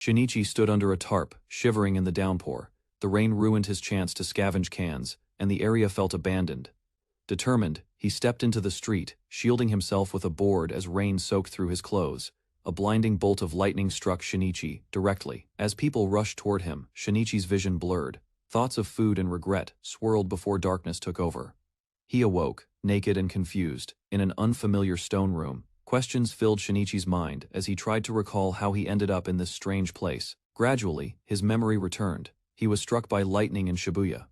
Shinichi stood under a tarp, shivering in the downpour. The rain ruined his chance to scavenge cans, and the area felt abandoned. Determined, he stepped into the street, shielding himself with a board as rain soaked through his clothes. A blinding bolt of lightning struck Shinichi, directly. As people rushed toward him, Shinichi's vision blurred. Thoughts of food and regret swirled before darkness took over. He awoke, naked and confused, in an unfamiliar stone room. Questions filled Shinichi's mind as he tried to recall how he ended up in this strange place. Gradually, his memory returned. He was struck by lightning in Shibuya.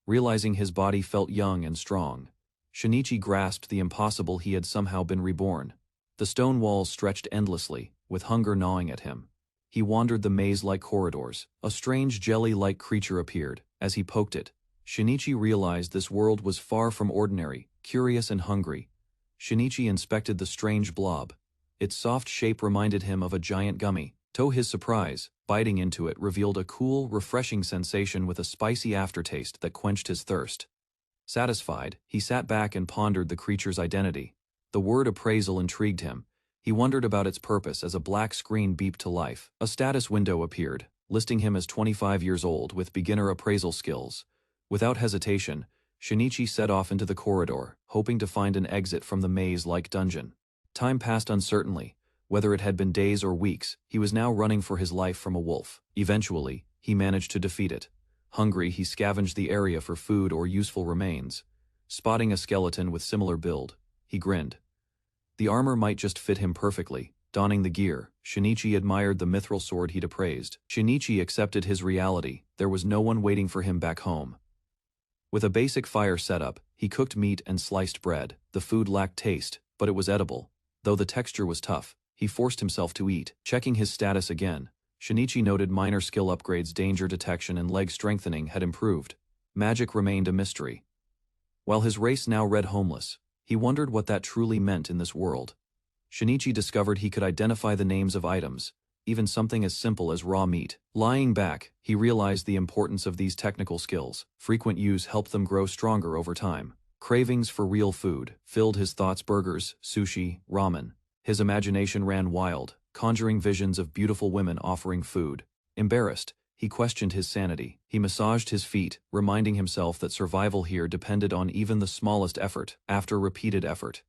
Realizing his body felt young and strong, Shinichi grasped the impossible. He had somehow been reborn. The stone walls stretched endlessly, with hunger gnawing at him. He wandered the maze-like corridors. A strange jelly-like creature appeared. As he poked it, Shinichi realized this world was far from ordinary, curious and hungry. Shinichi inspected the strange blob. Its soft shape reminded him of a giant gummy. To his surprise, biting into it revealed a cool, refreshing sensation with a spicy aftertaste that quenched his thirst. Satisfied, he sat back and pondered the creature's identity. The word appraisal intrigued him. He wondered about its purpose as a black screen beeped to life. A status window appeared, listing him as 25 years old with beginner appraisal skills. Without hesitation, Shinichi set off into the corridor, hoping to find an exit from the maze-like dungeon. Time passed uncertainly. Whether it had been days or weeks, he was now running for his life from a wolf. Eventually, he managed to defeat it. Hungry, he scavenged the area for food or useful remains. Spotting a skeleton with similar build, he grinned. The armor might just fit him perfectly. Donning the gear, Shinichi admired the mithril sword he'd appraised. Shinichi accepted his reality. There was no one waiting for him back home. With a basic fire setup, he cooked meat and sliced bread. The food lacked taste, but it was edible. Though the texture was tough, he forced himself to eat. Checking his status again, Shinichi noted minor skill upgrades, danger detection and leg strengthening had improved. Magic remained a mystery. While his race now read homeless, he wondered what that truly meant in this world. Shinichi discovered he could identify the names of items, even something as simple as raw meat. Lying back, he realized the importance of these technical skills. Frequent use helped them grow stronger over time. Cravings for real food filled his thoughts: burgers, sushi, ramen. His imagination ran wild, conjuring visions of beautiful women offering food. Embarrassed, he questioned his sanity. He massaged his feet, reminding himself that survival here depended on even the smallest effort. After repeated effort,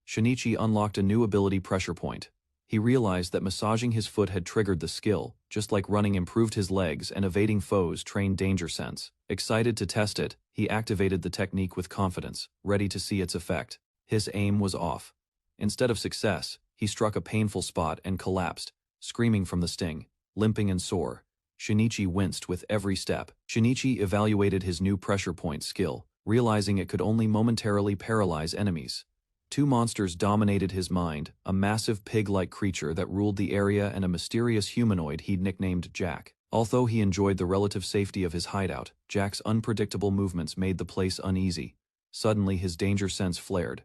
Shinichi unlocked a new ability: pressure point. He realized that massaging his foot had triggered the skill, just like running improved his legs and evading foes trained danger sense. Excited to test it, he activated the technique with confidence, ready to see its effect. His aim was off. Instead of success, he struck a painful spot and collapsed, screaming from the sting. Limping and sore, Shinichi winced with every step. Shinichi evaluated his new pressure point skill, realizing it could only momentarily paralyze enemies. Two monsters dominated his mind: a massive pig-like creature that ruled the area and a mysterious humanoid he'd nicknamed Jack. Although he enjoyed the relative safety of his hideout, Jack's unpredictable movements made the place uneasy. Suddenly his danger sense flared.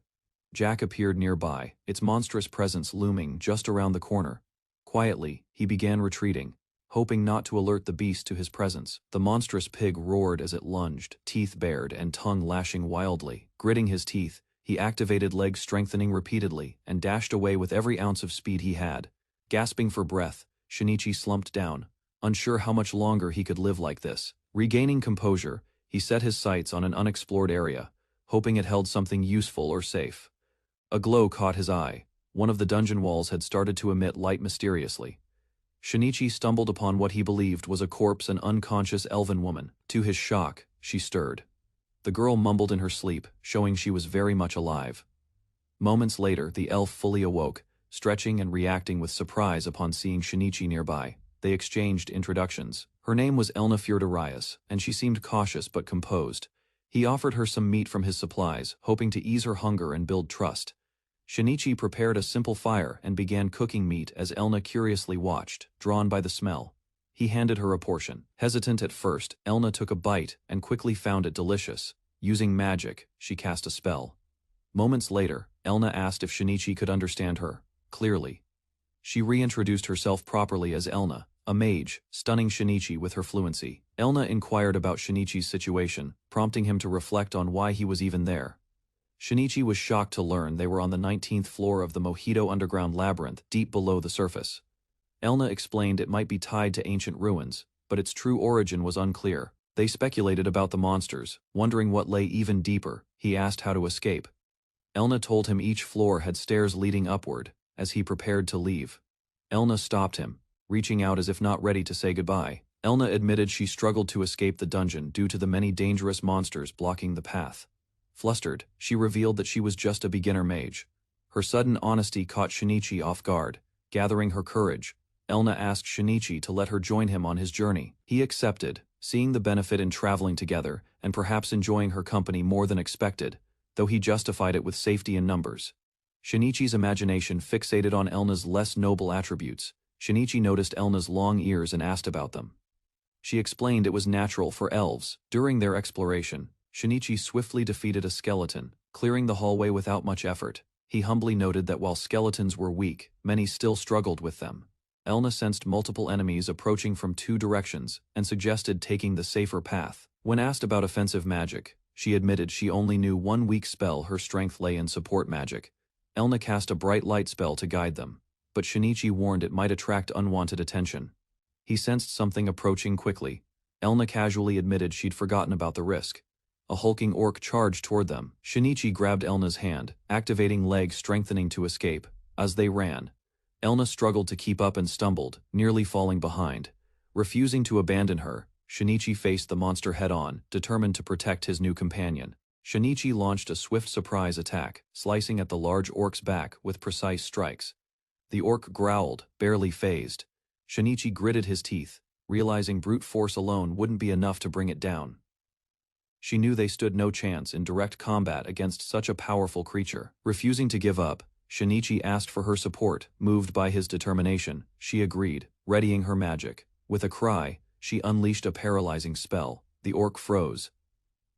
Jack appeared nearby, its monstrous presence looming just around the corner. Quietly, he began retreating, hoping not to alert the beast to his presence. The monstrous pig roared as it lunged, teeth bared and tongue lashing wildly. Gritting his teeth, he activated leg strengthening repeatedly and dashed away with every ounce of speed he had. Gasping for breath, Shinichi slumped down, unsure how much longer he could live like this. Regaining composure, he set his sights on an unexplored area, hoping it held something useful or safe. A glow caught his eye. One of the dungeon walls had started to emit light mysteriously. Shinichi stumbled upon what he believed was a corpse: an unconscious elven woman. To his shock, she stirred. The girl mumbled in her sleep, showing she was very much alive. Moments later, the elf fully awoke, stretching and reacting with surprise upon seeing Shinichi nearby. They exchanged introductions. Her name was Elna, and she seemed cautious but composed. He offered her some meat from his supplies, hoping to ease her hunger and build trust. Shinichi prepared a simple fire and began cooking meat as Elna curiously watched, drawn by the smell. He handed her a portion. Hesitant at first, Elna took a bite and quickly found it delicious. Using magic, she cast a spell. Moments later, Elna asked if Shinichi could understand her. Clearly. She reintroduced herself properly as Elna, a mage, stunning Shinichi with her fluency. Elna inquired about Shinichi's situation, prompting him to reflect on why he was even there. Shinichi was shocked to learn they were on the 19th floor of the Mojito underground labyrinth, deep below the surface. Elna explained it might be tied to ancient ruins, but its true origin was unclear. They speculated about the monsters, wondering what lay even deeper. He asked how to escape. Elna told him each floor had stairs leading upward, as he prepared to leave. Elna stopped him, reaching out as if not ready to say goodbye. Elna admitted she struggled to escape the dungeon due to the many dangerous monsters blocking the path. Flustered, she revealed that she was just a beginner mage. Her sudden honesty caught Shinichi off guard. Gathering her courage, Elna asked Shinichi to let her join him on his journey. He accepted, seeing the benefit in traveling together and perhaps enjoying her company more than expected, though he justified it with safety in numbers. Shinichi's imagination fixated on Elna's less noble attributes. Shinichi noticed Elna's long ears and asked about them. She explained it was natural for elves. During their exploration, Shinichi swiftly defeated a skeleton, clearing the hallway without much effort. He humbly noted that while skeletons were weak, many still struggled with them. Elna sensed multiple enemies approaching from 2 directions and suggested taking the safer path. When asked about offensive magic, she admitted she only knew one weak spell. Her strength lay in support magic. Elna cast a bright light spell to guide them, but Shinichi warned it might attract unwanted attention. He sensed something approaching quickly. Elna casually admitted she'd forgotten about the risk. A hulking orc charged toward them. Shinichi grabbed Elna's hand, activating leg strengthening to escape. As they ran, Elna struggled to keep up and stumbled, nearly falling behind. Refusing to abandon her, Shinichi faced the monster head-on, determined to protect his new companion. Shinichi launched a swift surprise attack, slicing at the large orc's back with precise strikes. The orc growled, barely phased. Shinichi gritted his teeth, realizing brute force alone wouldn't be enough to bring it down. She knew they stood no chance in direct combat against such a powerful creature. Refusing to give up, Shinichi asked for her support. Moved by his determination, she agreed, readying her magic. With a cry, she unleashed a paralyzing spell. The orc froze.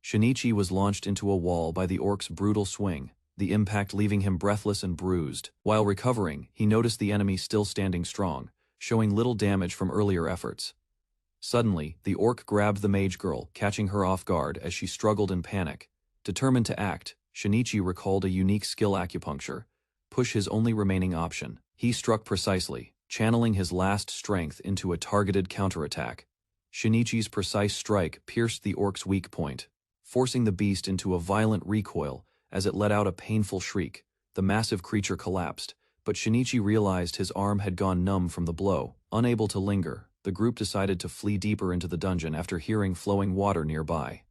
Shinichi was launched into a wall by the orc's brutal swing, the impact leaving him breathless and bruised. While recovering, he noticed the enemy still standing strong, showing little damage from earlier efforts. Suddenly, the orc grabbed the mage girl, catching her off guard as she struggled in panic. Determined to act, Shinichi recalled a unique skill: acupuncture, push his only remaining option. He struck precisely, channeling his last strength into a targeted counterattack. Shinichi's precise strike pierced the orc's weak point, forcing the beast into a violent recoil as it let out a painful shriek. The massive creature collapsed, but Shinichi realized his arm had gone numb from the blow. Unable to linger, the group decided to flee deeper into the dungeon after hearing flowing water nearby.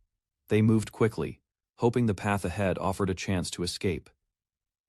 They moved quickly, hoping the path ahead offered a chance to escape.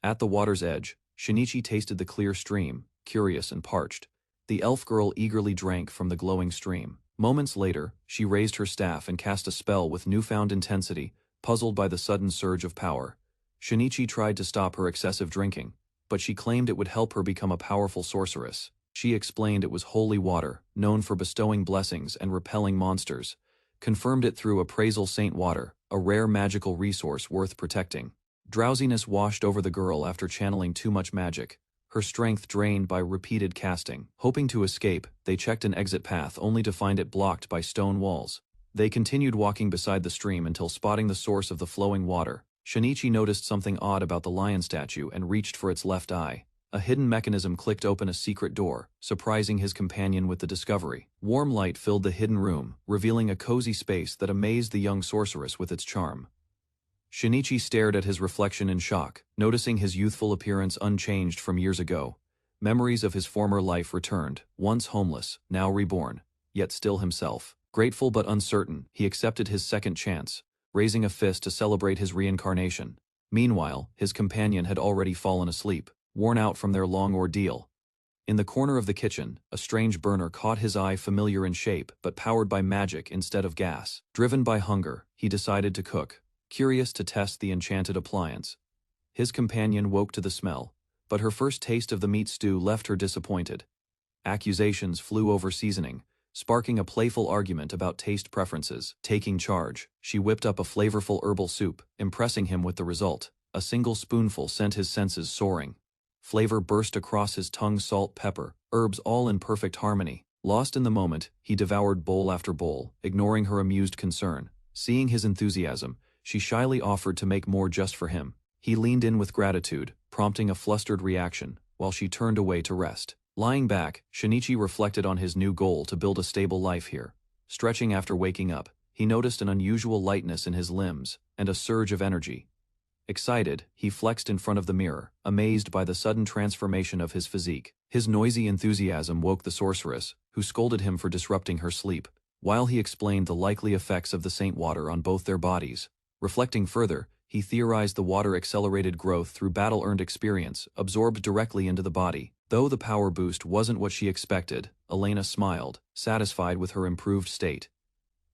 At the water's edge, Shinichi tasted the clear stream, curious and parched. The elf girl eagerly drank from the glowing stream. Moments later, she raised her staff and cast a spell with newfound intensity, puzzled by the sudden surge of power. Shinichi tried to stop her excessive drinking, but she claimed it would help her become a powerful sorceress. She explained it was holy water, known for bestowing blessings and repelling monsters. Confirmed it through appraisal saint water, a rare magical resource worth protecting. Drowsiness washed over the girl after channeling too much magic, her strength drained by repeated casting. Hoping to escape, they checked an exit path only to find it blocked by stone walls. They continued walking beside the stream until spotting the source of the flowing water. Shinichi noticed something odd about the lion statue and reached for its left eye. A hidden mechanism clicked open a secret door, surprising his companion with the discovery. Warm light filled the hidden room, revealing a cozy space that amazed the young sorceress with its charm. Shinichi stared at his reflection in shock, noticing his youthful appearance unchanged from years ago. Memories of his former life returned, once homeless, now reborn, yet still himself. Grateful but uncertain, he accepted his second chance, raising a fist to celebrate his reincarnation. Meanwhile, his companion had already fallen asleep, worn out from their long ordeal. In the corner of the kitchen, a strange burner caught his eye, familiar in shape but powered by magic instead of gas. Driven by hunger, he decided to cook, curious to test the enchanted appliance. His companion woke to the smell, but her first taste of the meat stew left her disappointed. Accusations flew over seasoning, sparking a playful argument about taste preferences. Taking charge, she whipped up a flavorful herbal soup, impressing him with the result. A single spoonful sent his senses soaring. Flavor burst across his tongue: salt, pepper, herbs, all in perfect harmony. Lost in the moment, he devoured bowl after bowl, ignoring her amused concern. Seeing his enthusiasm, she shyly offered to make more just for him. He leaned in with gratitude, prompting a flustered reaction, while she turned away to rest. Lying back, Shinichi reflected on his new goal to build a stable life here. Stretching after waking up, he noticed an unusual lightness in his limbs, and a surge of energy. Excited, he flexed in front of the mirror, amazed by the sudden transformation of his physique. His noisy enthusiasm woke the sorceress, who scolded him for disrupting her sleep, while he explained the likely effects of the saint water on both their bodies. Reflecting further, he theorized the water accelerated growth through battle-earned experience, absorbed directly into the body. Though the power boost wasn't what she expected, Elna smiled, satisfied with her improved state.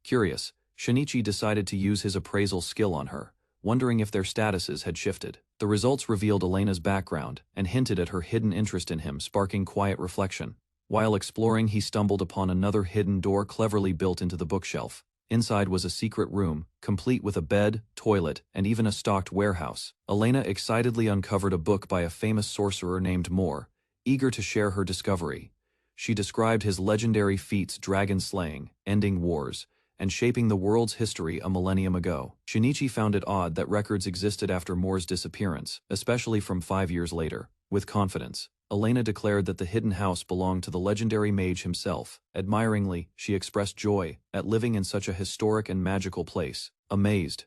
Curious, Shinichi decided to use his appraisal skill on her, wondering if their statuses had shifted. The results revealed Elena's background and hinted at her hidden interest in him, sparking quiet reflection. While exploring, he stumbled upon another hidden door cleverly built into the bookshelf. Inside was a secret room, complete with a bed, toilet, and even a stocked warehouse. Elna excitedly uncovered a book by a famous sorcerer named Moore, eager to share her discovery. She described his legendary feats, dragon slaying, ending wars, and shaping the world's history a millennium ago. Shinichi found it odd that records existed after Moore's disappearance, especially from 5 years later. With confidence, Elna declared that the hidden house belonged to the legendary mage himself. Admiringly, she expressed joy at living in such a historic and magical place. Amazed,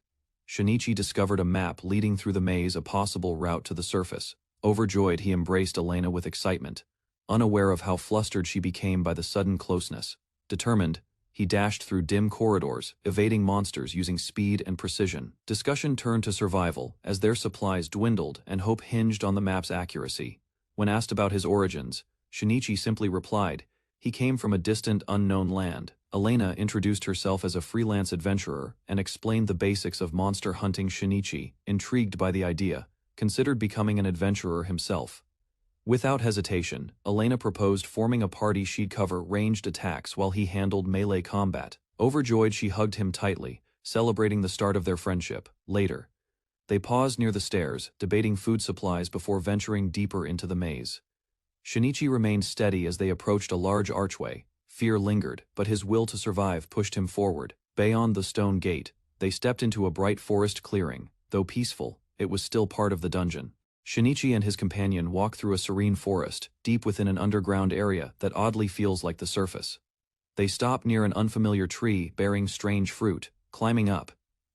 Shinichi discovered a map leading through the maze, a possible route to the surface. Overjoyed, he embraced Elna with excitement, unaware of how flustered she became by the sudden closeness. Determined, he dashed through dim corridors, evading monsters using speed and precision. Discussion turned to survival as their supplies dwindled and hope hinged on the map's accuracy. When asked about his origins, Shinichi simply replied, he came from a distant, unknown land. Elna introduced herself as a freelance adventurer and explained the basics of monster hunting. Shinichi, intrigued by the idea, considered becoming an adventurer himself. Without hesitation, Elna proposed forming a party. She'd cover ranged attacks while he handled melee combat. Overjoyed, she hugged him tightly, celebrating the start of their friendship. Later, they paused near the stairs, debating food supplies before venturing deeper into the maze. Shinichi remained steady as they approached a large archway. Fear lingered, but his will to survive pushed him forward. Beyond the stone gate, they stepped into a bright forest clearing. Though peaceful, it was still part of the dungeon. Shinichi and his companion walk through a serene forest, deep within an underground area that oddly feels like the surface. They stop near an unfamiliar tree bearing strange fruit. Climbing up,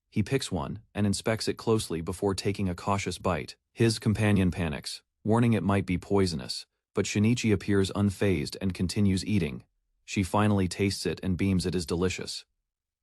he picks one and inspects it closely before taking a cautious bite. His companion panics, warning it might be poisonous, but Shinichi appears unfazed and continues eating. She finally tastes it and beams it is delicious.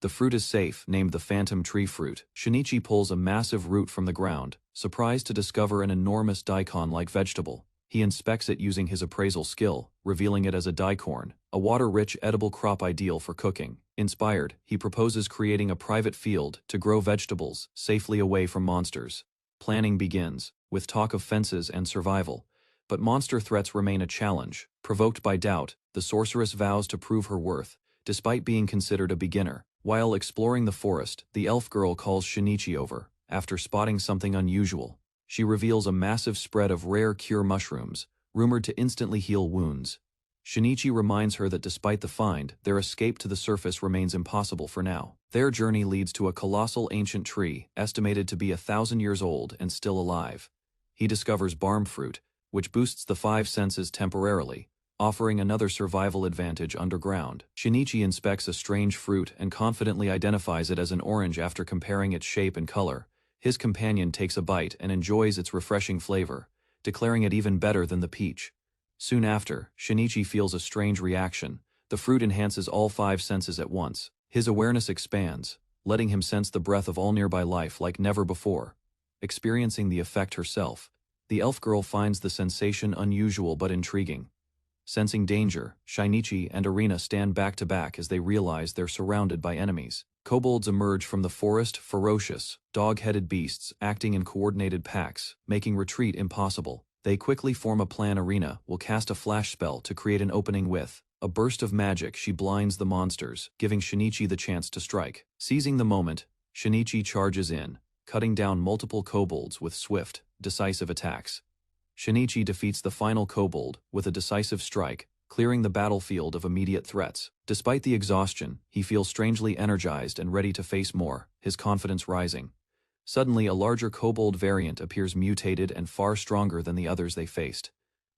The fruit is safe, named the phantom tree fruit. Shinichi pulls a massive root from the ground, surprised to discover an enormous daikon-like vegetable. He inspects it using his appraisal skill, revealing it as a daikon, a water-rich edible crop ideal for cooking. Inspired, he proposes creating a private field to grow vegetables safely away from monsters. Planning begins, with talk of fences and survival. But monster threats remain a challenge. Provoked by doubt, the sorceress vows to prove her worth, despite being considered a beginner. While exploring the forest, the elf girl calls Shinichi over. After spotting something unusual, she reveals a massive spread of rare cure mushrooms, rumored to instantly heal wounds. Shinichi reminds her that despite the find, their escape to the surface remains impossible for now. Their journey leads to a colossal ancient tree, estimated to be 1,000 years old and still alive. He discovers barm fruit, which boosts the 5 senses temporarily, offering another survival advantage underground. Shinichi inspects a strange fruit and confidently identifies it as an orange after comparing its shape and color. His companion takes a bite and enjoys its refreshing flavor, declaring it even better than the peach. Soon after, Shinichi feels a strange reaction. The fruit enhances all 5 senses at once. His awareness expands, letting him sense the breath of all nearby life like never before. Experiencing the effect herself, the elf girl finds the sensation unusual but intriguing. Sensing danger, Shinichi and Arena stand back to back as they realize they're surrounded by enemies. Kobolds emerge from the forest, ferocious, dog-headed beasts acting in coordinated packs, making retreat impossible. They quickly form a plan. Arena will cast a flash spell to create an opening with a burst of magic. She blinds the monsters, giving Shinichi the chance to strike. Seizing the moment, Shinichi charges in, cutting down multiple kobolds with swift, decisive attacks. Shinichi defeats the final kobold with a decisive strike, clearing the battlefield of immediate threats. Despite the exhaustion, he feels strangely energized and ready to face more, his confidence rising. Suddenly, a larger kobold variant appears, mutated and far stronger than the others they faced.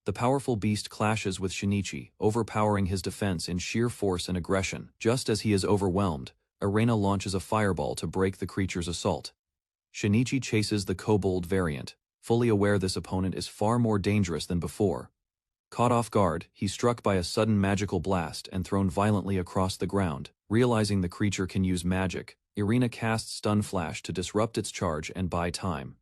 The powerful beast clashes with Shinichi, overpowering his defense in sheer force and aggression. Just as he is overwhelmed, Erna launches a fireball to break the creature's assault. Shinichi chases the kobold variant, fully aware this opponent is far more dangerous than before. Caught off guard, he's struck by a sudden magical blast and thrown violently across the ground. Realizing the creature can use magic, Erna casts Stun Flash to disrupt its charge and buy time.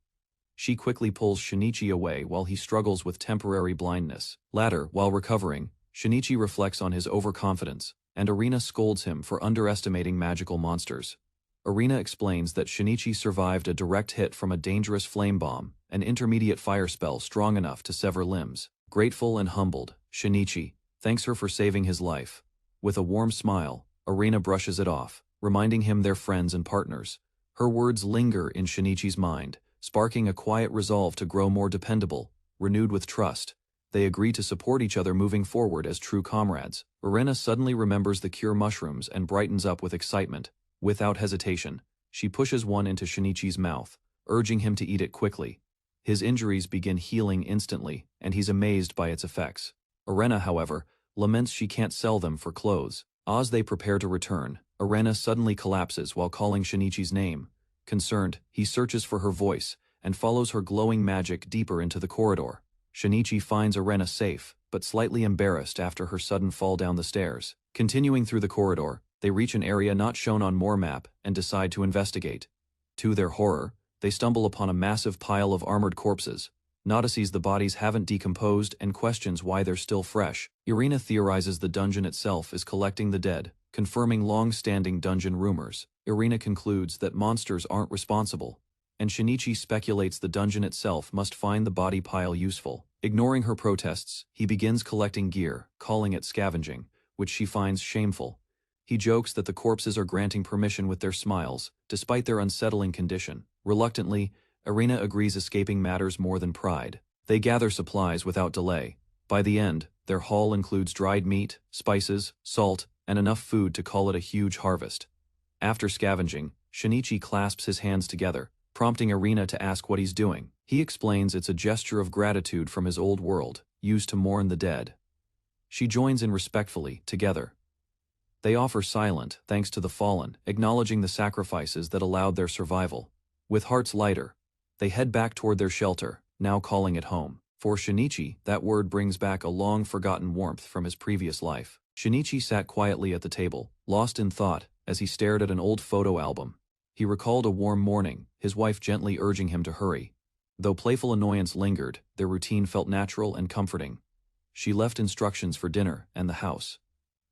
She quickly pulls Shinichi away while he struggles with temporary blindness. Later, while recovering, Shinichi reflects on his overconfidence, and Erna scolds him for underestimating magical monsters. Erna explains that Shinichi survived a direct hit from a dangerous flame bomb, an intermediate fire spell strong enough to sever limbs. Grateful and humbled, Shinichi thanks her for saving his life. With a warm smile, Erna brushes it off, reminding him they're friends and partners. Her words linger in Shinichi's mind, sparking a quiet resolve to grow more dependable. Renewed with trust, they agree to support each other moving forward as true comrades. Erna suddenly remembers the cure mushrooms and brightens up with excitement. Without hesitation, she pushes one into Shinichi's mouth, urging him to eat it quickly. His injuries begin healing instantly, and he's amazed by its effects. Erna, however, laments she can't sell them for clothes. As they prepare to return, Erna suddenly collapses while calling Shinichi's name. Concerned, he searches for her voice and follows her glowing magic deeper into the corridor. Shinichi finds Erna safe, but slightly embarrassed after her sudden fall down the stairs. Continuing through the corridor, they reach an area not shown on More Map and decide to investigate. To their horror, they stumble upon a massive pile of armored corpses. Nada sees the bodies haven't decomposed and questions why they're still fresh. Erna theorizes the dungeon itself is collecting the dead, confirming long-standing dungeon rumors. Erna concludes that monsters aren't responsible, and Shinichi speculates the dungeon itself must find the body pile useful. Ignoring her protests, he begins collecting gear, calling it scavenging, which she finds shameful. He jokes that the corpses are granting permission with their smiles, despite their unsettling condition. Reluctantly, Erna agrees escaping matters more than pride. They gather supplies without delay. By the end, their haul includes dried meat, spices, salt, and enough food to call it a huge harvest. After scavenging, Shinichi clasps his hands together, prompting Erna to ask what he's doing. He explains it's a gesture of gratitude from his old world, used to mourn the dead. She joins in respectfully, together. They offer silent thanks to the fallen, acknowledging the sacrifices that allowed their survival. With hearts lighter, they head back toward their shelter, now calling it home. For Shinichi, that word brings back a long-forgotten warmth from his previous life. Shinichi sat quietly at the table, lost in thought, as he stared at an old photo album. He recalled a warm morning, his wife gently urging him to hurry. Though playful annoyance lingered, their routine felt natural and comforting. She left instructions for dinner and the house.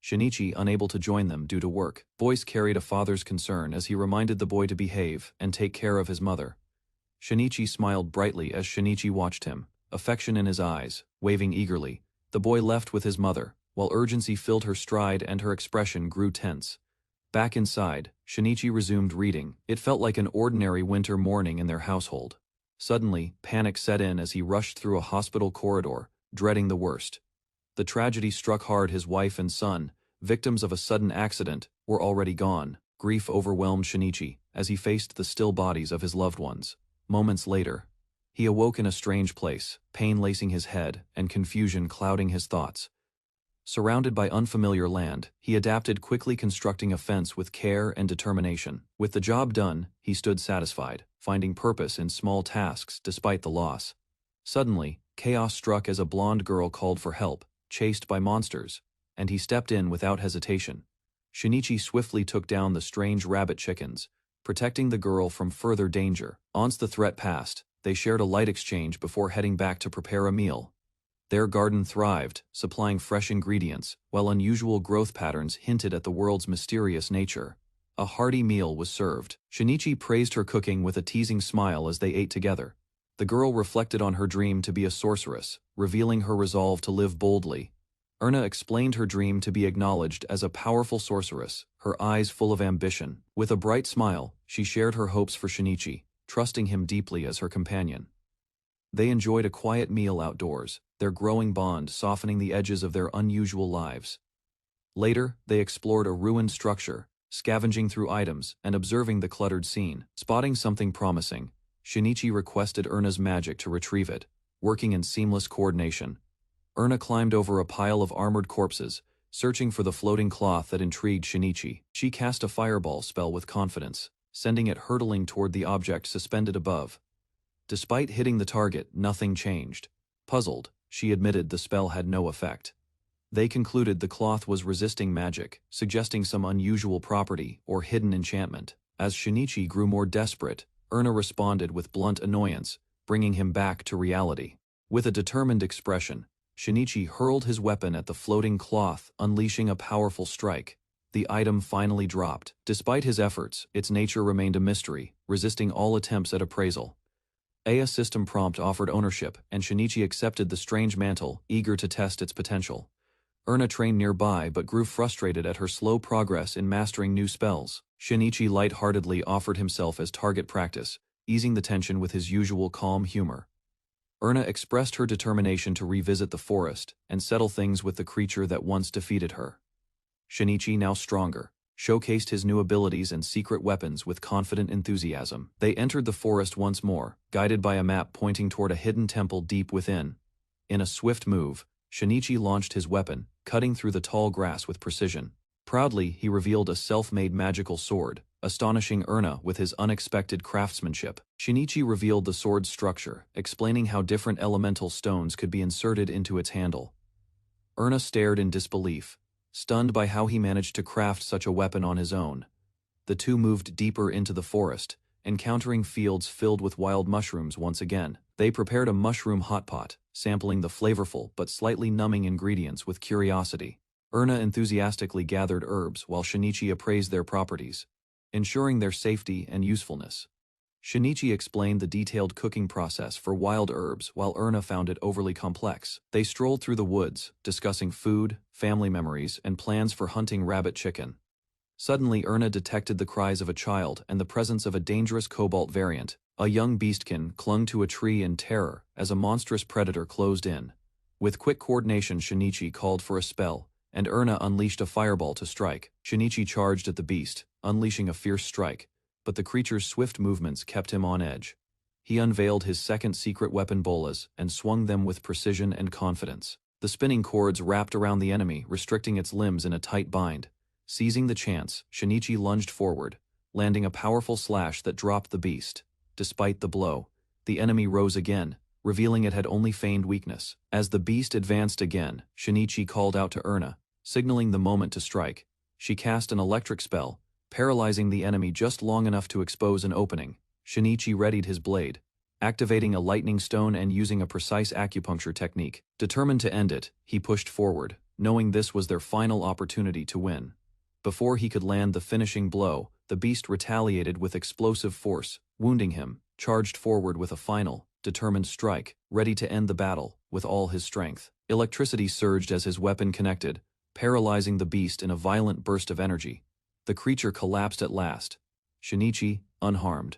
Shinichi, unable to join them due to work, voice carried a father's concern as he reminded the boy to behave and take care of his mother. Shinichi smiled brightly as Shinichi watched him, affection in his eyes, waving eagerly. The boy left with his mother, while urgency filled her stride and her expression grew tense. Back inside, Shinichi resumed reading. It felt like an ordinary winter morning in their household. Suddenly, panic set in as he rushed through a hospital corridor, dreading the worst. The tragedy struck hard. His wife and son, victims of a sudden accident, were already gone. Grief overwhelmed Shinichi as he faced the still bodies of his loved ones. Moments later, he awoke in a strange place, pain lacing his head and confusion clouding his thoughts. Surrounded by unfamiliar land, he adapted, quickly constructing a fence with care and determination. With the job done, he stood satisfied, finding purpose in small tasks despite the loss. Suddenly, chaos struck as a blonde girl called for help, chased by monsters, and he stepped in without hesitation. Shinichi swiftly took down the strange rabbit chickens, protecting the girl from further danger. Once the threat passed, they shared a light exchange before heading back to prepare a meal. Their garden thrived, supplying fresh ingredients, while unusual growth patterns hinted at the world's mysterious nature. A hearty meal was served. Shinichi praised her cooking with a teasing smile as they ate together. The girl reflected on her dream to be a sorceress, revealing her resolve to live boldly. Erna explained her dream to be acknowledged as a powerful sorceress, her eyes full of ambition. With a bright smile, she shared her hopes for Shinichi, trusting him deeply as her companion. They enjoyed a quiet meal outdoors, their growing bond softening the edges of their unusual lives. Later, they explored a ruined structure, scavenging through items and observing the cluttered scene. Spotting something promising, Shinichi requested Erna's magic to retrieve it. Working in seamless coordination, Erna climbed over a pile of armored corpses, searching for the floating cloth that intrigued Shinichi. She cast a fireball spell with confidence, sending it hurtling toward the object suspended above. Despite hitting the target, nothing changed. Puzzled, she admitted the spell had no effect. They concluded the cloth was resisting magic, suggesting some unusual property or hidden enchantment. As Shinichi grew more desperate, Erna responded with blunt annoyance, bringing him back to reality. With a determined expression, Shinichi hurled his weapon at the floating cloth, unleashing a powerful strike. The item finally dropped. Despite his efforts, its nature remained a mystery, resisting all attempts at appraisal. A system prompt offered ownership, and Shinichi accepted the strange mantle, eager to test its potential. Erna trained nearby but grew frustrated at her slow progress in mastering new spells. Shinichi lightheartedly offered himself as target practice, easing the tension with his usual calm humor. Erna expressed her determination to revisit the forest and settle things with the creature that once defeated her. Shinichi, now stronger, showcased his new abilities and secret weapons with confident enthusiasm. They entered the forest once more, guided by a map pointing toward a hidden temple deep within. In a swift move, Shinichi launched his weapon, cutting through the tall grass with precision. Proudly, he revealed a self-made magical sword, astonishing Erna with his unexpected craftsmanship. Shinichi revealed the sword's structure, explaining how different elemental stones could be inserted into its handle. Erna stared in disbelief, stunned by how he managed to craft such a weapon on his own. The two moved deeper into the forest, encountering fields filled with wild mushrooms once again. They prepared a mushroom hot pot, sampling the flavorful but slightly numbing ingredients with curiosity. Erna enthusiastically gathered herbs while Shinichi appraised their properties, ensuring their safety and usefulness. Shinichi explained the detailed cooking process for wild herbs while Erna found it overly complex. They strolled through the woods, discussing food, family memories, and plans for hunting rabbit chicken. Suddenly, Erna detected the cries of a child and the presence of a dangerous cobalt variant. A young beastkin clung to a tree in terror as a monstrous predator closed in. With quick coordination, Shinichi called for a spell, and Erna unleashed a fireball to strike. Shinichi charged at the beast, unleashing a fierce strike, but the creature's swift movements kept him on edge. He unveiled his second secret weapon bolas and swung them with precision and confidence. The spinning cords wrapped around the enemy, restricting its limbs in a tight bind. Seizing the chance, Shinichi lunged forward, landing a powerful slash that dropped the beast. Despite the blow, the enemy rose again, revealing it had only feigned weakness. As the beast advanced again, Shinichi called out to Erna, signaling the moment to strike. She cast an electric spell, paralyzing the enemy just long enough to expose an opening. Shinichi readied his blade, activating a lightning stone and using a precise acupuncture technique. Determined to end it, he pushed forward, knowing this was their final opportunity to win. Before he could land the finishing blow, the beast retaliated with explosive force, wounding him, charged forward with a final, determined strike, ready to end the battle, with all his strength. Electricity surged as his weapon connected, paralyzing the beast in a violent burst of energy. The creature collapsed at last. Shinichi, unharmed,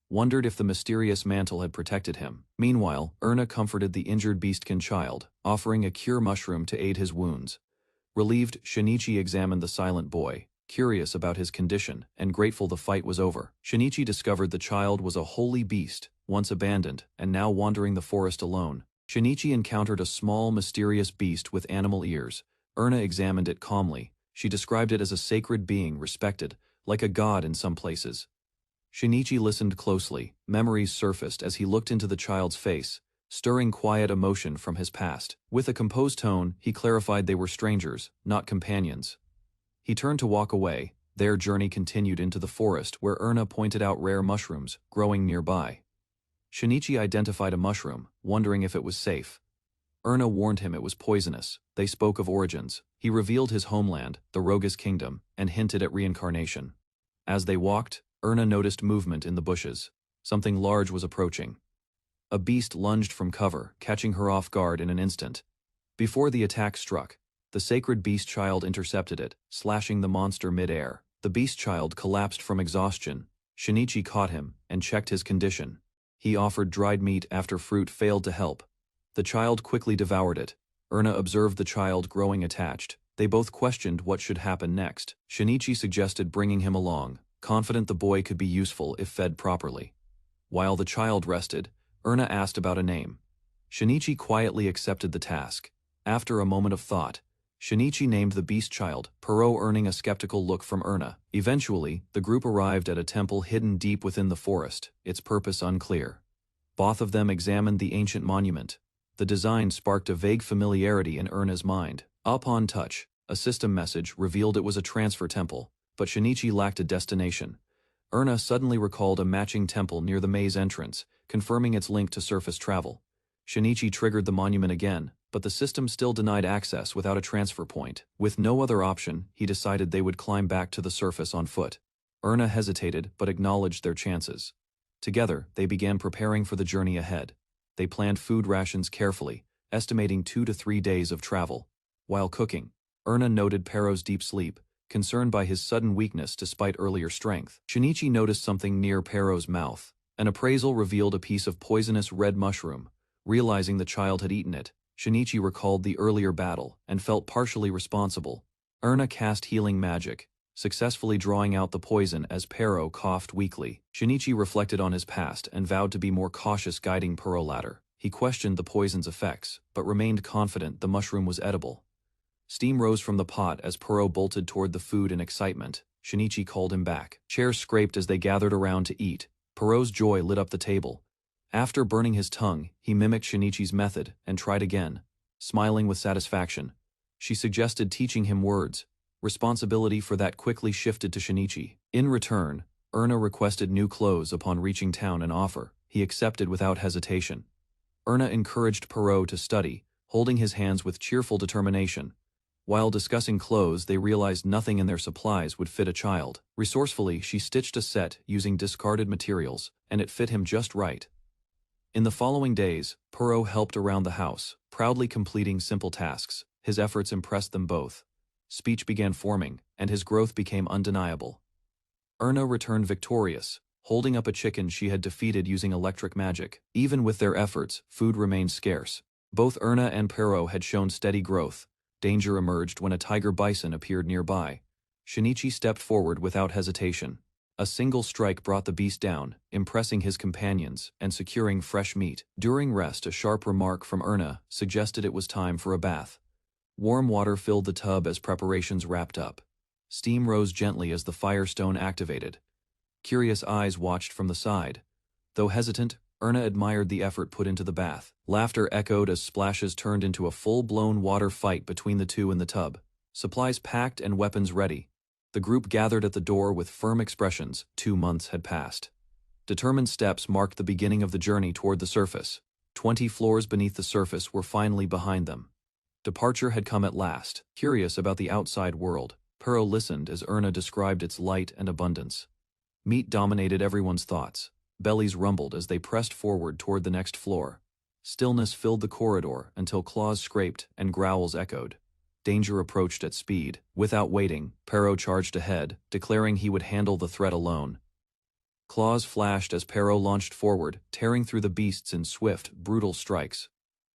wondered if the mysterious mantle had protected him. Meanwhile, Erna comforted the injured beastkin child, offering a cure mushroom to aid his wounds. Relieved, Shinichi examined the silent boy, curious about his condition and grateful the fight was over. Shinichi discovered the child was a holy beast, once abandoned and now wandering the forest alone. Shinichi encountered a small, mysterious beast with animal ears. Erna examined it calmly. She described it as a sacred being respected, like a god in some places. Shinichi listened closely. Memories surfaced as he looked into the child's face, stirring quiet emotion from his past. With a composed tone, he clarified they were strangers, not companions. He turned to walk away. Their journey continued into the forest where Erna pointed out rare mushrooms growing nearby. Shinichi identified a mushroom, wondering if it was safe. Erna warned him it was poisonous. They spoke of origins. He revealed his homeland, the Rogus Kingdom, and hinted at reincarnation. As they walked, Erna noticed movement in the bushes. Something large was approaching. A beast lunged from cover, catching her off guard in an instant. Before the attack struck, the sacred beast child intercepted it, slashing the monster mid-air. The beast child collapsed from exhaustion. Shinichi caught him and checked his condition. He offered dried meat after fruit failed to help. The child quickly devoured it. Erna observed the child growing attached. They both questioned what should happen next. Shinichi suggested bringing him along, confident the boy could be useful if fed properly. While the child rested, Erna asked about a name. Shinichi quietly accepted the task. After a moment of thought, Shinichi named the beast child, Perot, earning a skeptical look from Erna. Eventually, the group arrived at a temple hidden deep within the forest, its purpose unclear. Both of them examined the ancient monument. The design sparked a vague familiarity in Erna's mind. Upon touch, a system message revealed it was a transfer temple, but Shinichi lacked a destination. Erna suddenly recalled a matching temple near the maze entrance, confirming its link to surface travel. Shinichi triggered the monument again, but the system still denied access without a transfer point. With no other option, he decided they would climb back to the surface on foot. Erna hesitated but acknowledged their chances. Together, they began preparing for the journey ahead. They planned food rations carefully, estimating 2 to 3 days of travel. While cooking, Erna noted Perot's deep sleep, concerned by his sudden weakness despite earlier strength. Shinichi noticed something near Perot's mouth. An appraisal revealed a piece of poisonous red mushroom. Realizing the child had eaten it, Shinichi recalled the earlier battle and felt partially responsible. Erna cast healing magic, successfully drawing out the poison as Perot coughed weakly. Shinichi reflected on his past and vowed to be more cautious guiding Perot later. He questioned the poison's effects, but remained confident the mushroom was edible. Steam rose from the pot as Perot bolted toward the food in excitement. Shinichi called him back. Chairs scraped as they gathered around to eat. Perot's joy lit up the table. After burning his tongue, he mimicked Shinichi's method and tried again, smiling with satisfaction. She suggested teaching him words. Responsibility for that quickly shifted to Shinichi. In return, Erna requested new clothes upon reaching town and offer. He accepted without hesitation. Erna encouraged Perot to study, holding his hands with cheerful determination. While discussing clothes, they realized nothing in their supplies would fit a child. Resourcefully, she stitched a set using discarded materials, and it fit him just right. In the following days, Perot helped around the house, proudly completing simple tasks. His efforts impressed them both. Speech began forming, and his growth became undeniable. Erna returned victorious, holding up a chicken she had defeated using electric magic. Even with their efforts, food remained scarce. Both Erna and Perot had shown steady growth. Danger emerged when a tiger bison appeared nearby. Shinichi stepped forward without hesitation. A single strike brought the beast down, impressing his companions and securing fresh meat. During rest, a sharp remark from Erna suggested it was time for a bath. Warm water filled the tub as preparations wrapped up. Steam rose gently as the firestone activated. Curious eyes watched from the side. Though hesitant, Erna admired the effort put into the bath. Laughter echoed as splashes turned into a full-blown water fight between the two in the tub. Supplies packed and weapons ready. The group gathered at the door with firm expressions. 2 months had passed. Determined steps marked the beginning of the journey toward the surface. 20 floors beneath the surface were finally behind them. Departure had come at last. Curious about the outside world, Perot listened as Erna described its light and abundance. Meat dominated everyone's thoughts. Bellies rumbled as they pressed forward toward the next floor. Stillness filled the corridor until claws scraped and growls echoed. Danger approached at speed. Without waiting, Perot charged ahead, declaring he would handle the threat alone. Claws flashed as Perot launched forward, tearing through the beasts in swift, brutal strikes.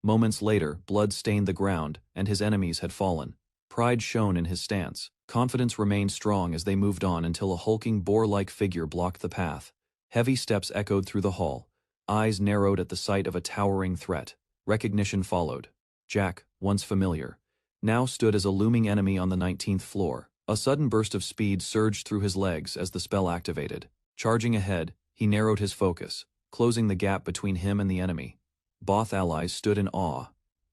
Moments later, blood stained the ground, and his enemies had fallen. Pride shone in his stance. Confidence remained strong as they moved on until a hulking boar-like figure blocked the path. Heavy steps echoed through the hall. Eyes narrowed at the sight of a towering threat. Recognition followed. Jack, once familiar, now stood as a looming enemy on the 19th floor. A sudden burst of speed surged through his legs as the spell activated. Charging ahead, he narrowed his focus, closing the gap between him and the enemy. Both allies stood in awe.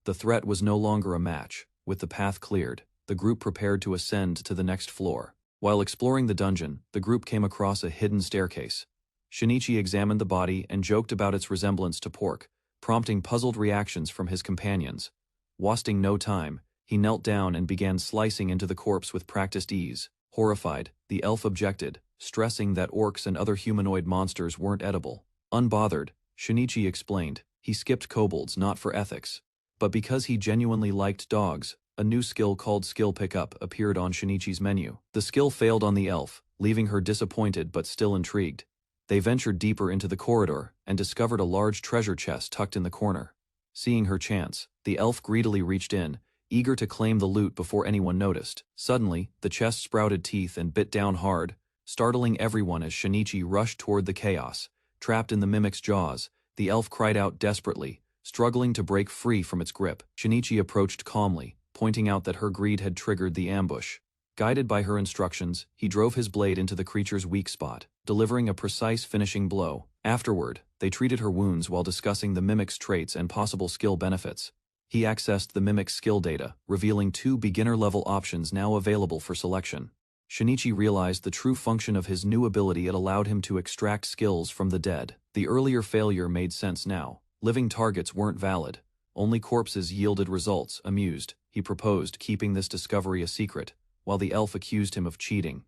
The threat was no longer a match. With the path cleared, the group prepared to ascend to the next floor. While exploring the dungeon, the group came across a hidden staircase. Shinichi examined the body and joked about its resemblance to pork, prompting puzzled reactions from his companions. Wasting no time, he knelt down and began slicing into the corpse with practiced ease. Horrified, the elf objected, stressing that orcs and other humanoid monsters weren't edible. Unbothered, Shinichi explained, he skipped kobolds not for ethics, but because he genuinely liked dogs. A new skill called Skill Pickup appeared on Shinichi's menu. The skill failed on the elf, leaving her disappointed but still intrigued. They ventured deeper into the corridor and discovered a large treasure chest tucked in the corner. Seeing her chance, the elf greedily reached in, eager to claim the loot before anyone noticed. Suddenly, the chest sprouted teeth and bit down hard, startling everyone as Shinichi rushed toward the chaos. Trapped in the mimic's jaws, the elf cried out desperately, struggling to break free from its grip. Shinichi approached calmly, pointing out that her greed had triggered the ambush. Guided by her instructions, he drove his blade into the creature's weak spot, delivering a precise finishing blow. Afterward, they treated her wounds while discussing the mimic's traits and possible skill benefits. He accessed the mimic's skill data, revealing 2 beginner-level options now available for selection. Shinichi realized the true function of his new ability. It allowed him to extract skills from the dead. The earlier failure made sense now. Living targets weren't valid. Only corpses yielded results. Amused, he proposed keeping this discovery a secret, while the elf accused him of cheating.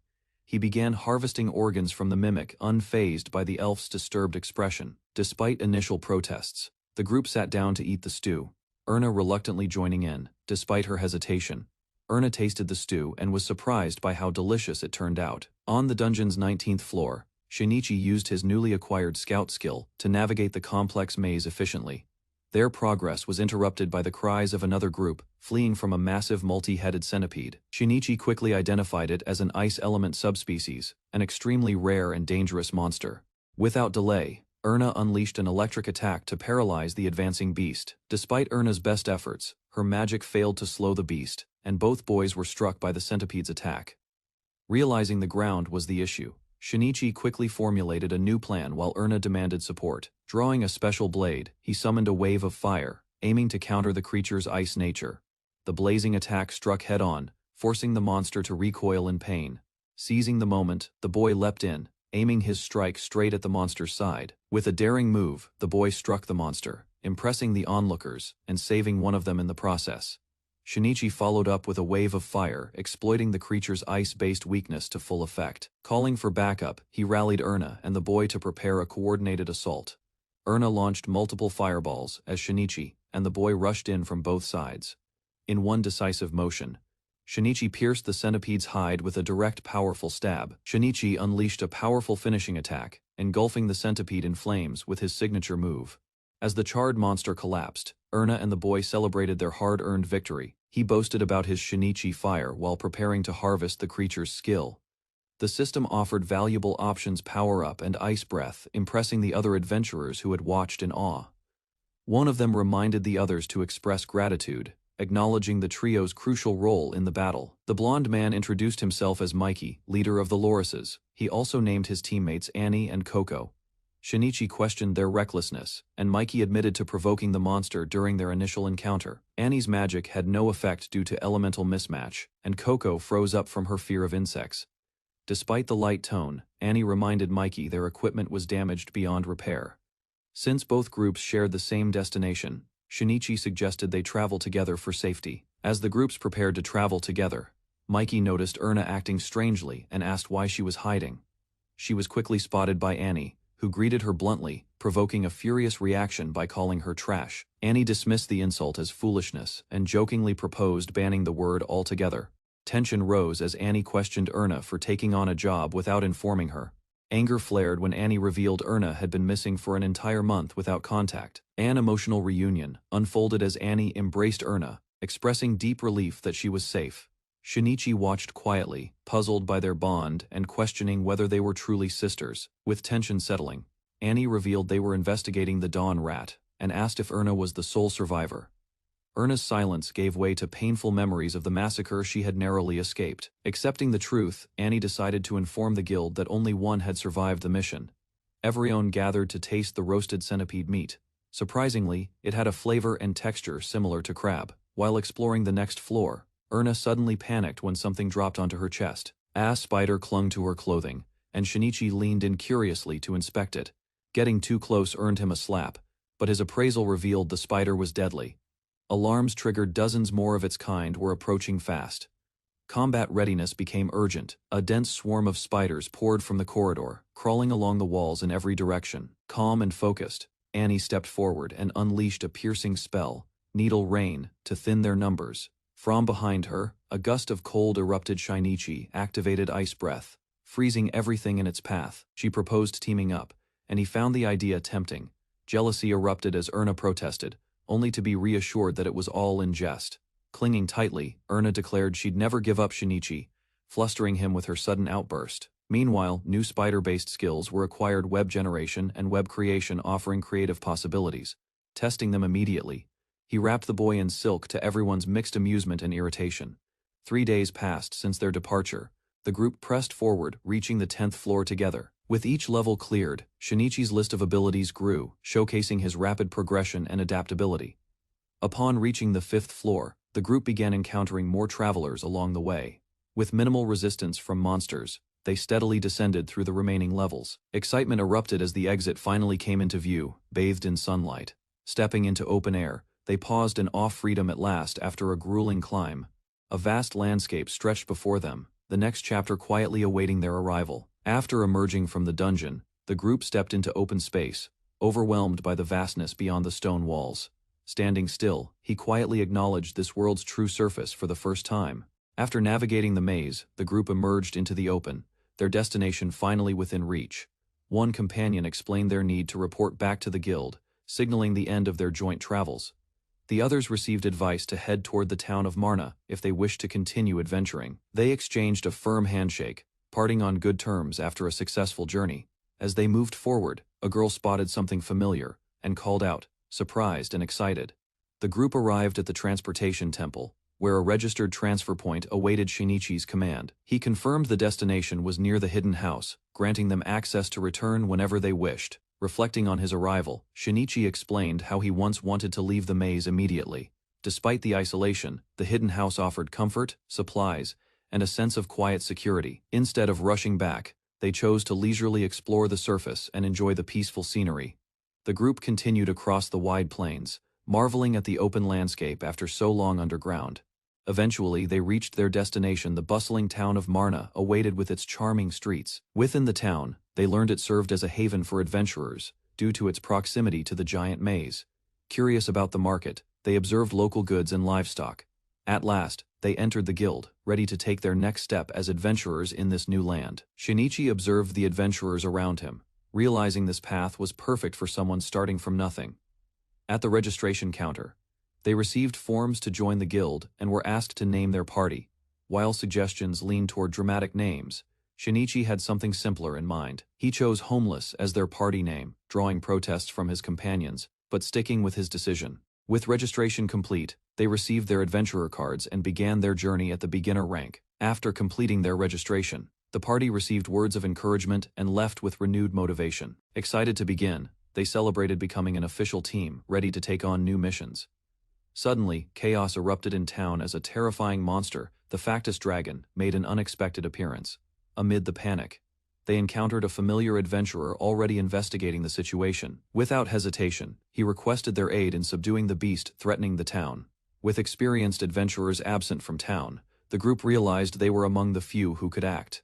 He began harvesting organs from the mimic, unfazed by the elf's disturbed expression. Despite initial protests, the group sat down to eat the stew, Erna reluctantly joining in. Despite her hesitation, Erna tasted the stew and was surprised by how delicious it turned out. On the dungeon's 19th floor, Shinichi used his newly acquired scout skill to navigate the complex maze efficiently. Their progress was interrupted by the cries of another group, fleeing from a massive multi-headed centipede. Shinichi quickly identified it as an ice element subspecies, an extremely rare and dangerous monster. Without delay, Erna unleashed an electric attack to paralyze the advancing beast. Despite Erna's best efforts, her magic failed to slow the beast, and both boys were struck by the centipede's attack. Realizing the ground was the issue, Shinichi quickly formulated a new plan while Erna demanded support. Drawing a special blade, he summoned a wave of fire, aiming to counter the creature's ice nature. The blazing attack struck head-on, forcing the monster to recoil in pain. Seizing the moment, the boy leapt in, aiming his strike straight at the monster's side. With a daring move, the boy struck the monster, impressing the onlookers and saving one of them in the process. Shinichi followed up with a wave of fire, exploiting the creature's ice-based weakness to full effect. Calling for backup, he rallied Erna and the boy to prepare a coordinated assault. Erna launched multiple fireballs as Shinichi and the boy rushed in from both sides. In one decisive motion, Shinichi pierced the centipede's hide with a direct, powerful stab. Shinichi unleashed a powerful finishing attack, engulfing the centipede in flames with his signature move. As the charred monster collapsed, Erna and the boy celebrated their hard-earned victory. He boasted about his Shinichi fire while preparing to harvest the creature's skill. The system offered valuable options: power-up and ice breath, impressing the other adventurers who had watched in awe. One of them reminded the others to express gratitude, acknowledging the trio's crucial role in the battle. The blonde man introduced himself as Mikey, leader of the Lorises. He also named his teammates Annie and Coco. Shinichi questioned their recklessness, and Mikey admitted to provoking the monster during their initial encounter. Annie's magic had no effect due to elemental mismatch, and Coco froze up from her fear of insects. Despite the light tone, Annie reminded Mikey their equipment was damaged beyond repair. Since both groups shared the same destination, Shinichi suggested they travel together for safety. As the groups prepared to travel together, Mikey noticed Erna acting strangely and asked why she was hiding. She was quickly spotted by Annie, who greeted her bluntly, provoking a furious reaction by calling her trash. Annie dismissed the insult as foolishness and jokingly proposed banning the word altogether. Tension rose as Annie questioned Erna for taking on a job without informing her. Anger flared when Annie revealed Erna had been missing for an entire month without contact. An emotional reunion unfolded as Annie embraced Erna, expressing deep relief that she was safe. Shinichi watched quietly, puzzled by their bond and questioning whether they were truly sisters. With tension settling, Annie revealed they were investigating the Dawn Rat and asked if Erna was the sole survivor. Erna's silence gave way to painful memories of the massacre she had narrowly escaped. Accepting the truth, Annie decided to inform the guild that only one had survived the mission. Everyone gathered to taste the roasted centipede meat. Surprisingly, it had a flavor and texture similar to crab. While exploring the next floor, Erna suddenly panicked when something dropped onto her chest. A spider clung to her clothing, and Shinichi leaned in curiously to inspect it. Getting too close earned him a slap, but his appraisal revealed the spider was deadly. Alarms triggered. Dozens more of its kind were approaching fast. Combat readiness became urgent. A dense swarm of spiders poured from the corridor, crawling along the walls in every direction. Calm and focused, Annie stepped forward and unleashed a piercing spell, Needle Rain, to thin their numbers. From behind her, a gust of cold erupted. Shinichi activated Ice Breath, freezing everything in its path. She proposed teaming up, and he found the idea tempting. Jealousy erupted as Erna protested, only to be reassured that it was all in jest. Clinging tightly, Erna declared she'd never give up Shinichi, flustering him with her sudden outburst. Meanwhile, new spider-based skills were acquired: web generation and web creation, offering creative possibilities. testing them immediately. He wrapped the boy in silk to everyone's mixed amusement and irritation. 3 days passed since their departure. The group pressed forward, reaching the 10th floor together. With each level cleared, Shinichi's list of abilities grew, showcasing his rapid progression and adaptability. Upon reaching the 5th floor, the group began encountering more travelers along the way. With minimal resistance from monsters, they steadily descended through the remaining levels. Excitement erupted as the exit finally came into view, bathed in sunlight. Stepping into open air, they paused in awe freedom at last after a grueling climb. A vast landscape stretched before them, the next chapter quietly awaiting their arrival. After emerging from the dungeon, the group stepped into open space, overwhelmed by the vastness beyond the stone walls. Standing still, he quietly acknowledged this world's true surface for the first time. After navigating the maze, the group emerged into the open, their destination finally within reach. One companion explained their need to report back to the guild, signaling the end of their joint travels. The others received advice to head toward the town of Marna if they wished to continue adventuring. They exchanged a firm handshake, parting on good terms after a successful journey. As they moved forward, a girl spotted something familiar and called out, surprised and excited. The group arrived at the transportation temple, where a registered transfer point awaited Shinichi's command. He confirmed the destination was near the hidden house, granting them access to return whenever they wished. Reflecting on his arrival, Shinichi explained how he once wanted to leave the maze immediately. Despite the isolation, the hidden house offered comfort, supplies, and a sense of quiet security. Instead of rushing back, they chose to leisurely explore the surface and enjoy the peaceful scenery. The group continued across the wide plains, marveling at the open landscape after so long underground. Eventually, they reached their destination. The bustling town of Marna awaited with its charming streets. Within the town, they learned it served as a haven for adventurers, due to its proximity to the giant maze. Curious about the market, they observed local goods and livestock. At last, they entered the guild, ready to take their next step as adventurers in this new land. Shinichi observed the adventurers around him, realizing this path was perfect for someone starting from nothing. At the registration counter, they received forms to join the guild and were asked to name their party. While suggestions leaned toward dramatic names, Shinichi had something simpler in mind. He chose Homeless as their party name, drawing protests from his companions, but sticking with his decision. With registration complete, they received their adventurer cards and began their journey at the beginner rank. After completing their registration, the party received words of encouragement and left with renewed motivation. Excited to begin, they celebrated becoming an official team, ready to take on new missions. Suddenly, chaos erupted in town as a terrifying monster, the Factus Dragon, made an unexpected appearance. Amid the panic, they encountered a familiar adventurer already investigating the situation. Without hesitation, he requested their aid in subduing the beast threatening the town. With experienced adventurers absent from town, the group realized they were among the few who could act.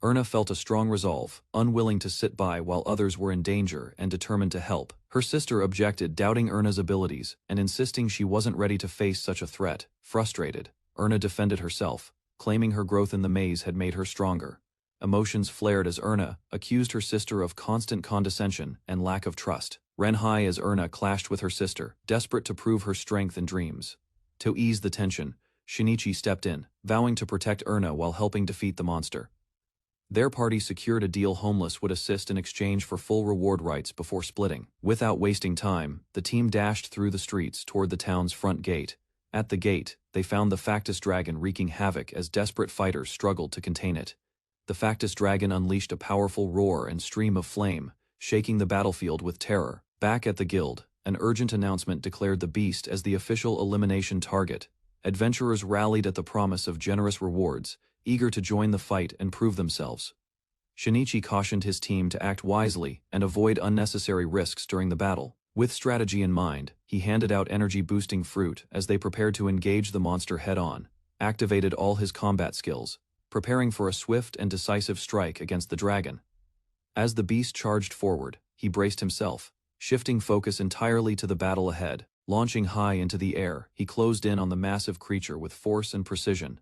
Erna felt a strong resolve, unwilling to sit by while others were in danger and determined to help. Her sister objected, doubting Erna's abilities and insisting she wasn't ready to face such a threat. Frustrated, Erna defended herself, claiming her growth in the maze had made her stronger. Emotions flared as Erna accused her sister of constant condescension and lack of trust. Ran high as Erna clashed with her sister, desperate to prove her strength and dreams. To ease the tension, Shinichi stepped in, vowing to protect Erna while helping defeat the monster. Their party secured a deal. Homeless would assist in exchange for full reward rights before splitting. Without wasting time, the team dashed through the streets toward the town's front gate. At the gate, they found the Factus Dragon wreaking havoc as desperate fighters struggled to contain it. The Factus Dragon unleashed a powerful roar and stream of flame, shaking the battlefield with terror. Back at the guild, an urgent announcement declared the beast as the official elimination target. Adventurers rallied at the promise of generous rewards, eager to join the fight and prove themselves. Shinichi cautioned his team to act wisely and avoid unnecessary risks during the battle. With strategy in mind, he handed out energy-boosting fruit as they prepared to engage the monster head-on, activated all his combat skills, preparing for a swift and decisive strike against the dragon. As the beast charged forward, he braced himself, shifting focus entirely to the battle ahead. Launching high into the air, he closed in on the massive creature with force and precision.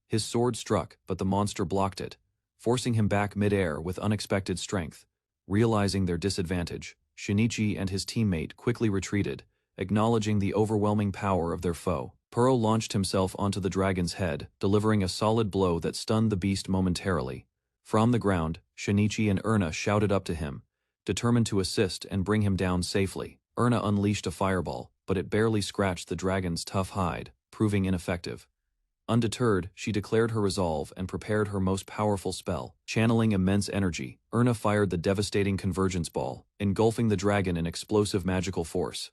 His sword struck, but the monster blocked it, forcing him back mid-air with unexpected strength. Realizing their disadvantage, Shinichi and his teammate quickly retreated, acknowledging the overwhelming power of their foe. Pearl launched himself onto the dragon's head, delivering a solid blow that stunned the beast momentarily. From the ground, Shinichi and Erna shouted up to him, determined to assist and bring him down safely. Erna unleashed a fireball, but it barely scratched the dragon's tough hide, proving ineffective. Undeterred, she declared her resolve and prepared her most powerful spell. Channeling immense energy, Erna fired the devastating convergence ball, engulfing the dragon in explosive magical force.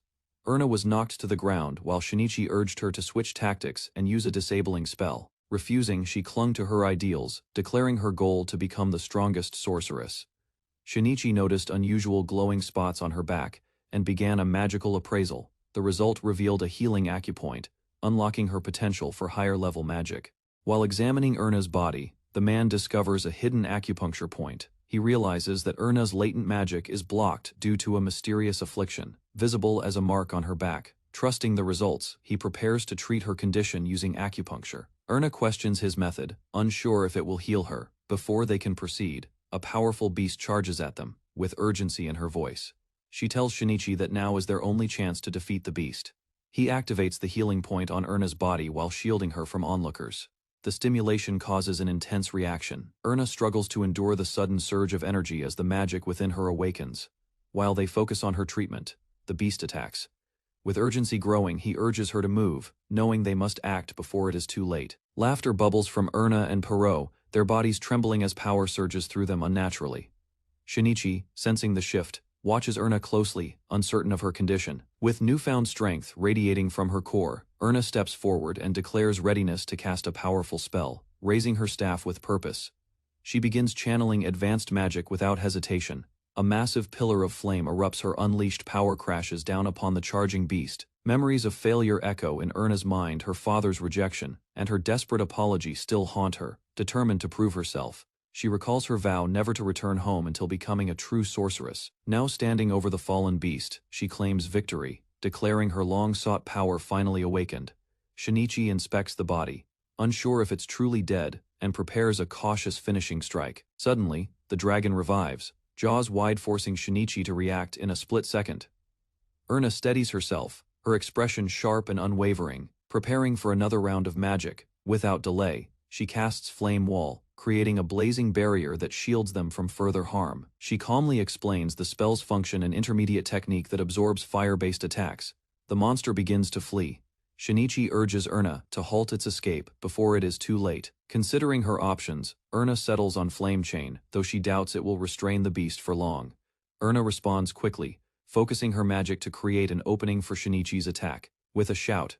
Erna was knocked to the ground while Shinichi urged her to switch tactics and use a disabling spell. Refusing, she clung to her ideals, declaring her goal to become the strongest sorceress. Shinichi noticed unusual glowing spots on her back and began a magical appraisal. The result revealed a healing acupoint, unlocking her potential for higher-level magic. While examining Erna's body, the man discovers a hidden acupuncture point. He realizes that Erna's latent magic is blocked due to a mysterious affliction, visible as a mark on her back. Trusting the results, he prepares to treat her condition using acupuncture. Erna questions his method, unsure if it will heal her. Before they can proceed, a powerful beast charges at them, with urgency in her voice. She tells Shinichi that now is their only chance to defeat the beast. He activates the healing point on Erna's body while shielding her from onlookers. The stimulation causes an intense reaction. Erna struggles to endure the sudden surge of energy as the magic within her awakens. While they focus on her treatment, the beast attacks. With urgency growing, he urges her to move, knowing they must act before it is too late. Laughter bubbles from Erna and Perot, their bodies trembling as power surges through them unnaturally. Shinichi, sensing the shift, watches Erna closely, uncertain of her condition. With newfound strength radiating from her core, Erna steps forward and declares readiness to cast a powerful spell, raising her staff with purpose. She begins channeling advanced magic without hesitation. A massive pillar of flame erupts, her unleashed power crashes down upon the charging beast. Memories of failure echo in Erna's mind, her father's rejection, and her desperate apology still haunt her. Determined to prove herself, she recalls her vow never to return home until becoming a true sorceress. Now standing over the fallen beast, she claims victory, declaring her long-sought power finally awakened. Shinichi inspects the body, unsure if it's truly dead, and prepares a cautious finishing strike. Suddenly, the dragon revives, jaws wide, forcing Shinichi to react in a split second. Erna steadies herself, her expression sharp and unwavering, preparing for another round of magic. Without delay, she casts Flame Wall, creating a blazing barrier that shields them from further harm. She calmly explains the spell's function and intermediate technique that absorbs fire-based attacks. The monster begins to flee. Shinichi urges Erna to halt its escape before it is too late. Considering her options, Erna settles on Flame Chain, though she doubts it will restrain the beast for long. Erna responds quickly, focusing her magic to create an opening for Shinichi's attack. With a shout,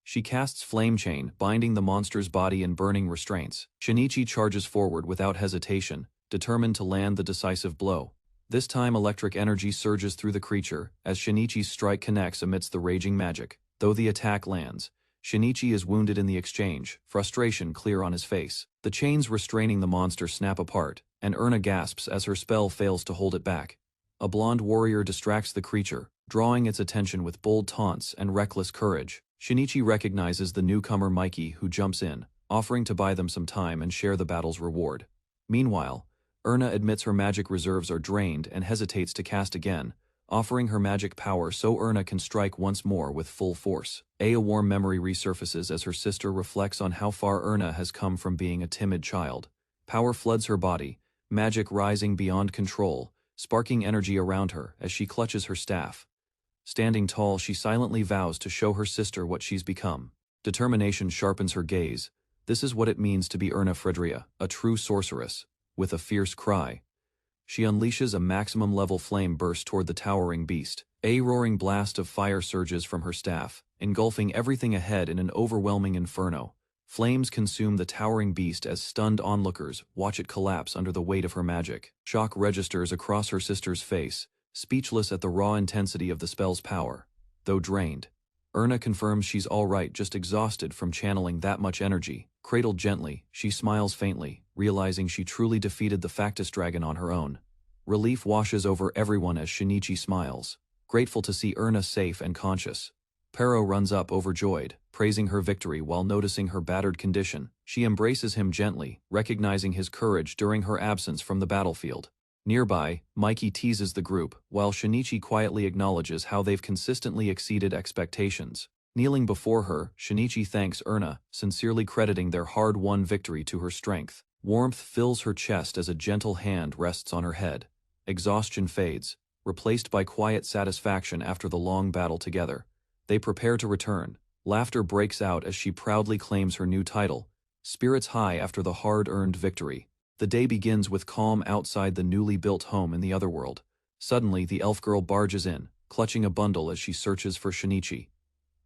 she casts Flame Chain, binding the monster's body in burning restraints. Shinichi charges forward without hesitation, determined to land the decisive blow. This time electric energy surges through the creature as Shinichi's strike connects amidst the raging magic. Though the attack lands, Shinichi is wounded in the exchange, frustration clear on his face. The chains restraining the monster snap apart, and Erna gasps as her spell fails to hold it back. A blonde warrior distracts the creature, drawing its attention with bold taunts and reckless courage. Shinichi recognizes the newcomer Mikey, who jumps in, offering to buy them some time and share the battle's reward. Meanwhile, Erna admits her magic reserves are drained and hesitates to cast again, offering her magic power so Erna can strike once more with full force. A warm memory resurfaces as her sister reflects on how far Erna has come from being a timid child. Power floods her body, magic rising beyond control, sparking energy around her as she clutches her staff. Standing tall, she silently vows to show her sister what she's become. Determination sharpens her gaze. This is what it means to be Erna Fredria, a true sorceress. With a fierce cry, she unleashes a maximum-level flame burst toward the towering beast. A roaring blast of fire surges from her staff, engulfing everything ahead in an overwhelming inferno. Flames consume the towering beast as stunned onlookers watch it collapse under the weight of her magic. Shock registers across her sister's face, speechless at the raw intensity of the spell's power. Though drained, Erna confirms she's all right, just exhausted from channeling that much energy. Cradled gently, she smiles faintly, realizing she truly defeated the Factus dragon on her own. Relief washes over everyone as Shinichi smiles, grateful to see Erna safe and conscious. Pero runs up overjoyed, praising her victory while noticing her battered condition. She embraces him gently, recognizing his courage during her absence from the battlefield. Nearby, Mikey teases the group, while Shinichi quietly acknowledges how they've consistently exceeded expectations. Kneeling before her, Shinichi thanks Erna, sincerely crediting their hard-won victory to her strength. Warmth fills her chest as a gentle hand rests on her head. Exhaustion fades, replaced by quiet satisfaction after the long battle together. They prepare to return. Laughter breaks out as she proudly claims her new title, spirits high after the hard-earned victory. The day begins with calm outside the newly built home in the otherworld. Suddenly, the elf girl barges in, clutching a bundle as she searches for Shinichi.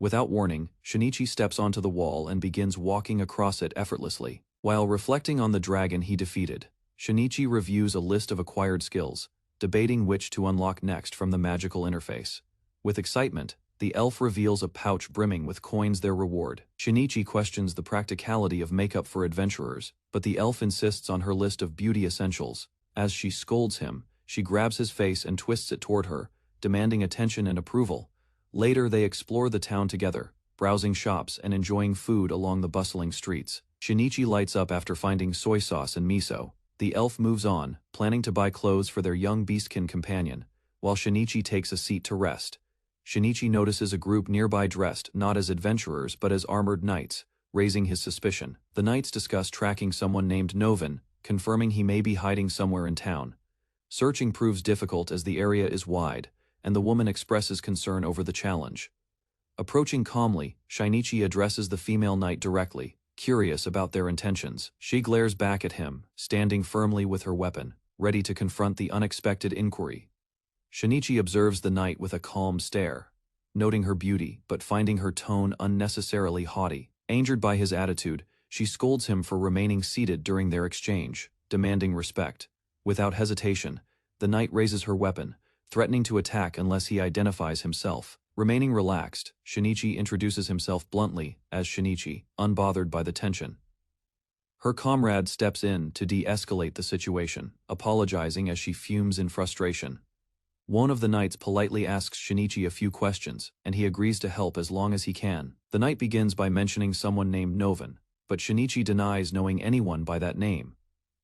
Without warning, Shinichi steps onto the wall and begins walking across it effortlessly. While reflecting on the dragon he defeated, Shinichi reviews a list of acquired skills, debating which to unlock next from the magical interface. With excitement, the elf reveals a pouch brimming with coins their reward. Shinichi questions the practicality of makeup for adventurers, but the elf insists on her list of beauty essentials. As she scolds him, she grabs his face and twists it toward her, demanding attention and approval. Later they explore the town together, browsing shops and enjoying food along the bustling streets. Shinichi lights up after finding soy sauce and miso. The elf moves on, planning to buy clothes for their young beastkin companion, while Shinichi takes a seat to rest. Shinichi notices a group nearby dressed not as adventurers but as armored knights, raising his suspicion. The knights discuss tracking someone named Novin, confirming he may be hiding somewhere in town. Searching proves difficult as the area is wide, and the woman expresses concern over the challenge. Approaching calmly, Shinichi addresses the female knight directly, curious about their intentions. She glares back at him, standing firmly with her weapon, ready to confront the unexpected inquiry. Shinichi observes the knight with a calm stare, noting her beauty but finding her tone unnecessarily haughty. Angered by his attitude, she scolds him for remaining seated during their exchange, demanding respect. Without hesitation, the knight raises her weapon, threatening to attack unless he identifies himself. Remaining relaxed, Shinichi introduces himself bluntly as Shinichi, unbothered by the tension. Her comrade steps in to de-escalate the situation, apologizing as she fumes in frustration. One of the knights politely asks Shinichi a few questions, and he agrees to help as long as he can. The knight begins by mentioning someone named Novin, but Shinichi denies knowing anyone by that name.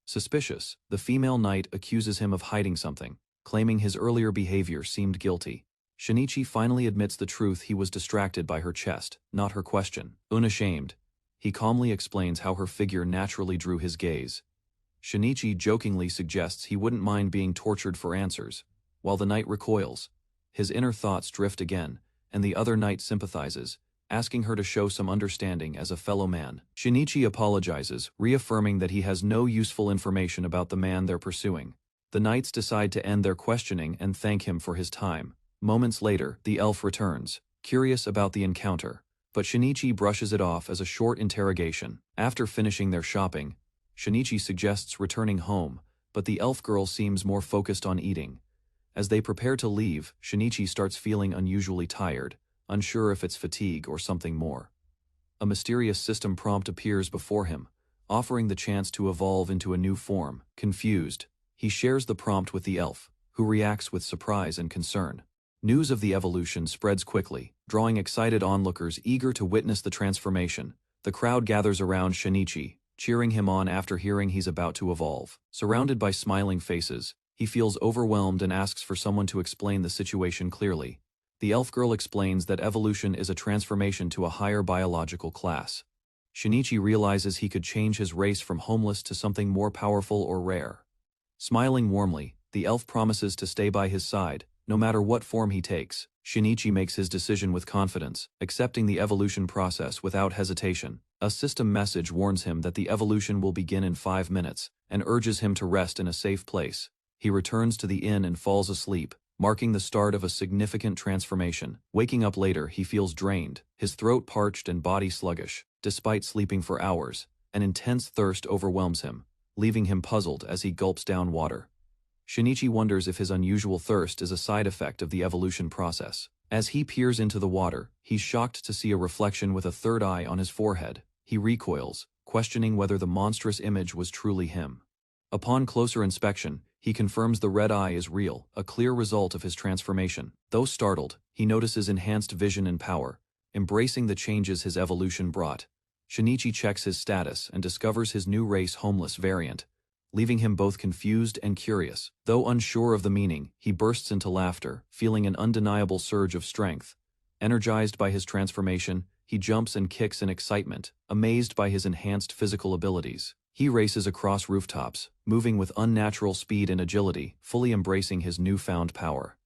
Suspicious, the female knight accuses him of hiding something, claiming his earlier behavior seemed guilty. Shinichi finally admits the truth: he was distracted by her chest, not her question. Unashamed, he calmly explains how her figure naturally drew his gaze. Shinichi jokingly suggests he wouldn't mind being tortured for answers, while the knight recoils. His inner thoughts drift again, and the other knight sympathizes, asking her to show some understanding as a fellow man. Shinichi apologizes, reaffirming that he has no useful information about the man they're pursuing. The knights decide to end their questioning and thank him for his time. Moments later, the elf returns, curious about the encounter, but Shinichi brushes it off as a short interrogation. After finishing their shopping, Shinichi suggests returning home, but the elf girl seems more focused on eating. As they prepare to leave, Shinichi starts feeling unusually tired, unsure if it's fatigue or something more. A mysterious system prompt appears before him, offering the chance to evolve into a new form. Confused, he shares the prompt with the elf, who reacts with surprise and concern. News of the evolution spreads quickly, drawing excited onlookers eager to witness the transformation. The crowd gathers around Shinichi, cheering him on after hearing he's about to evolve. Surrounded by smiling faces, he feels overwhelmed and asks for someone to explain the situation clearly. The elf girl explains that evolution is a transformation to a higher biological class. Shinichi realizes he could change his race from homeless to something more powerful or rare. Smiling warmly, the elf promises to stay by his side, no matter what form he takes. Shinichi makes his decision with confidence, accepting the evolution process without hesitation. A system message warns him that the evolution will begin in 5 minutes, and urges him to rest in a safe place. He returns to the inn and falls asleep, marking the start of a significant transformation. Waking up later, he feels drained, his throat parched and body sluggish. Despite sleeping for hours, an intense thirst overwhelms him, leaving him puzzled as he gulps down water. Shinichi wonders if his unusual thirst is a side effect of the evolution process. As he peers into the water, he's shocked to see a reflection with a third eye on his forehead. He recoils, questioning whether the monstrous image was truly him. Upon closer inspection, he confirms the red eye is real, a clear result of his transformation. Though startled, he notices enhanced vision and power, embracing the changes his evolution brought. Shinichi checks his status and discovers his new race homeless variant, leaving him both confused and curious. Though unsure of the meaning, he bursts into laughter, feeling an undeniable surge of strength. Energized by his transformation, he jumps and kicks in excitement, amazed by his enhanced physical abilities. He races across rooftops, moving with unnatural speed and agility, fully embracing his newfound power.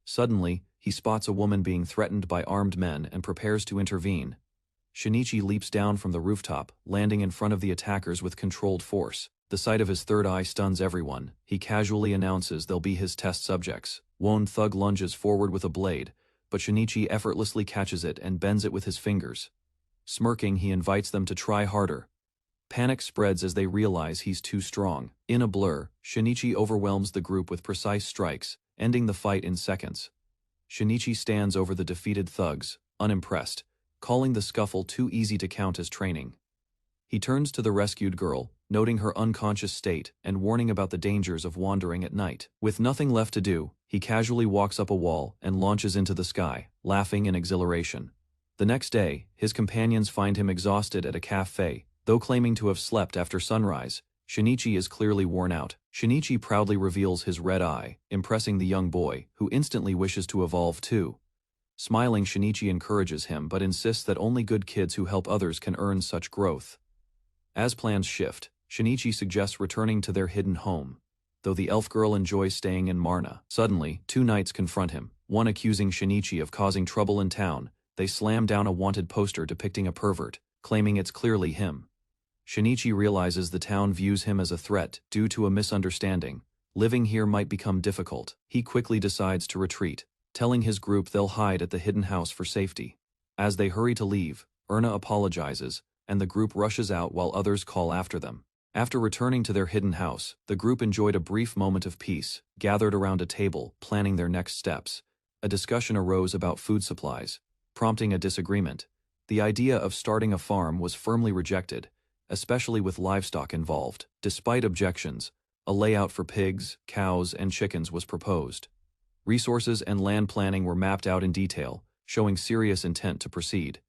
Suddenly, he spots a woman being threatened by armed men and prepares to intervene. Shinichi leaps down from the rooftop, landing in front of the attackers with controlled force. The sight of his third eye stuns everyone. He casually announces they'll be his test subjects. One thug lunges forward with a blade, but Shinichi effortlessly catches it and bends it with his fingers. Smirking, he invites them to try harder. Panic spreads as they realize he's too strong. In a blur, Shinichi overwhelms the group with precise strikes, ending the fight in seconds. Shinichi stands over the defeated thugs, unimpressed, calling the scuffle too easy to count as training. He turns to the rescued girl, noting her unconscious state and warning about the dangers of wandering at night. With nothing left to do, he casually walks up a wall and launches into the sky, laughing in exhilaration. The next day, his companions find him exhausted at a cafe. Though claiming to have slept after sunrise, Shinichi is clearly worn out. Shinichi proudly reveals his red eye, impressing the young boy, who instantly wishes to evolve too. Smiling, Shinichi encourages him but insists that only good kids who help others can earn such growth. As plans shift, Shinichi suggests returning to their hidden home, though the elf girl enjoys staying in Marna. Suddenly, two knights confront him, one accusing Shinichi of causing trouble in town. They slam down a wanted poster depicting a pervert, claiming it's clearly him. Shinichi realizes the town views him as a threat due to a misunderstanding. Living here might become difficult. He quickly decides to retreat, telling his group they'll hide at the hidden house for safety. As they hurry to leave, Erna apologizes, and the group rushes out while others call after them. After returning to their hidden house, the group enjoyed a brief moment of peace, gathered around a table, planning their next steps. A discussion arose about food supplies, prompting a disagreement. The idea of starting a farm was firmly rejected, especially with livestock involved. Despite objections, a layout for pigs, cows, and chickens was proposed. Resources and land planning were mapped out in detail, showing serious intent to proceed.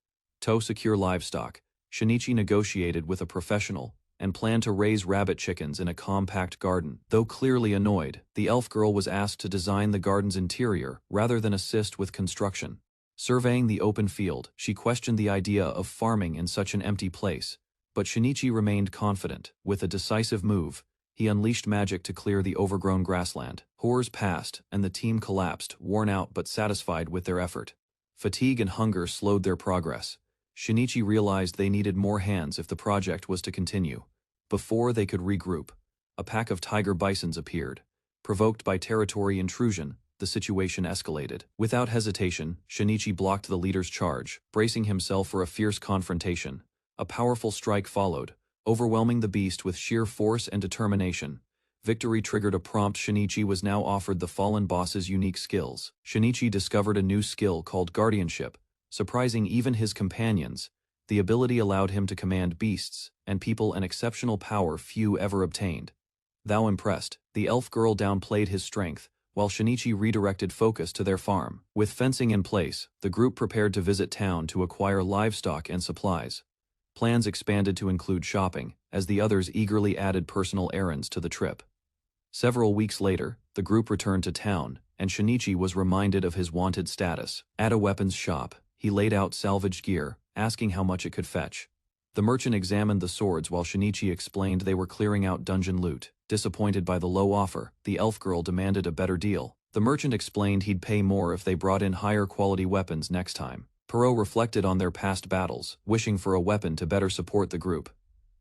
To secure livestock, Shinichi negotiated with a professional and planned to raise rabbit chickens in a compact garden. Though clearly annoyed, the elf girl was asked to design the garden's interior rather than assist with construction. Surveying the open field, she questioned the idea of farming in such an empty place. But Shinichi remained confident. With a decisive move, he unleashed magic to clear the overgrown grassland. Hours passed, and the team collapsed, worn out but satisfied with their effort. Fatigue and hunger slowed their progress. Shinichi realized they needed more hands if the project was to continue. Before they could regroup, a pack of tiger bisons appeared. Provoked by territory intrusion, the situation escalated. Without hesitation, Shinichi blocked the leader's charge, bracing himself for a fierce confrontation. A powerful strike followed, overwhelming the beast with sheer force and determination. Victory triggered a prompt. Shinichi was now offered the fallen boss's unique skills. Shinichi discovered a new skill called guardianship, surprising even his companions. The ability allowed him to command beasts and people, an exceptional power few ever obtained. Though impressed, the elf girl downplayed his strength, while Shinichi redirected focus to their farm. With fencing in place, the group prepared to visit town to acquire livestock and supplies. Plans expanded to include shopping, as the others eagerly added personal errands to the trip. Several weeks later, the group returned to town, and Shinichi was reminded of his wanted status. At a weapons shop, he laid out salvaged gear, asking how much it could fetch. The merchant examined the swords while Shinichi explained they were clearing out dungeon loot. Disappointed by the low offer, the elf girl demanded a better deal. The merchant explained he'd pay more if they brought in higher quality weapons next time. Perot reflected on their past battles, wishing for a weapon to better support the group.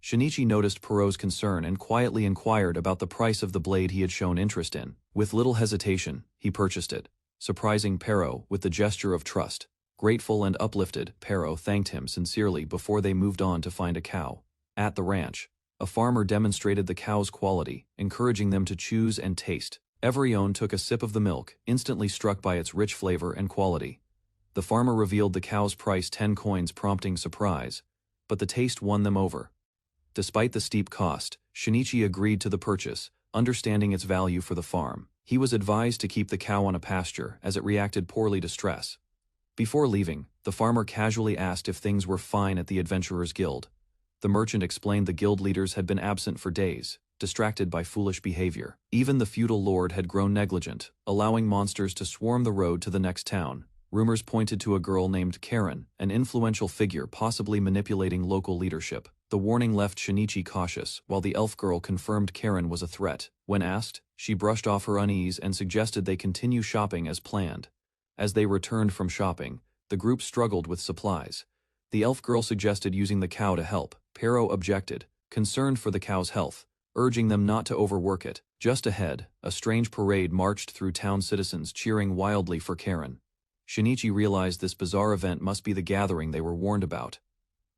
Shinichi noticed Perot's concern and quietly inquired about the price of the blade he had shown interest in. With little hesitation, he purchased it, surprising Perot with the gesture of trust. Grateful and uplifted, Perot thanked him sincerely before they moved on to find a cow. At the ranch, a farmer demonstrated the cow's quality, encouraging them to choose and taste. Everyone took a sip of the milk, instantly struck by its rich flavor and quality. The farmer revealed the cow's price 10 coins, prompting surprise, but the taste won them over. Despite the steep cost, Shinichi agreed to the purchase, understanding its value for the farm. He was advised to keep the cow on a pasture as it reacted poorly to stress. Before leaving, the farmer casually asked if things were fine at the Adventurers Guild. The merchant explained the guild leaders had been absent for days, distracted by foolish behavior. Even the feudal lord had grown negligent, allowing monsters to swarm the road to the next town. Rumors pointed to a girl named Karen, an influential figure possibly manipulating local leadership. The warning left Shinichi cautious, while the elf girl confirmed Karen was a threat. When asked, she brushed off her unease and suggested they continue shopping as planned. As they returned from shopping, the group struggled with supplies. The elf girl suggested using the cow to help. Pero objected, concerned for the cow's health, urging them not to overwork it. Just ahead, a strange parade marched through town, citizens cheering wildly for Karen. Shinichi realized this bizarre event must be the gathering they were warned about.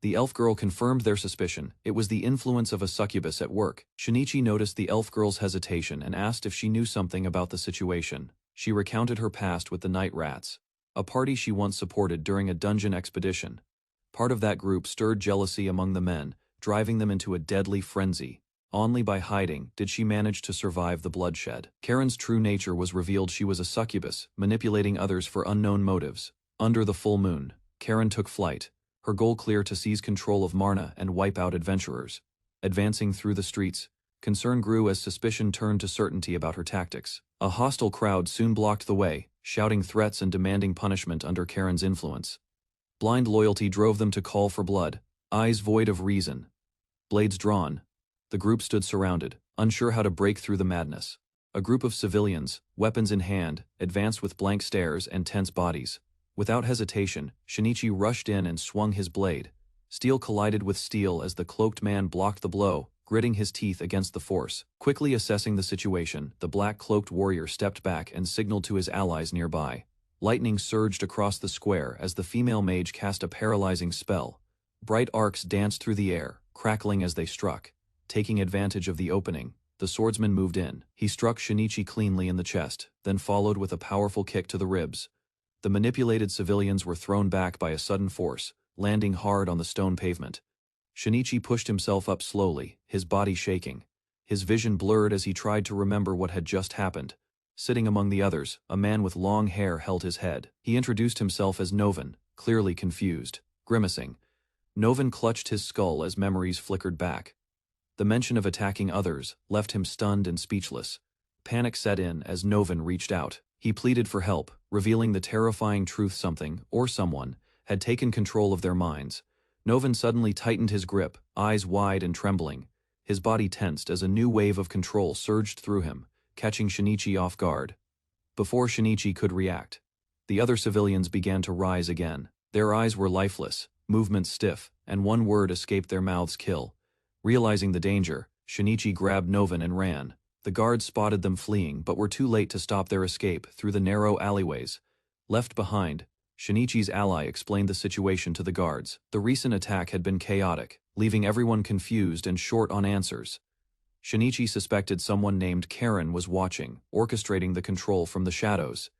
The elf girl confirmed their suspicion. It was the influence of a succubus at work. Shinichi noticed the elf girl's hesitation and asked if she knew something about the situation. She recounted her past with the night rats, a party she once supported during a dungeon expedition. Part of that group stirred jealousy among the men, driving them into a deadly frenzy. Only by hiding did she manage to survive the bloodshed. Karen's true nature was revealed. She was a succubus, manipulating others for unknown motives. Under the full moon, Karen took flight, her goal clear: to seize control of Marna and wipe out adventurers. Advancing through the streets, concern grew as suspicion turned to certainty about her tactics. A hostile crowd soon blocked the way, shouting threats and demanding punishment under Karen's influence. Blind loyalty drove them to call for blood, eyes void of reason. Blades drawn, the group stood surrounded, unsure how to break through the madness. A group of civilians, weapons in hand, advanced with blank stares and tense bodies. Without hesitation, Shinichi rushed in and swung his blade. Steel collided with steel as the cloaked man blocked the blow, gritting his teeth against the force. Quickly assessing the situation, the black-cloaked warrior stepped back and signaled to his allies nearby. Lightning surged across the square as the female mage cast a paralyzing spell. Bright arcs danced through the air, crackling as they struck. Taking advantage of the opening, the swordsman moved in. He struck Shinichi cleanly in the chest, then followed with a powerful kick to the ribs. The manipulated civilians were thrown back by a sudden force, landing hard on the stone pavement. Shinichi pushed himself up slowly, his body shaking. His vision blurred as he tried to remember what had just happened. Sitting among the others, a man with long hair held his head. He introduced himself as Novan, clearly confused. Grimacing, Novan clutched his skull as memories flickered back. The mention of attacking others left him stunned and speechless. Panic set in as Novan reached out. He pleaded for help, revealing the terrifying truth: something, or someone, had taken control of their minds. Novan suddenly tightened his grip, eyes wide and trembling. His body tensed as a new wave of control surged through him, catching Shinichi off guard. Before Shinichi could react, the other civilians began to rise again. Their eyes were lifeless, movements stiff, and one word escaped their mouths: kill. Realizing the danger, Shinichi grabbed Novan and ran. The guards spotted them fleeing but were too late to stop their escape through the narrow alleyways. Left behind, Shinichi's ally explained the situation to the guards. The recent attack had been chaotic, leaving everyone confused and short on answers. Shinichi suspected someone named Karen was watching, orchestrating the control from the shadows.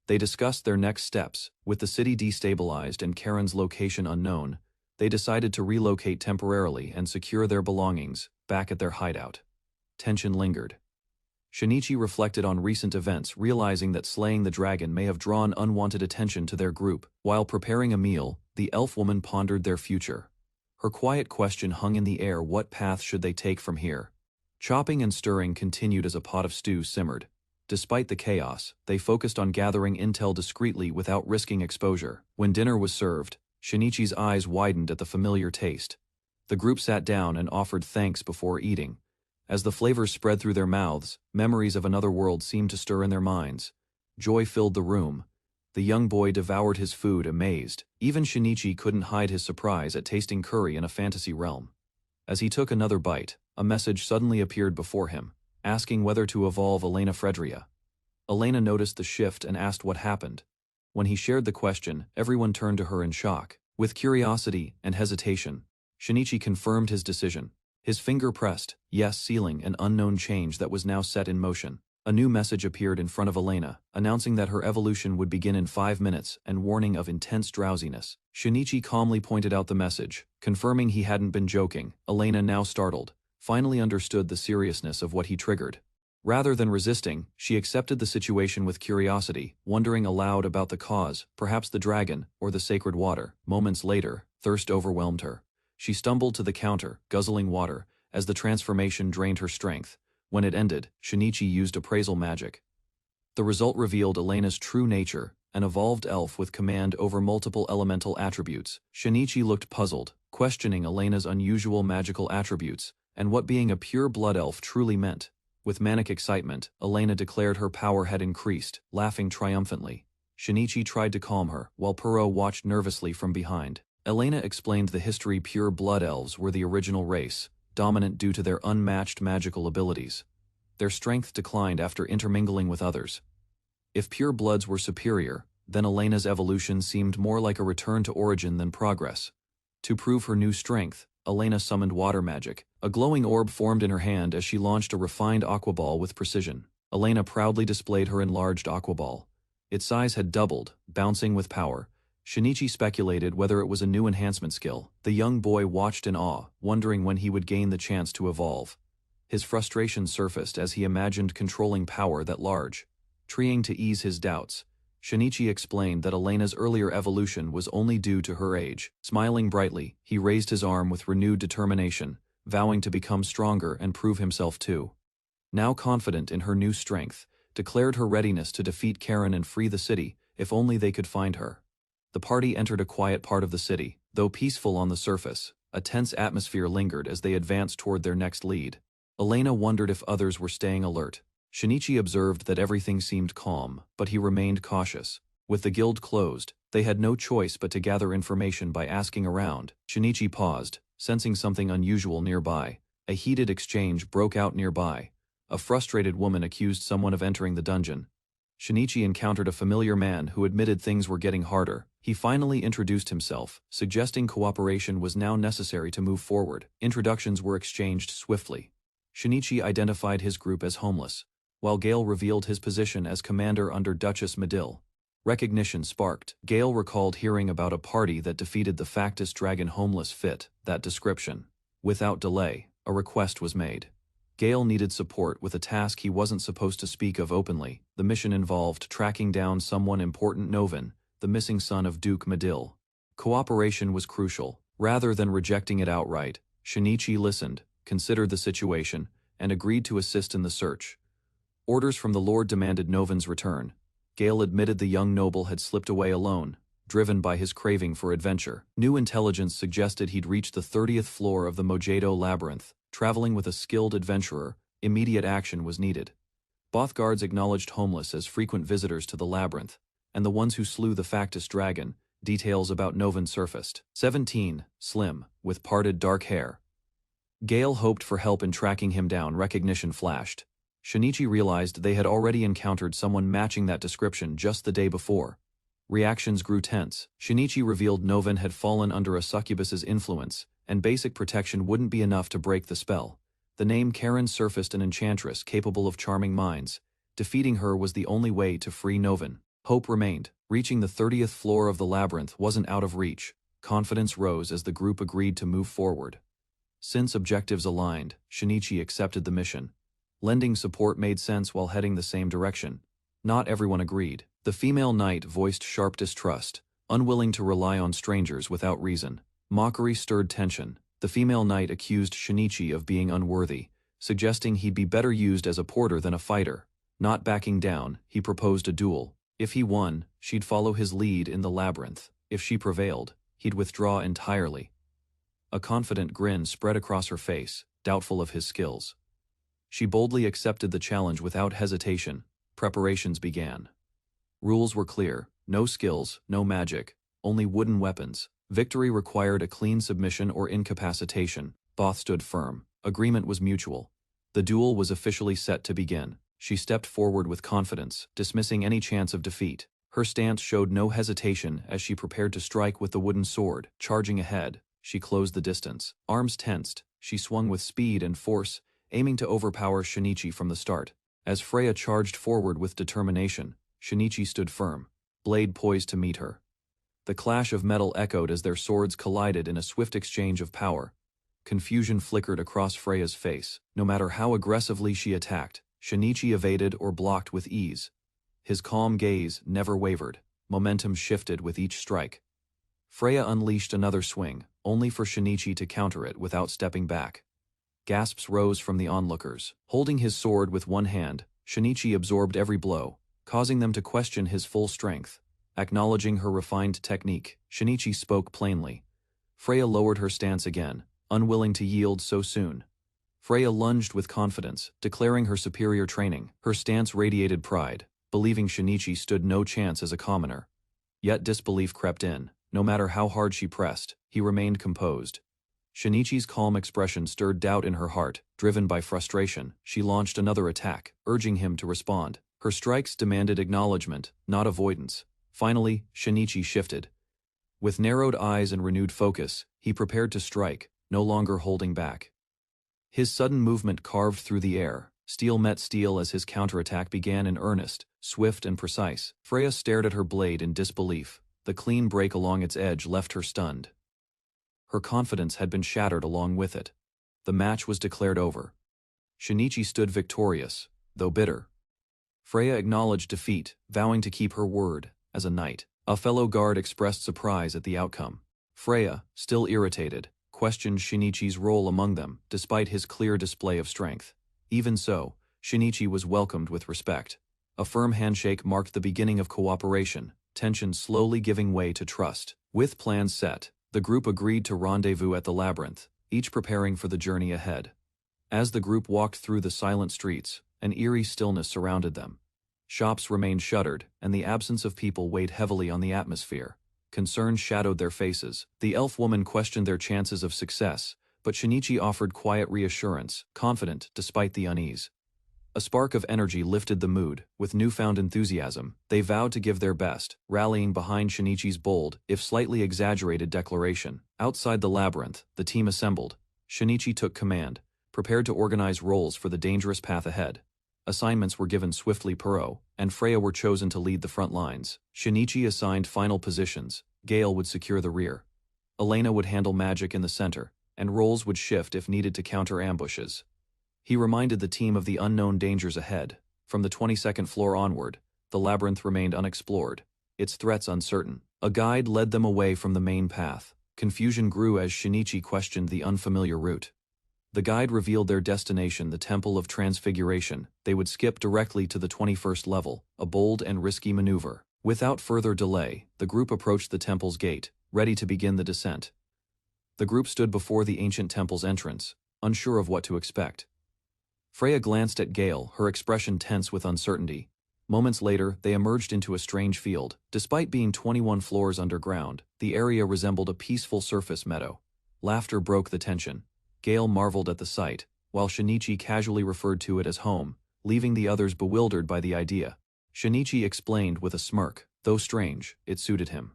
They discussed their next steps. With the city destabilized and Karen's location unknown, they decided to relocate temporarily and secure their belongings back at their hideout. Tension lingered. Shinichi reflected on recent events, realizing that slaying the dragon may have drawn unwanted attention to their group. While preparing a meal, the elf woman pondered their future. Her quiet question hung in the air: what path should they take from here? Chopping and stirring continued as a pot of stew simmered. Despite the chaos, they focused on gathering intel discreetly without risking exposure. When dinner was served, Shinichi's eyes widened at the familiar taste. The group sat down and offered thanks before eating. As the flavors spread through their mouths, memories of another world seemed to stir in their minds. Joy filled the room. The young boy devoured his food amazed. Even Shinichi couldn't hide his surprise at tasting curry in a fantasy realm. As he took another bite, a message suddenly appeared before him, asking whether to evolve Elena Fredria. Elena noticed the shift and asked what happened. When he shared the question, everyone turned to her in shock. With curiosity and hesitation, Shinichi confirmed his decision. His finger pressed yes, sealing an unknown change that was now set in motion. A new message appeared in front of Elena, announcing that her evolution would begin in 5 minutes and warning of intense drowsiness. Shinichi calmly pointed out the message, confirming he hadn't been joking. Elena, now startled, finally understood the seriousness of what he triggered. Rather than resisting, she accepted the situation with curiosity, wondering aloud about the cause, perhaps the dragon, or the sacred water. Moments later, thirst overwhelmed her. She stumbled to the counter, guzzling water, as the transformation drained her strength. When it ended, Shinichi used appraisal magic. The result revealed Elena's true nature, an evolved elf with command over multiple elemental attributes. Shinichi looked puzzled, questioning Elena's unusual magical attributes, and what being a pure blood elf truly meant. With manic excitement, Elna declared her power had increased, laughing triumphantly. Shinichi tried to calm her, while Puro watched nervously from behind. Elna explained the history pure blood elves were the original race, dominant due to their unmatched magical abilities. Their strength declined after intermingling with others. If pure bloods were superior, then Elena's evolution seemed more like a return to origin than progress. To prove her new strength, Elna summoned water magic. A glowing orb formed in her hand as she launched a refined aqua ball with precision. Elna proudly displayed her enlarged aqua ball. Its size had doubled, bouncing with power. Shinichi speculated whether it was a new enhancement skill. The young boy watched in awe, wondering when he would gain the chance to evolve. His frustration surfaced as he imagined controlling power that large. Trying to ease his doubts, Shinichi explained that Elena's earlier evolution was only due to her age. Smiling brightly, he raised his arm with renewed determination, vowing to become stronger and prove himself too. Now confident in her new strength, declared her readiness to defeat Karen and free the city, if only they could find her. The party entered a quiet part of the city. Though peaceful on the surface, a tense atmosphere lingered as they advanced toward their next lead. Elna wondered if others were staying alert. Shinichi observed that everything seemed calm, but he remained cautious. With the guild closed, they had no choice but to gather information by asking around. Shinichi paused, sensing something unusual nearby. A heated exchange broke out nearby. A frustrated woman accused someone of entering the dungeon. Shinichi encountered a familiar man who admitted things were getting harder. He finally introduced himself, suggesting cooperation was now necessary to move forward. Introductions were exchanged swiftly. Shinichi identified his group as homeless, while Gale revealed his position as commander under Duchess Medill. Recognition sparked. Gale recalled hearing about a party that defeated the factus dragon. Homeless fit that description. Without delay, a request was made. Gale needed support with a task he wasn't supposed to speak of openly. The mission involved tracking down someone important. Novin, the missing son of Duke Medill. Cooperation was crucial. Rather than rejecting it outright, Shinichi listened, considered the situation, and agreed to assist in the search. Orders from the Lord demanded Novin's return. Gale admitted the young noble had slipped away alone, driven by his craving for adventure. New intelligence suggested he'd reached the 30th floor of the Mojado labyrinth. Traveling with a skilled adventurer, immediate action was needed. Both guards acknowledged homeless as frequent visitors to the labyrinth, and the ones who slew the factus dragon. Details about Novin surfaced. 17, slim, with parted dark hair. Gale hoped for help in tracking him down. Recognition flashed. Shinichi realized they had already encountered someone matching that description just the day before. Reactions grew tense. Shinichi revealed Novin had fallen under a succubus's influence, and basic protection wouldn't be enough to break the spell. The name Karen surfaced, an enchantress capable of charming minds. Defeating her was the only way to free Novin. Hope remained. Reaching the 30th floor of the labyrinth wasn't out of reach. Confidence rose as the group agreed to move forward. Since objectives aligned, Shinichi accepted the mission. Lending support made sense while heading the same direction. Not everyone agreed. The female knight voiced sharp distrust, unwilling to rely on strangers without reason. Mockery stirred tension. The female knight accused Shinichi of being unworthy, suggesting he'd be better used as a porter than a fighter. Not backing down, he proposed a duel. If he won, she'd follow his lead in the labyrinth. If she prevailed, he'd withdraw entirely. A confident grin spread across her face, doubtful of his skills. She boldly accepted the challenge without hesitation. Preparations began. Rules were clear: no skills, no magic, only wooden weapons. Victory required a clean submission or incapacitation. Both stood firm. Agreement was mutual. The duel was officially set to begin. She stepped forward with confidence, dismissing any chance of defeat. Her stance showed no hesitation as she prepared to strike with the wooden sword. Charging ahead, she closed the distance. Arms tensed, she swung with speed and force, aiming to overpower Shinichi from the start. As Freya charged forward with determination, Shinichi stood firm, blade poised to meet her. The clash of metal echoed as their swords collided in a swift exchange of power. Confusion flickered across Freya's face. No matter how aggressively she attacked, Shinichi evaded or blocked with ease. His calm gaze never wavered. Momentum shifted with each strike. Freya unleashed another swing, only for Shinichi to counter it without stepping back. Gasps rose from the onlookers. Holding his sword with one hand, Shinichi absorbed every blow, causing them to question his full strength. Acknowledging her refined technique, Shinichi spoke plainly. Freya lowered her stance again, unwilling to yield so soon. Freya lunged with confidence, declaring her superior training. Her stance radiated pride, believing Shinichi stood no chance as a commoner. Yet disbelief crept in. No matter how hard she pressed, he remained composed. Shinichi's calm expression stirred doubt in her heart. Driven by frustration, she launched another attack, urging him to respond. Her strikes demanded acknowledgement, not avoidance. Finally, Shinichi shifted. With narrowed eyes and renewed focus, he prepared to strike, no longer holding back. His sudden movement carved through the air. Steel met steel as his counterattack began in earnest, swift and precise. Freya stared at her blade in disbelief. The clean break along its edge left her stunned. Her confidence had been shattered along with it. The match was declared over. Shinichi stood victorious, though bitter. Freya acknowledged defeat, vowing to keep her word, as a knight. A fellow guard expressed surprise at the outcome. Freya, still irritated, questioned Shinichi's role among them, despite his clear display of strength. Even so, Shinichi was welcomed with respect. A firm handshake marked the beginning of cooperation, tension slowly giving way to trust. With plans set, the group agreed to rendezvous at the labyrinth, each preparing for the journey ahead. As the group walked through the silent streets, an eerie stillness surrounded them. Shops remained shuttered, and the absence of people weighed heavily on the atmosphere. Concern shadowed their faces. The elf woman questioned their chances of success, but Shinichi offered quiet reassurance, confident despite the unease. A spark of energy lifted the mood. With newfound enthusiasm, they vowed to give their best, rallying behind Shinichi's bold, if slightly exaggerated declaration. Outside the labyrinth, the team assembled. Shinichi took command, prepared to organize roles for the dangerous path ahead. Assignments were given swiftly. Puro and Freya were chosen to lead the front lines. Shinichi assigned final positions. Gale would secure the rear. Elna would handle magic in the center, and roles would shift if needed to counter ambushes. He reminded the team of the unknown dangers ahead. From the 22nd floor onward, the labyrinth remained unexplored, its threats uncertain. A guide led them away from the main path. Confusion grew as Shinichi questioned the unfamiliar route. The guide revealed their destination, the Temple of Transfiguration. They would skip directly to the 21st level, a bold and risky maneuver. Without further delay, the group approached the temple's gate, ready to begin the descent. The group stood before the ancient temple's entrance, unsure of what to expect. Freya glanced at Gale, her expression tense with uncertainty. Moments later, they emerged into a strange field. Despite being 21 floors underground, the area resembled a peaceful surface meadow. Laughter broke the tension. Gale marveled at the sight, while Shinichi casually referred to it as home, leaving the others bewildered by the idea. Shinichi explained with a smirk. Though strange, it suited him.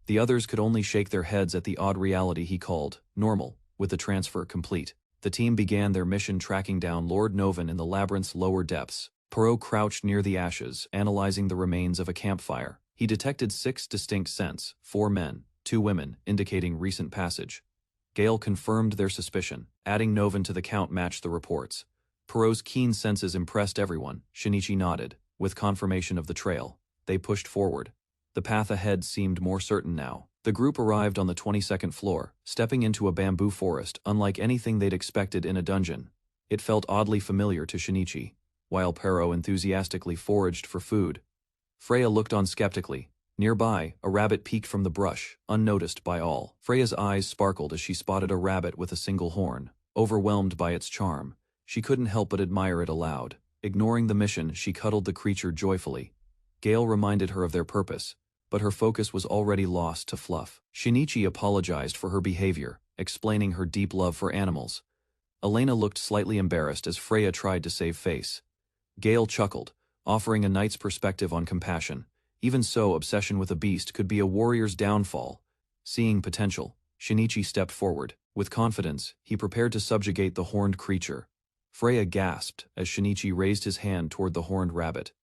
The others could only shake their heads at the odd reality he called normal. With the transfer complete, the team began their mission, tracking down Lord Novan in the labyrinth's lower depths. Puro crouched near the ashes, analyzing the remains of a campfire. He detected 6 distinct scents, 4 men, 2 women, indicating recent passage. Gale confirmed their suspicion. Adding Novan to the count matched the reports. Puro's keen senses impressed everyone. Shinichi nodded. With confirmation of the trail, they pushed forward. The path ahead seemed more certain now. The group arrived on the 22nd floor, stepping into a bamboo forest unlike anything they'd expected in a dungeon. It felt oddly familiar to Shinichi, while Puro enthusiastically foraged for food. Freya looked on skeptically. Nearby, a rabbit peeked from the brush, unnoticed by all. Freya's eyes sparkled as she spotted a rabbit with a single horn. Overwhelmed by its charm, she couldn't help but admire it aloud. Ignoring the mission, she cuddled the creature joyfully. Gale reminded her of their purpose, but her focus was already lost to fluff. Shinichi apologized for her behavior, explaining her deep love for animals. Elna looked slightly embarrassed as Freya tried to save face. Gale chuckled, offering a knight's perspective on compassion. Even so, obsession with a beast could be a warrior's downfall. Seeing potential, Shinichi stepped forward. With confidence, he prepared to subjugate the horned creature. Freya gasped as Shinichi raised his hand toward the horned rabbit.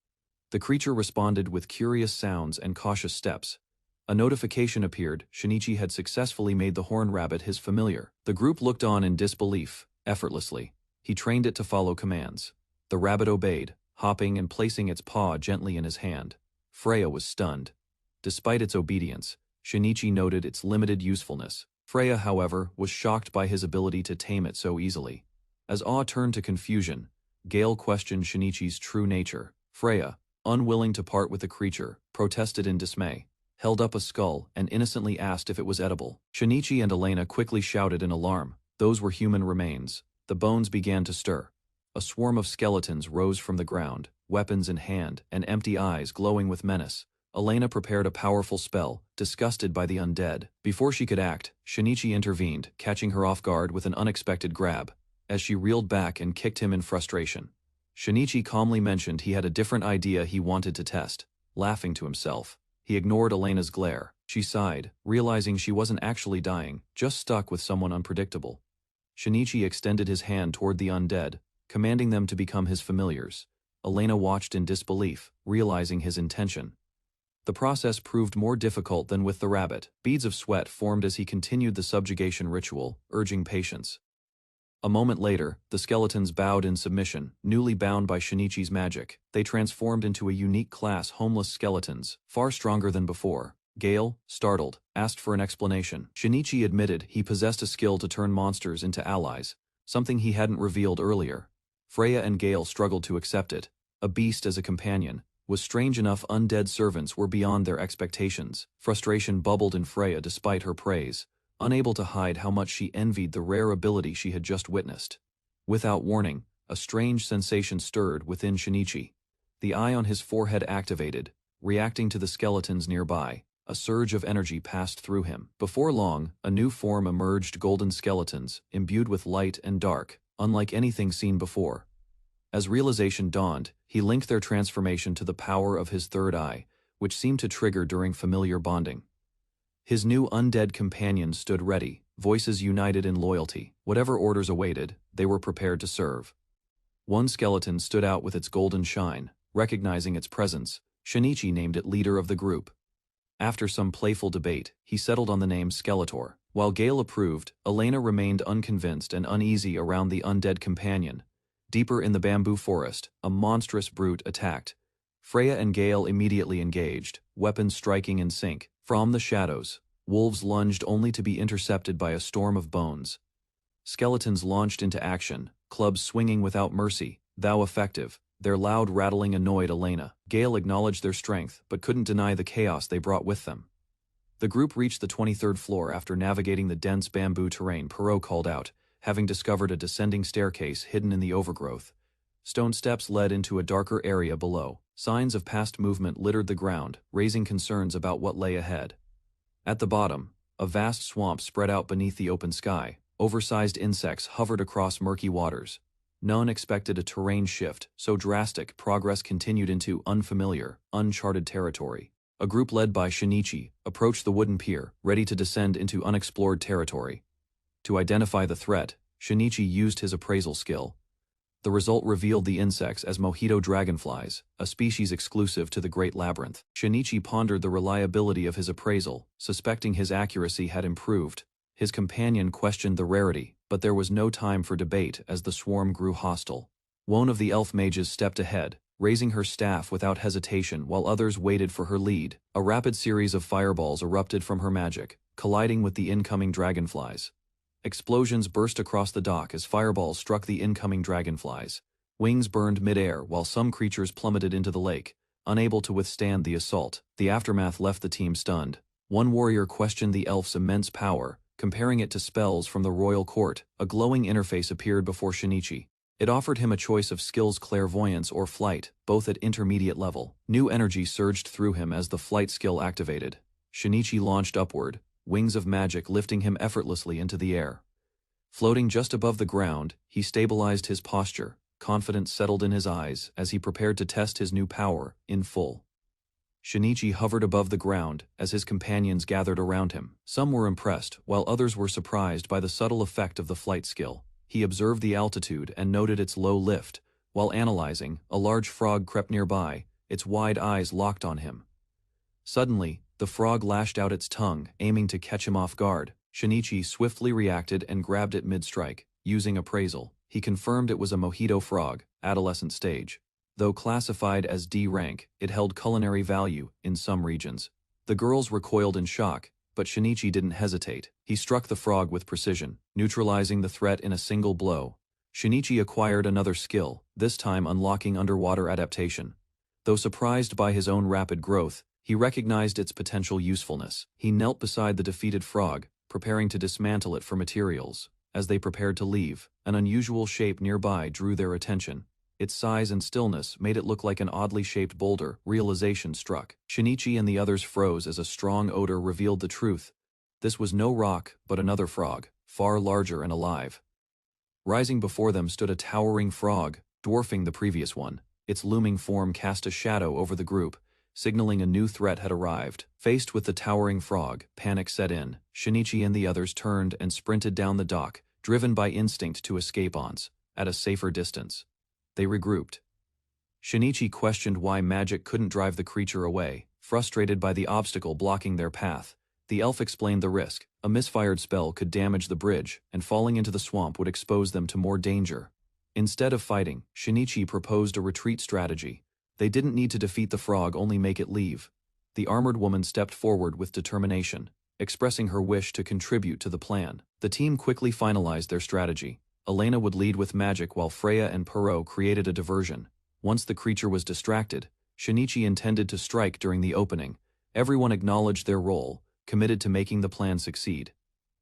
The creature responded with curious sounds and cautious steps. A notification appeared. Shinichi had successfully made the horned rabbit his familiar. The group looked on in disbelief. Effortlessly, he trained it to follow commands. The rabbit obeyed, hopping and placing its paw gently in his hand. Freya was stunned. Despite its obedience, Shinichi noted its limited usefulness. Freya, however, was shocked by his ability to tame it so easily. As awe turned to confusion, Gale questioned Shinichi's true nature. Freya, unwilling to part with the creature, protested in dismay. held up a skull, and innocently asked if it was edible. Shinichi and Elna quickly shouted in alarm. Those were human remains. The bones began to stir. A swarm of skeletons rose from the ground, weapons in hand, and empty eyes glowing with menace. Elna prepared a powerful spell, disgusted by the undead. Before she could act, Shinichi intervened, catching her off guard with an unexpected grab. As she reeled back and kicked him in frustration, Shinichi calmly mentioned he had a different idea he wanted to test. Laughing to himself, he ignored Elena's glare. She sighed, realizing she wasn't actually dying, just stuck with someone unpredictable. Shinichi extended his hand toward the undead, commanding them to become his familiars. Elna watched in disbelief, realizing his intention. The process proved more difficult than with the rabbit. Beads of sweat formed as he continued the subjugation ritual, urging patience. A moment later, the skeletons bowed in submission, newly bound by Shinichi's magic. They transformed into a unique class, homeless skeletons, far stronger than before. Gale, startled, asked for an explanation. Shinichi admitted he possessed a skill to turn monsters into allies, something he hadn't revealed earlier. Freya and Gale struggled to accept it. A beast as a companion was strange enough. Undead servants were beyond their expectations. Frustration bubbled in Freya despite her praise, unable to hide how much she envied the rare ability she had just witnessed. Without warning, a strange sensation stirred within Shinichi. The eye on his forehead activated, reacting to the skeletons nearby. A surge of energy passed through him. Before long, a new form emerged: golden skeletons, imbued with light and dark, unlike anything seen before. As realization dawned, he linked their transformation to the power of his third eye, which seemed to trigger during familiar bonding. His new undead companions stood ready, voices united in loyalty. Whatever orders awaited, they were prepared to serve. One skeleton stood out with its golden shine. Recognizing its presence, Shinichi named it leader of the group. After some playful debate, he settled on the name Skeletor. While Gale approved, Elna remained unconvinced and uneasy around the undead companion. Deeper in the bamboo forest, a monstrous brute attacked. Freya and Gale immediately engaged, weapons striking in sync. From the shadows, wolves lunged only to be intercepted by a storm of bones. Skeletons launched into action, clubs swinging without mercy, thou effective. Their loud rattling annoyed Elna. Gale acknowledged their strength, but couldn't deny the chaos they brought with them. The group reached the 23rd floor after navigating the dense bamboo terrain. Perot called out, having discovered a descending staircase hidden in the overgrowth. Stone steps led into a darker area below. Signs of past movement littered the ground, raising concerns about what lay ahead. At the bottom, a vast swamp spread out beneath the open sky. Oversized insects hovered across murky waters. None expected a terrain shift so drastic. Progress continued into unfamiliar, uncharted territory. A group led by Shinichi approached the wooden pier, ready to descend into unexplored territory. To identify the threat, Shinichi used his appraisal skill. The result revealed the insects as mojito dragonflies, a species exclusive to the Great Labyrinth. Shinichi pondered the reliability of his appraisal, suspecting his accuracy had improved. His companion questioned the rarity, but there was no time for debate as the swarm grew hostile. One of the elf mages stepped ahead, raising her staff without hesitation while others waited for her lead. A rapid series of fireballs erupted from her magic, colliding with the incoming dragonflies. Explosions burst across the dock as fireballs struck the incoming dragonflies. Wings burned mid-air while some creatures plummeted into the lake, unable to withstand the assault. The aftermath left the team stunned. One warrior questioned the elf's immense power, comparing it to spells from the royal court. A glowing interface appeared before Shinichi. It offered him a choice of skills: clairvoyance or flight, both at intermediate level. New energy surged through him as the flight skill activated. Shinichi launched upward, wings of magic lifting him effortlessly into the air. Floating just above the ground, he stabilized his posture. Confidence settled in his eyes as he prepared to test his new power in full. Shinichi hovered above the ground as his companions gathered around him. Some were impressed, while others were surprised by the subtle effect of the flight skill. He observed the altitude and noted its low lift. While analyzing, a large frog crept nearby, its wide eyes locked on him. Suddenly, the frog lashed out its tongue, aiming to catch him off guard. Shinichi swiftly reacted and grabbed it mid-strike. Using appraisal, he confirmed it was a mojito frog, adolescent stage. Though classified as D rank, it held culinary value in some regions. The girls recoiled in shock, but Shinichi didn't hesitate. He struck the frog with precision, neutralizing the threat in a single blow. Shinichi acquired another skill, this time unlocking underwater adaptation. Though surprised by his own rapid growth, He recognized its potential usefulness. He knelt beside the defeated frog, preparing to dismantle it for materials. As they prepared to leave, an unusual shape nearby drew their attention. Its size and stillness made it look like an oddly shaped boulder. Realization struck. Shinichi and the others froze as a strong odor revealed the truth. This was no rock, but another frog, far larger and alive. Rising before them stood a towering frog, dwarfing the previous one. Its looming form cast a shadow over the group, signaling a new threat had arrived. Faced with the towering frog, panic set in. Shinichi and the others turned and sprinted down the dock, driven by instinct to escape at a safer distance. They regrouped. Shinichi questioned why magic couldn't drive the creature away, frustrated by the obstacle blocking their path. The elf explained the risk. A misfired spell could damage the bridge, and falling into the swamp would expose them to more danger. Instead of fighting, Shinichi proposed a retreat strategy. They didn't need to defeat the frog, only make it leave. The armored woman stepped forward with determination, expressing her wish to contribute to the plan. The team quickly finalized their strategy. Elna would lead with magic while Freya and Perot created a diversion. Once the creature was distracted, Shinichi intended to strike during the opening. Everyone acknowledged their role, committed to making the plan succeed.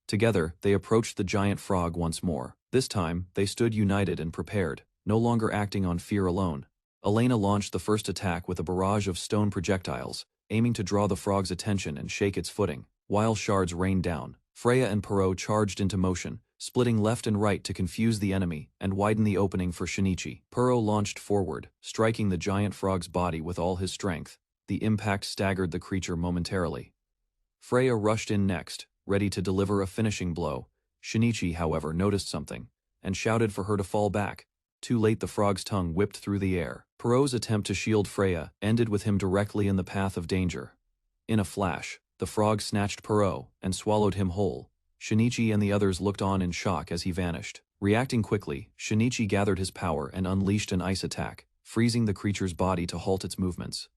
Together, they approached the giant frog once more. This time, they stood united and prepared, no longer acting on fear alone. Elna launched the first attack with a barrage of stone projectiles, aiming to draw the frog's attention and shake its footing. While shards rained down, Freya and Perot charged into motion, splitting left and right to confuse the enemy and widen the opening for Shinichi. Perot launched forward, striking the giant frog's body with all his strength. The impact staggered the creature momentarily. Freya rushed in next, ready to deliver a finishing blow. Shinichi, however, noticed something, and shouted for her to fall back. Too late, the frog's tongue whipped through the air. Perot's attempt to shield Freya ended with him directly in the path of danger. In a flash, the frog snatched Perot and swallowed him whole. Shinichi and the others looked on in shock as he vanished. Reacting quickly, Shinichi gathered his power and unleashed an ice attack, freezing the creature's body to halt its movements.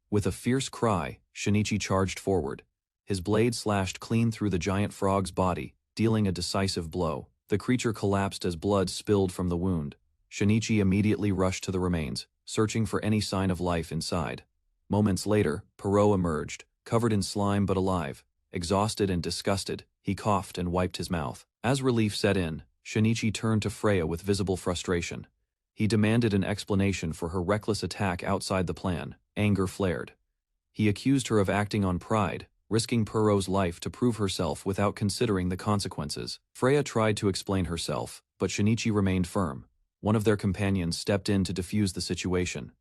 With a fierce cry, Shinichi charged forward. His blade slashed clean through the giant frog's body, dealing a decisive blow. The creature collapsed as blood spilled from the wound. Shinichi immediately rushed to the remains, searching for any sign of life inside. Moments later, Perot emerged, covered in slime but alive. Exhausted and disgusted, he coughed and wiped his mouth. As relief set in, Shinichi turned to Freya with visible frustration. He demanded an explanation for her reckless attack outside the plan. Anger flared. He accused her of acting on pride, risking Perot's life to prove herself without considering the consequences. Freya tried to explain herself, but Shinichi remained firm. One of their companions stepped in to defuse the situation.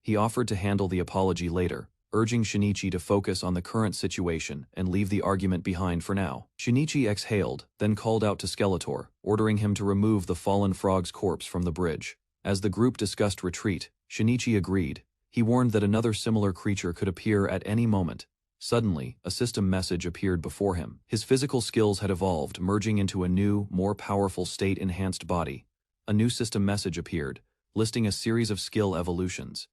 He offered to handle the apology later, urging Shinichi to focus on the current situation and leave the argument behind for now. Shinichi exhaled, then called out to Skeletor, ordering him to remove the fallen frog's corpse from the bridge. As the group discussed retreat, Shinichi agreed. He warned that another similar creature could appear at any moment. Suddenly, a system message appeared before him. His physical skills had evolved, merging into a new, more powerful state-enhanced body. A new system message appeared, listing a series of skill evolutions.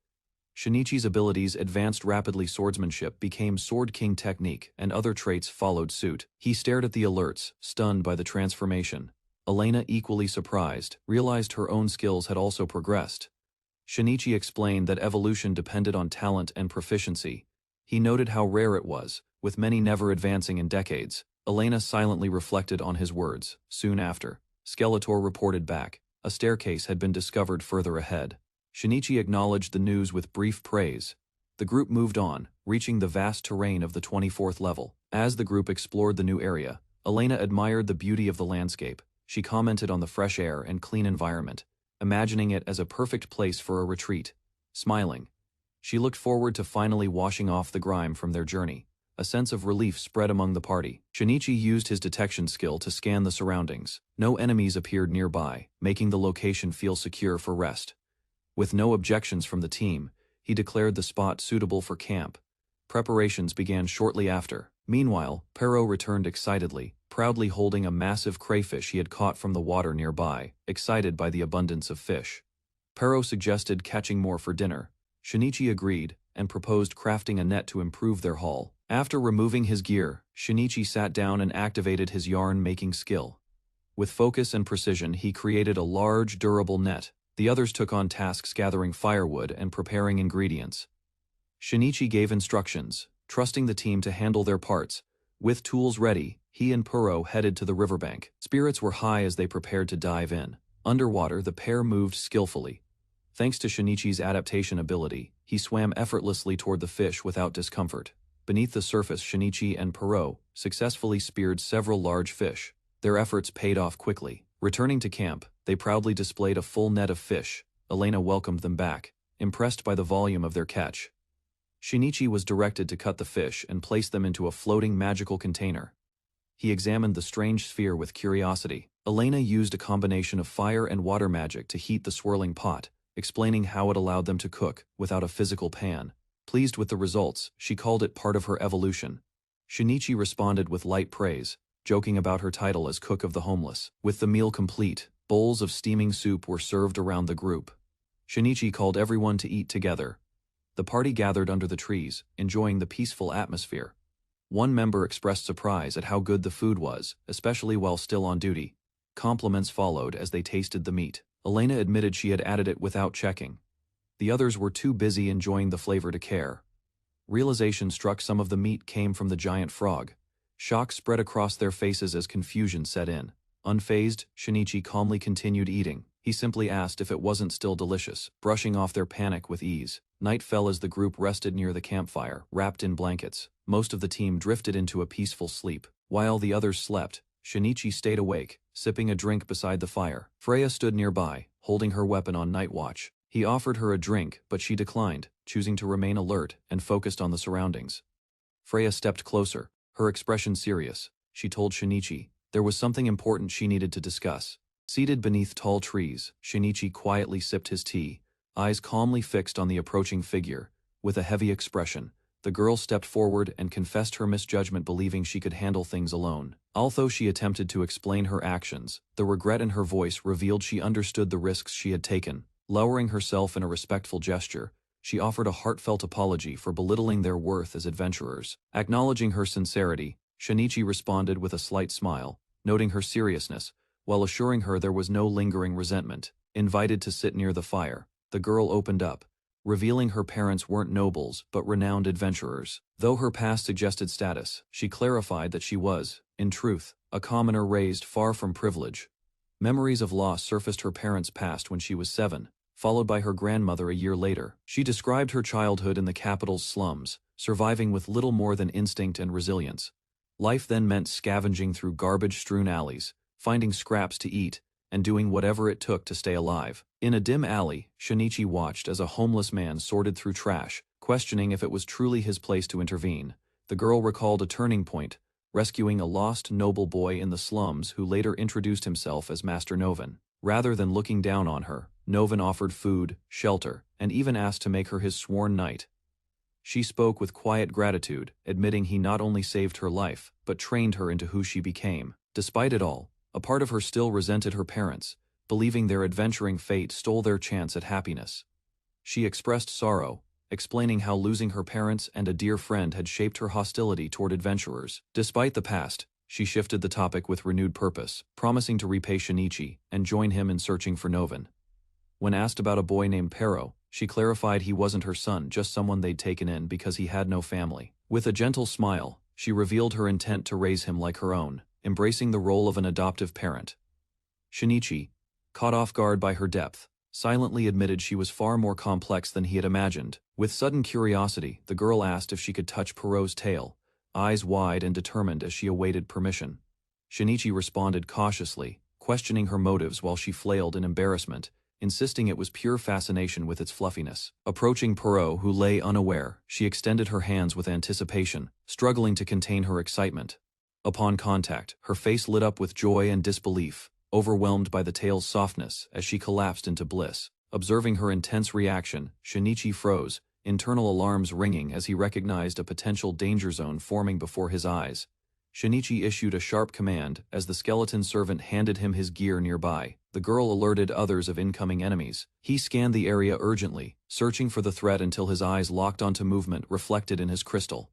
Shinichi's abilities advanced rapidly. Swordsmanship became Sword King technique, and other traits followed suit. He stared at the alerts, stunned by the transformation. Elna, equally surprised, realized her own skills had also progressed. Shinichi explained that evolution depended on talent and proficiency. He noted how rare it was, with many never advancing in decades. Elna silently reflected on his words. Soon after, Skeletor reported back. A staircase had been discovered further ahead. Shinichi acknowledged the news with brief praise. The group moved on, reaching the vast terrain of the 24th level. As the group explored the new area, Elna admired the beauty of the landscape. She commented on the fresh air and clean environment, imagining it as a perfect place for a retreat. Smiling, she looked forward to finally washing off the grime from their journey. A sense of relief spread among the party. Shinichi used his detection skill to scan the surroundings. No enemies appeared nearby, making the location feel secure for rest. With no objections from the team, he declared the spot suitable for camp. Preparations began shortly after. Meanwhile, Perot returned excitedly, proudly holding a massive crayfish he had caught from the water nearby, excited by the abundance of fish. Perot suggested catching more for dinner. Shinichi agreed, and proposed crafting a net to improve their haul. After removing his gear, Shinichi sat down and activated his yarn-making skill. With focus and precision, he created a large, durable net. The others took on tasks gathering firewood and preparing ingredients. Shinichi gave instructions. trusting the team to handle their parts. With tools ready, he and Puro headed to the riverbank. Spirits were high as they prepared to dive in. Underwater, the pair moved skillfully. Thanks to Shinichi's adaptation ability, he swam effortlessly toward the fish without discomfort. Beneath the surface, Shinichi and Puro successfully speared several large fish. Their efforts paid off quickly. Returning to camp, they proudly displayed a full net of fish. Elna welcomed them back, impressed by the volume of their catch. Shinichi was directed to cut the fish and place them into a floating magical container. He examined the strange sphere with curiosity. Elna used a combination of fire and water magic to heat the swirling pot, explaining how it allowed them to cook without a physical pan. Pleased with the results, she called it part of her evolution. Shinichi responded with light praise, joking about her title as cook of the homeless. With the meal complete, bowls of steaming soup were served around the group. Shinichi called everyone to eat together. The party gathered under the trees, enjoying the peaceful atmosphere. One member expressed surprise at how good the food was, especially while still on duty. Compliments followed as they tasted the meat. Elna admitted she had added it without checking. The others were too busy enjoying the flavor to care. Realization struck some of the meat came from the giant frog. Shock spread across their faces as confusion set in. Unfazed, Shinichi calmly continued eating. He simply asked if it wasn't still delicious, brushing off their panic with ease. Night fell as the group rested near the campfire, wrapped in blankets. Most of the team drifted into a peaceful sleep. While the others slept, Shinichi stayed awake, sipping a drink beside the fire. Freya stood nearby, holding her weapon on night watch. He offered her a drink, but she declined, choosing to remain alert and focused on the surroundings. Freya stepped closer, her expression serious. She told Shinichi there was something important she needed to discuss. Seated beneath tall trees, Shinichi quietly sipped his tea, eyes calmly fixed on the approaching figure. With a heavy expression, the girl stepped forward and confessed her misjudgment, believing she could handle things alone. Although she attempted to explain her actions, the regret in her voice revealed she understood the risks she had taken. Lowering herself in a respectful gesture, she offered a heartfelt apology for belittling their worth as adventurers. Acknowledging her sincerity, Shinichi responded with a slight smile, noting her seriousness, while assuring her there was no lingering resentment. Invited to sit near the fire, the girl opened up, revealing her parents weren't nobles but renowned adventurers. Though her past suggested status, she clarified that she was, in truth, a commoner raised far from privilege. Memories of loss surfaced her parents' past when she was 7, followed by her grandmother a year later. She described her childhood in the capital's slums, surviving with little more than instinct and resilience. Life then meant scavenging through garbage-strewn alleys, finding scraps to eat, and doing whatever it took to stay alive. In a dim alley, Shinichi watched as a homeless man sorted through trash, questioning if it was truly his place to intervene. The girl recalled a turning point, rescuing a lost noble boy in the slums who later introduced himself as Master Novan. Rather than looking down on her, Novan offered food, shelter, and even asked to make her his sworn knight. She spoke with quiet gratitude, admitting he not only saved her life, but trained her into who she became. Despite it all, a part of her still resented her parents, believing their adventuring fate stole their chance at happiness. She expressed sorrow, explaining how losing her parents and a dear friend had shaped her hostility toward adventurers. Despite the past, she shifted the topic with renewed purpose, promising to repay Shinichi and join him in searching for Novan. When asked about a boy named Pero, she clarified he wasn't her son, just someone they'd taken in because he had no family. With a gentle smile, she revealed her intent to raise him like her own, embracing the role of an adoptive parent. Shinichi, caught off guard by her depth, silently admitted she was far more complex than he had imagined. With sudden curiosity, the girl asked if she could touch Pero's tail, eyes wide and determined as she awaited permission. Shinichi responded cautiously, questioning her motives while she flailed in embarrassment, insisting it was pure fascination with its fluffiness. Approaching Pero, who lay unaware, she extended her hands with anticipation, struggling to contain her excitement. Upon contact, her face lit up with joy and disbelief, overwhelmed by the tail's softness as she collapsed into bliss. Observing her intense reaction, Shinichi froze, internal alarms ringing as he recognized a potential danger zone forming before his eyes. Shinichi issued a sharp command as the skeleton servant handed him his gear nearby. The girl alerted others of incoming enemies. He scanned the area urgently, searching for the threat until his eyes locked onto movement reflected in his crystal.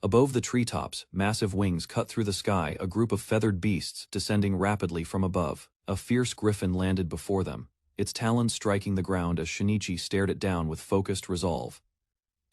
Above the treetops, massive wings cut through the sky, a group of feathered beasts descending rapidly from above. A fierce griffin landed before them, its talons striking the ground as Shinichi stared it down with focused resolve.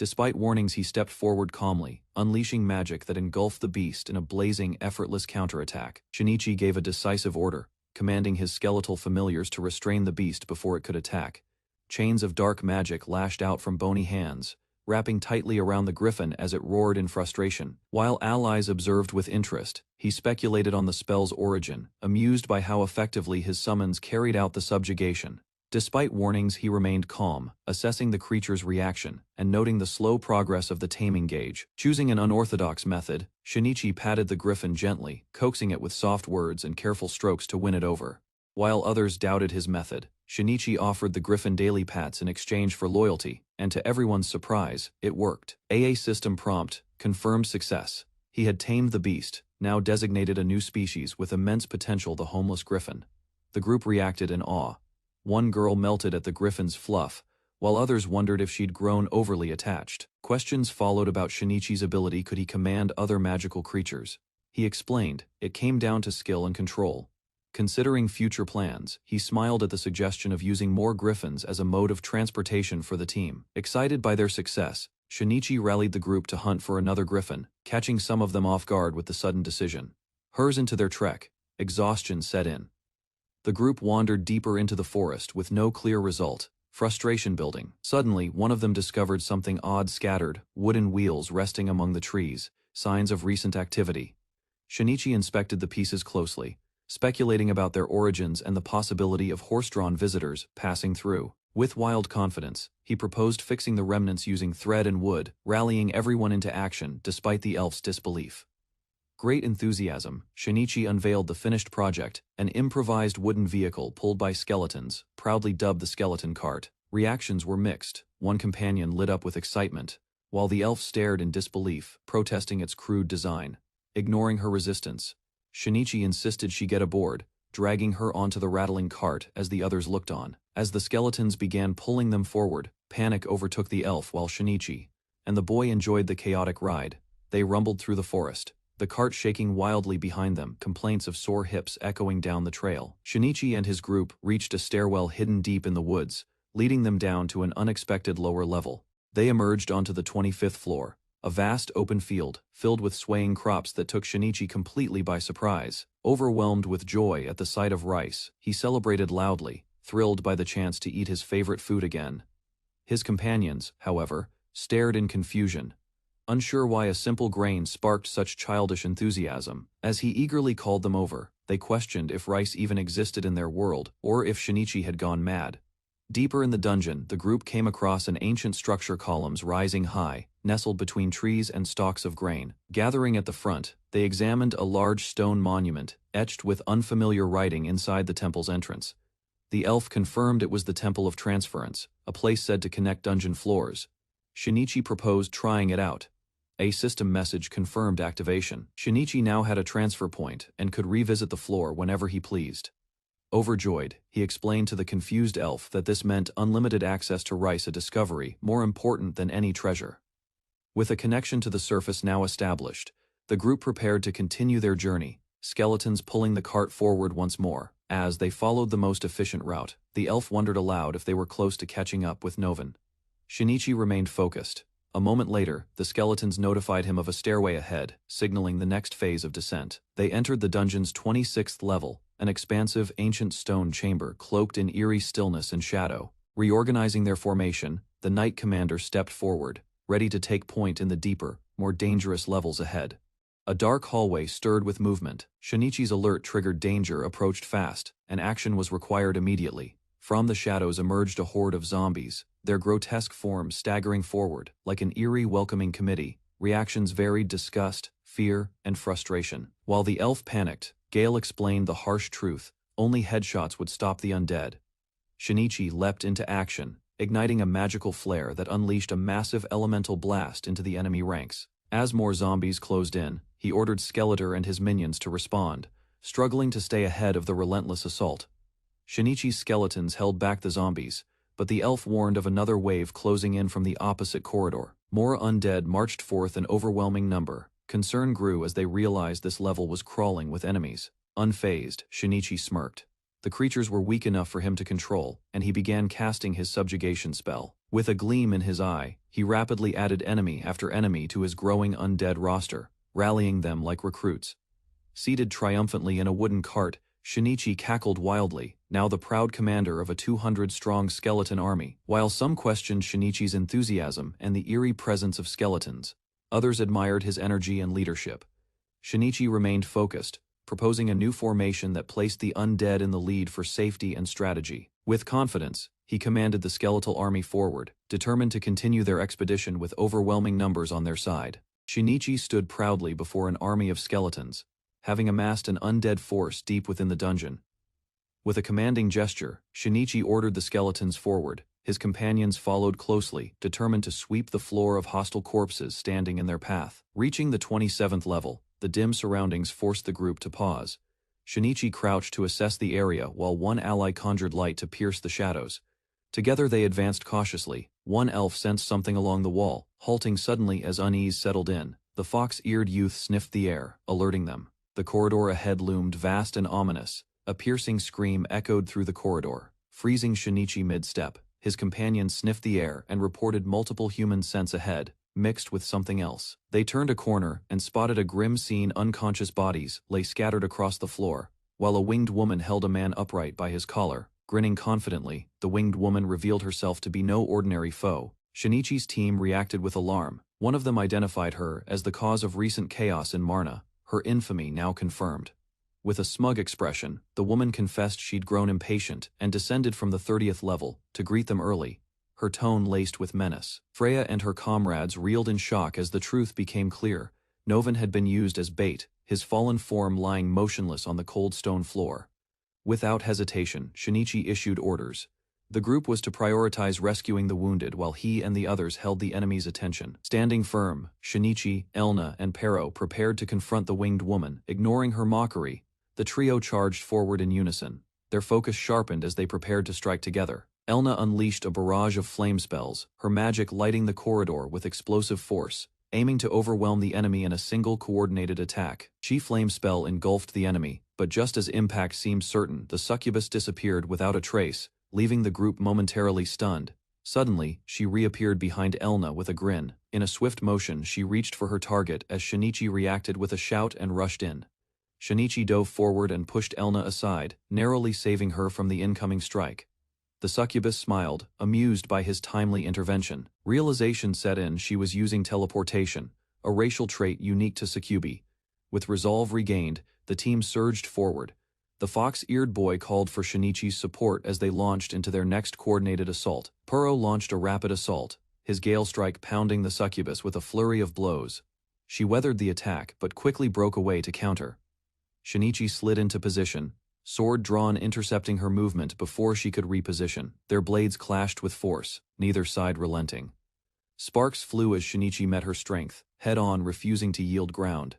Despite warnings, he stepped forward calmly, unleashing magic that engulfed the beast in a blazing, effortless counterattack. Shinichi gave a decisive order, commanding his skeletal familiars to restrain the beast before it could attack. Chains of dark magic lashed out from bony hands, wrapping tightly around the griffin as it roared in frustration. While allies observed with interest, he speculated on the spell's origin, amused by how effectively his summons carried out the subjugation. Despite warnings, he remained calm, assessing the creature's reaction and noting the slow progress of the taming gauge. Choosing an unorthodox method, Shinichi patted the griffin gently, coaxing it with soft words and careful strokes to win it over. While others doubted his method, Shinichi offered the griffin daily pats in exchange for loyalty, and to everyone's surprise, it worked. AA system prompt confirmed success. He had tamed the beast, now designated a new species with immense potential, the homeless griffin. The group reacted in awe. One girl melted at the griffin's fluff, while others wondered if she'd grown overly attached. Questions followed about Shinichi's ability. Could he command other magical creatures? He explained, it came down to skill and control. Considering future plans, he smiled at the suggestion of using more griffins as a mode of transportation for the team. Excited by their success, Shinichi rallied the group to hunt for another griffin, catching some of them off guard with the sudden decision. Hers into their trek, exhaustion set in. The group wandered deeper into the forest with no clear result, frustration building. Suddenly, one of them discovered something odd: scattered, wooden wheels resting among the trees, signs of recent activity. Shinichi inspected the pieces closely, speculating about their origins and the possibility of horse-drawn visitors passing through. With wild confidence, he proposed fixing the remnants using thread and wood, rallying everyone into action despite the elf's disbelief. Great enthusiasm, Shinichi unveiled the finished project, an improvised wooden vehicle pulled by skeletons, proudly dubbed the skeleton cart. Reactions were mixed. One companion lit up with excitement, while the elf stared in disbelief, protesting its crude design. Ignoring her resistance, Shinichi insisted she get aboard, dragging her onto the rattling cart as the others looked on. As the skeletons began pulling them forward, panic overtook the elf while Shinichi and the boy enjoyed the chaotic ride. They rumbled through the forest, the cart shaking wildly behind them, complaints of sore hips echoing down the trail. Shinichi and his group reached a stairwell hidden deep in the woods, leading them down to an unexpected lower level. They emerged onto the 25th floor, a vast open field, filled with swaying crops that took Shinichi completely by surprise. Overwhelmed with joy at the sight of rice, he celebrated loudly, thrilled by the chance to eat his favorite food again. His companions, however, stared in confusion, unsure why a simple grain sparked such childish enthusiasm. As he eagerly called them over, they questioned if rice even existed in their world, or if Shinichi had gone mad. Deeper in the dungeon, the group came across an ancient structure, columns rising high, nestled between trees and stalks of grain. Gathering at the front, they examined a large stone monument, etched with unfamiliar writing inside the temple's entrance. The elf confirmed it was the Temple of Transference, a place said to connect dungeon floors. Shinichi proposed trying it out. A system message confirmed activation. Shinichi now had a transfer point and could revisit the floor whenever he pleased. Overjoyed, he explained to the confused elf that this meant unlimited access to rice, a discovery more important than any treasure. With a connection to the surface now established, the group prepared to continue their journey, skeletons pulling the cart forward once more. As they followed the most efficient route, the elf wondered aloud if they were close to catching up with Novan. Shinichi remained focused. A moment later, the skeletons notified him of a stairway ahead, signaling the next phase of descent. They entered the dungeon's 26th level, an expansive, ancient stone chamber cloaked in eerie stillness and shadow. Reorganizing their formation, the Knight Commander stepped forward, ready to take point in the deeper, more dangerous levels ahead. A dark hallway stirred with movement. Shinichi's alert triggered danger approached fast, and action was required immediately. From the shadows emerged a horde of zombies, their grotesque forms staggering forward, like an eerie welcoming committee. Reactions varied: disgust, fear, and frustration. While the elf panicked, Gale explained the harsh truth: only headshots would stop the undead. Shinichi leapt into action, igniting a magical flare that unleashed a massive elemental blast into the enemy ranks. As more zombies closed in, he ordered Skeletor and his minions to respond, struggling to stay ahead of the relentless assault. Shinichi's skeletons held back the zombies, but the elf warned of another wave closing in from the opposite corridor. More undead marched forth in overwhelming number. Concern grew as they realized this level was crawling with enemies. Unfazed, Shinichi smirked. The creatures were weak enough for him to control, and he began casting his subjugation spell. With a gleam in his eye, he rapidly added enemy after enemy to his growing undead roster, rallying them like recruits. Seated triumphantly in a wooden cart, Shinichi cackled wildly, now the proud commander of a 200-strong skeleton army. While some questioned Shinichi's enthusiasm and the eerie presence of skeletons, others admired his energy and leadership. Shinichi remained focused, proposing a new formation that placed the undead in the lead for safety and strategy. With confidence, he commanded the skeletal army forward, determined to continue their expedition with overwhelming numbers on their side. Shinichi stood proudly before an army of skeletons, having amassed an undead force deep within the dungeon. With a commanding gesture, Shinichi ordered the skeletons forward. His companions followed closely, determined to sweep the floor of hostile corpses standing in their path. Reaching the 27th level, the dim surroundings forced the group to pause. Shinichi crouched to assess the area while one ally conjured light to pierce the shadows. Together they advanced cautiously. One elf sensed something along the wall, halting suddenly as unease settled in. The fox-eared youth sniffed the air, alerting them. The corridor ahead loomed vast and ominous. A piercing scream echoed through the corridor, freezing Shinichi mid-step. His companions sniffed the air and reported multiple human scents ahead, mixed with something else. They turned a corner and spotted a grim scene. Unconscious bodies lay scattered across the floor, while a winged woman held a man upright by his collar. Grinning confidently, the winged woman revealed herself to be no ordinary foe. Shinichi's team reacted with alarm. One of them identified her as the cause of recent chaos in Marna, her infamy now confirmed. With a smug expression, the woman confessed she'd grown impatient and descended from the 30th level to greet them early, her tone laced with menace. Freya and her comrades reeled in shock as the truth became clear. Novan had been used as bait, his fallen form lying motionless on the cold stone floor. Without hesitation, Shinichi issued orders. The group was to prioritize rescuing the wounded while he and the others held the enemy's attention. Standing firm, Shinichi, Elna, and Pero prepared to confront the winged woman. Ignoring her mockery, the trio charged forward in unison, their focus sharpened as they prepared to strike together. Elna unleashed a barrage of flame spells, her magic lighting the corridor with explosive force, aiming to overwhelm the enemy in a single coordinated attack. Chi flame spell engulfed the enemy, but just as impact seemed certain, the succubus disappeared without a trace, leaving the group momentarily stunned. Suddenly, she reappeared behind Elna with a grin. In a swift motion, she reached for her target as Shinichi reacted with a shout and rushed in. Shinichi dove forward and pushed Elna aside, narrowly saving her from the incoming strike. The succubus smiled, amused by his timely intervention. Realization set in she was using teleportation, a racial trait unique to succubi. With resolve regained, the team surged forward. The fox-eared boy called for Shinichi's support as they launched into their next coordinated assault. Puro launched a rapid assault, his gale strike pounding the succubus with a flurry of blows. She weathered the attack but quickly broke away to counter. Shinichi slid into position, sword drawn intercepting her movement before she could reposition. Their blades clashed with force, neither side relenting. Sparks flew as Shinichi met her strength, head-on refusing to yield ground.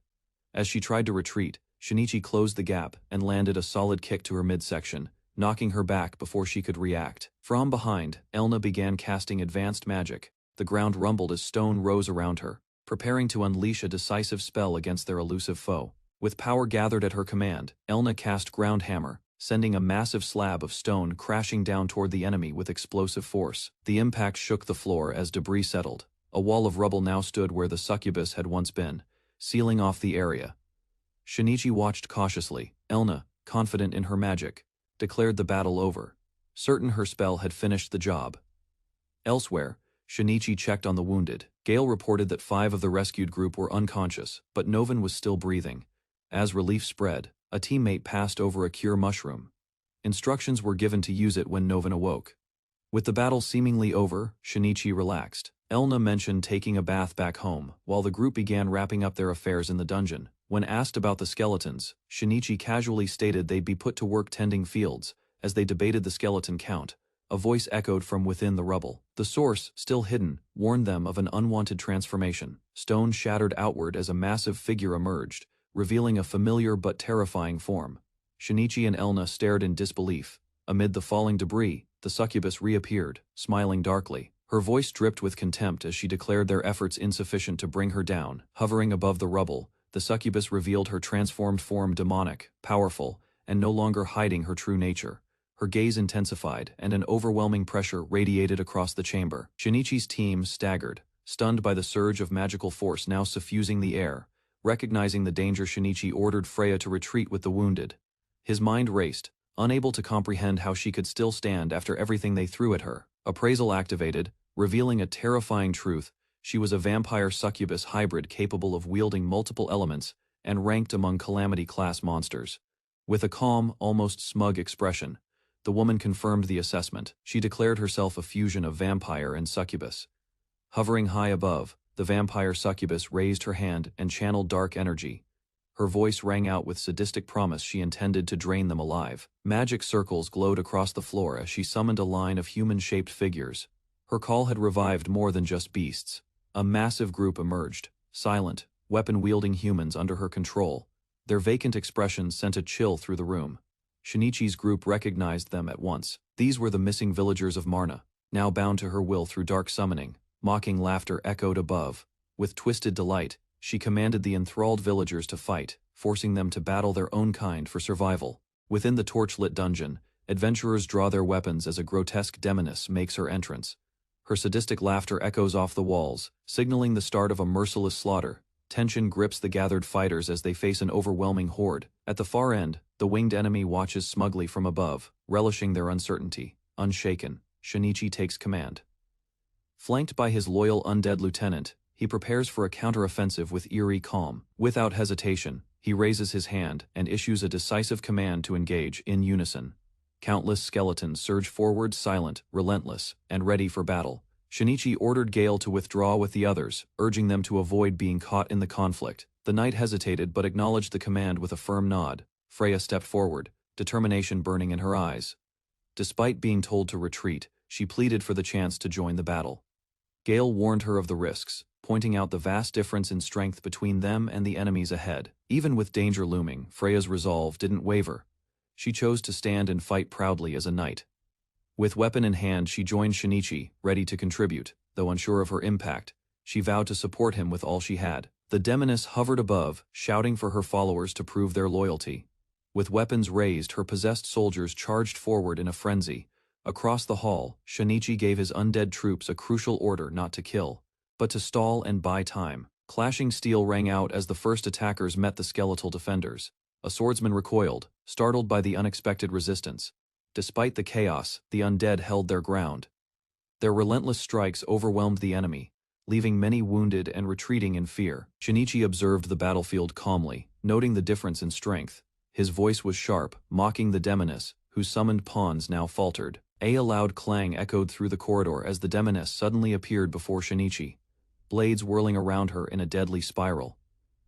As she tried to retreat, Shinichi closed the gap and landed a solid kick to her midsection, knocking her back before she could react. From behind, Elna began casting advanced magic. The ground rumbled as stone rose around her, preparing to unleash a decisive spell against their elusive foe. With power gathered at her command, Elna cast Ground Hammer, sending a massive slab of stone crashing down toward the enemy with explosive force. The impact shook the floor as debris settled. A wall of rubble now stood where the succubus had once been, sealing off the area. Shinichi watched cautiously. Elna, confident in her magic, declared the battle over, certain her spell had finished the job. Elsewhere, Shinichi checked on the wounded. Gale reported that 5 of the rescued group were unconscious, but Novan was still breathing. As relief spread, a teammate passed over a cure mushroom. Instructions were given to use it when Novan awoke. With the battle seemingly over, Shinichi relaxed. Elna mentioned taking a bath back home, while the group began wrapping up their affairs in the dungeon. When asked about the skeletons, Shinichi casually stated they'd be put to work tending fields. As they debated the skeleton count, a voice echoed from within the rubble. The source, still hidden, warned them of an unwanted transformation. Stone shattered outward as a massive figure emerged, revealing a familiar but terrifying form. Shinichi and Elna stared in disbelief. Amid the falling debris, the succubus reappeared, smiling darkly. Her voice dripped with contempt as she declared their efforts insufficient to bring her down. Hovering above the rubble, the succubus revealed her transformed form demonic, powerful, and no longer hiding her true nature. Her gaze intensified, and an overwhelming pressure radiated across the chamber. Shinichi's team staggered, stunned by the surge of magical force now suffusing the air. Recognizing the danger, Shinichi ordered Freya to retreat with the wounded. His mind raced, unable to comprehend how she could still stand after everything they threw at her. Appraisal activated, revealing a terrifying truth. She was a vampire-succubus hybrid capable of wielding multiple elements and ranked among Calamity-class monsters. With a calm, almost smug expression, the woman confirmed the assessment. She declared herself a fusion of vampire and succubus. Hovering high above, the vampire succubus raised her hand and channeled dark energy. Her voice rang out with sadistic promise she intended to drain them alive. Magic circles glowed across the floor as she summoned a line of human-shaped figures. Her call had revived more than just beasts. A massive group emerged, silent, weapon-wielding humans under her control. Their vacant expressions sent a chill through the room. Shinichi's group recognized them at once. These were the missing villagers of Marna, now bound to her will through dark summoning. Mocking laughter echoed above. With twisted delight, she commanded the enthralled villagers to fight, forcing them to battle their own kind for survival. Within the torchlit dungeon, adventurers draw their weapons as a grotesque demoness makes her entrance. Her sadistic laughter echoes off the walls, signaling the start of a merciless slaughter. Tension grips the gathered fighters as they face an overwhelming horde. At the far end, the winged enemy watches smugly from above, relishing their uncertainty. Unshaken, Shinichi takes command. Flanked by his loyal undead lieutenant, he prepares for a counteroffensive with eerie calm. Without hesitation, he raises his hand and issues a decisive command to engage in unison. Countless skeletons surge forward, silent, relentless, and ready for battle. Shinichi ordered Gale to withdraw with the others, urging them to avoid being caught in the conflict. The knight hesitated but acknowledged the command with a firm nod. Freya stepped forward, determination burning in her eyes. Despite being told to retreat, she pleaded for the chance to join the battle. Gale warned her of the risks, pointing out the vast difference in strength between them and the enemies ahead. Even with danger looming, Freya's resolve didn't waver. She chose to stand and fight proudly as a knight. With weapon in hand, she joined Shinichi, ready to contribute. Though unsure of her impact, she vowed to support him with all she had. The demoness hovered above, shouting for her followers to prove their loyalty. With weapons raised, her possessed soldiers charged forward in a frenzy. Across the hall, Shinichi gave his undead troops a crucial order not to kill, but to stall and buy time. Clashing steel rang out as the first attackers met the skeletal defenders. A swordsman recoiled, startled by the unexpected resistance. Despite the chaos, the undead held their ground. Their relentless strikes overwhelmed the enemy, leaving many wounded and retreating in fear. Shinichi observed the battlefield calmly, noting the difference in strength. His voice was sharp, mocking the demoness, whose summoned pawns now faltered. A loud clang echoed through the corridor as the demoness suddenly appeared before Shinichi, blades whirling around her in a deadly spiral.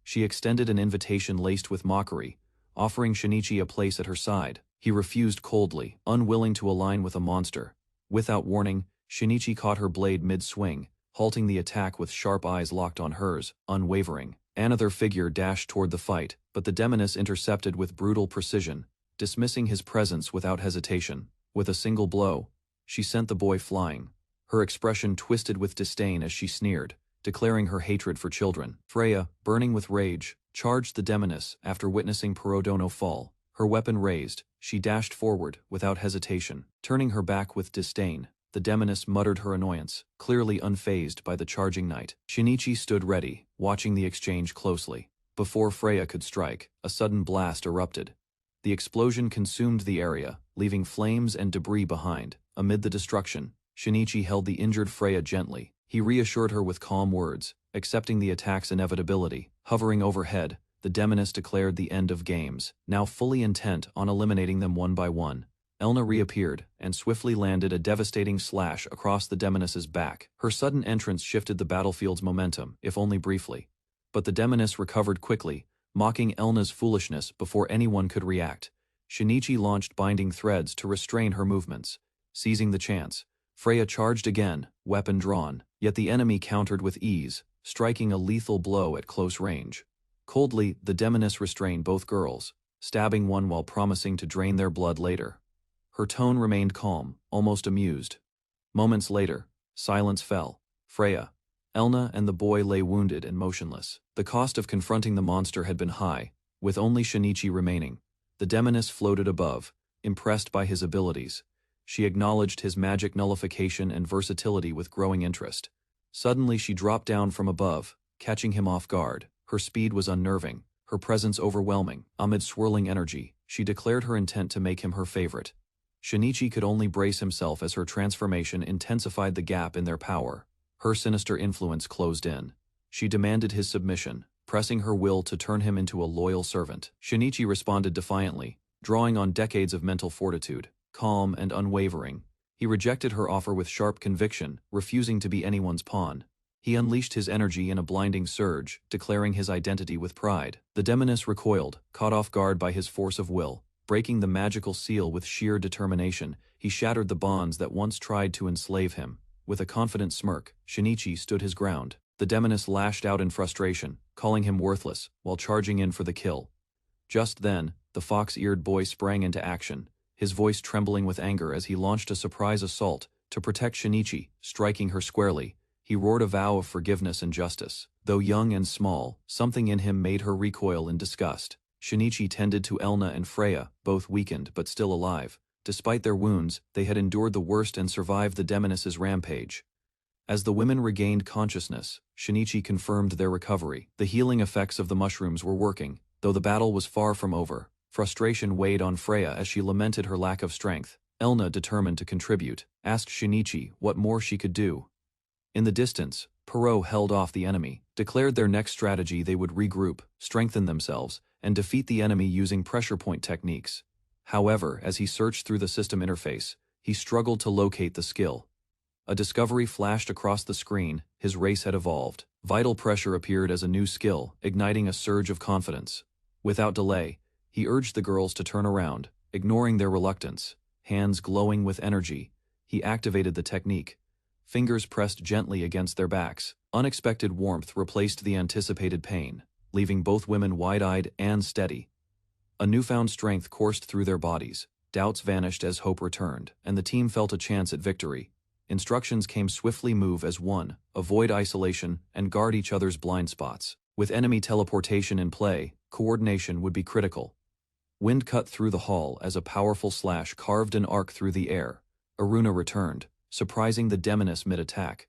She extended an invitation laced with mockery, offering Shinichi a place at her side. He refused coldly, unwilling to align with a monster. Without warning, Shinichi caught her blade mid-swing, halting the attack with sharp eyes locked on hers, unwavering. Another figure dashed toward the fight, but the demoness intercepted with brutal precision, dismissing his presence without hesitation. With a single blow, she sent the boy flying. Her expression twisted with disdain as she sneered, declaring her hatred for children. Freya, burning with rage, charged the demoness after witnessing Perodono fall. Her weapon raised, she dashed forward without hesitation. Turning her back with disdain, the demoness muttered her annoyance, clearly unfazed by the charging knight. Shinichi stood ready, watching the exchange closely. Before Freya could strike, a sudden blast erupted. The explosion consumed the area, leaving flames and debris behind. Amid the destruction, Shinichi held the injured Freya gently. He reassured her with calm words, accepting the attack's inevitability. Hovering overhead, the demoness declared the end of games, now fully intent on eliminating them one by one. Elna reappeared and swiftly landed a devastating slash across the demoness's back. Her sudden entrance shifted the battlefield's momentum, if only briefly. But the demoness recovered quickly, mocking Elna's foolishness before anyone could react. Shinichi launched binding threads to restrain her movements. Seizing the chance, Freya charged again, weapon drawn, yet the enemy countered with ease, striking a lethal blow at close range. Coldly, the demoness restrained both girls, stabbing one while promising to drain their blood later. Her tone remained calm, almost amused. Moments later, silence fell. Freya, Elna and the boy lay wounded and motionless. The cost of confronting the monster had been high, with only Shinichi remaining. The demoness floated above, impressed by his abilities. She acknowledged his magic nullification and versatility with growing interest. Suddenly she dropped down from above, catching him off guard. Her speed was unnerving, her presence overwhelming. Amid swirling energy, she declared her intent to make him her favorite. Shinichi could only brace himself as her transformation intensified the gap in their power. Her sinister influence closed in. She demanded his submission, pressing her will to turn him into a loyal servant. Shinichi responded defiantly, drawing on decades of mental fortitude, calm and unwavering. He rejected her offer with sharp conviction, refusing to be anyone's pawn. He unleashed his energy in a blinding surge, declaring his identity with pride. The demoness recoiled, caught off guard by his force of will. Breaking the magical seal with sheer determination, he shattered the bonds that once tried to enslave him. With a confident smirk, Shinichi stood his ground. The demoness lashed out in frustration, calling him worthless, while charging in for the kill. Just then, the fox-eared boy sprang into action, his voice trembling with anger as he launched a surprise assault to protect Shinichi, striking her squarely. He roared a vow of forgiveness and justice. Though young and small, something in him made her recoil in disgust. Shinichi tended to Elna and Freya, both weakened but still alive. Despite their wounds, they had endured the worst and survived the demoness's rampage. As the women regained consciousness, Shinichi confirmed their recovery. The healing effects of the mushrooms were working, though the battle was far from over. Frustration weighed on Freya as she lamented her lack of strength. Elna, determined to contribute, asked Shinichi what more she could do. In the distance, Perot held off the enemy, declared their next strategy they would regroup, strengthen themselves, and defeat the enemy using pressure point techniques. However, as he searched through the system interface, he struggled to locate the skill. A discovery flashed across the screen: his race had evolved. Vital pressure appeared as a new skill, igniting a surge of confidence. Without delay, he urged the girls to turn around, ignoring their reluctance. Hands glowing with energy, he activated the technique. Fingers pressed gently against their backs. Unexpected warmth replaced the anticipated pain, leaving both women wide-eyed and steady. A newfound strength coursed through their bodies. Doubts vanished as hope returned, and the team felt a chance at victory. Instructions came swiftly: move as one, avoid isolation, and guard each other's blind spots. With enemy teleportation in play, coordination would be critical. Wind cut through the hall as a powerful slash carved an arc through the air. Aruna returned, surprising the demoness mid-attack.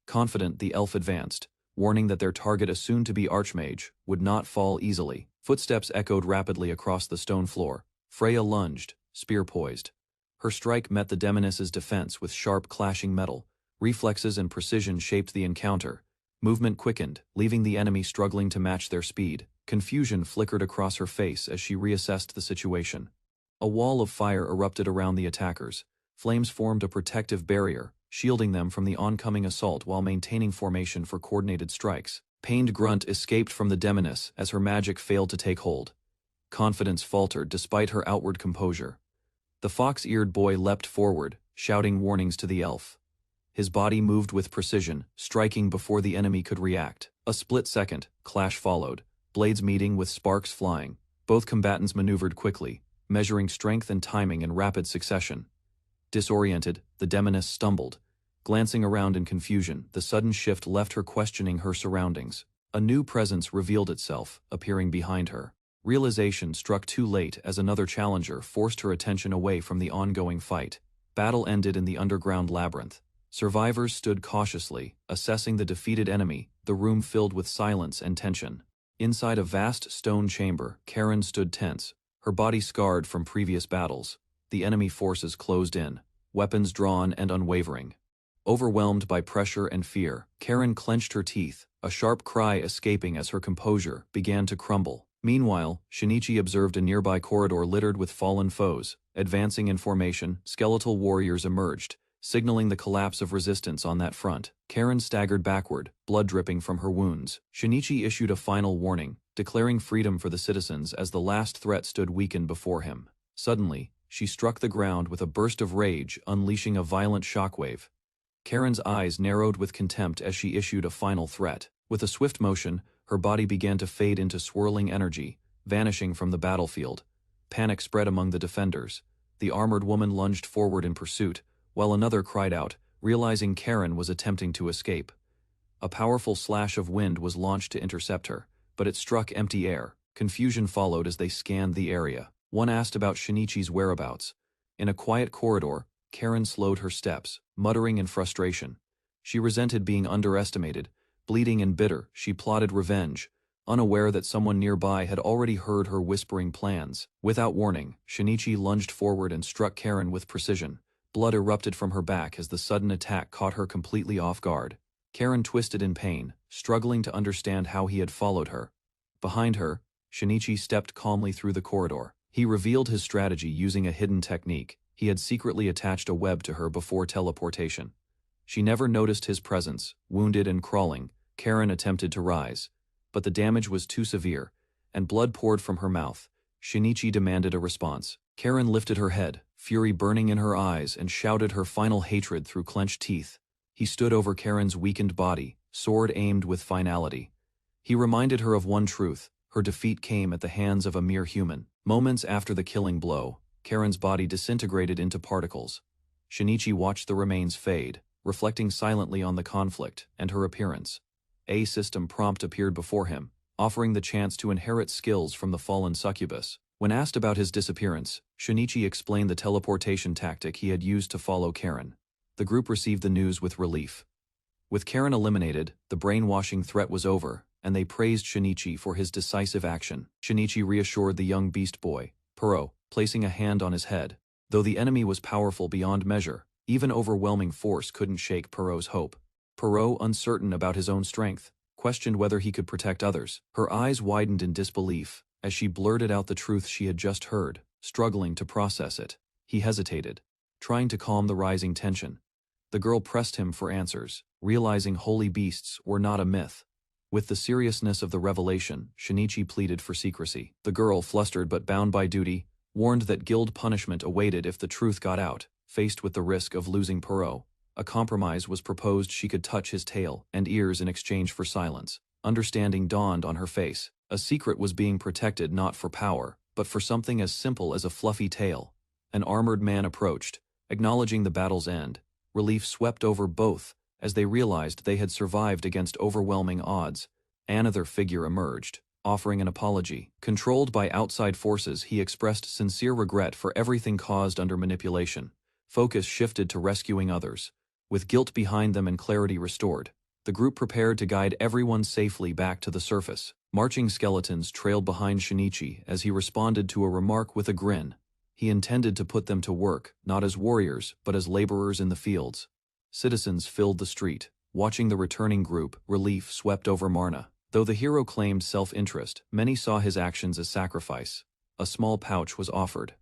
Confident, the elf advanced, warning that their target, a soon-to-be archmage, would not fall easily. Footsteps echoed rapidly across the stone floor. Freya lunged, spear poised. Her strike met the demoness's defense with sharp clashing metal. Reflexes and precision shaped the encounter. Movement quickened, leaving the enemy struggling to match their speed. Confusion flickered across her face as she reassessed the situation. A wall of fire erupted around the attackers. Flames formed a protective barrier, shielding them from the oncoming assault while maintaining formation for coordinated strikes. Pained grunt escaped from the demoness as her magic failed to take hold. Confidence faltered despite her outward composure. The fox-eared boy leapt forward, shouting warnings to the elf. His body moved with precision, striking before the enemy could react. A split second, clash followed, blades meeting with sparks flying. Both combatants maneuvered quickly, measuring strength and timing in rapid succession. Disoriented, the demoness stumbled. Glancing around in confusion, the sudden shift left her questioning her surroundings. A new presence revealed itself, appearing behind her. Realization struck too late as another challenger forced her attention away from the ongoing fight. Battle ended in the underground labyrinth. Survivors stood cautiously, assessing the defeated enemy, the room filled with silence and tension. Inside a vast stone chamber, Karen stood tense, her body scarred from previous battles. The enemy forces closed in, weapons drawn and unwavering. Overwhelmed by pressure and fear, Karen clenched her teeth, a sharp cry escaping as her composure began to crumble. Meanwhile, Shinichi observed a nearby corridor littered with fallen foes. Advancing in formation, skeletal warriors emerged, signaling the collapse of resistance on that front. Karen staggered backward, blood dripping from her wounds. Shinichi issued a final warning, declaring freedom for the citizens as the last threat stood weakened before him. Suddenly, she struck the ground with a burst of rage, unleashing a violent shockwave. Karen's eyes narrowed with contempt as she issued a final threat. With a swift motion, her body began to fade into swirling energy, vanishing from the battlefield. Panic spread among the defenders. The armored woman lunged forward in pursuit, while another cried out, realizing Karen was attempting to escape. A powerful slash of wind was launched to intercept her, but it struck empty air. Confusion followed as they scanned the area. One asked about Shinichi's whereabouts. In a quiet corridor, Karen slowed her steps, muttering in frustration. She resented being underestimated. Bleeding and bitter, she plotted revenge, unaware that someone nearby had already heard her whispering plans. Without warning, Shinichi lunged forward and struck Karen with precision. Blood erupted from her back as the sudden attack caught her completely off guard. Karen twisted in pain, struggling to understand how he had followed her. Behind her, Shinichi stepped calmly through the corridor. He revealed his strategy using a hidden technique. He had secretly attached a web to her before teleportation. She never noticed his presence. Wounded and crawling, Karen attempted to rise. But the damage was too severe, and blood poured from her mouth. Shinichi demanded a response. Karen lifted her head, fury burning in her eyes, and shouted her final hatred through clenched teeth. He stood over Karen's weakened body, sword aimed with finality. He reminded her of one truth: her defeat came at the hands of a mere human. Moments after the killing blow, Karen's body disintegrated into particles. Shinichi watched the remains fade, reflecting silently on the conflict and her appearance. A system prompt appeared before him, offering the chance to inherit skills from the fallen succubus. When asked about his disappearance, Shinichi explained the teleportation tactic he had used to follow Karen. The group received the news with relief. With Karen eliminated, the brainwashing threat was over, and they praised Shinichi for his decisive action. Shinichi reassured the young beast boy, Puro, placing a hand on his head. Though the enemy was powerful beyond measure, even overwhelming force couldn't shake Puro's hope. Puro, uncertain about his own strength, questioned whether he could protect others. Her eyes widened in disbelief as she blurted out the truth she had just heard, struggling to process it. He hesitated, trying to calm the rising tension. The girl pressed him for answers, realizing holy beasts were not a myth. With the seriousness of the revelation, Shinichi pleaded for secrecy. The girl, flustered but bound by duty, warned that guild punishment awaited if the truth got out. Faced with the risk of losing Puro, a compromise was proposed: she could touch his tail and ears in exchange for silence. Understanding dawned on her face. A secret was being protected not for power, but for something as simple as a fluffy tail. An armored man approached, acknowledging the battle's end. Relief swept over both as they realized they had survived against overwhelming odds. Another figure emerged, offering an apology. Controlled by outside forces, he expressed sincere regret for everything caused under manipulation. Focus shifted to rescuing others. With guilt behind them and clarity restored, the group prepared to guide everyone safely back to the surface. Marching skeletons trailed behind Shinichi as he responded to a remark with a grin. He intended to put them to work, not as warriors, but as laborers in the fields. Citizens filled the street, watching the returning group. Relief swept over Marna. Though the hero claimed self-interest, many saw his actions as sacrifice. A small pouch was offered.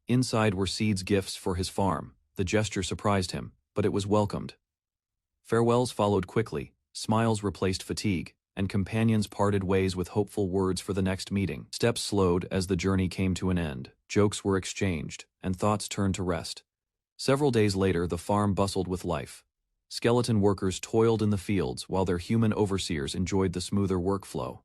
Inside were seeds, gifts for his farm. The gesture surprised him, but it was welcomed. Farewells followed quickly, smiles replaced fatigue, and companions parted ways with hopeful words for the next meeting. Steps slowed as the journey came to an end. Jokes were exchanged, and thoughts turned to rest. Several days later, the farm bustled with life. Skeleton workers toiled in the fields while their human overseers enjoyed the smoother workflow.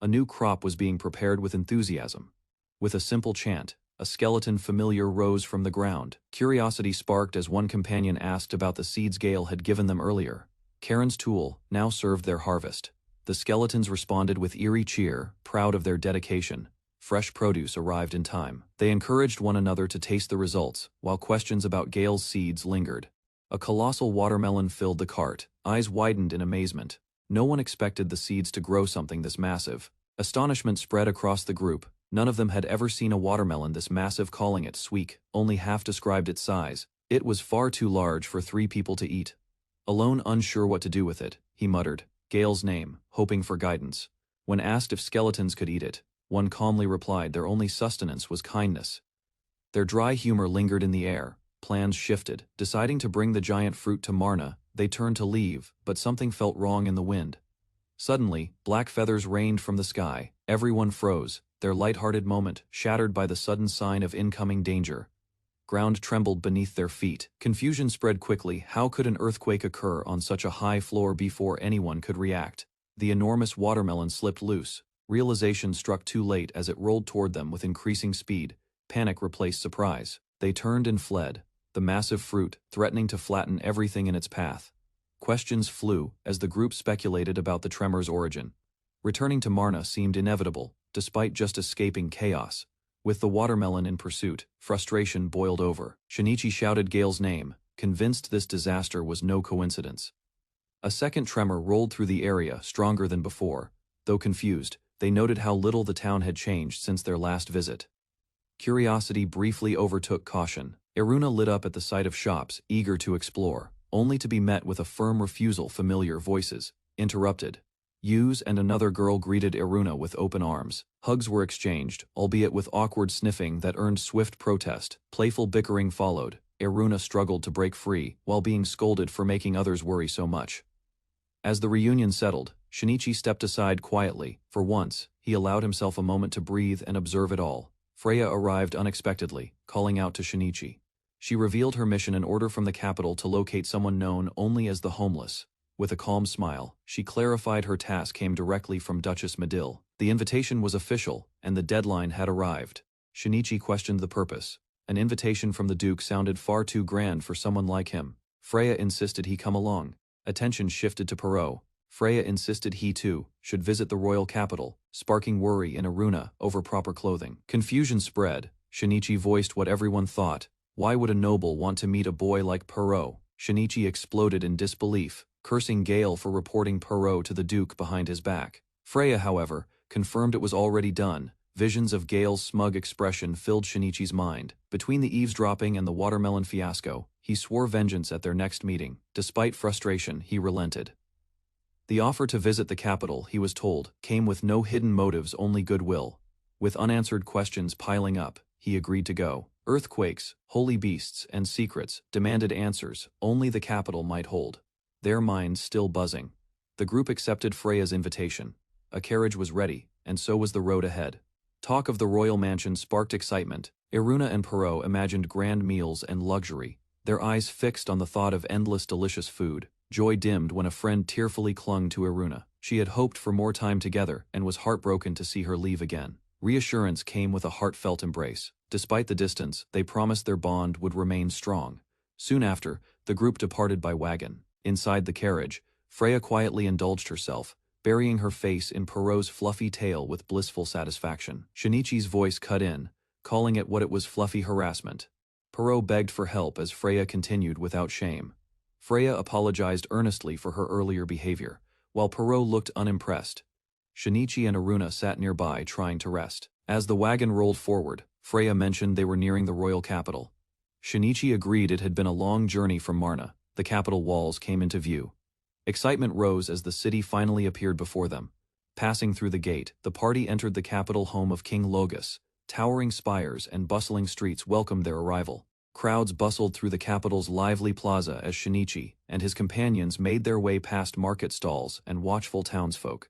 A new crop was being prepared with enthusiasm. With a simple chant, a skeleton familiar rose from the ground. Curiosity sparked as one companion asked about the seeds Gale had given them earlier. Karen's tool now served their harvest. The skeletons responded with eerie cheer, proud of their dedication. Fresh produce arrived in time. They encouraged one another to taste the results, while questions about Gale's seeds lingered. A colossal watermelon filled the cart. Eyes widened in amazement. No one expected the seeds to grow something this massive. Astonishment spread across the group. None of them had ever seen a watermelon this massive. Calling it sweet, only half described its size. It was far too large for 3 people to eat. Alone, unsure what to do with it, he muttered Gale's name, hoping for guidance. When asked if skeletons could eat it, one calmly replied their only sustenance was kindness. Their dry humor lingered in the air. Plans shifted. Deciding to bring the giant fruit to Marna, they turned to leave, but something felt wrong in the wind. Suddenly, black feathers rained from the sky. Everyone froze, their light-hearted moment shattered by the sudden sign of incoming danger. Ground trembled beneath their feet. Confusion spread quickly. How could an earthquake occur on such a high floor before anyone could react? The enormous watermelon slipped loose. Realization struck too late as it rolled toward them with increasing speed. Panic replaced surprise. They turned and fled, the massive fruit threatening to flatten everything in its path. Questions flew as the group speculated about the tremor's origin. Returning to Marna seemed inevitable, despite just escaping chaos. With the watermelon in pursuit, frustration boiled over. Shinichi shouted Gale's name, convinced this disaster was no coincidence. A second tremor rolled through the area, stronger than before. Though confused, they noted how little the town had changed since their last visit. Curiosity briefly overtook caution. Eruna lit up at the sight of shops, eager to explore, only to be met with a firm refusal. Familiar voices interrupted. Yuz and another girl greeted Eruna with open arms. Hugs were exchanged, albeit with awkward sniffing that earned swift protest. Playful bickering followed. Eruna struggled to break free, while being scolded for making others worry so much. As the reunion settled, Shinichi stepped aside quietly. For once, he allowed himself a moment to breathe and observe it all. Freya arrived unexpectedly, calling out to Shinichi. She revealed her mission: an order from the capital to locate someone known only as the Homeless. With a calm smile, she clarified her task came directly from Duchess Medill. The invitation was official, and the deadline had arrived. Shinichi questioned the purpose. An invitation from the Duke sounded far too grand for someone like him. Freya insisted he come along. Attention shifted to Perot. Freya insisted he too should visit the royal capital, sparking worry in Eruna over proper clothing. Confusion spread. Shinichi voiced what everyone thought. Why would a noble want to meet a boy like Perot? Shinichi exploded in disbelief, cursing Gale for reporting Perot to the Duke behind his back. Freya, however, confirmed it was already done. Visions of Gale's smug expression filled Shinichi's mind. Between the eavesdropping and the watermelon fiasco, he swore vengeance at their next meeting. Despite frustration, he relented. The offer to visit the capital, he was told, came with no hidden motives, only goodwill. With unanswered questions piling up, he agreed to go. Earthquakes, holy beasts, and secrets demanded answers only the capital might hold. Their minds still buzzing. The group accepted Freya's invitation. A carriage was ready, and so was the road ahead. Talk of the royal mansion sparked excitement. Eruna and Perot imagined grand meals and luxury, their eyes fixed on the thought of endless delicious food. Joy dimmed when a friend tearfully clung to Eruna. She had hoped for more time together and was heartbroken to see her leave again. Reassurance came with a heartfelt embrace. Despite the distance, they promised their bond would remain strong. Soon after, the group departed by wagon. Inside the carriage, Freya quietly indulged herself, burying her face in Perot's fluffy tail with blissful satisfaction. Shinichi's voice cut in, calling it what it was: fluffy harassment. Perot begged for help as Freya continued without shame. Freya apologized earnestly for her earlier behavior, while Perot looked unimpressed. Shinichi and Eruna sat nearby trying to rest. As the wagon rolled forward, Freya mentioned they were nearing the royal capital. Shinichi agreed it had been a long journey from Marna. The capital walls came into view. Excitement rose as the city finally appeared before them. Passing through the gate, the party entered the capital home of King Logus. Towering spires and bustling streets welcomed their arrival. Crowds bustled through the capital's lively plaza as Shinichi and his companions made their way past market stalls and watchful townsfolk.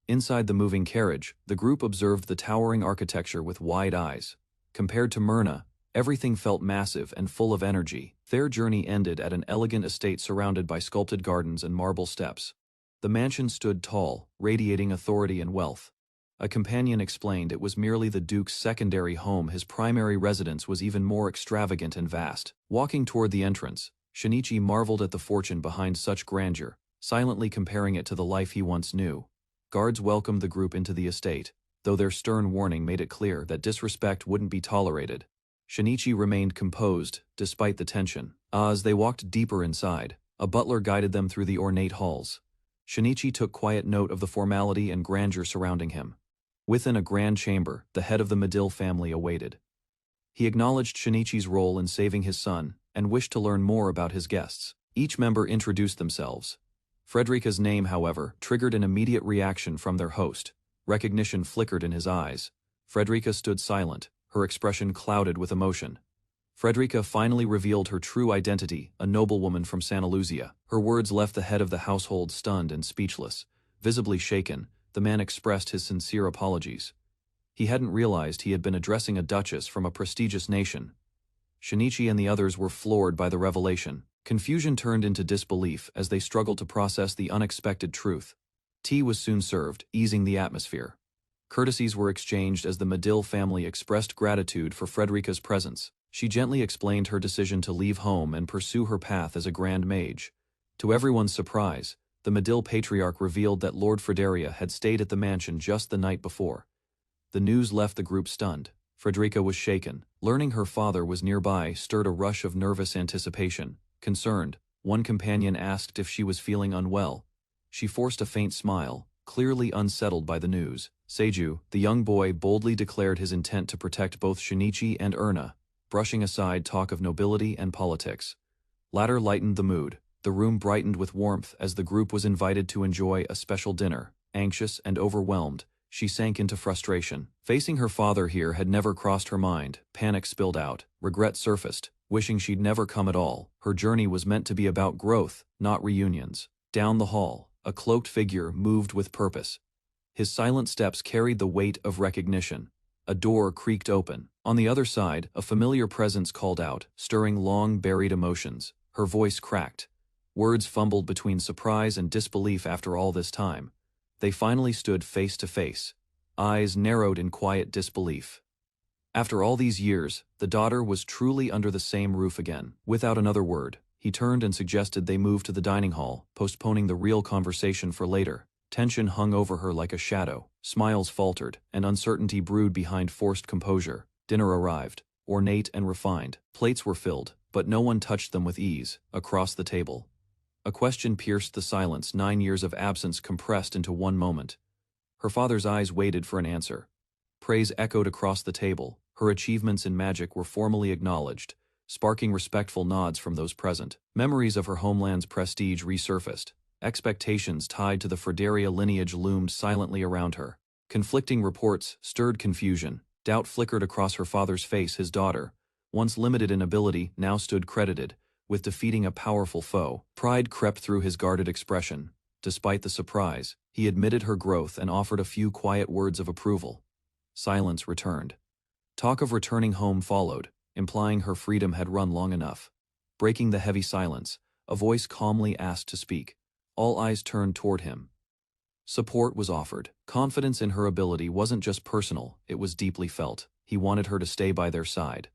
Inside the moving carriage, the group observed the towering architecture with wide eyes. Compared to Myrna, everything felt massive and full of energy. Their journey ended at an elegant estate surrounded by sculpted gardens and marble steps. The mansion stood tall, radiating authority and wealth. A companion explained it was merely the Duke's secondary home. His primary residence was even more extravagant and vast. Walking toward the entrance, Shinichi marveled at the fortune behind such grandeur, silently comparing it to the life he once knew. Guards welcomed the group into the estate, though their stern warning made it clear that disrespect wouldn't be tolerated. Shinichi remained composed, despite the tension. As they walked deeper inside, a butler guided them through the ornate halls. Shinichi took quiet note of the formality and grandeur surrounding him. Within a grand chamber, the head of the Medill family awaited. He acknowledged Shinichi's role in saving his son, and wished to learn more about his guests. Each member introduced themselves. Frederica's name, however, triggered an immediate reaction from their host. Recognition flickered in his eyes. Frederica stood silent, her expression clouded with emotion. Frederica finally revealed her true identity, a noblewoman from Santa Luzia. Her words left the head of the household stunned and speechless. Visibly shaken, the man expressed his sincere apologies. He hadn't realized he had been addressing a duchess from a prestigious nation. Shinichi and the others were floored by the revelation. Confusion turned into disbelief as they struggled to process the unexpected truth. Tea was soon served, easing the atmosphere. Courtesies were exchanged as the Medill family expressed gratitude for Frederica's presence. She gently explained her decision to leave home and pursue her path as a grand mage. To everyone's surprise, the Medill patriarch revealed that Lord Frederia had stayed at the mansion just the night before. The news left the group stunned. Frederica was shaken. Learning her father was nearby stirred a rush of nervous anticipation. Concerned, one companion asked if she was feeling unwell. She forced a faint smile, clearly unsettled by the news. Seiju, the young boy, boldly declared his intent to protect both Shinichi and Erna, brushing aside talk of nobility and politics. Latter lightened the mood. The room brightened with warmth as the group was invited to enjoy a special dinner. Anxious and overwhelmed, she sank into frustration. Facing her father here had never crossed her mind. Panic spilled out. Regret surfaced, wishing she'd never come at all. Her journey was meant to be about growth, not reunions. Down the hall, a cloaked figure moved with purpose. His silent steps carried the weight of recognition. A door creaked open. On the other side, a familiar presence called out, stirring long-buried emotions. Her voice cracked. Words fumbled between surprise and disbelief after all this time. They finally stood face to face. Eyes narrowed in quiet disbelief. After all these years, the daughter was truly under the same roof again. Without another word, he turned and suggested they move to the dining hall, postponing the real conversation for later. Tension hung over her like a shadow. Smiles faltered, and uncertainty brewed behind forced composure. Dinner arrived, ornate and refined. Plates were filled, but no one touched them with ease. Across the table, a question pierced the silence. 9 years of absence compressed into one moment. Her father's eyes waited for an answer. Praise echoed across the table. Her achievements in magic were formally acknowledged, sparking respectful nods from those present. Memories of her homeland's prestige resurfaced. Expectations tied to the Frederia lineage loomed silently around her. Conflicting reports stirred confusion. Doubt flickered across her father's face. His daughter, once limited in ability, now stood credited with defeating a powerful foe. Pride crept through his guarded expression. Despite the surprise, he admitted her growth and offered a few quiet words of approval. Silence returned. Talk of returning home followed, implying her freedom had run long enough. Breaking the heavy silence, a voice calmly asked to speak. All eyes turned toward him. Support was offered. Confidence in her ability wasn't just personal, it was deeply felt. He wanted her to stay by their side.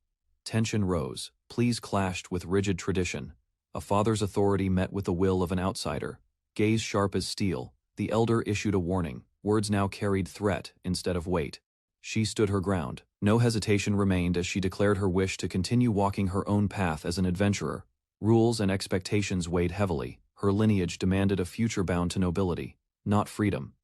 Tension rose. Pleas clashed with rigid tradition. A father's authority met with the will of an outsider. Gaze sharp as steel, the elder issued a warning. Words now carried threat instead of weight. She stood her ground. No hesitation remained as she declared her wish to continue walking her own path as an adventurer. Rules and expectations weighed heavily. Her lineage demanded a future bound to nobility, not freedom.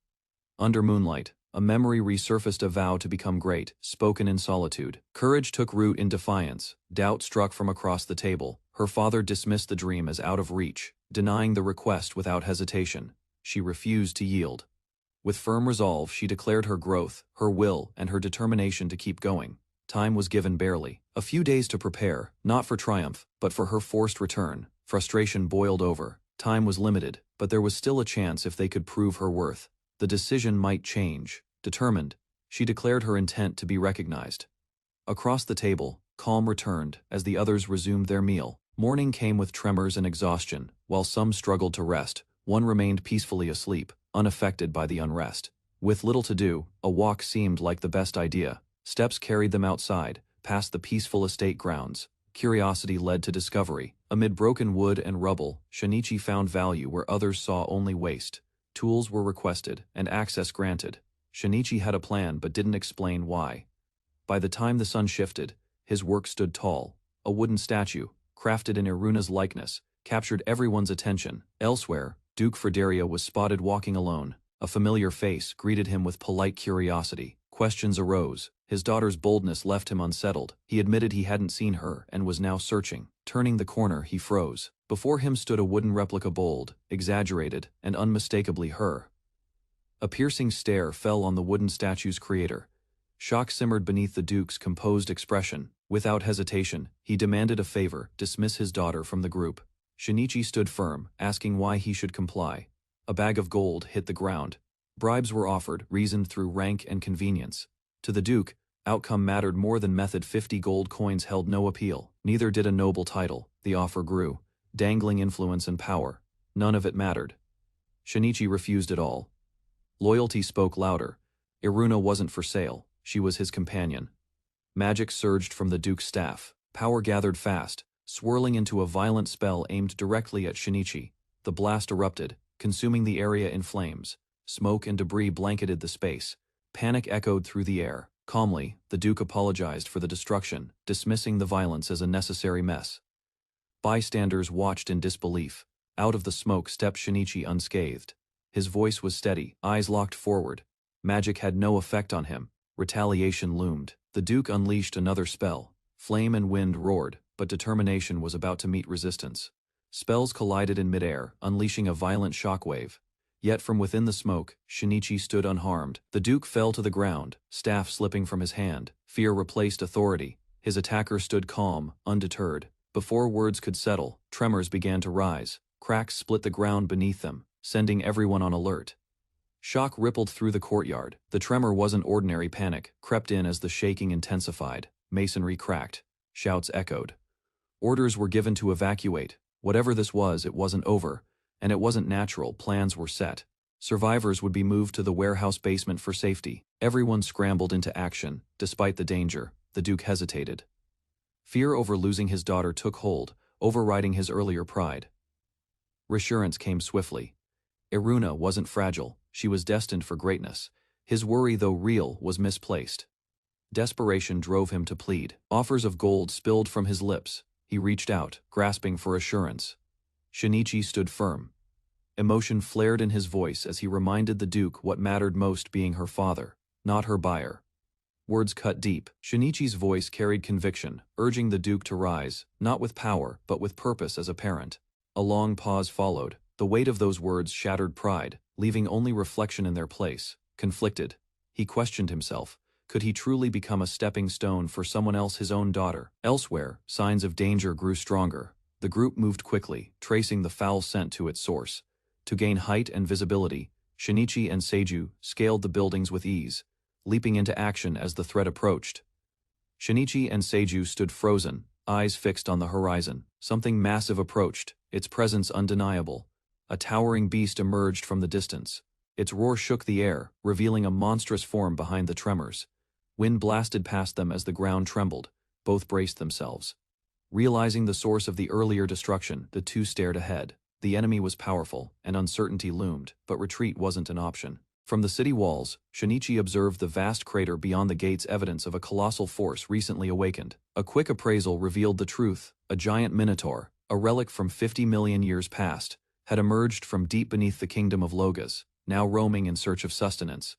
Under moonlight, a memory resurfaced, a vow to become great, spoken in solitude. Courage took root in defiance. Doubt struck from across the table. Her father dismissed the dream as out of reach, denying the request without hesitation. She refused to yield. With firm resolve, she declared her growth, her will, and her determination to keep going. Time was given barely. A few days to prepare, not for triumph, but for her forced return. Frustration boiled over. Time was limited, but there was still a chance if they could prove her worth. The decision might change. Determined, she declared her intent to be recognized. Across the table, calm returned as the others resumed their meal. Morning came with tremors and exhaustion. While some struggled to rest, one remained peacefully asleep, unaffected by the unrest. With little to do, a walk seemed like the best idea. Steps carried them outside, past the peaceful estate grounds. Curiosity led to discovery. Amid broken wood and rubble, Shinichi found value where others saw only waste. Tools were requested, and access granted. Shinichi had a plan but didn't explain why. By the time the sun shifted, his work stood tall. A wooden statue, crafted in Iruna's likeness, captured everyone's attention. Elsewhere, Duke Frederia was spotted walking alone. A familiar face greeted him with polite curiosity. Questions arose. His daughter's boldness left him unsettled. He admitted he hadn't seen her and was now searching. Turning the corner, he froze. Before him stood a wooden replica, bold, exaggerated, and unmistakably her. A piercing stare fell on the wooden statue's creator. Shock simmered beneath the Duke's composed expression. Without hesitation, he demanded a favor: dismiss his daughter from the group. Shinichi stood firm, asking why he should comply. A bag of gold hit the ground. Bribes were offered, reasoned through rank and convenience. To the Duke, outcome mattered more than method. 50 gold coins held no appeal. Neither did a noble title. The offer grew, dangling influence and power. None of it mattered. Shinichi refused it all. Loyalty spoke louder. Iruna wasn't for sale. She was his companion. Magic surged from the Duke's staff. Power gathered fast, swirling into a violent spell aimed directly at Shinichi. The blast erupted, consuming the area in flames. Smoke and debris blanketed the space. Panic echoed through the air. Calmly, the Duke apologized for the destruction, dismissing the violence as a necessary mess. Bystanders watched in disbelief. Out of the smoke stepped Shinichi unscathed. His voice was steady, eyes locked forward. Magic had no effect on him. Retaliation loomed. The Duke unleashed another spell. Flame and wind roared, but determination was about to meet resistance. Spells collided in midair, unleashing a violent shockwave. Yet from within the smoke, Shinichi stood unharmed. The Duke fell to the ground, staff slipping from his hand. Fear replaced authority. His attacker stood calm, undeterred. Before words could settle, tremors began to rise. Cracks split the ground beneath them, sending everyone on alert. Shock rippled through the courtyard. The tremor wasn't ordinary panic, crept in as the shaking intensified. Masonry cracked. Shouts echoed. Orders were given to evacuate. Whatever this was, it wasn't over. And it wasn't natural. Plans were set. Survivors would be moved to the warehouse basement for safety. Everyone scrambled into action. Despite the danger, the Duke hesitated. Fear over losing his daughter took hold, overriding his earlier pride. Reassurance came swiftly. Eruna wasn't fragile. She was destined for greatness. His worry, though real, was misplaced. Desperation drove him to plead. Offers of gold spilled from his lips. He reached out, grasping for assurance. Shinichi stood firm. Emotion flared in his voice as he reminded the Duke what mattered most, being her father, not her buyer. Words cut deep. Shinichi's voice carried conviction, urging the Duke to rise, not with power, but with purpose as a parent. A long pause followed. The weight of those words shattered pride, leaving only reflection in their place. Conflicted, he questioned himself. Could he truly become a stepping stone for someone else, his own daughter? Elsewhere, signs of danger grew stronger. The group moved quickly, tracing the foul scent to its source. To gain height and visibility, Shinichi and Seiju scaled the buildings with ease, leaping into action as the threat approached. Shinichi and Seiju stood frozen, eyes fixed on the horizon. Something massive approached, its presence undeniable. A towering beast emerged from the distance. Its roar shook the air, revealing a monstrous form behind the tremors. Wind blasted past them as the ground trembled. Both braced themselves. Realizing the source of the earlier destruction, the two stared ahead. The enemy was powerful, and uncertainty loomed, but retreat wasn't an option. From the city walls, Shinichi observed the vast crater beyond the gates, evidence of a colossal force recently awakened. A quick appraisal revealed the truth. A giant minotaur, a relic from 50 million years past, had emerged from deep beneath the kingdom of Logas, now roaming in search of sustenance.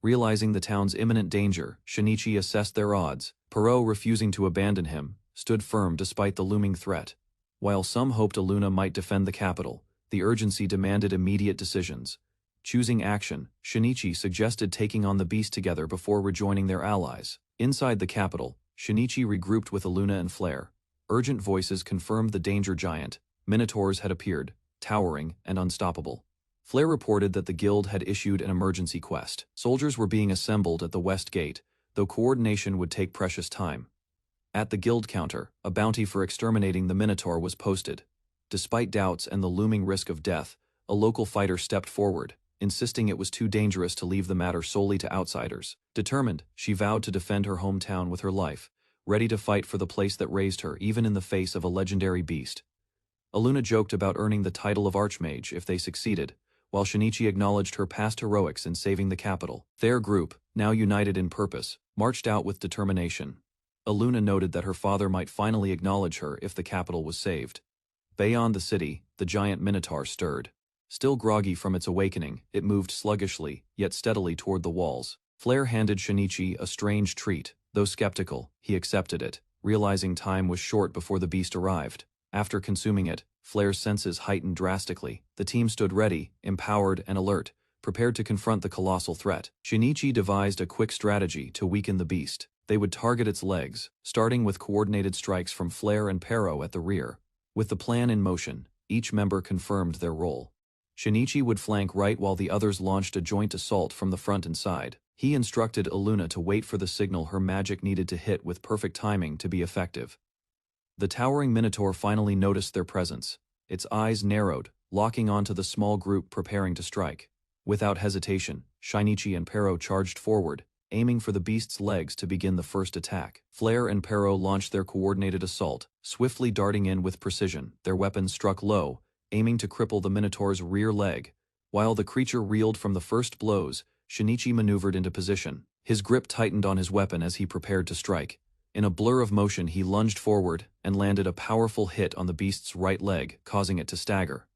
Realizing the town's imminent danger, Shinichi assessed their odds. Perot, refusing to abandon him, stood firm despite the looming threat. While some hoped Elna might defend the capital, the urgency demanded immediate decisions. Choosing action, Shinichi suggested taking on the beast together before rejoining their allies. Inside the capital, Shinichi regrouped with Elna and Flare. Urgent voices confirmed the danger. Giant minotaurs had appeared, towering and unstoppable. Flare reported that the guild had issued an emergency quest. Soldiers were being assembled at the west gate, though coordination would take precious time. At the guild counter, a bounty for exterminating the minotaur was posted. Despite doubts and the looming risk of death, a local fighter stepped forward, insisting it was too dangerous to leave the matter solely to outsiders. Determined, she vowed to defend her hometown with her life, ready to fight for the place that raised her even in the face of a legendary beast. Elna joked about earning the title of Archmage if they succeeded, while Shinichi acknowledged her past heroics in saving the capital. Their group, now united in purpose, marched out with determination. Elna noted that her father might finally acknowledge her if the capital was saved. Beyond the city, the giant minotaur stirred. Still groggy from its awakening, it moved sluggishly, yet steadily toward the walls. Flare handed Shinichi a strange treat. Though skeptical, he accepted it, realizing time was short before the beast arrived. After consuming it, Flare's senses heightened drastically. The team stood ready, empowered and alert, prepared to confront the colossal threat. Shinichi devised a quick strategy to weaken the beast. They would target its legs, starting with coordinated strikes from Flare and Perot at the rear. With the plan in motion, each member confirmed their role. Shinichi would flank right while the others launched a joint assault from the front and side. He instructed Elna to wait for the signal her magic needed to hit with perfect timing to be effective. The towering minotaur finally noticed their presence. Its eyes narrowed, locking onto the small group preparing to strike. Without hesitation, Shinichi and Perot charged forward, aiming for the beast's legs to begin the first attack. Flare and Perot launched their coordinated assault, swiftly darting in with precision. Their weapons struck low, aiming to cripple the minotaur's rear leg. While the creature reeled from the first blows, Shinichi maneuvered into position. His grip tightened on his weapon as he prepared to strike. In a blur of motion he lunged forward and landed a powerful hit on the beast's right leg, causing it to stagger.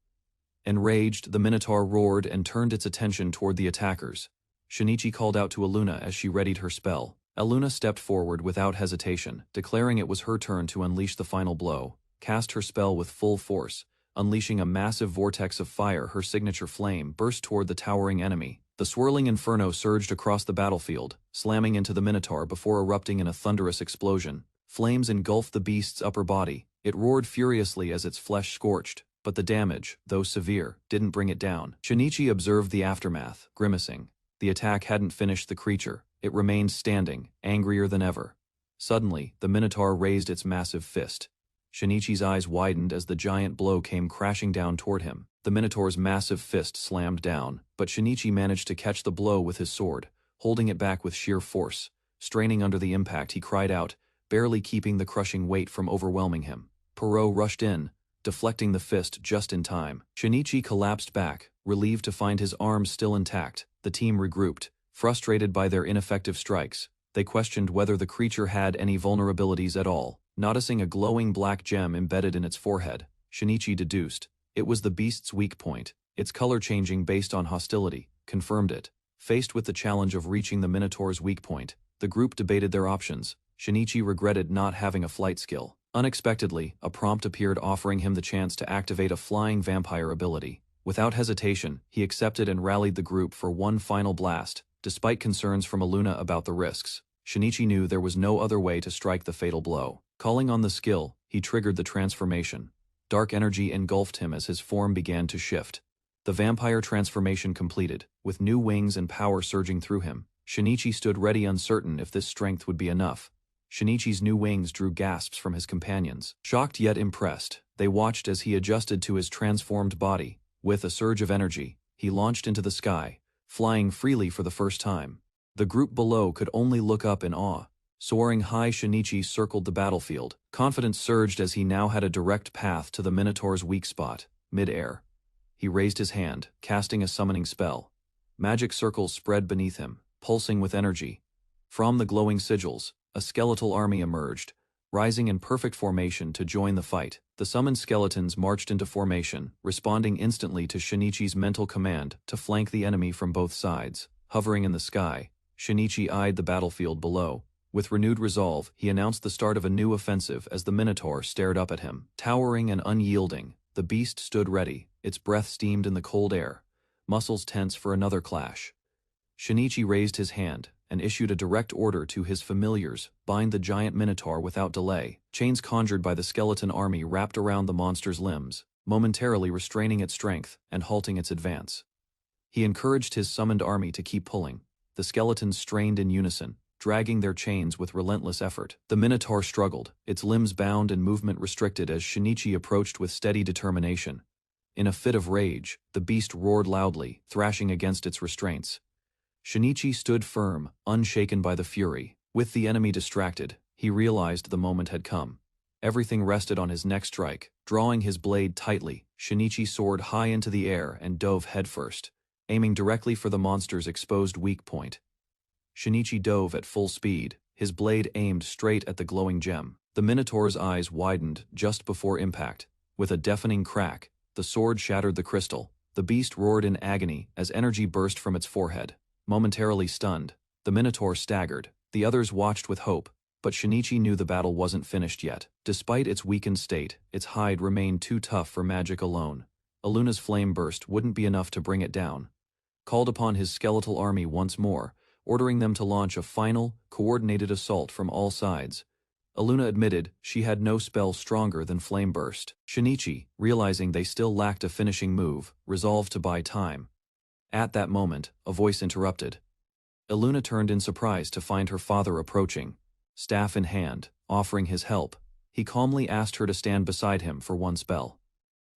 Enraged, the Minotaur roared and turned its attention toward the attackers. Shinichi called out to Elna as she readied her spell. Elna stepped forward without hesitation, declaring it was her turn to unleash the final blow, cast her spell with full force, unleashing a massive vortex of fire. Her signature flame burst toward the towering enemy. The swirling inferno surged across the battlefield, slamming into the Minotaur before erupting in a thunderous explosion. Flames engulfed the beast's upper body. It roared furiously as its flesh scorched, but the damage, though severe, didn't bring it down. Shinichi observed the aftermath, grimacing. The attack hadn't finished the creature. It remained standing, angrier than ever. Suddenly, the Minotaur raised its massive fist. Shinichi's eyes widened as the giant blow came crashing down toward him. The Minotaur's massive fist slammed down, but Shinichi managed to catch the blow with his sword, holding it back with sheer force. Straining under the impact, he cried out, barely keeping the crushing weight from overwhelming him. Perot rushed in, deflecting the fist just in time. Shinichi collapsed back, relieved to find his arms still intact. The team regrouped, frustrated by their ineffective strikes. They questioned whether the creature had any vulnerabilities at all. Noticing a glowing black gem embedded in its forehead, Shinichi deduced it was the beast's weak point. Its color changing based on hostility confirmed it. Faced with the challenge of reaching the Minotaur's weak point, the group debated their options. Shinichi regretted not having a flight skill. Unexpectedly, a prompt appeared offering him the chance to activate a flying vampire ability. Without hesitation, he accepted and rallied the group for one final blast. Despite concerns from Elna about the risks, Shinichi knew there was no other way to strike the fatal blow. Calling on the skill, he triggered the transformation. Dark energy engulfed him as his form began to shift. The vampire transformation completed, with new wings and power surging through him. Shinichi stood ready, uncertain if this strength would be enough. Shinichi's new wings drew gasps from his companions. Shocked yet impressed, they watched as he adjusted to his transformed body. With a surge of energy, he launched into the sky, flying freely for the first time. The group below could only look up in awe. Soaring high, Shinichi circled the battlefield. Confidence surged as he now had a direct path to the Minotaur's weak spot, mid-air. He raised his hand, casting a summoning spell. Magic circles spread beneath him, pulsing with energy. From the glowing sigils, a skeletal army emerged, rising in perfect formation to join the fight. The summoned skeletons marched into formation, responding instantly to Shinichi's mental command to flank the enemy from both sides. Hovering in the sky, Shinichi eyed the battlefield below. With renewed resolve, he announced the start of a new offensive as the Minotaur stared up at him. Towering and unyielding, the beast stood ready, its breath steamed in the cold air, muscles tense for another clash. Shinichi raised his hand and issued a direct order to his familiars: bind the giant Minotaur without delay. Chains conjured by the skeleton army wrapped around the monster's limbs, momentarily restraining its strength and halting its advance. He encouraged his summoned army to keep pulling. The skeletons strained in unison, dragging their chains with relentless effort. The Minotaur struggled, its limbs bound and movement restricted as Shinichi approached with steady determination. In a fit of rage, the beast roared loudly, thrashing against its restraints. Shinichi stood firm, unshaken by the fury. With the enemy distracted, he realized the moment had come. Everything rested on his next strike. Drawing his blade tightly, Shinichi soared high into the air and dove headfirst, aiming directly for the monster's exposed weak point. Shinichi dove at full speed, his blade aimed straight at the glowing gem. The Minotaur's eyes widened just before impact. With a deafening crack, the sword shattered the crystal. The beast roared in agony as energy burst from its forehead. Momentarily stunned, the Minotaur staggered. The others watched with hope, but Shinichi knew the battle wasn't finished yet. Despite its weakened state, its hide remained too tough for magic alone. Elna's flame burst wouldn't be enough to bring it down. Called upon his skeletal army once more, ordering them to launch a final, coordinated assault from all sides. Elna admitted she had no spell stronger than Flame Burst. Shinichi, realizing they still lacked a finishing move, resolved to buy time. At that moment, a voice interrupted. Elna turned in surprise to find her father approaching, staff in hand, offering his help. He calmly asked her to stand beside him for one spell.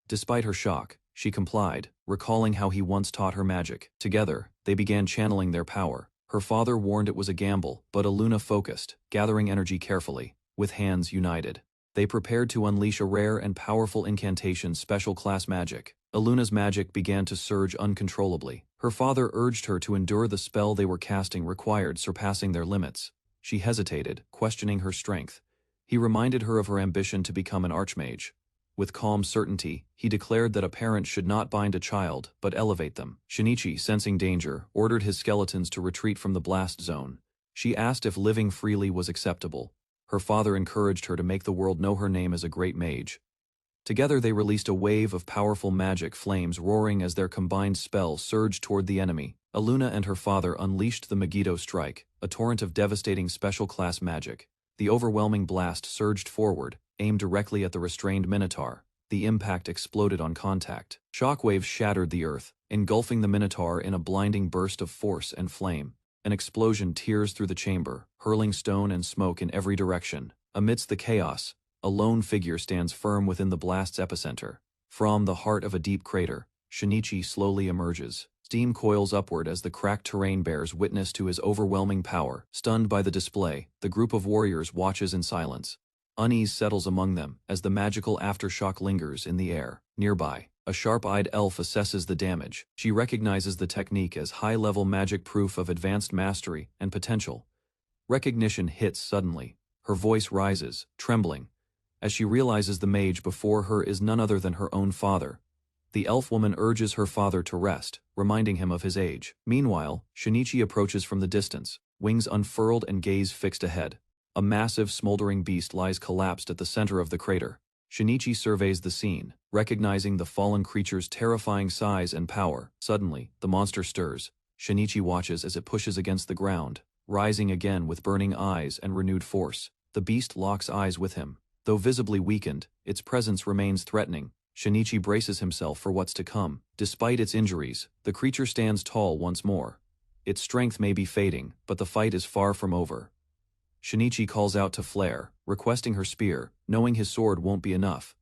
Despite her shock, she complied, recalling how he once taught her magic. Together, they began channeling their power. Her father warned it was a gamble, but Elna focused, gathering energy carefully. With hands united, they prepared to unleash a rare and powerful incantation, special class magic. Elna's magic began to surge uncontrollably, Her father urged her to endure the spell they were casting required surpassing their limits. She hesitated, questioning her strength. He reminded her of her ambition to become an archmage. With calm certainty, he declared that a parent should not bind a child, but elevate them. Shinichi, sensing danger, ordered his skeletons to retreat from the blast zone. She asked if living freely was acceptable. Her father encouraged her to make the world know her name as a great mage. Together they released a wave of powerful magic flames roaring as their combined spell surged toward the enemy. Elna and her father unleashed the Megiddo Strike, a torrent of devastating special-class magic. The overwhelming blast surged forward, aimed directly at the restrained Minotaur. The impact exploded on contact. Shockwaves shattered the earth, engulfing the Minotaur in a blinding burst of force and flame. An explosion tears through the chamber, hurling stone and smoke in every direction. Amidst the chaos, a lone figure stands firm within the blast's epicenter. From the heart of a deep crater, Shinichi slowly emerges. Steam coils upward as the cracked terrain bears witness to his overwhelming power. Stunned by the display, the group of warriors watches in silence. Unease settles among them as the magical aftershock lingers in the air. Nearby, a sharp-eyed elf assesses the damage. She recognizes the technique as high-level magic proof of advanced mastery and potential. Recognition hits suddenly. Her voice rises, trembling, as she realizes the mage before her is none other than her own father. The elf woman urges her father to rest, reminding him of his age. Meanwhile, Shinichi approaches from the distance, wings unfurled and gaze fixed ahead. A massive smoldering beast lies collapsed at the center of the crater. Shinichi surveys the scene, recognizing the fallen creature's terrifying size and power. Suddenly, the monster stirs. Shinichi watches as it pushes against the ground, rising again with burning eyes and renewed force. The beast locks eyes with him. Though visibly weakened, its presence remains threatening. Shinichi braces himself for what's to come. Despite its injuries, the creature stands tall once more. Its strength may be fading, but the fight is far from over. Shinichi calls out to Flare, requesting her spear, knowing his sword won't be enough.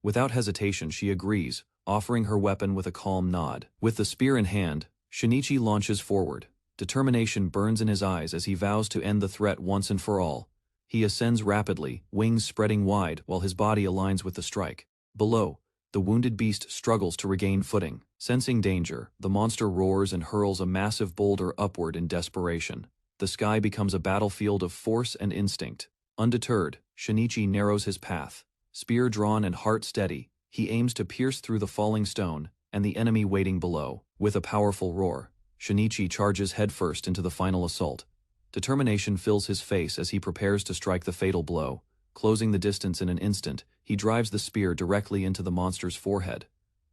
Without hesitation she agrees, offering her weapon with a calm nod. With the spear in hand, Shinichi launches forward. Determination burns in his eyes as he vows to end the threat once and for all. He ascends rapidly, wings spreading wide while his body aligns with the strike. Below, the wounded beast struggles to regain footing. Sensing danger, the monster roars and hurls a massive boulder upward in desperation. The sky becomes a battlefield of force and instinct. Undeterred, Shinichi narrows his path. Spear drawn and heart steady, he aims to pierce through the falling stone and the enemy waiting below. With a powerful roar, Shinichi charges headfirst into the final assault. Determination fills his face as he prepares to strike the fatal blow. Closing the distance in an instant, he drives the spear directly into the monster's forehead.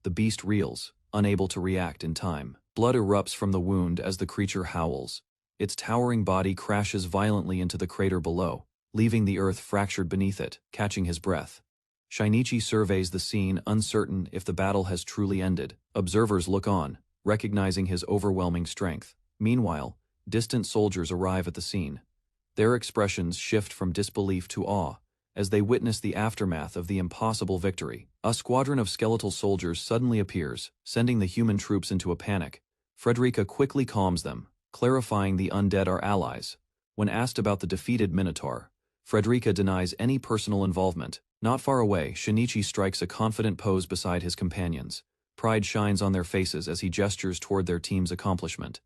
The beast reels, unable to react in time. Blood erupts from the wound as the creature howls. Its towering body crashes violently into the crater below, leaving the earth fractured beneath it. Catching his breath, Shinichi surveys the scene, uncertain if the battle has truly ended. Observers look on, recognizing his overwhelming strength. Meanwhile, distant soldiers arrive at the scene. Their expressions shift from disbelief to awe as they witness the aftermath of the impossible victory. A squadron of skeletal soldiers suddenly appears, sending the human troops into a panic. Frederica quickly calms them, clarifying the undead are allies. When asked about the defeated Minotaur, Frederica denies any personal involvement. Not far away, Shinichi strikes a confident pose beside his companions. Pride shines on their faces as he gestures toward their team's accomplishment.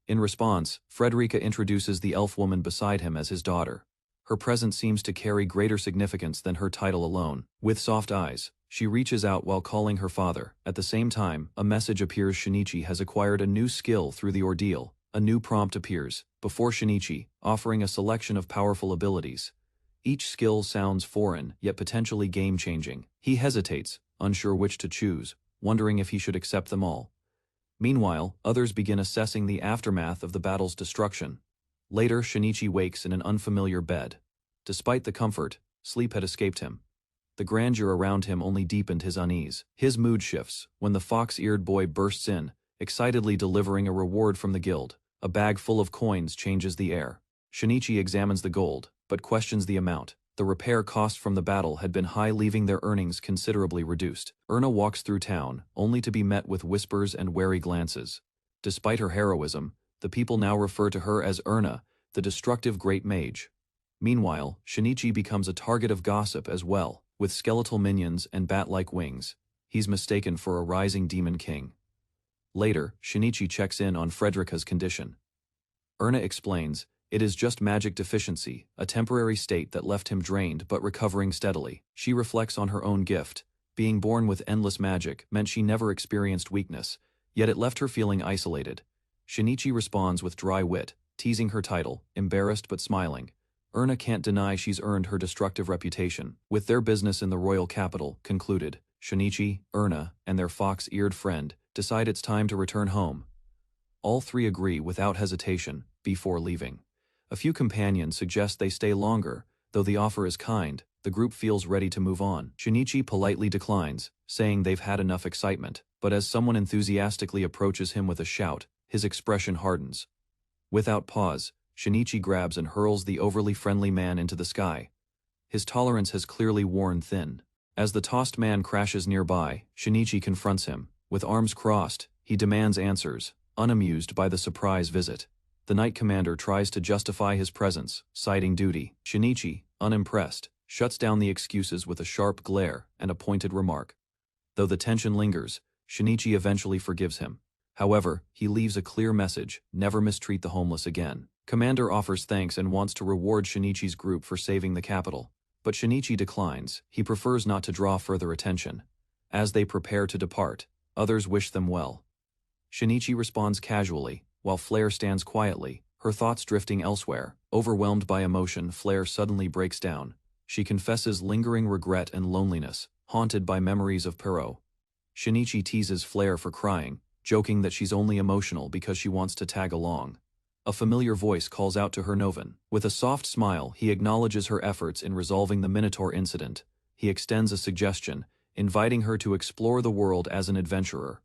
In response, Frederica introduces the elf woman beside him as his daughter. Her presence seems to carry greater significance than her title alone. With soft eyes, she reaches out while calling her father. At the same time, a message appears. Shinichi has acquired a new skill through the ordeal. A new prompt appears before Shinichi, offering a selection of powerful abilities. Each skill sounds foreign, yet potentially game-changing. He hesitates, unsure which to choose, wondering if he should accept them all. Meanwhile, others begin assessing the aftermath of the battle's destruction. Later, Shinichi wakes in an unfamiliar bed. Despite the comfort, sleep had escaped him. The grandeur around him only deepened his unease. His mood shifts when the fox-eared boy bursts in, excitedly delivering a reward from the guild. A bag full of coins changes the air. Shinichi examines the gold, but questions the amount. The repair cost from the battle had been high, leaving their earnings considerably reduced. Erna walks through town, only to be met with whispers and wary glances. Despite her heroism, the people now refer to her as Erna, the destructive great mage. Meanwhile, Shinichi becomes a target of gossip as well. With skeletal minions and bat-like wings, he's mistaken for a rising demon king. Later, Shinichi checks in on Frederica's condition. Erna explains, it is just magic deficiency, a temporary state that left him drained but recovering steadily. She reflects on her own gift. Being born with endless magic meant she never experienced weakness, yet it left her feeling isolated. Shinichi responds with dry wit, teasing her title, embarrassed but smiling. Erna can't deny she's earned her destructive reputation. With their business in the royal capital concluded, Shinichi, Erna, and their fox-eared friend decide it's time to return home. All three agree without hesitation before leaving. A few companions suggest they stay longer, though the offer is kind. The group feels ready to move on. Shinichi politely declines, saying they've had enough excitement, but as someone enthusiastically approaches him with a shout, his expression hardens. Without pause, Shinichi grabs and hurls the overly friendly man into the sky. His tolerance has clearly worn thin. As the tossed man crashes nearby, Shinichi confronts him. With arms crossed, he demands answers, unamused by the surprise visit. The Knight Commander tries to justify his presence, citing duty. Shinichi, unimpressed, shuts down the excuses with a sharp glare and a pointed remark. Though the tension lingers, Shinichi eventually forgives him. However, he leaves a clear message, never mistreat the homeless again. Commander offers thanks and wants to reward Shinichi's group for saving the capital. But Shinichi declines, he prefers not to draw further attention. As they prepare to depart, others wish them well. Shinichi responds casually, while Flare stands quietly, her thoughts drifting elsewhere. Overwhelmed by emotion, Flare suddenly breaks down. She confesses lingering regret and loneliness, haunted by memories of Perot. Shinichi teases Flare for crying, joking that she's only emotional because she wants to tag along. A familiar voice calls out to her Novan. With a soft smile, he acknowledges her efforts in resolving the Minotaur incident. He extends a suggestion, inviting her to explore the world as an adventurer.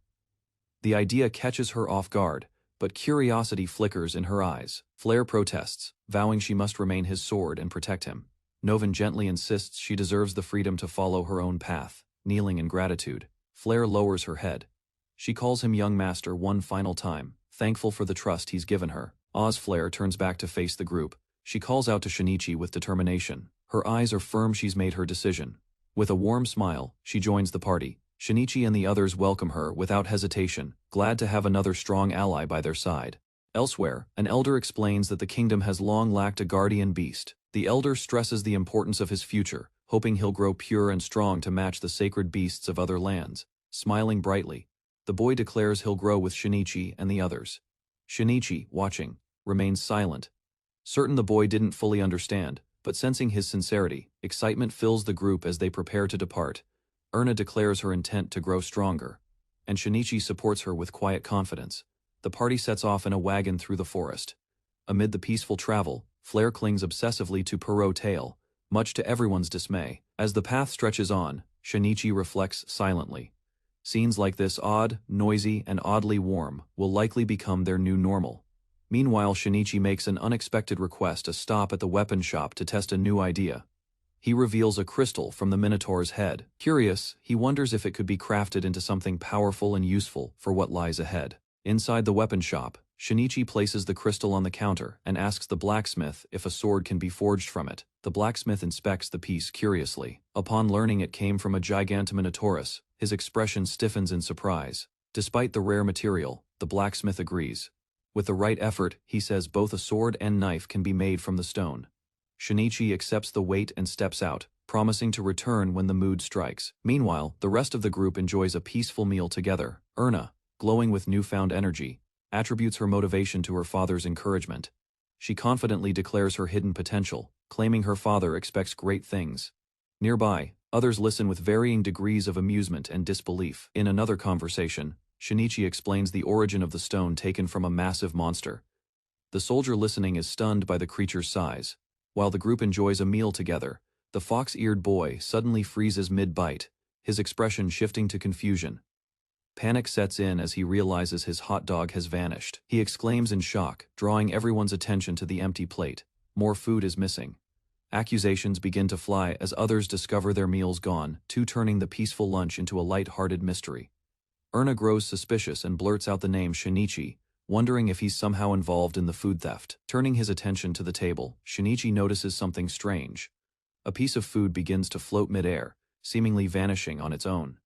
The idea catches her off guard, but curiosity flickers in her eyes. Flare protests, vowing she must remain his sword and protect him. Novan gently insists she deserves the freedom to follow her own path. Kneeling in gratitude, Flare lowers her head. She calls him young master one final time, thankful for the trust he's given her. Flare turns back to face the group. She calls out to Shinichi with determination. Her eyes are firm she's made her decision. With a warm smile, she joins the party. Shinichi and the others welcome her without hesitation, glad to have another strong ally by their side. Elsewhere, an elder explains that the kingdom has long lacked a guardian beast. The elder stresses the importance of his future, hoping he'll grow pure and strong to match the sacred beasts of other lands. Smiling brightly, the boy declares he'll grow with Shinichi and the others. Shinichi, watching, remains silent. Certain the boy didn't fully understand, but sensing his sincerity, excitement fills the group as they prepare to depart. Erna declares her intent to grow stronger, and Shinichi supports her with quiet confidence. The party sets off in a wagon through the forest. Amid the peaceful travel, Flare clings obsessively to Perot's tail, much to everyone's dismay. As the path stretches on, Shinichi reflects silently. Scenes like this, odd, noisy, and oddly warm, will likely become their new normal. Meanwhile, Shinichi makes an unexpected request to stop at the weapon shop to test a new idea. He reveals a crystal from the Minotaur's head. Curious, he wonders if it could be crafted into something powerful and useful for what lies ahead. Inside the weapon shop, Shinichi places the crystal on the counter and asks the blacksmith if a sword can be forged from it. The blacksmith inspects the piece curiously. Upon learning it came from a Gigantominotaurus, his expression stiffens in surprise. Despite the rare material, the blacksmith agrees. With the right effort, he says both a sword and knife can be made from the stone. Shinichi accepts the weight and steps out, promising to return when the mood strikes. Meanwhile, the rest of the group enjoys a peaceful meal together. Erna, glowing with newfound energy, attributes her motivation to her father's encouragement. She confidently declares her hidden potential, claiming her father expects great things. Nearby, others listen with varying degrees of amusement and disbelief. In another conversation, Shinichi explains the origin of the stone taken from a massive monster. The soldier listening is stunned by the creature's size. While the group enjoys a meal together, the fox-eared boy suddenly freezes mid-bite, his expression shifting to confusion. Panic sets in as he realizes his hot dog has vanished. He exclaims in shock, drawing everyone's attention to the empty plate. More food is missing. Accusations begin to fly as others discover their meals gone, turning the peaceful lunch into a light-hearted mystery. Erna grows suspicious and blurts out the name Shinichi, wondering if he's somehow involved in the food theft. Turning his attention to the table, Shinichi notices something strange. A piece of food begins to float mid-air, seemingly vanishing on its own.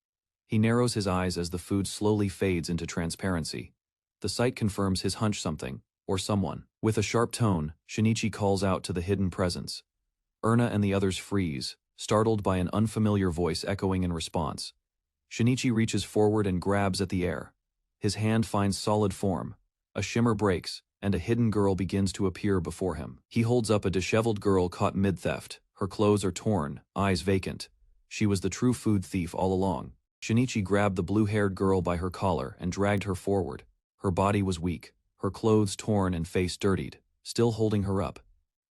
He narrows his eyes as the food slowly fades into transparency. The sight confirms his hunch something, or someone. With a sharp tone, Shinichi calls out to the hidden presence. Erna and the others freeze, startled by an unfamiliar voice echoing in response. Shinichi reaches forward and grabs at the air. His hand finds solid form. A shimmer breaks, and a hidden girl begins to appear before him. He holds up a disheveled girl caught mid-theft. Her clothes are torn, eyes vacant. She was the true food thief all along. Shinichi grabbed the blue-haired girl by her collar and dragged her forward. Her body was weak, her clothes torn and face dirtied, still holding her up.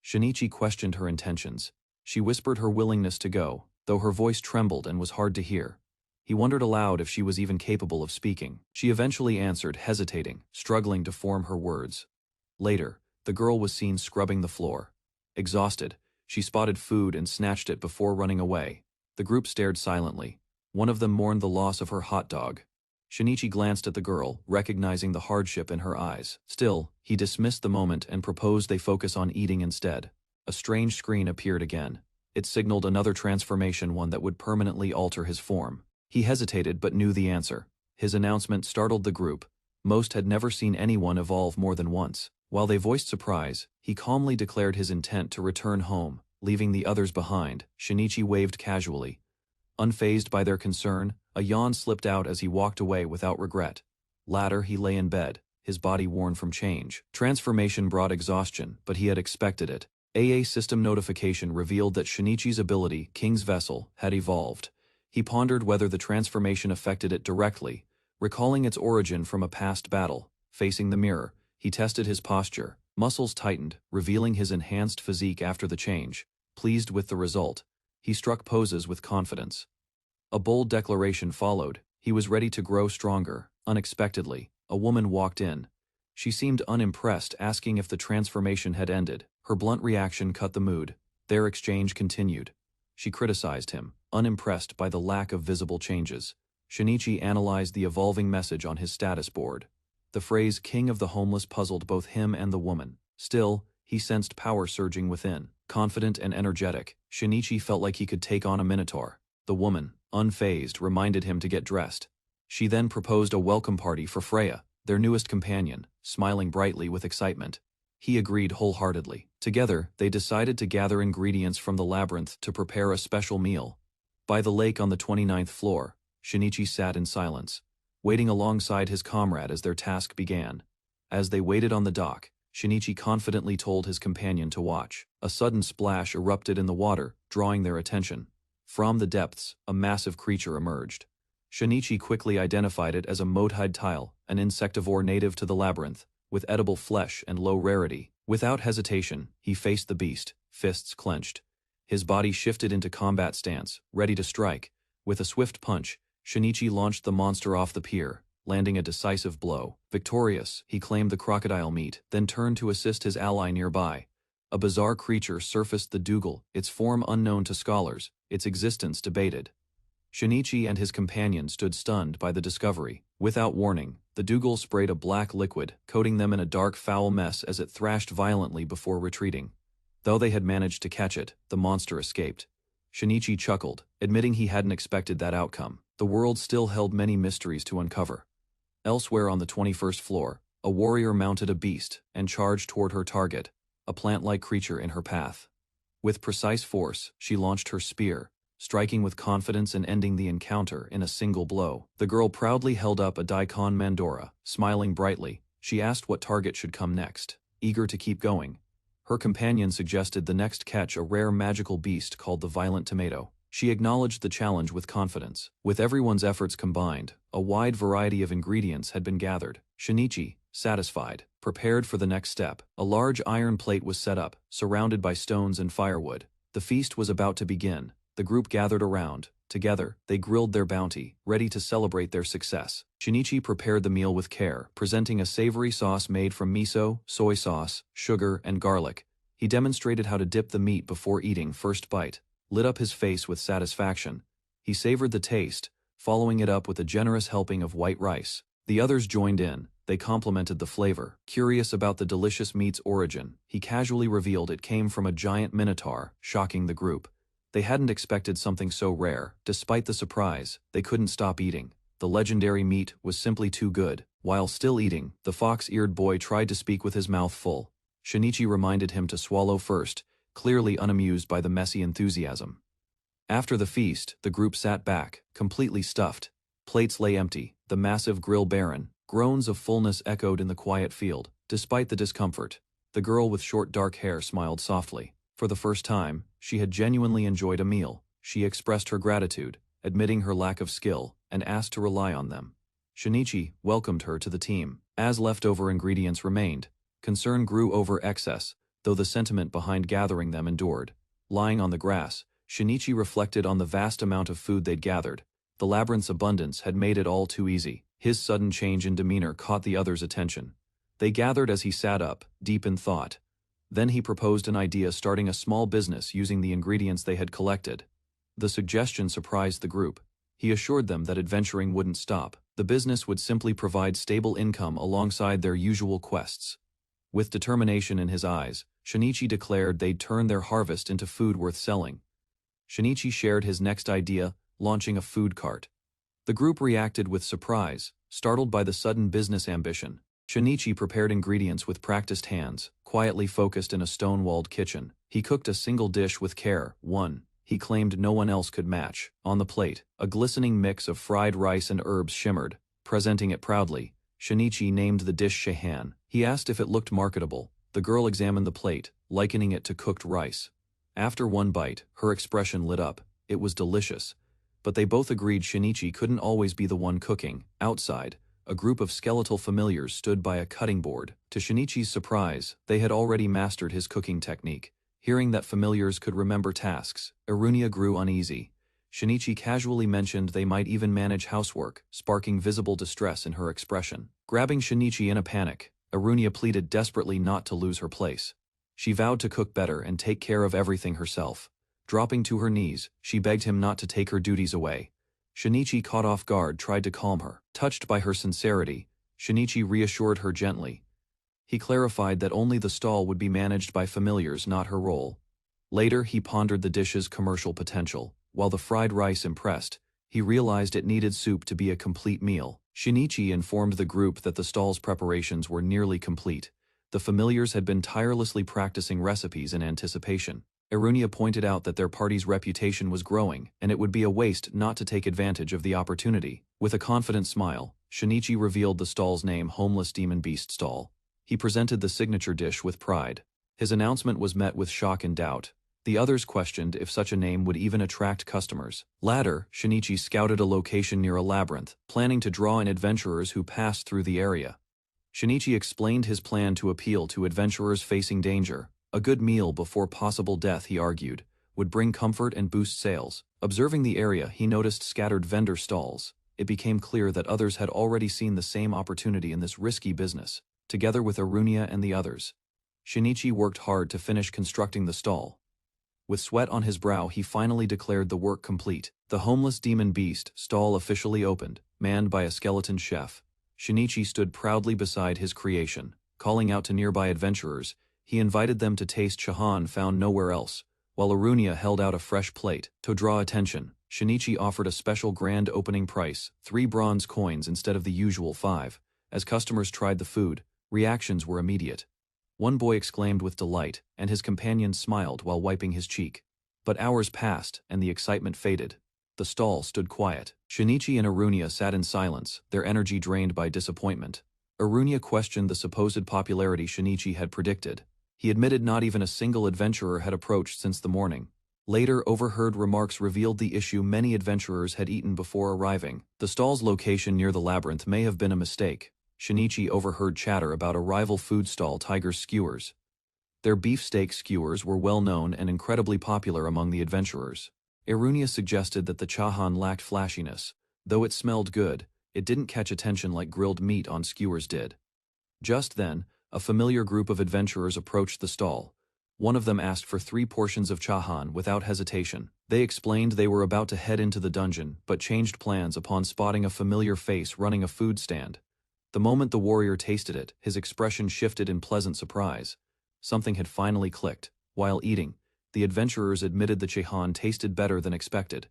Shinichi questioned her intentions. She whispered her willingness to go, though her voice trembled and was hard to hear. He wondered aloud if she was even capable of speaking. She eventually answered, hesitating, struggling to form her words. Later, the girl was seen scrubbing the floor. Exhausted, she spotted food and snatched it before running away. The group stared silently. One of them mourned the loss of her hot dog. Shinichi glanced at the girl, recognizing the hardship in her eyes. Still, he dismissed the moment and proposed they focus on eating instead. A strange screen appeared again. It signaled another transformation, one that would permanently alter his form. He hesitated but knew the answer. His announcement startled the group. Most had never seen anyone evolve more than once. While they voiced surprise, he calmly declared his intent to return home, leaving the others behind. Shinichi waved casually. Unfazed by their concern, a yawn slipped out as he walked away without regret. Later, he lay in bed, his body worn from change. Transformation brought exhaustion, but he had expected it. AA system notification revealed that Shinichi's ability, King's Vessel, had evolved. He pondered whether the transformation affected it directly, recalling its origin from a past battle. Facing the mirror, he tested his posture. Muscles tightened, revealing his enhanced physique after the change. Pleased with the result, he struck poses with confidence. A bold declaration followed. He was ready to grow stronger. Unexpectedly, a woman walked in. She seemed unimpressed, asking if the transformation had ended. Her blunt reaction cut the mood. Their exchange continued. She criticized him, unimpressed by the lack of visible changes. Shinichi analyzed the evolving message on his status board. The phrase "King of the Homeless" puzzled both him and the woman. Still, he sensed power surging within. Confident and energetic, Shinichi felt like he could take on a minotaur. The woman, unfazed, reminded him to get dressed. She then proposed a welcome party for Freya, their newest companion, smiling brightly with excitement. He agreed wholeheartedly. Together, they decided to gather ingredients from the labyrinth to prepare a special meal. By the lake on the 29th floor, Shinichi sat in silence, waiting alongside his comrade as their task began. As they waited on the dock, Shinichi confidently told his companion to watch. A sudden splash erupted in the water, drawing their attention. From the depths, a massive creature emerged. Shinichi quickly identified it as a Modhide tile, an insectivore native to the labyrinth, with edible flesh and low rarity. Without hesitation, he faced the beast, fists clenched. His body shifted into combat stance, ready to strike. With a swift punch, Shinichi launched the monster off the pier, landing a decisive blow. Victorious, he claimed the crocodile meat, then turned to assist his ally nearby. A bizarre creature surfaced the Dougal, its form unknown to scholars, its existence debated. Shinichi and his companion stood stunned by the discovery. Without warning, the Dougal sprayed a black liquid, coating them in a dark, foul mess as it thrashed violently before retreating. Though they had managed to catch it, the monster escaped. Shinichi chuckled, admitting he hadn't expected that outcome. The world still held many mysteries to uncover. Elsewhere on the 21st floor, a warrior mounted a beast and charged toward her target, a plant-like creature in her path. With precise force, she launched her spear, striking with confidence and ending the encounter in a single blow. The girl proudly held up a daikon mandora, smiling brightly. She asked what target should come next. Eager to keep going, her companion suggested the next catch, a rare magical beast called the Violent Tomato. She acknowledged the challenge with confidence. With everyone's efforts combined, a wide variety of ingredients had been gathered. Shinichi, satisfied, prepared for the next step. A large iron plate was set up, surrounded by stones and firewood. The feast was about to begin. The group gathered around. Together, they grilled their bounty, ready to celebrate their success. Shinichi prepared the meal with care, presenting a savory sauce made from miso, soy sauce, sugar, and garlic. He demonstrated how to dip the meat before eating. First bite lit up his face with satisfaction. He savored the taste, following it up with a generous helping of white rice. The others joined in. They complimented the flavor. Curious about the delicious meat's origin, he casually revealed it came from a giant minotaur, shocking the group. They hadn't expected something so rare. Despite the surprise, they couldn't stop eating. The legendary meat was simply too good. While still eating, the fox-eared boy tried to speak with his mouth full. Shinichi reminded him to swallow first, clearly unamused by the messy enthusiasm. After the feast, the group sat back, completely stuffed. Plates lay empty, the massive grill barren. Groans of fullness echoed in the quiet field. Despite the discomfort, the girl with short dark hair smiled softly. For the first time, she had genuinely enjoyed a meal. She expressed her gratitude, admitting her lack of skill, and asked to rely on them. Shinichi welcomed her to the team. As leftover ingredients remained, concern grew over excess, though the sentiment behind gathering them endured. Lying on the grass, Shinichi reflected on the vast amount of food they'd gathered. The labyrinth's abundance had made it all too easy. His sudden change in demeanor caught the others' attention. They gathered as he sat up, deep in thought. Then he proposed an idea, starting a small business using the ingredients they had collected. The suggestion surprised the group. He assured them that adventuring wouldn't stop. The business would simply provide stable income alongside their usual quests. With determination in his eyes, Shinichi declared they'd turn their harvest into food worth selling. Shinichi shared his next idea, launching a food cart. The group reacted with surprise, startled by the sudden business ambition. Shinichi prepared ingredients with practiced hands, quietly focused in a stone-walled kitchen. He cooked a single dish with care, one he claimed no one else could match. On the plate, a glistening mix of fried rice and herbs shimmered. Presenting it proudly, Shinichi named the dish Shehan. He asked if it looked marketable. The girl examined the plate, likening it to cooked rice. After one bite, her expression lit up. It was delicious. But they both agreed Shinichi couldn't always be the one cooking. Outside, a group of skeletal familiars stood by a cutting board. To Shinichi's surprise, they had already mastered his cooking technique. Hearing that familiars could remember tasks, Erunia grew uneasy. Shinichi casually mentioned they might even manage housework, sparking visible distress in her expression. Grabbing Shinichi in a panic, Erunia pleaded desperately not to lose her place. She vowed to cook better and take care of everything herself. Dropping to her knees, she begged him not to take her duties away. Shinichi, caught off guard, tried to calm her. Touched by her sincerity, Shinichi reassured her gently. He clarified that only the stall would be managed by familiars, not her role. Later, he pondered the dish's commercial potential. While the fried rice impressed, he realized it needed soup to be a complete meal. Shinichi informed the group that the stall's preparations were nearly complete. The familiars had been tirelessly practicing recipes in anticipation. Erunia pointed out that their party's reputation was growing, and it would be a waste not to take advantage of the opportunity. With a confident smile, Shinichi revealed the stall's name, Homeless Demon Beast Stall. He presented the signature dish with pride. His announcement was met with shock and doubt. The others questioned if such a name would even attract customers. Later, Shinichi scouted a location near a labyrinth, planning to draw in adventurers who passed through the area. Shinichi explained his plan to appeal to adventurers facing danger. A good meal before possible death, he argued, would bring comfort and boost sales. Observing the area, he noticed scattered vendor stalls. It became clear that others had already seen the same opportunity in this risky business. Together with Erunia and the others, Shinichi worked hard to finish constructing the stall. With sweat on his brow, he finally declared the work complete. The Homeless Demon Beast stall officially opened, manned by a skeleton chef. Shinichi stood proudly beside his creation. Calling out to nearby adventurers, he invited them to taste Shahan found nowhere else. While Erunia held out a fresh plate. To draw attention, Shinichi offered a special grand opening price, 3 bronze coins instead of the usual 5. As customers tried the food, reactions were immediate. One boy exclaimed with delight, and his companion smiled while wiping his cheek. But hours passed, and the excitement faded. The stall stood quiet. Shinichi and Erunia sat in silence, their energy drained by disappointment. Erunia questioned the supposed popularity Shinichi had predicted. He admitted not even a single adventurer had approached since the morning. Later, overheard remarks revealed the issue: many adventurers had eaten before arriving. The stall's location near the labyrinth may have been a mistake. Shinichi overheard chatter about a rival food stall, Tiger's Skewers. Their beefsteak skewers were well known and incredibly popular among the adventurers. Erunia suggested that the chahan lacked flashiness. Though it smelled good, it didn't catch attention like grilled meat on skewers did. Just then, a familiar group of adventurers approached the stall. One of them asked for 3 portions of chahan without hesitation. They explained they were about to head into the dungeon, but changed plans upon spotting a familiar face running a food stand. The moment the warrior tasted it, his expression shifted in pleasant surprise. Something had finally clicked. While eating, The adventurers admitted the chehan tasted better than expected.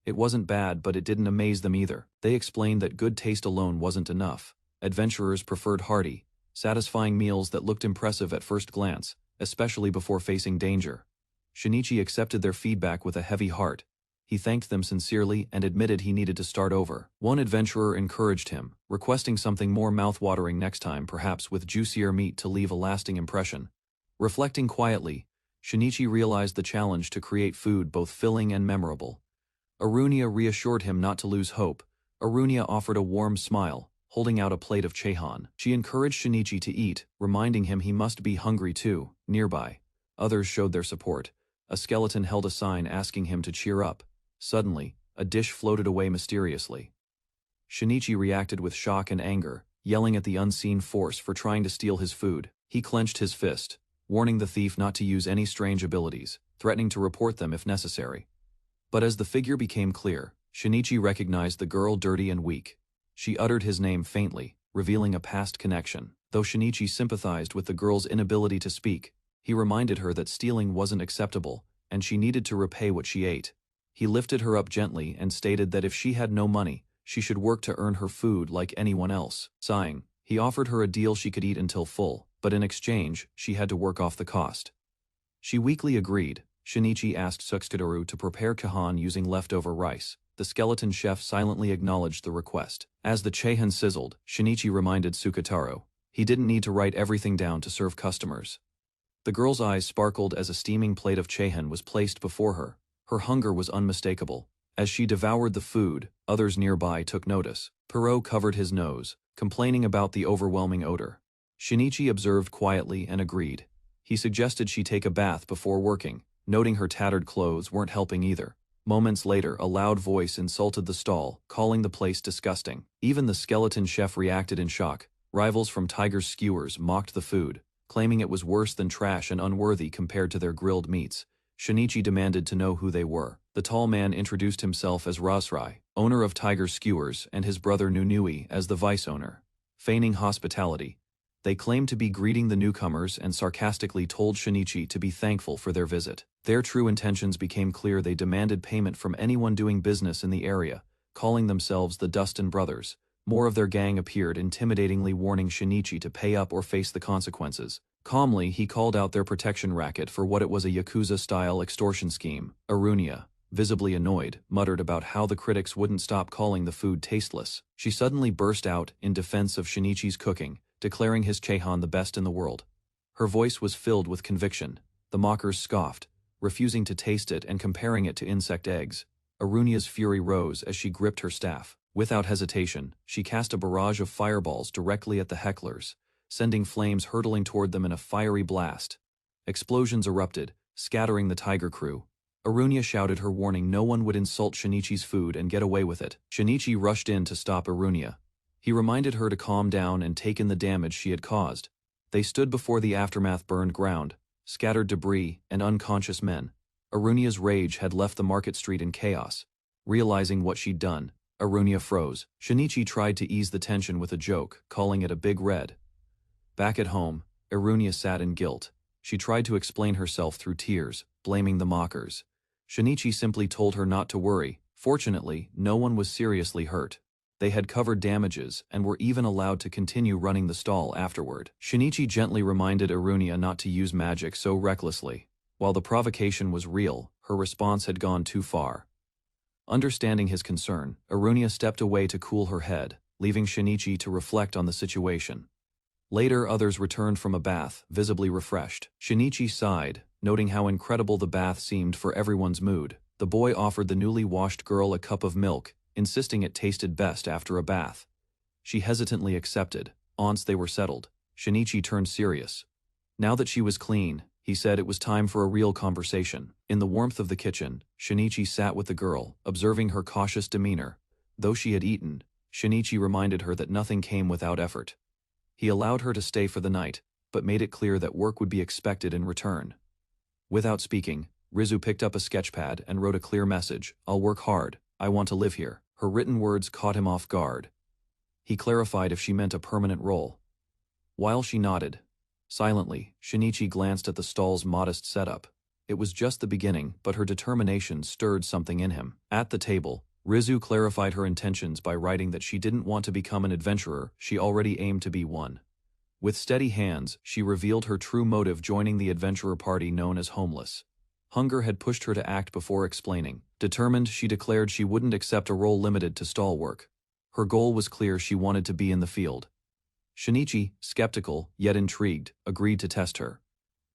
It wasn't bad, but it didn't amaze them either. They explained that good taste alone wasn't enough. Adventurers preferred hearty, satisfying meals that looked impressive at first glance, especially before facing danger. Shinichi accepted their feedback with a heavy heart. He thanked them sincerely and admitted he needed to start over. One adventurer encouraged him, requesting something more mouth-watering next time, perhaps with juicier meat to leave a lasting impression. Reflecting quietly, Shinichi realized the challenge to create food both filling and memorable. Arunia reassured him not to lose hope. Arunia offered a warm smile, holding out a plate of chehan. She encouraged Shinichi to eat, reminding him he must be hungry too. Nearby, others showed their support. A skeleton held a sign asking him to cheer up. Suddenly, a dish floated away mysteriously. Shinichi reacted with shock and anger, yelling at the unseen force for trying to steal his food. He clenched his fist, warning the thief not to use any strange abilities, threatening to report them if necessary. But as the figure became clear, Shinichi recognized the girl dirty and weak. She uttered his name faintly, revealing a past connection. Though Shinichi sympathized with the girl's inability to speak, he reminded her that stealing wasn't acceptable, and she needed to repay what she ate. He lifted her up gently and stated that if she had no money, she should work to earn her food like anyone else. Sighing, he offered her a deal she could eat until full, but in exchange, she had to work off the cost. She weakly agreed. Shinichi asked Sukskadaru to prepare kahan using leftover rice. The skeleton chef silently acknowledged the request. As the chehan sizzled, Shinichi reminded Sukataro he didn't need to write everything down to serve customers. The girl's eyes sparkled as a steaming plate of chehan was placed before her. Her hunger was unmistakable. As she devoured the food, others nearby took notice. Perot covered his nose, complaining about the overwhelming odor. Shinichi observed quietly and agreed. He suggested she take a bath before working, noting her tattered clothes weren't helping either. Moments later, a loud voice insulted the stall, calling the place disgusting. Even the skeleton chef reacted in shock. Rivals from Tiger's Skewers mocked the food, claiming it was worse than trash and unworthy compared to their grilled meats. Shinichi demanded to know who they were. The tall man introduced himself as Rasrai, owner of Tiger's Skewers, and his brother Nunui as the vice-owner. Feigning hospitality, they claimed to be greeting the newcomers and sarcastically told Shinichi to be thankful for their visit. Their true intentions became clear. They demanded payment from anyone doing business in the area, calling themselves the Dustin Brothers. More of their gang appeared, intimidatingly warning Shinichi to pay up or face the consequences. Calmly, he called out their protection racket for what it was, a Yakuza-style extortion scheme. Arunia, visibly annoyed, muttered about how the critics wouldn't stop calling the food tasteless. She suddenly burst out in defense of Shinichi's cooking, declaring his chehan the best in the world. Her voice was filled with conviction. The mockers scoffed, refusing to taste it and comparing it to insect eggs. Arunia's fury rose as she gripped her staff. Without hesitation, she cast a barrage of fireballs directly at the hecklers, sending flames hurtling toward them in a fiery blast. Explosions erupted, scattering the tiger crew. Arunia shouted her warning no one would insult Shinichi's food and get away with it. Shinichi rushed in to stop Arunia. He reminded her to calm down and take in the damage she had caused. They stood before the aftermath: burned ground, scattered debris, and unconscious men. Arunia's rage had left the market street in chaos. Realizing what she'd done, Arunia froze. Shinichi tried to ease the tension with a joke, calling it a big red. Back at home, Arunia sat in guilt. She tried to explain herself through tears, blaming the mockers. Shinichi simply told her not to worry. Fortunately, no one was seriously hurt. They had covered damages and were even allowed to continue running the stall afterward. Shinichi gently reminded Arunia not to use magic so recklessly. While the provocation was real, her response had gone too far. Understanding his concern, Arunia stepped away to cool her head, leaving Shinichi to reflect on the situation. Later, others returned from a bath, visibly refreshed. Shinichi sighed, noting how incredible the bath seemed for everyone's mood. The boy offered the newly washed girl a cup of milk, insisting it tasted best after a bath. She hesitantly accepted. Once they were settled, Shinichi turned serious. Now that she was clean, he said it was time for a real conversation. In the warmth of the kitchen, Shinichi sat with the girl, observing her cautious demeanor. Though she had eaten, Shinichi reminded her that nothing came without effort. He allowed her to stay for the night, but made it clear that work would be expected in return. Without speaking, Rizu picked up a sketchpad and wrote a clear message: "I'll work hard. I want to live here." Her written words caught him off guard. He clarified if she meant a permanent role. While she nodded, silently, Shinichi glanced at the stall's modest setup. It was just the beginning, but her determination stirred something in him. At the table, Rizu clarified her intentions by writing that she didn't want to become an adventurer, she already aimed to be one. With steady hands, she revealed her true motive, joining the adventurer party known as Homeless. Hunger had pushed her to act before explaining. Determined, she declared she wouldn't accept a role limited to stall work. Her goal was clear: she wanted to be in the field. Shinichi, skeptical, yet intrigued, agreed to test her.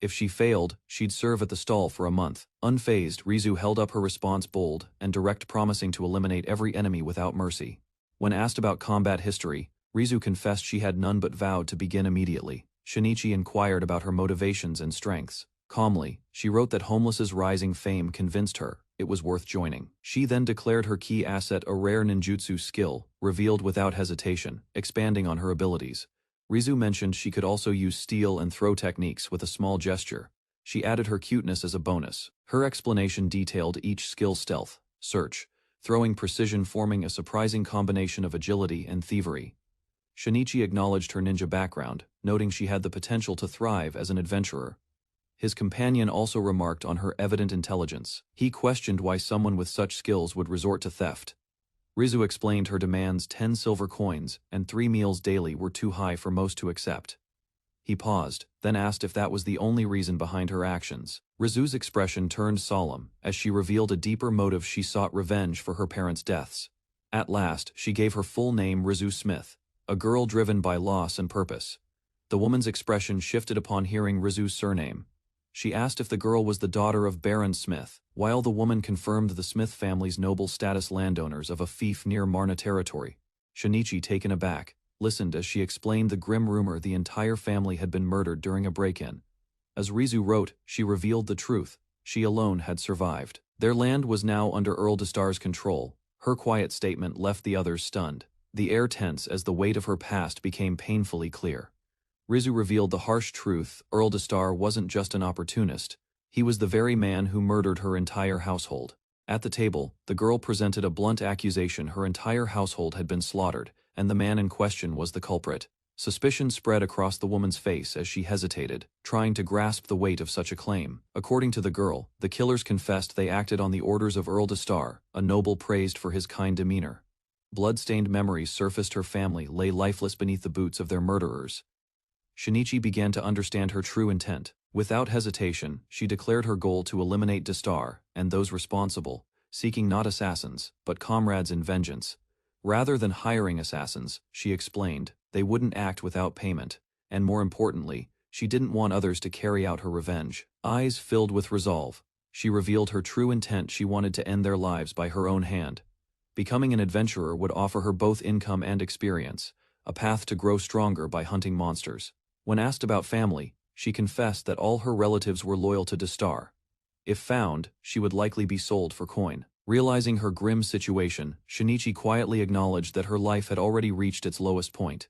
If she failed, she'd serve at the stall for a month. Unfazed, Rizu held up her response, bold and direct, promising to eliminate every enemy without mercy. When asked about combat history, Rizu confessed she had none but vowed to begin immediately. Shinichi inquired about her motivations and strengths. Calmly, she wrote that Homeless's rising fame convinced her it was worth joining. She then declared her key asset, a rare ninjutsu skill, revealed without hesitation, expanding on her abilities. Rizu mentioned she could also use steal and throw techniques with a small gesture. She added her cuteness as a bonus. Her explanation detailed each skill: stealth, search, throwing, precision, forming a surprising combination of agility and thievery. Shinichi acknowledged her ninja background, noting she had the potential to thrive as an adventurer. His companion also remarked on her evident intelligence. He questioned why someone with such skills would resort to theft. Rizu explained her demands: 10 silver coins and 3 meals daily were too high for most to accept. He paused, then asked if that was the only reason behind her actions. Rizu's expression turned solemn as she revealed a deeper motive: she sought revenge for her parents' deaths. At last, she gave her full name: Rizu Smith, a girl driven by loss and purpose. The woman's expression shifted upon hearing Rizu's surname. She asked if the girl was the daughter of Baron Smith, while the woman confirmed the Smith family's noble status, landowners of a fief near Marna territory. Shinichi, taken aback, listened as she explained the grim rumor the entire family had been murdered during a break-in. As Rizu wrote, she revealed the truth: she alone had survived. Their land was now under Earl Destar's control. Her quiet statement left the others stunned, the air tense as the weight of her past became painfully clear. Rizu revealed the harsh truth: Earl Destar wasn't just an opportunist, he was the very man who murdered her entire household. At the table, the girl presented a blunt accusation: her entire household had been slaughtered, and the man in question was the culprit. Suspicion spread across the woman's face as she hesitated, trying to grasp the weight of such a claim. According to the girl, the killers confessed they acted on the orders of Earl Destar, a noble praised for his kind demeanor. Blood-stained memories surfaced: her family lay lifeless beneath the boots of their murderers. Shinichi began to understand her true intent. Without hesitation, she declared her goal to eliminate Destar and those responsible, seeking not assassins, but comrades in vengeance. Rather than hiring assassins, she explained, they wouldn't act without payment, and more importantly, she didn't want others to carry out her revenge. Eyes filled with resolve, she revealed her true intent: she wanted to end their lives by her own hand. Becoming an adventurer would offer her both income and experience, a path to grow stronger by hunting monsters. When asked about family, she confessed that all her relatives were loyal to Destar. If found, she would likely be sold for coin. Realizing her grim situation, Shinichi quietly acknowledged that her life had already reached its lowest point.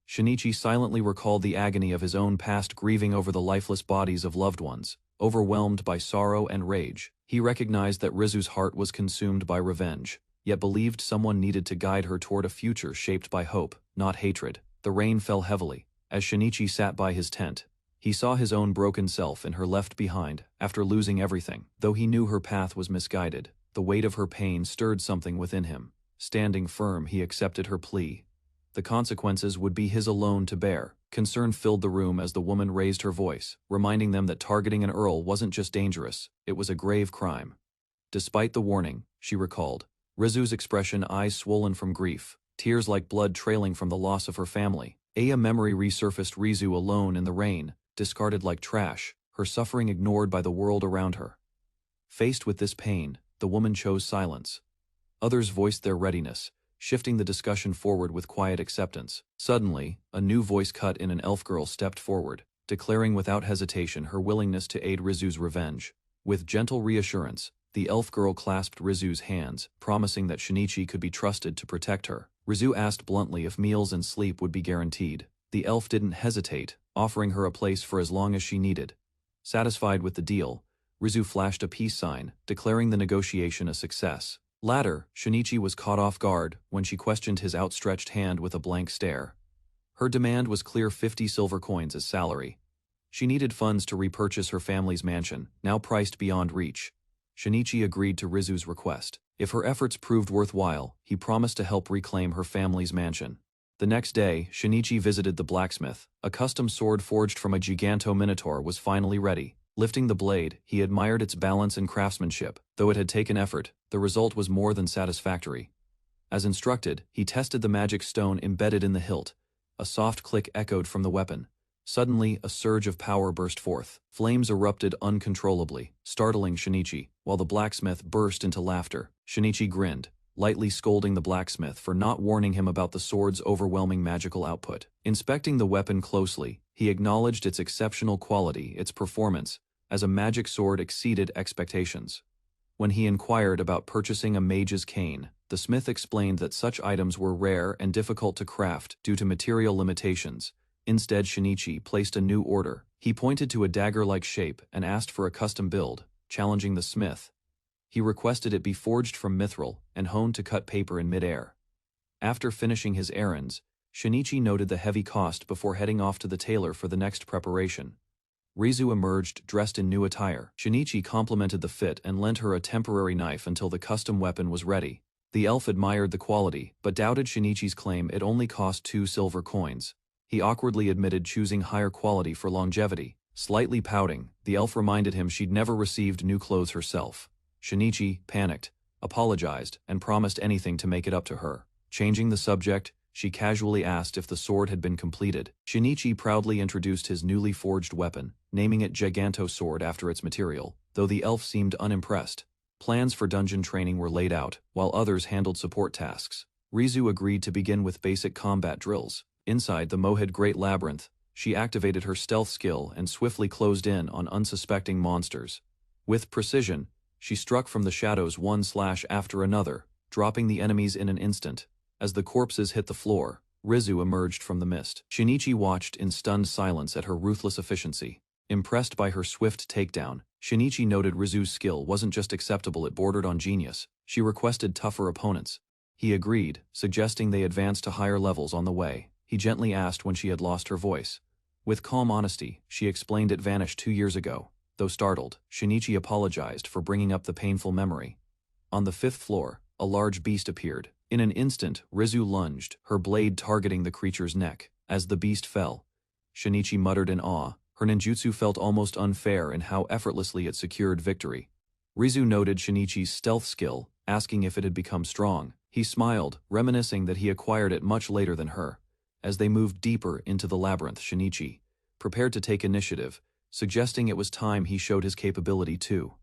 Shinichi silently recalled the agony of his own past, grieving over the lifeless bodies of loved ones. Overwhelmed by sorrow and rage, he recognized that Rizu's heart was consumed by revenge, yet believed someone needed to guide her toward a future shaped by hope, not hatred. The rain fell heavily. As Shinichi sat by his tent, he saw his own broken self in her, left behind after losing everything. Though he knew her path was misguided, the weight of her pain stirred something within him. Standing firm, he accepted her plea. The consequences would be his alone to bear. Concern filled the room as the woman raised her voice, reminding them that targeting an earl wasn't just dangerous, it was a grave crime. Despite the warning, she recalled, Rizu's expression, eyes swollen from grief, tears like blood trailing from the loss of her family. A memory resurfaced: Rizu alone in the rain, discarded like trash, her suffering ignored by the world around her. Faced with this pain, the woman chose silence. Others voiced their readiness, shifting the discussion forward with quiet acceptance. Suddenly, a new voice cut in: an elf girl stepped forward, declaring without hesitation her willingness to aid Rizu's revenge. With gentle reassurance, the elf girl clasped Rizu's hands, promising that Shinichi could be trusted to protect her. Rizu asked bluntly if meals and sleep would be guaranteed. The elf didn't hesitate, offering her a place for as long as she needed. Satisfied with the deal, Rizu flashed a peace sign, declaring the negotiation a success. Later, Shinichi was caught off guard when she questioned his outstretched hand with a blank stare. Her demand was clear: 50 silver coins as salary. She needed funds to repurchase her family's mansion, now priced beyond reach. Shinichi agreed to Rizu's request. If her efforts proved worthwhile, he promised to help reclaim her family's mansion. The next day, Shinichi visited the blacksmith. A custom sword forged from a giganto-minotaur was finally ready. Lifting the blade, he admired its balance and craftsmanship. Though it had taken effort, the result was more than satisfactory. As instructed, he tested the magic stone embedded in the hilt. A soft click echoed from the weapon. Suddenly, a surge of power burst forth. Flames erupted uncontrollably, startling Shinichi, while the blacksmith burst into laughter. Shinichi grinned, lightly scolding the blacksmith for not warning him about the sword's overwhelming magical output. Inspecting the weapon closely, he acknowledged its exceptional quality, its performance, as a magic sword exceeded expectations. When he inquired about purchasing a mage's cane, the smith explained that such items were rare and difficult to craft due to material limitations. Instead, Shinichi placed a new order. He pointed to a dagger-like shape and asked for a custom build, challenging the smith. He requested it be forged from mithril and honed to cut paper in mid-air. After finishing his errands, Shinichi noted the heavy cost before heading off to the tailor for the next preparation. Rizu emerged dressed in new attire. Shinichi complimented the fit and lent her a temporary knife until the custom weapon was ready. The elf admired the quality, but doubted Shinichi's claim it only cost 2 silver coins. He awkwardly admitted choosing higher quality for longevity. Slightly pouting, the elf reminded him she'd never received new clothes herself. Shinichi, panicked, apologized, and promised anything to make it up to her. Changing the subject, she casually asked if the sword had been completed. Shinichi proudly introduced his newly forged weapon, naming it Giganto Sword after its material, though the elf seemed unimpressed. Plans for dungeon training were laid out, while others handled support tasks. Rizu agreed to begin with basic combat drills. Inside the Mohid Great Labyrinth, she activated her stealth skill and swiftly closed in on unsuspecting monsters. With precision, she struck from the shadows one slash after another, dropping the enemies in an instant. As the corpses hit the floor, Rizu emerged from the mist. Shinichi watched in stunned silence at her ruthless efficiency. Impressed by her swift takedown, Shinichi noted Rizu's skill wasn't just acceptable, it bordered on genius. She requested tougher opponents. He agreed, suggesting they advance to higher levels on the way. He gently asked when she had lost her voice. With calm honesty, she explained it vanished 2 years ago. Though startled, Shinichi apologized for bringing up the painful memory. On the 5th floor, a large beast appeared. In an instant, Rizu lunged, her blade targeting the creature's neck. As the beast fell, Shinichi muttered in awe. Her ninjutsu felt almost unfair in how effortlessly it secured victory. Rizu noted Shinichi's stealth skill, asking if it had become strong. He smiled, reminiscing that he acquired it much later than her. As they moved deeper into the labyrinth, Shinichi prepared to take initiative, suggesting it was time he showed his capability too.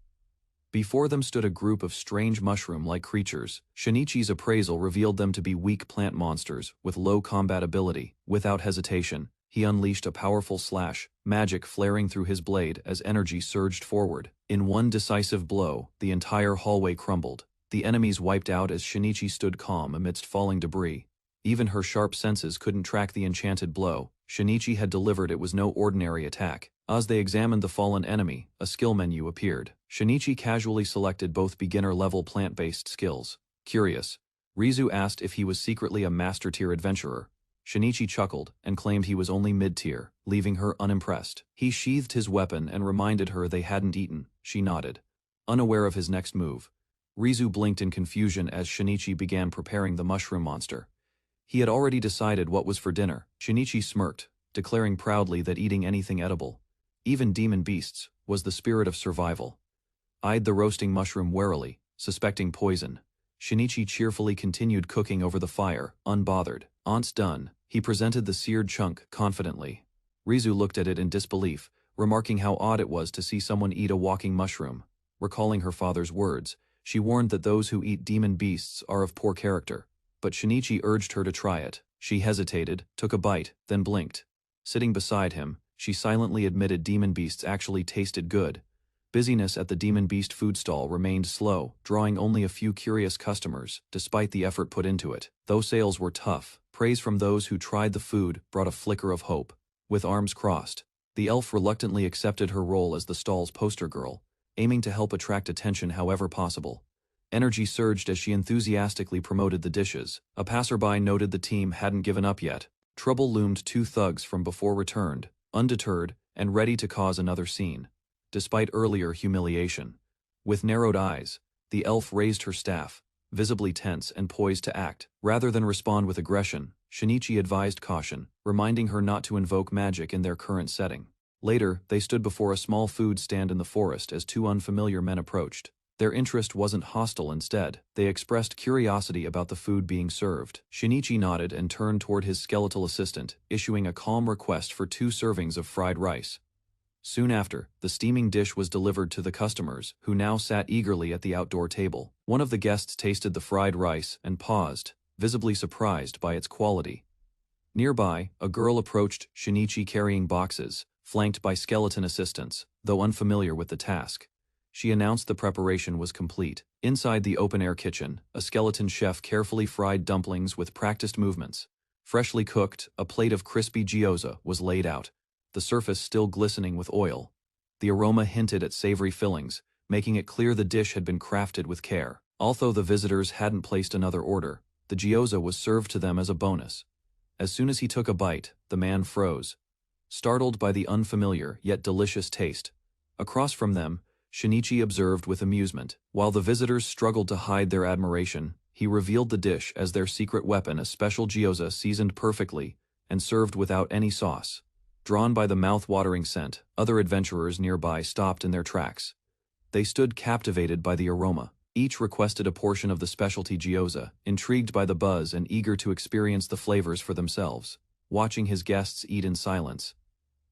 Before them stood a group of strange mushroom-like creatures. Shinichi's appraisal revealed them to be weak plant monsters with low combat ability. Without hesitation, he unleashed a powerful slash, magic flaring through his blade as energy surged forward. In one decisive blow, the entire hallway crumbled. The enemies wiped out as Shinichi stood calm amidst falling debris. Even her sharp senses couldn't track the enchanted blow Shinichi had delivered. It was no ordinary attack. As they examined the fallen enemy, a skill menu appeared. Shinichi casually selected both beginner-level plant-based skills. Curious, Rizu asked if he was secretly a master-tier adventurer. Shinichi chuckled and claimed he was only mid-tier, leaving her unimpressed. He sheathed his weapon and reminded her they hadn't eaten. She nodded, unaware of his next move. Rizu blinked in confusion as Shinichi began preparing the mushroom monster. He had already decided what was for dinner. Shinichi smirked, declaring proudly that eating anything edible, even demon beasts, was the spirit of survival. Eyed the roasting mushroom warily, suspecting poison. Shinichi cheerfully continued cooking over the fire, unbothered. Once done, he presented the seared chunk confidently. Rizu looked at it in disbelief, remarking how odd it was to see someone eat a walking mushroom. Recalling her father's words, she warned that those who eat demon beasts are of poor character. But Shinichi urged her to try it. She hesitated, took a bite, then blinked. Sitting beside him, she silently admitted demon beasts actually tasted good. Busyness at the demon beast food stall remained slow, drawing only a few curious customers, despite the effort put into it. Though sales were tough, praise from those who tried the food brought a flicker of hope. With arms crossed, the elf reluctantly accepted her role as the stall's poster girl, aiming to help attract attention however possible. Energy surged as she enthusiastically promoted the dishes. A passerby noted the team hadn't given up yet. Trouble loomed. 2 thugs from before returned. Undeterred, and ready to cause another scene. Despite earlier humiliation. With narrowed eyes, the elf raised her staff, visibly tense and poised to act. Rather than respond with aggression, Shinichi advised caution, reminding her not to invoke magic in their current setting. Later, they stood before a small food stand in the forest as two unfamiliar men approached. Their interest wasn't hostile. Instead, they expressed curiosity about the food being served. Shinichi nodded and turned toward his skeletal assistant, issuing a calm request for 2 servings of fried rice. Soon after, the steaming dish was delivered to the customers, who now sat eagerly at the outdoor table. One of the guests tasted the fried rice and paused, visibly surprised by its quality. Nearby, a girl approached Shinichi carrying boxes, flanked by skeleton assistants, though unfamiliar with the task. She announced the preparation was complete. Inside the open-air kitchen, a skeleton chef carefully fried dumplings with practiced movements. Freshly cooked, a plate of crispy gyoza was laid out, the surface still glistening with oil. The aroma hinted at savory fillings, making it clear the dish had been crafted with care. Although the visitors hadn't placed another order, the gyoza was served to them as a bonus. As soon as he took a bite, the man froze, startled by the unfamiliar yet delicious taste. Across from them, Shinichi observed with amusement. While the visitors struggled to hide their admiration, he revealed the dish as their secret weapon, a special gyoza seasoned perfectly and served without any sauce. Drawn by the mouth-watering scent, other adventurers nearby stopped in their tracks. They stood captivated by the aroma. Each requested a portion of the specialty gyoza, intrigued by the buzz and eager to experience the flavors for themselves. Watching his guests eat in silence,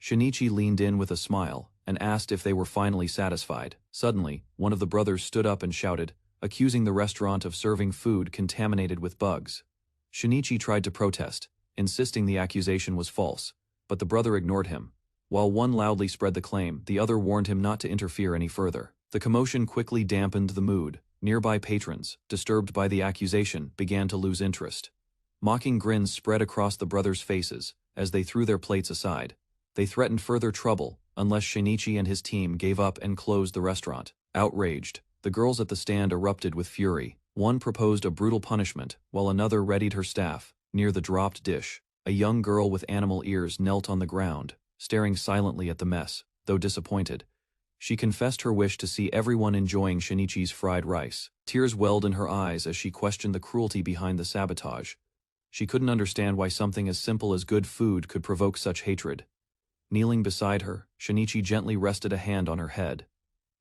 Shinichi leaned in with a smile and asked if they were finally satisfied. Suddenly, one of the brothers stood up and shouted, accusing the restaurant of serving food contaminated with bugs. Shinichi tried to protest, insisting the accusation was false, but the brother ignored him. While one loudly spread the claim, the other warned him not to interfere any further. The commotion quickly dampened the mood. Nearby patrons, disturbed by the accusation, began to lose interest. Mocking grins spread across the brothers' faces as they threw their plates aside. They threatened further trouble unless Shinichi and his team gave up and closed the restaurant. Outraged, the girls at the stand erupted with fury. One proposed a brutal punishment, while another readied her staff. Near the dropped dish, a young girl with animal ears knelt on the ground, staring silently at the mess. Though disappointed, she confessed her wish to see everyone enjoying Shinichi's fried rice. Tears welled in her eyes as she questioned the cruelty behind the sabotage. She couldn't understand why something as simple as good food could provoke such hatred. Kneeling beside her, Shinichi gently rested a hand on her head.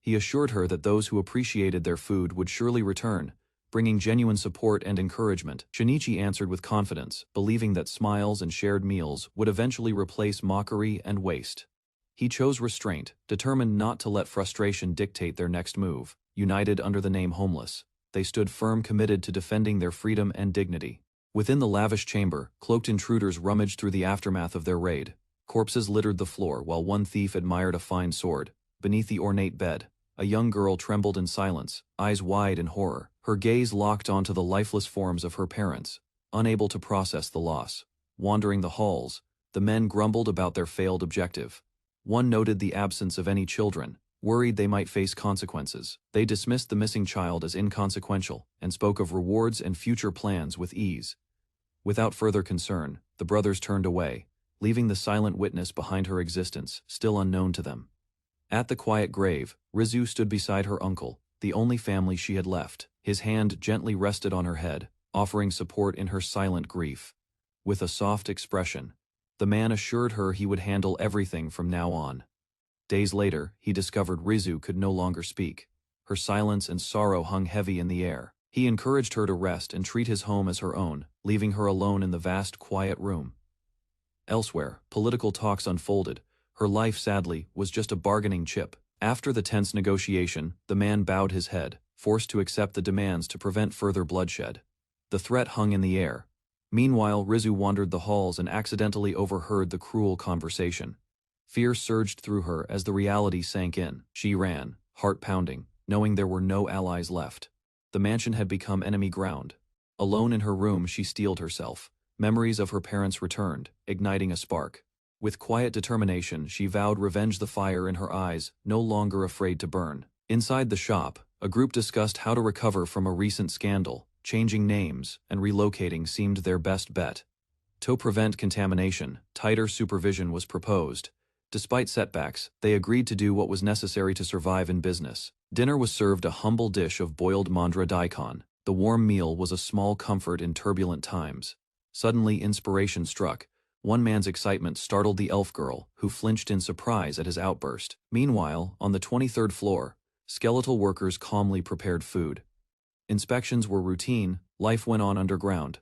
He assured her that those who appreciated their food would surely return, bringing genuine support and encouragement. Shinichi answered with confidence, believing that smiles and shared meals would eventually replace mockery and waste. He chose restraint, determined not to let frustration dictate their next move. United under the name Homeless, they stood firm, committed to defending their freedom and dignity. Within the lavish chamber, cloaked intruders rummaged through the aftermath of their raid. Corpses littered the floor while one thief admired a fine sword. Beneath the ornate bed, a young girl trembled in silence, eyes wide in horror, her gaze locked onto the lifeless forms of her parents, unable to process the loss. Wandering the halls, the men grumbled about their failed objective. One noted the absence of any children, worried they might face consequences. They dismissed the missing child as inconsequential and spoke of rewards and future plans with ease. Without further concern, the brothers turned away, leaving the silent witness behind her existence, still unknown to them. At the quiet grave, Rizu stood beside her uncle, the only family she had left. His hand gently rested on her head, offering support in her silent grief. With a soft expression, the man assured her he would handle everything from now on. Days later, he discovered Rizu could no longer speak. Her silence and sorrow hung heavy in the air. He encouraged her to rest and treat his home as her own, leaving her alone in the vast, quiet room. Elsewhere, political talks unfolded. Her life, sadly, was just a bargaining chip. After the tense negotiation, the man bowed his head, forced to accept the demands to prevent further bloodshed. The threat hung in the air. Meanwhile, Rizu wandered the halls and accidentally overheard the cruel conversation. Fear surged through her as the reality sank in. She ran, heart pounding, knowing there were no allies left. The mansion had become enemy ground. Alone in her room, she steeled herself. Memories of her parents returned, igniting a spark. With quiet determination, she vowed revenge, the fire in her eyes, no longer afraid to burn. Inside the shop, a group discussed how to recover from a recent scandal. Changing names and relocating seemed their best bet. To prevent contamination, tighter supervision was proposed. Despite setbacks, they agreed to do what was necessary to survive in business. Dinner was served a humble dish of boiled mandra daikon. The warm meal was a small comfort in turbulent times. Suddenly inspiration struck. One man's excitement startled the elf girl, who flinched in surprise at his outburst. Meanwhile, on the 23rd floor, skeletal workers calmly prepared food. Inspections were routine, life went on underground.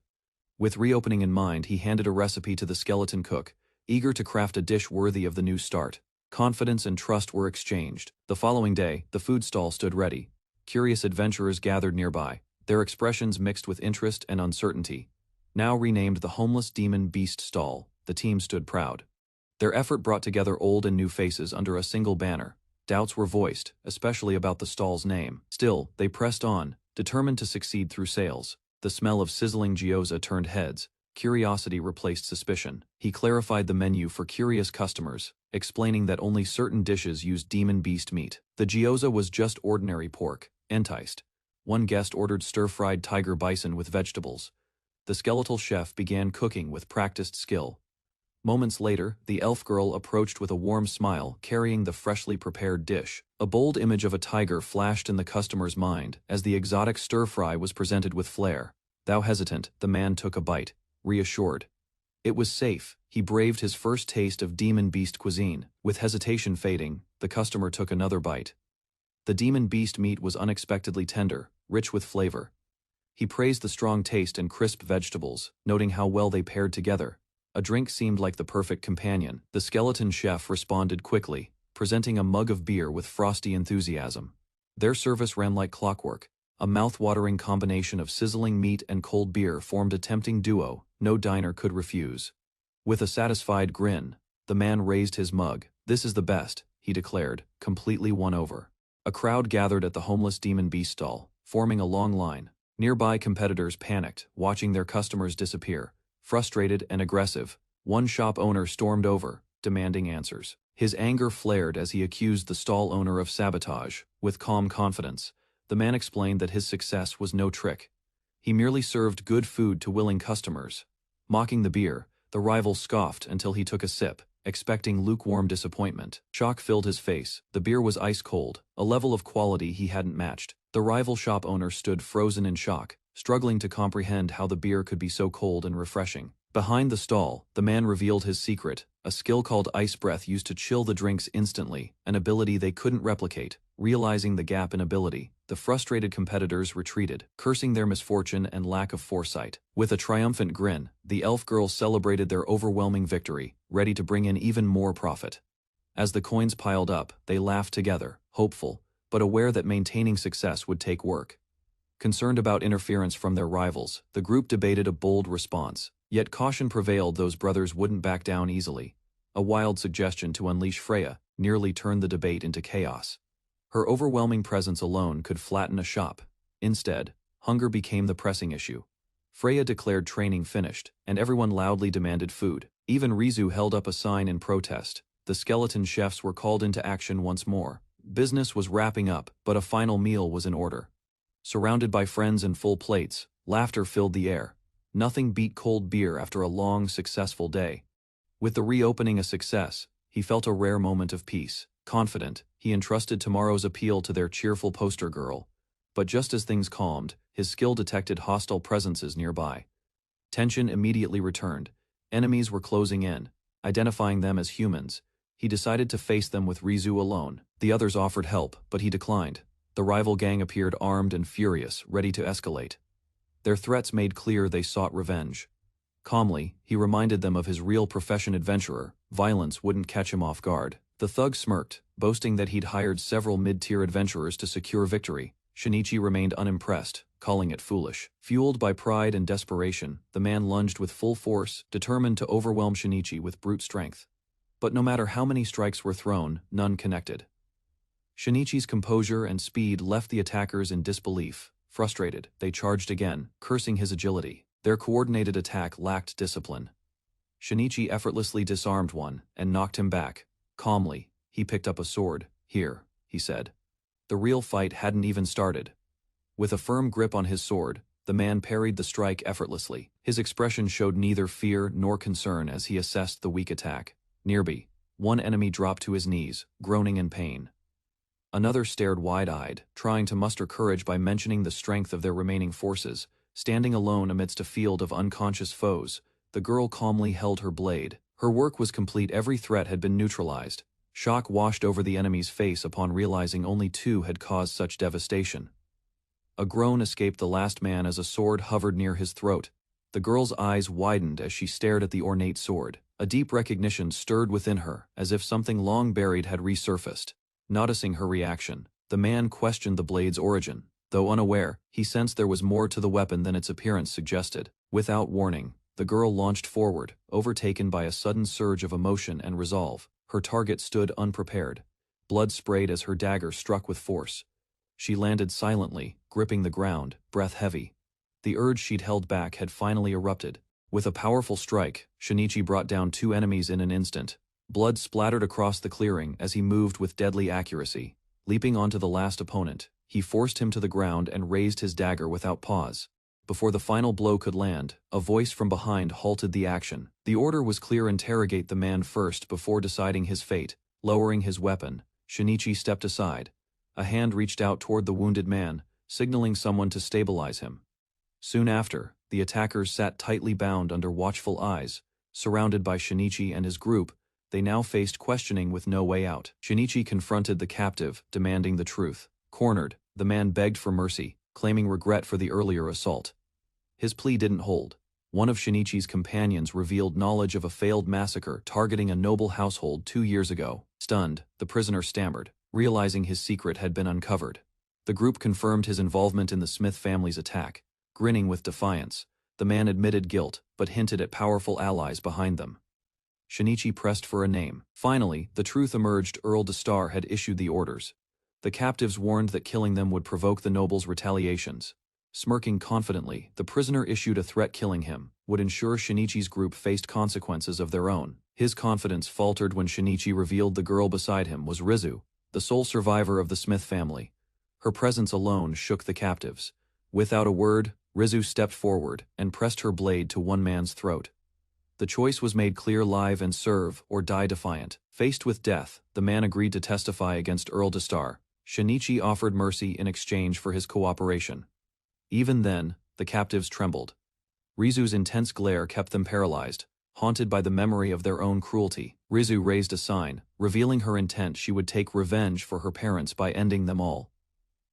With reopening in mind, he handed a recipe to the skeleton cook, eager to craft a dish worthy of the new start. Confidence and trust were exchanged. The following day, the food stall stood ready. Curious adventurers gathered nearby, their expressions mixed with interest and uncertainty. Now renamed the Homeless Demon Beast Stall, the team stood proud. Their effort brought together old and new faces under a single banner. Doubts were voiced, especially about the stall's name. Still, they pressed on, determined to succeed through sales. The smell of sizzling gyoza turned heads. Curiosity replaced suspicion. He clarified the menu for curious customers, explaining that only certain dishes used demon beast meat. The gyoza was just ordinary pork. Enticed, one guest ordered stir-fried tiger bison with vegetables. The skeletal chef began cooking with practiced skill. Moments later, the elf girl approached with a warm smile, carrying the freshly prepared dish. A bold image of a tiger flashed in the customer's mind as the exotic stir-fry was presented with flair. Though hesitant, the man took a bite, reassured. It was safe. He braved his first taste of demon beast cuisine. With hesitation fading, the customer took another bite. The demon beast meat was unexpectedly tender, rich with flavor. He praised the strong taste and crisp vegetables, noting how well they paired together. A drink seemed like the perfect companion. The skeleton chef responded quickly, presenting a mug of beer with frosty enthusiasm. Their service ran like clockwork. A mouth-watering combination of sizzling meat and cold beer formed a tempting duo no diner could refuse. With a satisfied grin, the man raised his mug. "This is the best," he declared, completely won over. A crowd gathered at the Homeless Demon Beast stall, forming a long line. Nearby competitors panicked, watching their customers disappear. Frustrated and aggressive, one shop owner stormed over, demanding answers. His anger flared as he accused the stall owner of sabotage. With calm confidence, the man explained that his success was no trick. He merely served good food to willing customers. Mocking the beer, the rival scoffed until he took a sip, expecting lukewarm disappointment. Shock filled his face. The beer was ice cold, a level of quality he hadn't matched. The rival shop owner stood frozen in shock, struggling to comprehend how the beer could be so cold and refreshing. Behind the stall, the man revealed his secret, a skill called ice breath used to chill the drinks instantly, an ability they couldn't replicate. Realizing the gap in ability, the frustrated competitors retreated, cursing their misfortune and lack of foresight. With a triumphant grin, the elf girls celebrated their overwhelming victory, ready to bring in even more profit. As the coins piled up, they laughed together, hopeful, but aware that maintaining success would take work. Concerned about interference from their rivals, the group debated a bold response. Yet caution prevailed. Those brothers wouldn't back down easily. A wild suggestion to unleash Freya nearly turned the debate into chaos. Her overwhelming presence alone could flatten a shop. Instead, hunger became the pressing issue. Freya declared training finished, and everyone loudly demanded food. Even Rizu held up a sign in protest. The skeleton chefs were called into action once more. Business was wrapping up, but a final meal was in order. Surrounded by friends and full plates, laughter filled the air. Nothing beat cold beer after a long, successful day. With the reopening a success, he felt a rare moment of peace. Confident, he entrusted tomorrow's appeal to their cheerful poster girl. But just as things calmed, his skill detected hostile presences nearby. Tension immediately returned. Enemies were closing in. Identifying them as humans, he decided to face them with Rizu alone. The others offered help, but he declined. The rival gang appeared armed and furious, ready to escalate. Their threats made clear they sought revenge. Calmly, he reminded them of his real profession: adventurer. Violence wouldn't catch him off guard. The thug smirked, boasting that he'd hired several mid-tier adventurers to secure victory. Shinichi remained unimpressed, calling it foolish. Fueled by pride and desperation, the man lunged with full force, determined to overwhelm Shinichi with brute strength. But no matter how many strikes were thrown, none connected. Shinichi's composure and speed left the attackers in disbelief. Frustrated, they charged again, cursing his agility. Their coordinated attack lacked discipline. Shinichi effortlessly disarmed one and knocked him back. Calmly, he picked up a sword. "Here," he said. The real fight hadn't even started. With a firm grip on his sword, the man parried the strike effortlessly. His expression showed neither fear nor concern as he assessed the weak attack. Nearby, One enemy dropped to his knees, groaning in pain. Another stared wide-eyed, trying to muster courage by mentioning the strength of their remaining forces. Standing alone amidst a field of unconscious foes, the girl calmly held her blade. Her work was complete, every threat had been neutralized. Shock washed over the enemy's face upon realizing only two had caused such devastation. A groan escaped the last man as a sword hovered near his throat. The girl's eyes widened as she stared at the ornate sword. A deep recognition stirred within her, as if something long buried had resurfaced. Noticing her reaction, the man questioned the blade's origin. Though unaware, he sensed there was more to the weapon than its appearance suggested. Without warning, the girl launched forward, overtaken by a sudden surge of emotion and resolve. Her target stood unprepared. Blood sprayed as her dagger struck with force. She landed silently, gripping the ground, breath heavy. The urge she'd held back had finally erupted. With a powerful strike, Shinichi brought down two enemies in an instant. Blood splattered across the clearing as he moved with deadly accuracy. Leaping onto the last opponent, he forced him to the ground and raised his dagger without pause. Before the final blow could land, a voice from behind halted the action. The order was clear: interrogate the man first before deciding his fate. Lowering his weapon, Shinichi stepped aside. A hand reached out toward the wounded man, signaling someone to stabilize him. Soon after, the attackers sat tightly bound under watchful eyes. Surrounded by Shinichi and his group, they now faced questioning with no way out. Shinichi confronted the captive, demanding the truth. Cornered, the man begged for mercy, claiming regret for the earlier assault. His plea didn't hold. One of Shinichi's companions revealed knowledge of a failed massacre targeting a noble household 2 years ago. Stunned, the prisoner stammered, realizing his secret had been uncovered. The group confirmed his involvement in the Smith family's attack. Grinning with defiance, the man admitted guilt, but hinted at powerful allies behind them. Shinichi pressed for a name. Finally, the truth emerged: Earl Destar had issued the orders. The captives warned that killing them would provoke the noble's retaliations. Smirking confidently, the prisoner issued a threat: killing him would ensure Shinichi's group faced consequences of their own. His confidence faltered when Shinichi revealed the girl beside him was Rizu, the sole survivor of the Smith family. Her presence alone shook the captives. Without a word, Rizu stepped forward and pressed her blade to one man's throat. The choice was made clear: live and serve, or die defiant. Faced with death, the man agreed to testify against Earl Destar. Shinichi offered mercy in exchange for his cooperation. Even then, the captives trembled. Rizu's intense glare kept them paralyzed, haunted by the memory of their own cruelty. Rizu raised a sign, revealing her intent: she would take revenge for her parents by ending them all.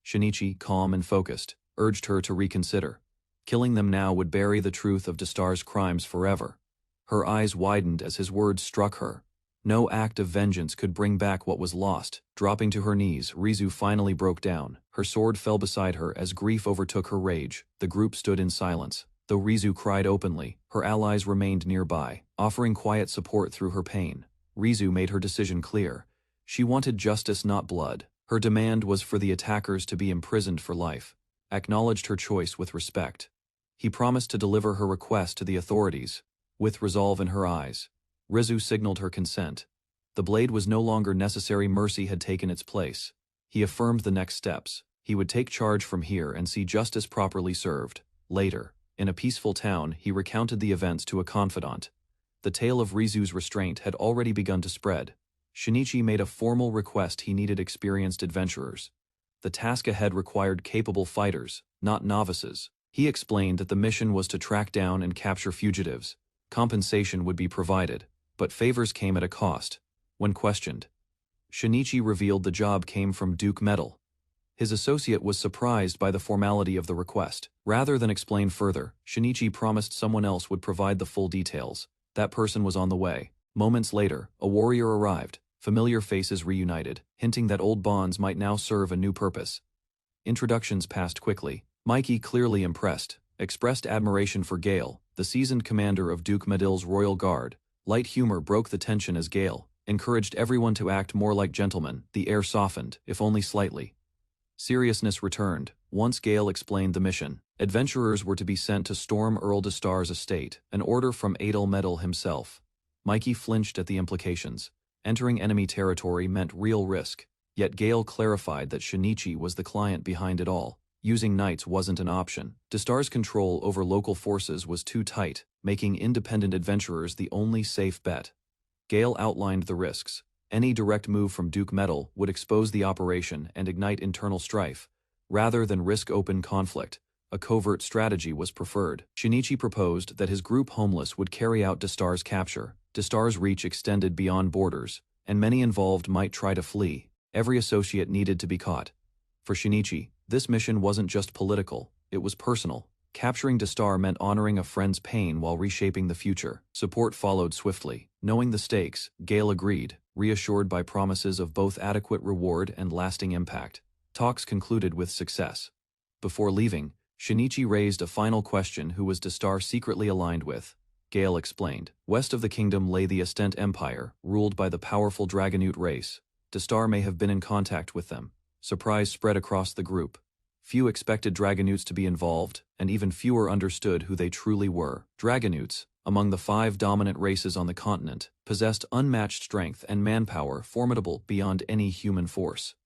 Shinichi, calm and focused, urged her to reconsider. Killing them now would bury the truth of Destar's crimes forever. Her eyes widened as his words struck her. No act of vengeance could bring back what was lost. Dropping to her knees, Rizu finally broke down. Her sword fell beside her as grief overtook her rage. The group stood in silence. Though Rizu cried openly, her allies remained nearby, offering quiet support through her pain. Rizu made her decision clear. She wanted justice, not blood. Her demand was for the attackers to be imprisoned for life. Acknowledged her choice with respect. He promised to deliver her request to the authorities. With resolve in her eyes, Rizu signaled her consent. The blade was no longer necessary. Mercy had taken its place. He affirmed the next steps. He would take charge from here and see justice properly served. Later, in a peaceful town, he recounted the events to a confidant. The tale of Rizu's restraint had already begun to spread. Shinichi made a formal request: he needed experienced adventurers. The task ahead required capable fighters, not novices. He explained that the mission was to track down and capture fugitives. Compensation would be provided, but favors came at a cost. When questioned, Shinichi revealed the job came from Duke Metal. His associate was surprised by the formality of the request. Rather than explain further, Shinichi promised someone else would provide the full details. That person was on the way. Moments later, a warrior arrived. Familiar faces reunited, hinting that old bonds might now serve a new purpose. Introductions passed quickly. Mikey, clearly impressed, expressed admiration for Gale, the seasoned commander of Duke Medill's Royal Guard. Light humor broke the tension as Gale encouraged everyone to act more like gentlemen. The air softened, if only slightly. Seriousness returned once Gale explained the mission. Adventurers were to be sent to storm Earl Destar's estate, an order from Adel Medal himself. Mikey flinched at the implications. Entering enemy territory meant real risk, yet Gale clarified that Shinichi was the client behind it all. Using knights wasn't an option. Destar's control over local forces was too tight, making independent adventurers the only safe bet. Gale outlined the risks. Any direct move from Duke Metal would expose the operation and ignite internal strife. Rather than risk open conflict, a covert strategy was preferred. Shinichi proposed that his group Homeless would carry out Destar's capture. Destar's reach extended beyond borders, and many involved might try to flee. Every associate needed to be caught. For Shinichi, this mission wasn't just political, it was personal. Capturing Destar meant honoring a friend's pain while reshaping the future. Support followed swiftly. Knowing the stakes, Gale agreed, reassured by promises of both adequate reward and lasting impact. Talks concluded with success. Before leaving, Shinichi raised a final question: who was Destar secretly aligned with? Gale explained. West of the kingdom lay the Estent Empire, ruled by the powerful Dragonute race. Destar may have been in contact with them. Surprise spread across the group. Few expected Dragonutes to be involved, and even fewer understood who they truly were. Dragonutes, among the 5 dominant races on the continent, possessed unmatched strength and manpower formidable beyond any human force.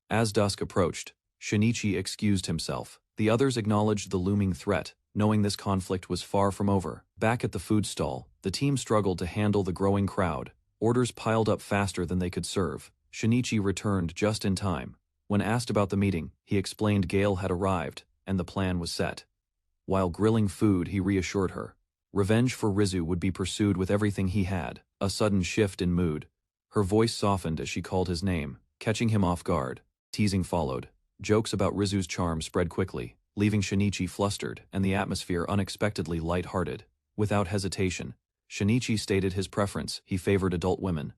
As dusk approached, Shinichi excused himself. The others acknowledged the looming threat, knowing this conflict was far from over. Back at the food stall, the team struggled to handle the growing crowd. Orders piled up faster than they could serve. Shinichi returned just in time. When asked about the meeting, he explained Gale had arrived, and the plan was set. While grilling food, he reassured her. Revenge for Rizu would be pursued with everything he had. A sudden shift in mood. Her voice softened as she called his name, catching him off guard. Teasing followed. Jokes about Rizu's charm spread quickly, leaving Shinichi flustered and the atmosphere unexpectedly light-hearted. Without hesitation, Shinichi stated his preference: he favored adult women.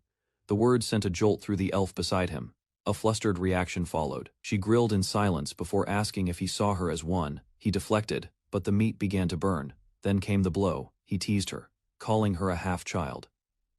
The word sent a jolt through the elf beside him. A flustered reaction followed. She grilled in silence before asking if he saw her as one. He deflected, but the meat began to burn. Then came the blow. He teased her, calling her a half-child.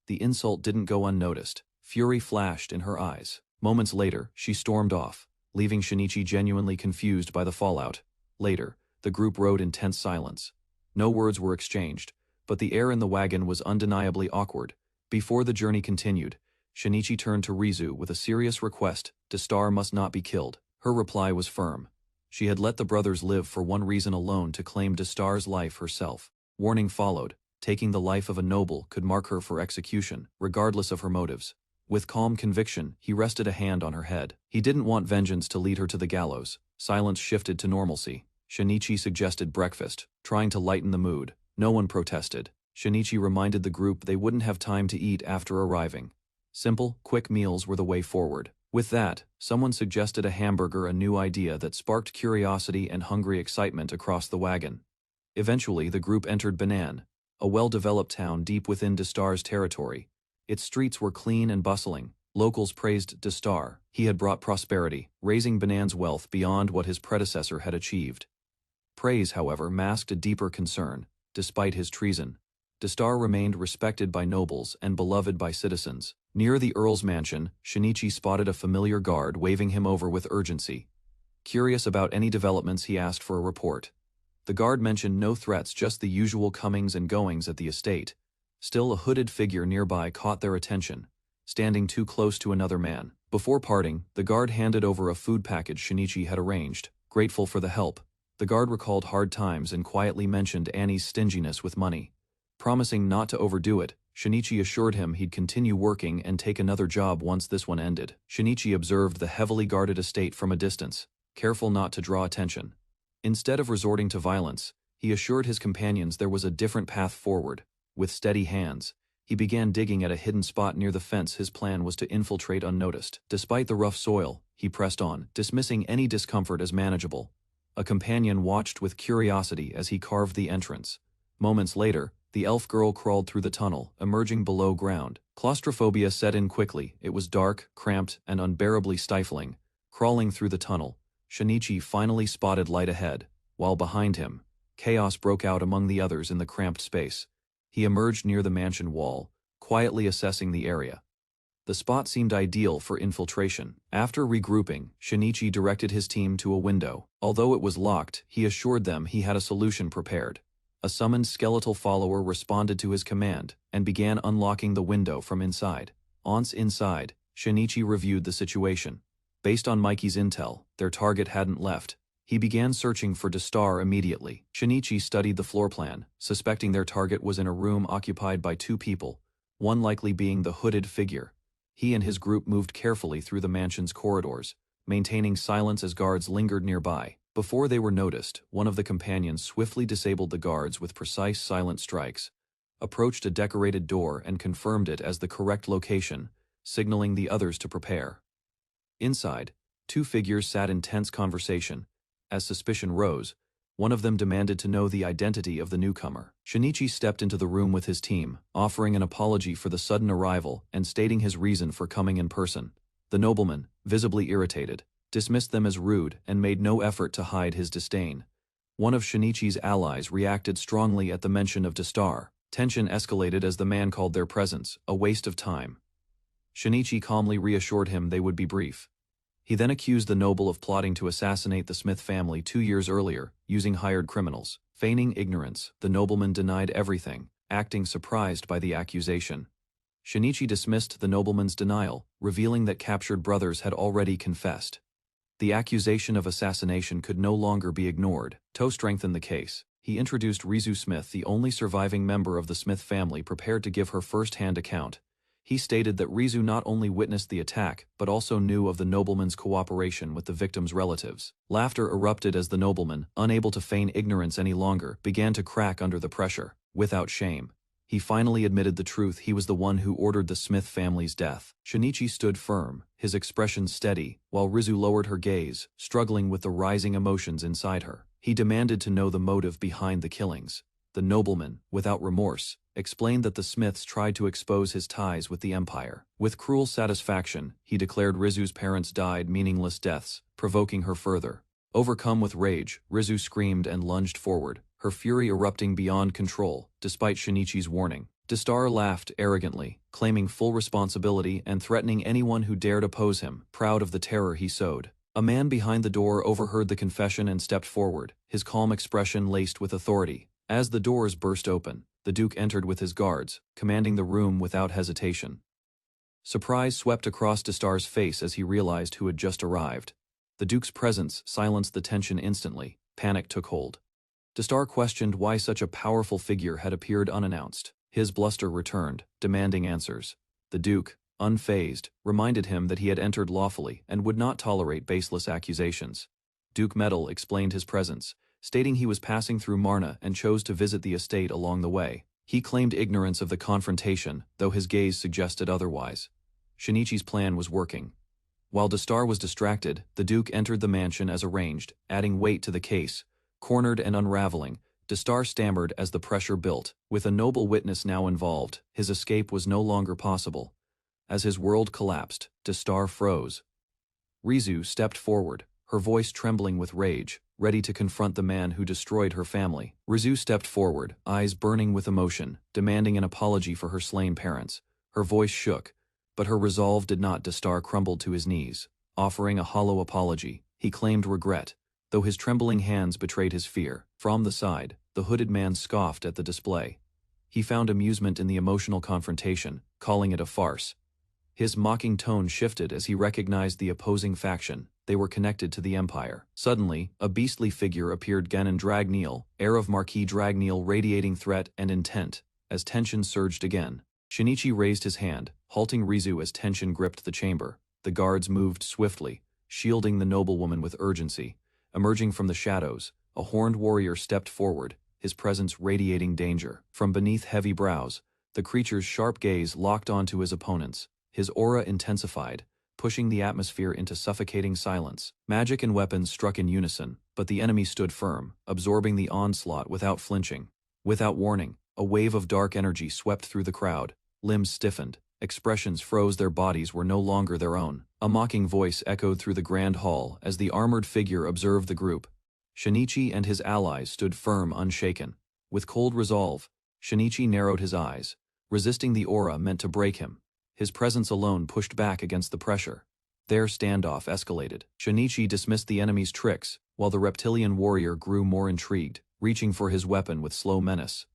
The insult didn't go unnoticed. Fury flashed in her eyes. Moments later, she stormed off, leaving Shinichi genuinely confused by the fallout. Later, the group rode in tense silence. No words were exchanged, but the air in the wagon was undeniably awkward. Before the journey continued, Shinichi turned to Rizu with a serious request: Destar must not be killed. Her reply was firm. She had let the brothers live for one reason alone: to claim Destar's life herself. Warning followed. Taking the life of a noble could mark her for execution, regardless of her motives. With calm conviction, he rested a hand on her head. He didn't want vengeance to lead her to the gallows. Silence shifted to normalcy. Shinichi suggested breakfast, trying to lighten the mood. No one protested. Shinichi reminded the group they wouldn't have time to eat after arriving. Simple, quick meals were the way forward. With that, someone suggested a hamburger, a new idea that sparked curiosity and hungry excitement across the wagon. Eventually, the group entered Banan, a well-developed town deep within Destar's territory. Its streets were clean and bustling. Locals praised Destar. He had brought prosperity, raising Banan's wealth beyond what his predecessor had achieved. Praise, however, masked a deeper concern. Despite his treason, Destar remained respected by nobles and beloved by citizens. Near the Earl's mansion, Shinichi spotted a familiar guard waving him over with urgency. Curious about any developments, he asked for a report. The guard mentioned no threats, just the usual comings and goings at the estate. Still, a hooded figure nearby caught their attention, standing too close to another man. Before parting, the guard handed over a food package Shinichi had arranged. Grateful for the help, the guard recalled hard times and quietly mentioned Annie's stinginess with money. Promising not to overdo it, Shinichi assured him he'd continue working and take another job once this one ended. Shinichi observed the heavily guarded estate from a distance, careful not to draw attention. Instead of resorting to violence, he assured his companions there was a different path forward. With steady hands, he began digging at a hidden spot near the fence. His plan was to infiltrate unnoticed. Despite the rough soil, he pressed on, dismissing any discomfort as manageable. A companion watched with curiosity as he carved the entrance. Moments later, the elf girl crawled through the tunnel, emerging below ground. Claustrophobia set in quickly. It was dark, cramped, and unbearably stifling. Crawling through the tunnel, Shinichi finally spotted light ahead, while behind him, chaos broke out among the others in the cramped space. He emerged near the mansion wall, quietly assessing the area. The spot seemed ideal for infiltration. After regrouping, Shinichi directed his team to a window. Although it was locked, he assured them he had a solution prepared. A summoned skeletal follower responded to his command and began unlocking the window from inside. Once inside, Shinichi reviewed the situation. Based on Mikey's intel, their target hadn't left. He began searching for Destar immediately. Shinichi studied the floor plan, suspecting their target was in a room occupied by 2 people, one likely being the hooded figure. He and his group moved carefully through the mansion's corridors, maintaining silence as guards lingered nearby. Before they were noticed, one of the companions swiftly disabled the guards with precise silent strikes, approached a decorated door and confirmed it as the correct location, signaling the others to prepare. Inside, two figures sat in tense conversation. As suspicion rose, one of them demanded to know the identity of the newcomer. Shinichi stepped into the room with his team, offering an apology for the sudden arrival and stating his reason for coming in person. The nobleman, visibly irritated, dismissed them as rude and made no effort to hide his disdain. One of Shinichi's allies reacted strongly at the mention of Dronzer. Tension escalated as the man called their presence a waste of time. Shinichi calmly reassured him they would be brief. He then accused the noble of plotting to assassinate the Smith family 2 years earlier, using hired criminals. Feigning ignorance, the nobleman denied everything, acting surprised by the accusation. Shinichi dismissed the nobleman's denial, revealing that captured brothers had already confessed. The accusation of assassination could no longer be ignored. To strengthen the case, he introduced Rizu Smith, the only surviving member of the Smith family prepared to give her first-hand account. He stated that Rizu not only witnessed the attack but also knew of the nobleman's cooperation with the victim's relatives. Laughter erupted as the nobleman, unable to feign ignorance any longer, began to crack under the pressure. Without shame, he finally admitted the truth: he was the one who ordered the Smith family's death. Shinichi stood firm, his expression steady, while Rizu lowered her gaze, struggling with the rising emotions inside her. He demanded to know the motive behind the killings. The nobleman, without remorse, explained that the Smiths tried to expose his ties with the Empire. With cruel satisfaction, he declared Rizu's parents died meaningless deaths, provoking her further. Overcome with rage, Rizu screamed and lunged forward, her fury erupting beyond control, despite Shinichi's warning. Dronzer laughed arrogantly, claiming full responsibility and threatening anyone who dared oppose him, proud of the terror he sowed. A man behind the door overheard the confession and stepped forward, his calm expression laced with authority. As the doors burst open, the Duke entered with his guards, commanding the room without hesitation. Surprise swept across Dronzer's face as he realized who had just arrived. The Duke's presence silenced the tension instantly. Panic took hold. Dronzer questioned why such a powerful figure had appeared unannounced. His bluster returned, demanding answers. The Duke, unfazed, reminded him that he had entered lawfully and would not tolerate baseless accusations. Duke Metal explained his presence, stating he was passing through Marna and chose to visit the estate along the way. He claimed ignorance of the confrontation, though his gaze suggested otherwise. Shinichi's plan was working. While Dronzer was distracted, the Duke entered the mansion as arranged, adding weight to the case. Cornered and unraveling, Dronzer stammered as the pressure built. With a noble witness now involved, his escape was no longer possible. As his world collapsed, Dronzer froze. Rizu stepped forward, her voice trembling with rage, ready to confront the man who destroyed her family. Rizu stepped forward, eyes burning with emotion, demanding an apology for her slain parents. Her voice shook, but her resolve did not. Dronzer crumbled to his knees, offering a hollow apology. He claimed regret, though his trembling hands betrayed his fear. From the side, the hooded man scoffed at the display. He found amusement in the emotional confrontation, calling it a farce. His mocking tone shifted as he recognized the opposing faction. They were connected to the Empire. Suddenly, a beastly figure appeared, Ganon Dragneel, heir of Marquis Dragneel, radiating threat and intent. As tension surged again, Shinichi raised his hand, halting Rizu as tension gripped the chamber. The guards moved swiftly, shielding the noblewoman with urgency. Emerging from the shadows, a horned warrior stepped forward, his presence radiating danger. From beneath heavy brows, the creature's sharp gaze locked onto his opponents. His aura intensified, pushing the atmosphere into suffocating silence. Magic and weapons struck in unison, but the enemy stood firm, absorbing the onslaught without flinching. Without warning, a wave of dark energy swept through the crowd. Limbs stiffened, expressions froze, their bodies were no longer their own. A mocking voice echoed through the grand hall as the armored figure observed the group. Shinichi and his allies stood firm, unshaken. With cold resolve, Shinichi narrowed his eyes, resisting the aura meant to break him. His presence alone pushed back against the pressure. Their standoff escalated. Shinichi dismissed the enemy's tricks, while the reptilian warrior grew more intrigued, reaching for his weapon with slow menace.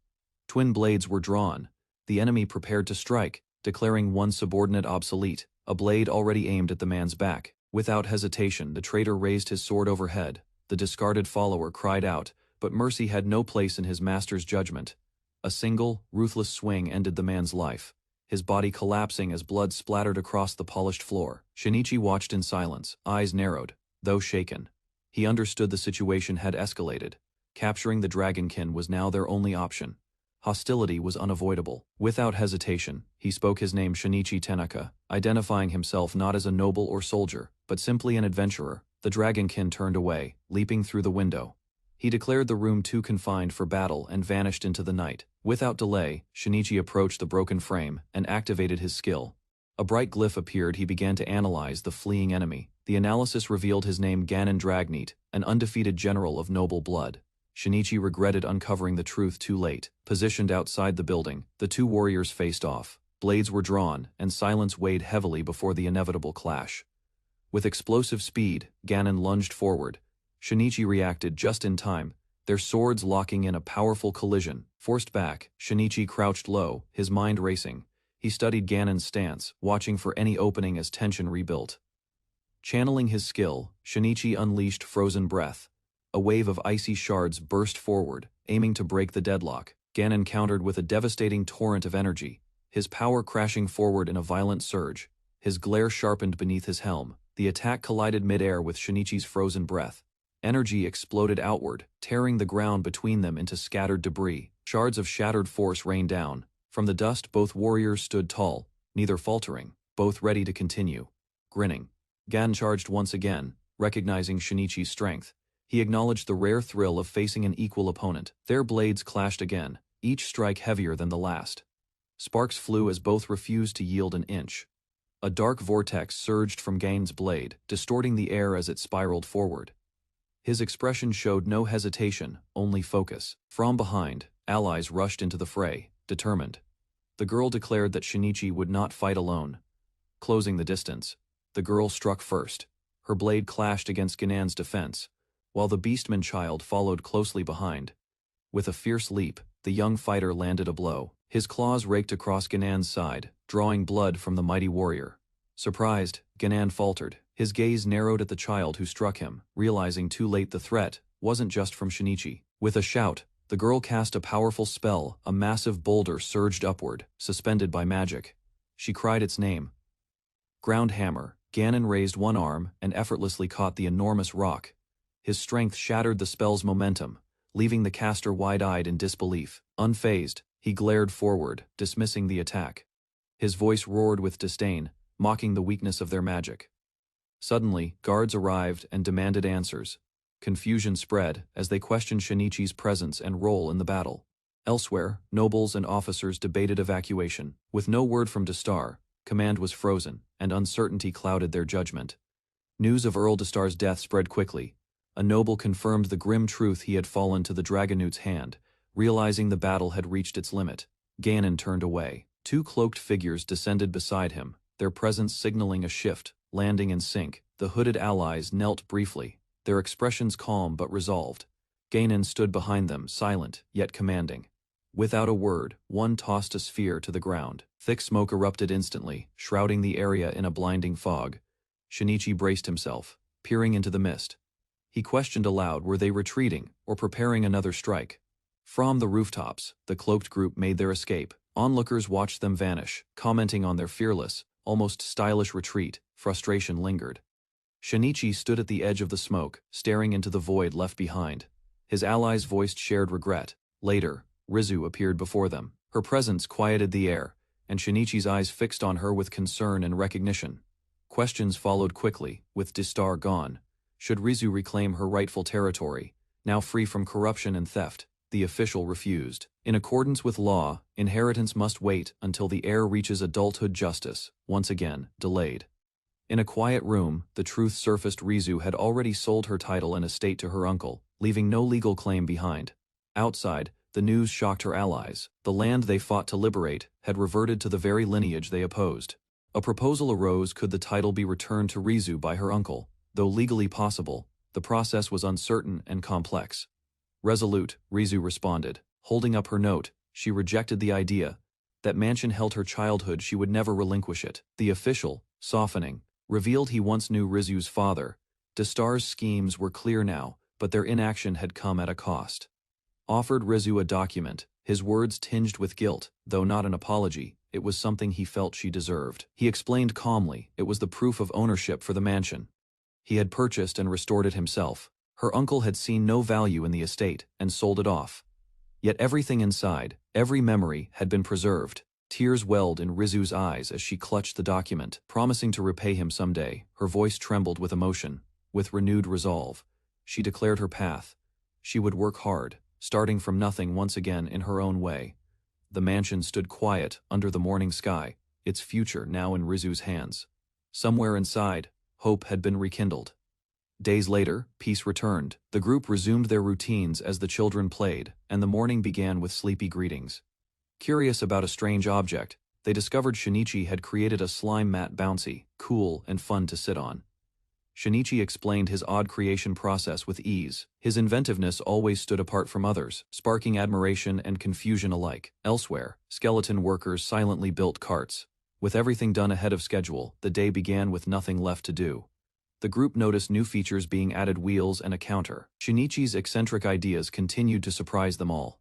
Twin blades were drawn. The enemy prepared to strike, declaring one subordinate obsolete, a blade already aimed at the man's back. Without hesitation, the traitor raised his sword overhead. The discarded follower cried out, but mercy had no place in his master's judgment. A single, ruthless swing ended the man's life. his body collapsing as blood splattered across the polished floor. Shinichi watched in silence, eyes narrowed, though shaken. He understood the situation had escalated. Capturing the dragonkin was now their only option. Hostility was unavoidable. Without hesitation, he spoke his name Shinichi Tanaka, identifying himself not as a noble or soldier, but simply an adventurer. The dragonkin turned away, leaping through the window. He declared the room too confined for battle and vanished into the night. Without delay, Shinichi approached the broken frame and activated his skill. A bright glyph appeared. He began to analyze the fleeing enemy. The analysis revealed his name Ganon Dragneet, an undefeated general of noble blood. Shinichi regretted uncovering the truth too late. Positioned outside the building, the two warriors faced off. Blades were drawn, and silence weighed heavily before the inevitable clash. With explosive speed, Ganon lunged forward. Shinichi reacted just in time, their swords locking in a powerful collision. Forced back, Shinichi crouched low, his mind racing. He studied Ganon's stance, watching for any opening as tension rebuilt. Channeling his skill, Shinichi unleashed Frozen Breath. A wave of icy shards burst forward, aiming to break the deadlock. Ganon countered with a devastating torrent of energy, his power crashing forward in a violent surge. His glare sharpened beneath his helm. The attack collided mid-air with Shinichi's Frozen Breath. Energy exploded outward, tearing the ground between them into scattered debris. Shards of shattered force rained down. From the dust, both warriors stood tall, neither faltering, both ready to continue. Grinning, Ganon charged once again, recognizing Shinichi's strength. He acknowledged the rare thrill of facing an equal opponent. Their blades clashed again, each strike heavier than the last. Sparks flew as both refused to yield an inch. A dark vortex surged from Ganon's blade, distorting the air as it spiraled forward. His expression showed no hesitation, only focus. From behind, allies rushed into the fray, determined. The girl declared that Shinichi would not fight alone. Closing the distance, the girl struck first. Her blade clashed against Ganon's defense, while the beastman child followed closely behind. With a fierce leap, the young fighter landed a blow. His claws raked across Ganon's side, drawing blood from the mighty warrior. Surprised, Ganon faltered. His gaze narrowed at the child who struck him, realizing too late the threat wasn't just from Shinichi. With a shout, the girl cast a powerful spell. A massive boulder surged upward, suspended by magic. She cried its name. Ground hammer. Ganon raised one arm and effortlessly caught the enormous rock. His strength shattered the spell's momentum, leaving the caster wide-eyed in disbelief. Unfazed, he glared forward, dismissing the attack. His voice roared with disdain, mocking the weakness of their magic. Suddenly, guards arrived and demanded answers. Confusion spread as they questioned Shinichi's presence and role in the battle. Elsewhere, nobles and officers debated evacuation. With no word from Destar, command was frozen, and uncertainty clouded their judgment. News of Earl Destar's death spread quickly. A noble confirmed the grim truth: he had fallen to the Dragonoot's hand. Realizing the battle had reached its limit, Ganon turned away. Two cloaked figures descended beside him, their presence signaling a shift. Landing in sync, the hooded allies knelt briefly, their expressions calm but resolved. Ganon stood behind them, silent yet commanding. Without a word, one tossed a sphere to the ground. Thick smoke erupted instantly, shrouding the area in a blinding fog. Shinichi braced himself, peering into the mist. He questioned aloud, were they retreating or preparing another strike? From the rooftops, the cloaked group made their escape. Onlookers watched them vanish, commenting on their fearless, almost stylish retreat. Frustration lingered. Shinichi stood at the edge of the smoke, staring into the void left behind. His allies voiced shared regret. Later, Rizu appeared before them. Her presence quieted the air, and Shinichi's eyes fixed on her with concern and recognition. Questions followed quickly, with Destar gone. Should Rizu reclaim her rightful territory, now free from corruption and theft? The official refused. In accordance with law, inheritance must wait until the heir reaches adulthood. Justice, once again, delayed. In a quiet room, the truth surfaced: Rizu had already sold her title and estate to her uncle, leaving no legal claim behind. Outside, the news shocked her allies. The land they fought to liberate had reverted to the very lineage they opposed. A proposal arose: could the title be returned to Rizu by her uncle? Though legally possible, the process was uncertain and complex. Resolute, Rizu responded. Holding up her note, she rejected the idea. That mansion held her childhood, she would never relinquish it. The official, softening, revealed he once knew Rizu's father. Destar's schemes were clear now, but their inaction had come at a cost. Offered Rizu a document, his words tinged with guilt, though not an apology. it was something he felt she deserved. He explained calmly, it was the proof of ownership for the mansion. He had purchased and restored it himself. Her uncle had seen no value in the estate and sold it off. Yet everything inside, every memory, had been preserved. Tears welled in Rizu's eyes as she clutched the document, promising to repay him someday. Her voice trembled with emotion. With renewed resolve, she declared her path. She would work hard, starting from nothing once again in her own way. The mansion stood quiet under the morning sky, its future now in Rizu's hands. Somewhere inside, hope had been rekindled. Days later, peace returned. The group resumed their routines as the children played, and the morning began with sleepy greetings. Curious about a strange object, they discovered Shinichi had created a slime mat bouncy, cool and fun to sit on. Shinichi explained his odd creation process with ease. His inventiveness always stood apart from others, sparking admiration and confusion alike. Elsewhere, skeleton workers silently built carts. With everything done ahead of schedule, the day began with nothing left to do. The group noticed new features being added: wheels and a counter. Shinichi's eccentric ideas continued to surprise them all.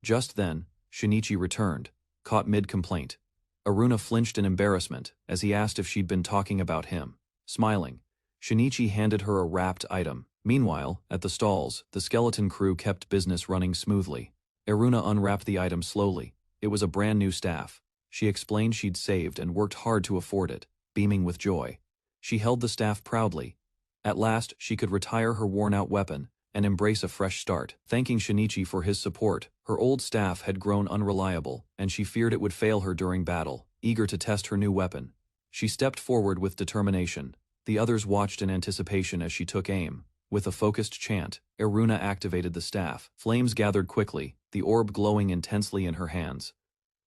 Just then, Shinichi returned, caught mid-complaint. Aruna flinched in embarrassment as he asked if she'd been talking about him. Smiling, Shinichi handed her a wrapped item. Meanwhile, at the stalls, the skeleton crew kept business running smoothly. Aruna unwrapped the item slowly. It was a brand new staff. She explained she'd saved and worked hard to afford it, beaming with joy. She held the staff proudly. At last, she could retire her worn-out weapon and embrace a fresh start. Thanking Shinichi for his support, her old staff had grown unreliable, and she feared it would fail her during battle. Eager to test her new weapon, she stepped forward with determination. The others watched in anticipation as she took aim. With a focused chant, Aruna activated the staff. Flames gathered quickly, the orb glowing intensely in her hands.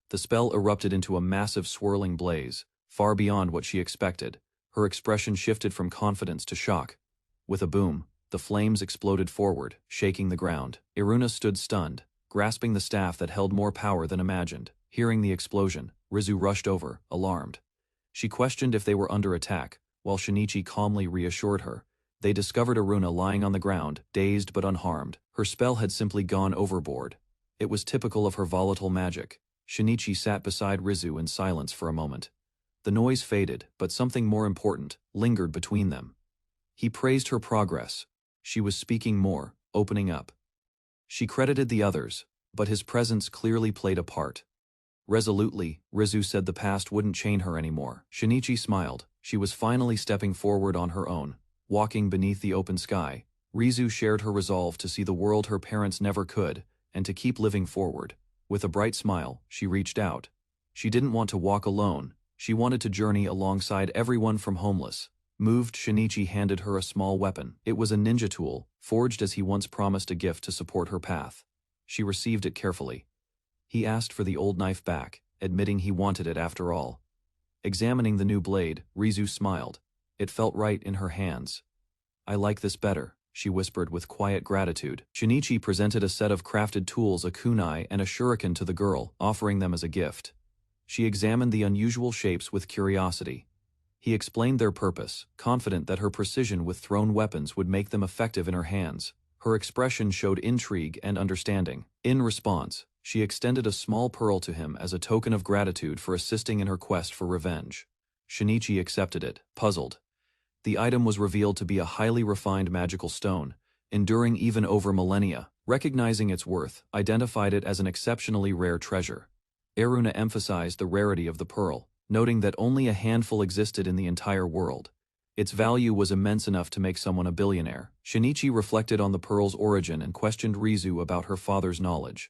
The spell erupted into a massive swirling blaze, far beyond what she expected. Her expression shifted from confidence to shock. With a boom, the flames exploded forward, shaking the ground. Aruna stood stunned, grasping the staff that held more power than imagined. Hearing the explosion, Rizu rushed over, alarmed. She questioned if they were under attack, while Shinichi calmly reassured her. They discovered Aruna lying on the ground, dazed but unharmed. Her spell had simply gone overboard. It was typical of her volatile magic. Shinichi sat beside Rizu in silence for a moment. The noise faded, but something more important lingered between them. He praised her progress. She was speaking more, opening up. She credited the others, but his presence clearly played a part. Resolutely, Rizu said the past wouldn't chain her anymore. Shinichi smiled. She was finally stepping forward on her own. Walking beneath the open sky, Rizu shared her resolve to see the world her parents never could, and to keep living forward. With a bright smile, she reached out. She didn't want to walk alone. She wanted to journey alongside everyone from homeless. Moved, Shinichi handed her a small weapon. It was a ninja tool, forged as he once promised a gift to support her path. She received it carefully. He asked for the old knife back, admitting he wanted it after all. Examining the new blade, Rizu smiled. It felt right in her hands. "I like this better," she whispered with quiet gratitude. Shinichi presented a set of crafted tools, a kunai and a shuriken, to the girl, offering them as a gift. She examined the unusual shapes with curiosity. He explained their purpose, confident that her precision with thrown weapons would make them effective in her hands. Her expression showed intrigue and understanding. In response, she extended a small pearl to him as a token of gratitude for assisting in her quest for revenge. Shinichi accepted it, puzzled. The item was revealed to be a highly refined magical stone, enduring even over millennia. Recognizing its worth, identified it as an exceptionally rare treasure. Aruna emphasized the rarity of the pearl, noting that only a handful existed in the entire world. Its value was immense enough to make someone a billionaire. Shinichi reflected on the pearl's origin and questioned Rizu about her father's knowledge.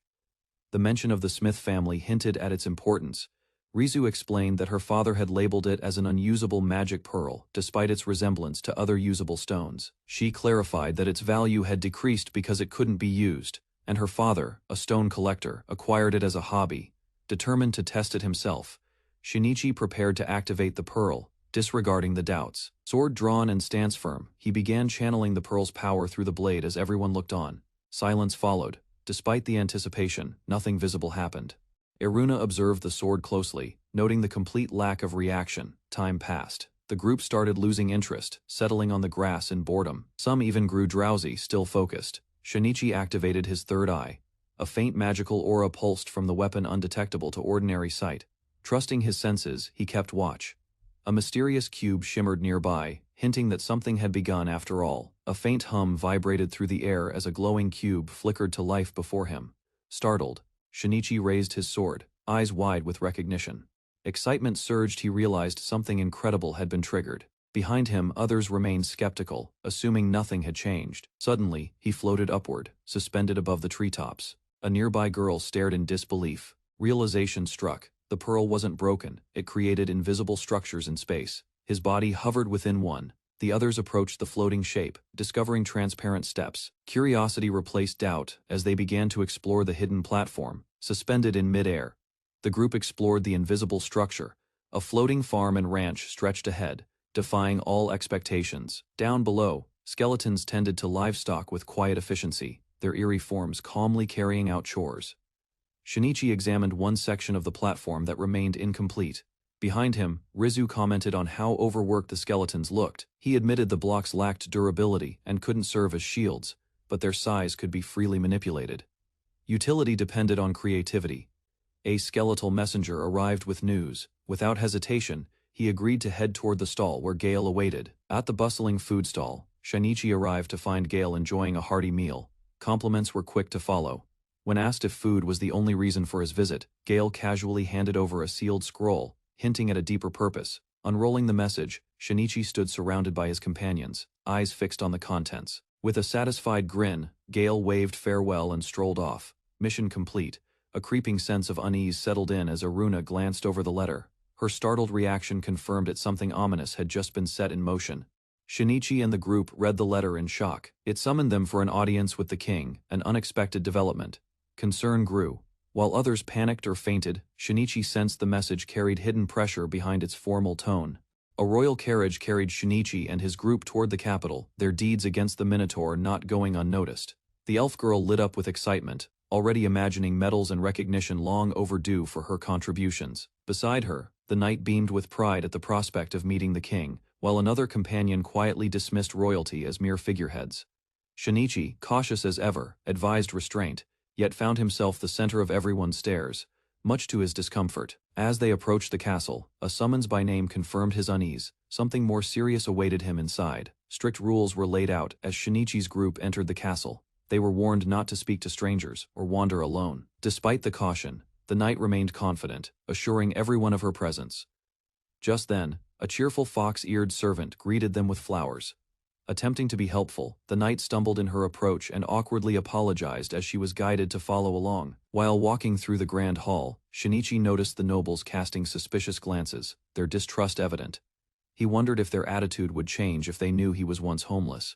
The mention of the Smith family hinted at its importance. Rizu explained that her father had labeled it as an unusable magic pearl, despite its resemblance to other usable stones. She clarified that its value had decreased because it couldn't be used, and her father, a stone collector, acquired it as a hobby. Determined to test it himself, Shinichi prepared to activate the pearl, disregarding the doubts. Sword drawn and stance firm, he began channeling the pearl's power through the blade as everyone looked on. Silence followed. Despite the anticipation, nothing visible happened. Aruna observed the sword closely, noting the complete lack of reaction. Time passed. The group started losing interest, settling on the grass in boredom. Some even grew drowsy, still focused. Shinichi activated his third eye. A faint magical aura pulsed from the weapon, undetectable to ordinary sight. Trusting his senses, he kept watch. A mysterious cube shimmered nearby, hinting that something had begun after all. A faint hum vibrated through the air as a glowing cube flickered to life before him. Startled, Shinichi raised his sword, eyes wide with recognition. Excitement surged. He realized something incredible had been triggered. Behind him, others remained skeptical, assuming nothing had changed. Suddenly, he floated upward, suspended above the treetops. A nearby girl stared in disbelief. Realization struck. The pearl wasn't broken, it created invisible structures in space. His body hovered within one. The others approached the floating shape, discovering transparent steps. Curiosity replaced doubt as they began to explore the hidden platform, suspended in mid-air. The group explored the invisible structure. A floating farm and ranch stretched ahead, defying all expectations. Down below, skeletons tended to livestock with quiet efficiency, their eerie forms calmly carrying out chores. Shinichi examined one section of the platform that remained incomplete. Behind him, Rizu commented on how overworked the skeletons looked. He admitted the blocks lacked durability and couldn't serve as shields, but their size could be freely manipulated. Utility depended on creativity. A skeletal messenger arrived with news. Without hesitation, he agreed to head toward the stall where Gale awaited. At the bustling food stall, Shinichi arrived to find Gale enjoying a hearty meal. Compliments were quick to follow. When asked if food was the only reason for his visit, Gale casually handed over a sealed scroll, hinting at a deeper purpose. Unrolling the message, Shinichi stood surrounded by his companions, eyes fixed on the contents. With a satisfied grin, Gale waved farewell and strolled off. Mission complete. A creeping sense of unease settled in as Aruna glanced over the letter. Her startled reaction confirmed that something ominous had just been set in motion. Shinichi and the group read the letter in shock. It summoned them for an audience with the king, an unexpected development. Concern grew. While others panicked or fainted, Shinichi sensed the message carried hidden pressure behind its formal tone. A royal carriage carried Shinichi and his group toward the capital, their deeds against the Minotaur not going unnoticed. The elf girl lit up with excitement, already imagining medals and recognition long overdue for her contributions. Beside her, the knight beamed with pride at the prospect of meeting the king, while another companion quietly dismissed royalty as mere figureheads. Shinichi, cautious as ever, advised restraint, yet found himself the center of everyone's stares, much to his discomfort. As they approached the castle, a summons by name confirmed his unease. Something more serious awaited him inside. Strict rules were laid out as Shinichi's group entered the castle. They were warned not to speak to strangers or wander alone. Despite the caution, the knight remained confident, assuring everyone of her presence. Just then, a cheerful fox-eared servant greeted them with flowers. Attempting to be helpful, the knight stumbled in her approach and awkwardly apologized as she was guided to follow along. While walking through the grand hall, Shinichi noticed the nobles casting suspicious glances, their distrust evident. He wondered if their attitude would change if they knew he was once homeless.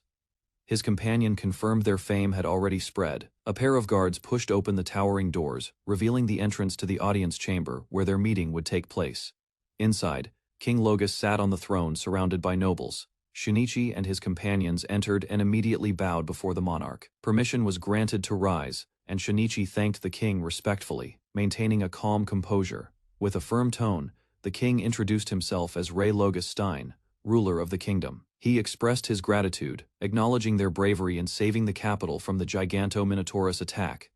His companion confirmed their fame had already spread. A pair of guards pushed open the towering doors, revealing the entrance to the audience chamber where their meeting would take place. Inside, King Logus sat on the throne surrounded by nobles. Shinichi and his companions entered and immediately bowed before the monarch. Permission was granted to rise, and Shinichi thanked the king respectfully, maintaining a calm composure. With a firm tone, the king introduced himself as Rey Logus Stein, ruler of the kingdom. He expressed his gratitude, acknowledging their bravery in saving the capital from the Giganto-Minotaurus attack.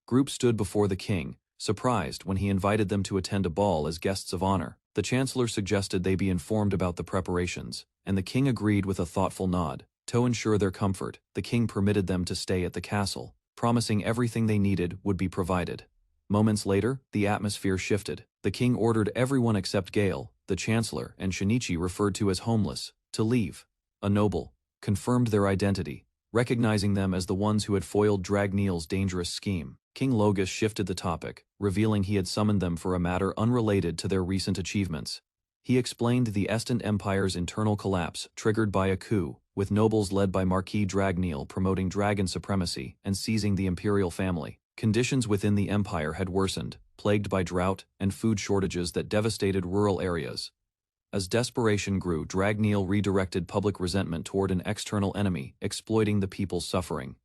Group stood before the king, surprised when he invited them to attend a ball as guests of honor. The chancellor suggested they be informed about the preparations, and the king agreed with a thoughtful nod. To ensure their comfort, the king permitted them to stay at the castle, promising everything they needed would be provided. Moments later, the atmosphere shifted. The king ordered everyone except Gale, the chancellor, and Shinichi, referred to as homeless, to leave. A noble confirmed their identity, recognizing them as the ones who had foiled Dragneel's dangerous scheme. King Logus shifted the topic, revealing he had summoned them for a matter unrelated to their recent achievements. He explained the Estant Empire's internal collapse triggered by a coup, with nobles led by Marquis Dragneel promoting dragon supremacy and seizing the imperial family. Conditions within the empire had worsened, plagued by drought and food shortages that devastated rural areas. As desperation grew, Dragneel redirected public resentment toward an external enemy, exploiting the people's suffering.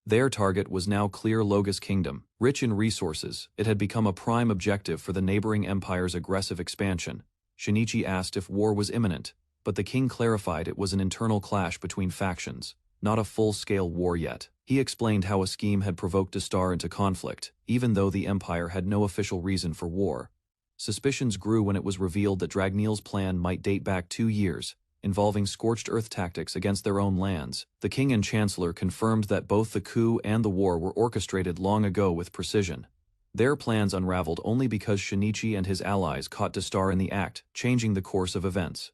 Their target was now clear: Logus Kingdom. Rich in resources, it had become a prime objective for the neighboring empire's aggressive expansion. Shinichi asked if war was imminent, but the king clarified it was an internal clash between factions, not a full-scale war yet. He explained how a scheme had provoked a star into conflict, even though the empire had no official reason for war. Suspicions grew when it was revealed that Dragnel's plan might date back 2 years, involving scorched earth tactics against their own lands. The king and chancellor confirmed that both the coup and the war were orchestrated long ago with precision. Their plans unraveled only because Shinichi and his allies caught Destar in the act, changing the course of events.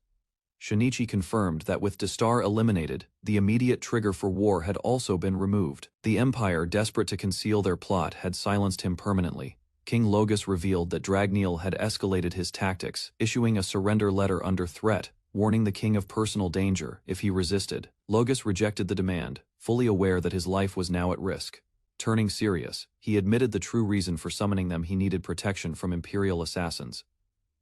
Shinichi confirmed that with Destar eliminated, the immediate trigger for war had also been removed. The Empire, desperate to conceal their plot, had silenced him permanently. King Logus revealed that Dragnel had escalated his tactics, issuing a surrender letter under threat, warning the king of personal danger if he resisted. Logus rejected the demand, fully aware that his life was now at risk. Turning serious, he admitted the true reason for summoning them: he needed protection from Imperial assassins.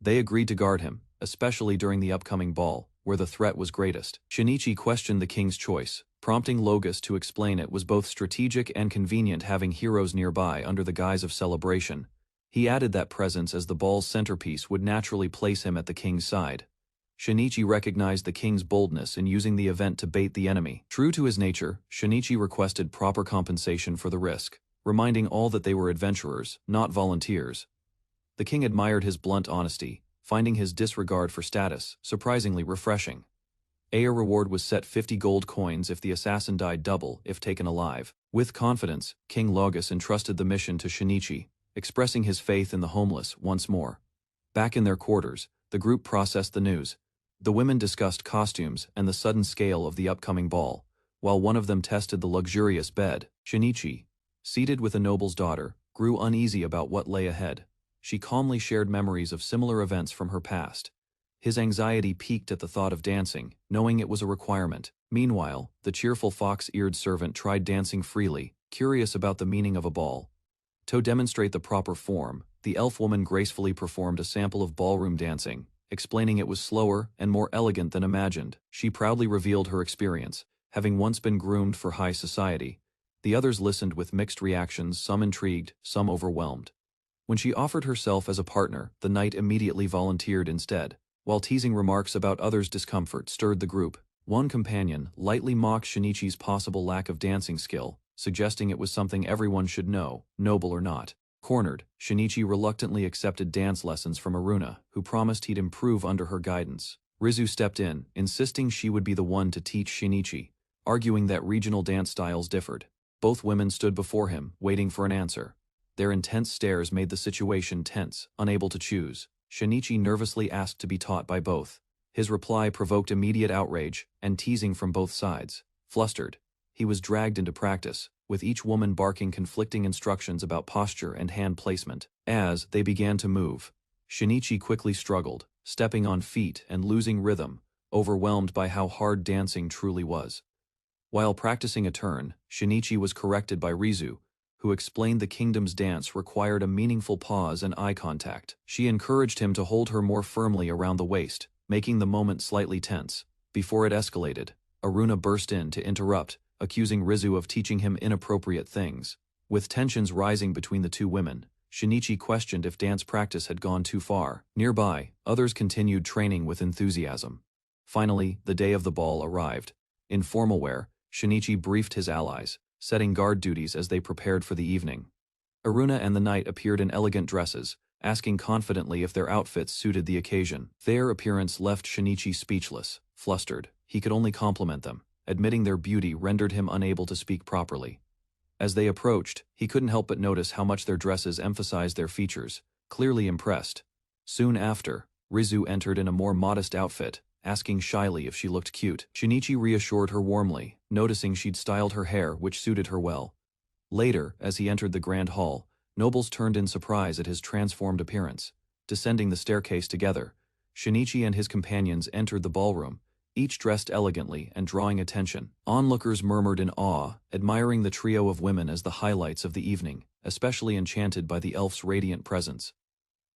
They agreed to guard him, especially during the upcoming ball, where the threat was greatest. Shinichi questioned the king's choice, prompting Logus to explain it was both strategic and convenient having heroes nearby under the guise of celebration. He added that presence as the ball's centerpiece would naturally place him at the king's side. Shinichi recognized the king's boldness in using the event to bait the enemy. True to his nature, Shinichi requested proper compensation for the risk, reminding all that they were adventurers, not volunteers. The king admired his blunt honesty, finding his disregard for status surprisingly refreshing. A reward was set 50 gold coins if the assassin died, double if taken alive. With confidence, King Logus entrusted the mission to Shinichi, expressing his faith in the homeless once more. Back in their quarters, the group processed the news. The women discussed costumes and the sudden scale of the upcoming ball, while one of them tested the luxurious bed. Shinichi, seated with a noble's daughter, grew uneasy about what lay ahead. She calmly shared memories of similar events from her past. His anxiety peaked at the thought of dancing, knowing it was a requirement. Meanwhile, the cheerful fox-eared servant tried dancing freely, curious about the meaning of a ball. To demonstrate the proper form, the elf woman gracefully performed a sample of ballroom dancing, explaining it was slower and more elegant than imagined. She proudly revealed her experience, having once been groomed for high society. The others listened with mixed reactions, some intrigued, some overwhelmed. When she offered herself as a partner, the knight immediately volunteered instead, while teasing remarks about others' discomfort stirred the group. One companion lightly mocked Shinichi's possible lack of dancing skill, suggesting it was something everyone should know, noble or not. Cornered, Shinichi reluctantly accepted dance lessons from Aruna, who promised he'd improve under her guidance. Rizu stepped in, insisting she would be the one to teach Shinichi, arguing that regional dance styles differed. Both women stood before him, waiting for an answer. Their intense stares made the situation tense. Unable to choose, Shinichi nervously asked to be taught by both. His reply provoked immediate outrage and teasing from both sides. Flustered, he was dragged into practice, with each woman barking conflicting instructions about posture and hand placement. As they began to move, Shinichi quickly struggled, stepping on feet and losing rhythm, overwhelmed by how hard dancing truly was. While practicing a turn, Shinichi was corrected by Rizu, who explained the kingdom's dance required a meaningful pause and eye contact. She encouraged him to hold her more firmly around the waist, making the moment slightly tense. Before it escalated, Aruna burst in to interrupt, accusing Rizu of teaching him inappropriate things. With tensions rising between the two women, Shinichi questioned if dance practice had gone too far. Nearby, others continued training with enthusiasm. Finally, the day of the ball arrived. In formal wear, Shinichi briefed his allies, setting guard duties as they prepared for the evening. Aruna and the knight appeared in elegant dresses, asking confidently if their outfits suited the occasion. Their appearance left Shinichi speechless. Flustered, he could only compliment them, admitting their beauty rendered him unable to speak properly. As they approached, he couldn't help but notice how much their dresses emphasized their features, clearly impressed. Soon after, Rizu entered in a more modest outfit, asking shyly if she looked cute. Shinichi reassured her warmly, noticing she'd styled her hair, which suited her well. Later, as he entered the grand hall, nobles turned in surprise at his transformed appearance. Descending the staircase together, Shinichi and his companions entered the ballroom, each dressed elegantly and drawing attention. Onlookers murmured in awe, admiring the trio of women as the highlights of the evening, especially enchanted by the elf's radiant presence.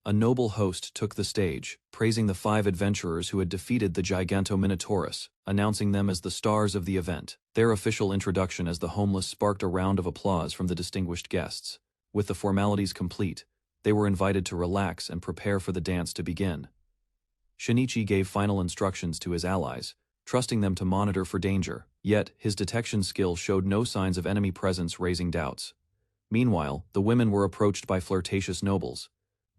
A noble host took the stage, praising the 5 adventurers who had defeated the Gigantominotaurus, announcing them as the stars of the event. Their official introduction as the homeless sparked a round of applause from the distinguished guests. With the formalities complete, they were invited to relax and prepare for the dance to begin. Shinichi gave final instructions to his allies, trusting them to monitor for danger, yet his detection skill showed no signs of enemy presence, raising doubts. Meanwhile, the women were approached by flirtatious nobles.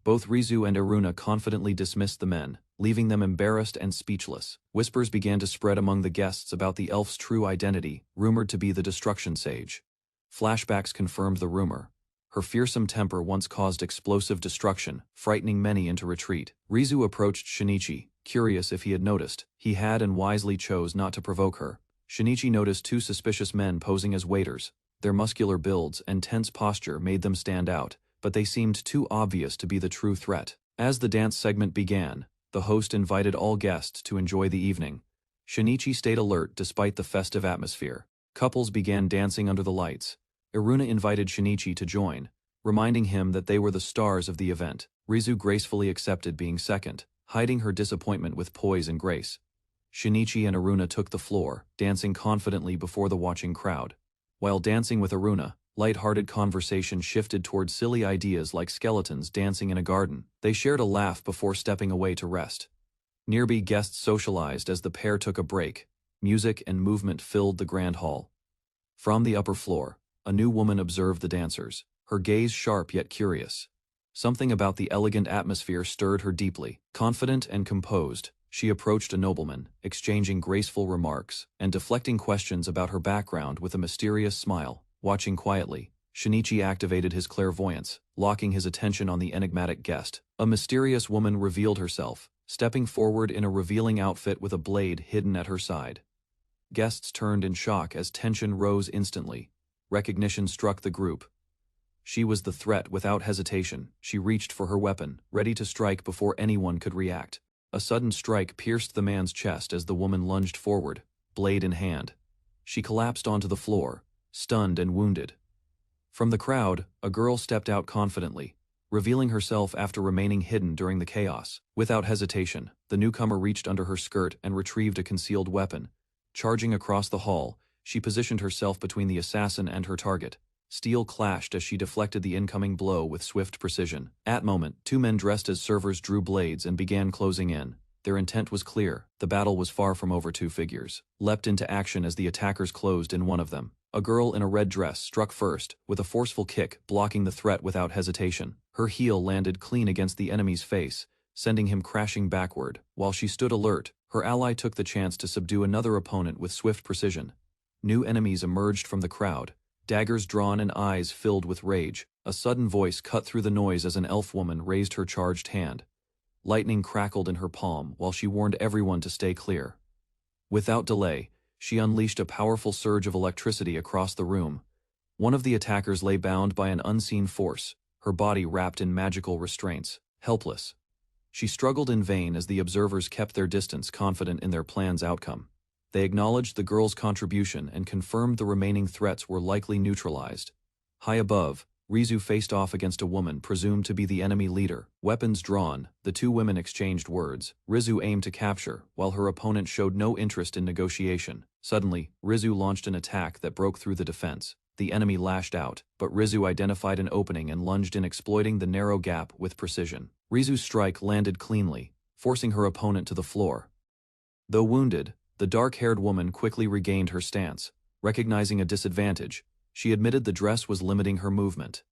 Both Rizu and Eruna confidently dismissed the men, leaving them embarrassed and speechless. Whispers began to spread among the guests about the elf's true identity, rumored to be the Destruction Sage. Flashbacks confirmed the rumor. Her fearsome temper once caused explosive destruction, frightening many into retreat. Rizu approached Shinichi, curious if he had noticed. He had and wisely chose not to provoke her. Shinichi noticed two suspicious men posing as waiters. Their muscular builds and tense posture made them stand out, but they seemed too obvious to be the true threat. As the dance segment began, the host invited all guests to enjoy the evening. Shinichi stayed alert despite the festive atmosphere. Couples began dancing under the lights. Eruna invited Shinichi to join, reminding him that they were the stars of the event. Rizu gracefully accepted being second, hiding her disappointment with poise and grace. Shinichi and Eruna took the floor, dancing confidently before the watching crowd. While dancing with Eruna, light-hearted conversation shifted toward silly ideas like skeletons dancing in a garden. They shared a laugh before stepping away to rest. Nearby guests socialized as the pair took a break. Music and movement filled the grand hall. From the upper floor, a new woman observed the dancers, her gaze sharp yet curious. Something about the elegant atmosphere stirred her deeply. Confident and composed, she approached a nobleman, exchanging graceful remarks and deflecting questions about her background with a mysterious smile. Watching quietly, Shinichi activated his clairvoyance, locking his attention on the enigmatic guest. A mysterious woman revealed herself, stepping forward in a revealing outfit with a blade hidden at her side. Guests turned in shock as tension rose instantly. Recognition struck the group. She was the threat without hesitation. She reached for her weapon, ready to strike before anyone could react. A sudden strike pierced the man's chest as the woman lunged forward, blade in hand. She collapsed onto the floor, stunned and wounded. From the crowd, a girl stepped out confidently, revealing herself after remaining hidden during the chaos. Without hesitation, the newcomer reached under her skirt and retrieved a concealed weapon. Charging across the hall, she positioned herself between the assassin and her target. Steel clashed as she deflected the incoming blow with swift precision. At that moment, two men dressed as servers drew blades and began closing in. Their intent was clear. The battle was far from over. Two figures leapt into action as the attackers closed in one of them. A girl in a red dress struck first, with a forceful kick, blocking the threat without hesitation. Her heel landed clean against the enemy's face, sending him crashing backward. While she stood alert, her ally took the chance to subdue another opponent with swift precision. New enemies emerged from the crowd, daggers drawn and eyes filled with rage. A sudden voice cut through the noise as an elf woman raised her charged hand. Lightning crackled in her palm while she warned everyone to stay clear. Without delay, she unleashed a powerful surge of electricity across the room. One of the attackers lay bound by an unseen force, her body wrapped in magical restraints, helpless. She struggled in vain as the observers kept their distance, confident in their plan's outcome. They acknowledged the girl's contribution and confirmed the remaining threats were likely neutralized. High above, Rizu faced off against a woman presumed to be the enemy leader. Weapons drawn, the two women exchanged words. Rizu aimed to capture, while her opponent showed no interest in negotiation. Suddenly, Rizu launched an attack that broke through the defense. The enemy lashed out, but Rizu identified an opening and lunged in, exploiting the narrow gap with precision. Rizu's strike landed cleanly, forcing her opponent to the floor. Though wounded, the dark-haired woman quickly regained her stance. Recognizing a disadvantage, she admitted the dress was limiting her movement.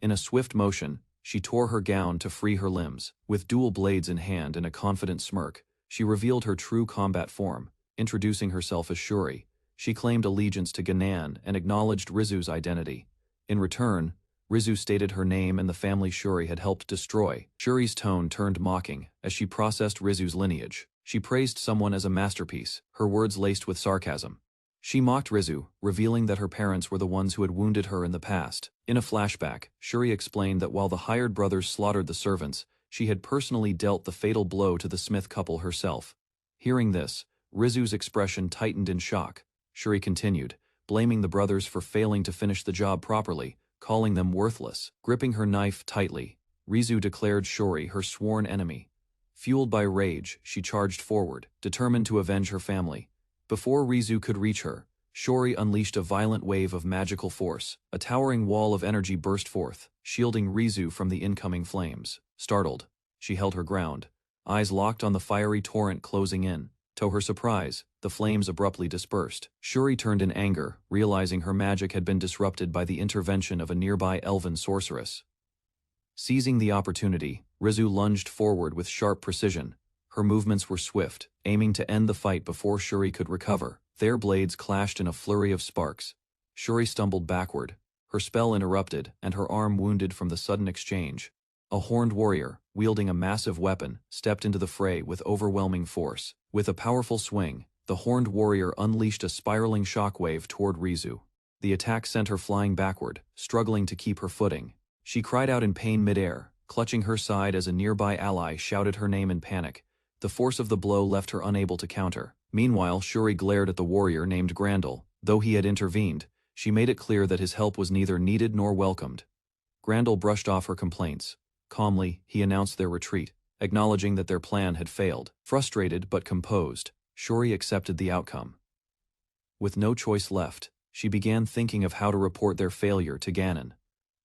In a swift motion, she tore her gown to free her limbs. With dual blades in hand and a confident smirk, she revealed her true combat form, introducing herself as Shuri. She claimed allegiance to Ganan and acknowledged Rizu's identity. In return, Rizu stated her name and the family Shuri had helped destroy. Shuri's tone turned mocking as she processed Rizu's lineage. She praised someone as a masterpiece, her words laced with sarcasm. She mocked Rizu, revealing that her parents were the ones who had wounded her in the past. In a flashback, Shuri explained that while the hired brothers slaughtered the servants, she had personally dealt the fatal blow to the Smith couple herself. Hearing this, Rizu's expression tightened in shock. Shuri continued, blaming the brothers for failing to finish the job properly, calling them worthless. Gripping her knife tightly, Rizu declared Shuri her sworn enemy. Fueled by rage, she charged forward, determined to avenge her family. Before Rizu could reach her, Shuri unleashed a violent wave of magical force. A towering wall of energy burst forth, shielding Rizu from the incoming flames. Startled, she held her ground, eyes locked on the fiery torrent closing in. To her surprise, the flames abruptly dispersed. Shuri turned in anger, realizing her magic had been disrupted by the intervention of a nearby elven sorceress. Seizing the opportunity, Rizu lunged forward with sharp precision. Her movements were swift, aiming to end the fight before Shuri could recover. Their blades clashed in a flurry of sparks. Shuri stumbled backward, her spell interrupted, and her arm wounded from the sudden exchange. A horned warrior, wielding a massive weapon, stepped into the fray with overwhelming force. With a powerful swing, the horned warrior unleashed a spiraling shockwave toward Rizu. The attack sent her flying backward, struggling to keep her footing. She cried out in pain midair, clutching her side as a nearby ally shouted her name in panic. The force of the blow left her unable to counter. Meanwhile, Shuri glared at the warrior named Grandel. Though he had intervened, she made it clear that his help was neither needed nor welcomed. Grandel brushed off her complaints. Calmly, he announced their retreat, acknowledging that their plan had failed. Frustrated but composed, Shuri accepted the outcome. With no choice left, she began thinking of how to report their failure to Ganon.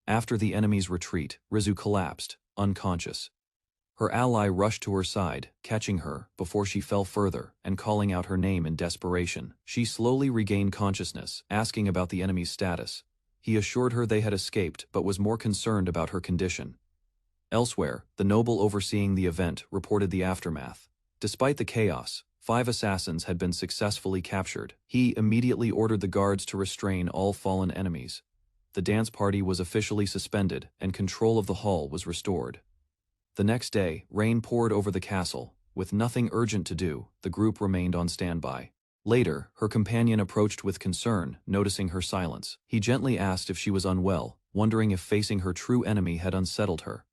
After the enemy's retreat, Rizu collapsed, unconscious. Her ally rushed to her side, catching her before she fell further and calling out her name in desperation. She slowly regained consciousness, asking about the enemy's status. He assured her they had escaped but was more concerned about her condition. Elsewhere, the noble overseeing the event reported the aftermath. Despite the chaos, 5 assassins had been successfully captured. He immediately ordered the guards to restrain all fallen enemies. The dance party was officially suspended and control of the hall was restored. The next day, rain poured over the castle. With nothing urgent to do, the group remained on standby. Later, her companion approached with concern, noticing her silence. He gently asked if she was unwell, wondering if facing her true enemy had unsettled her.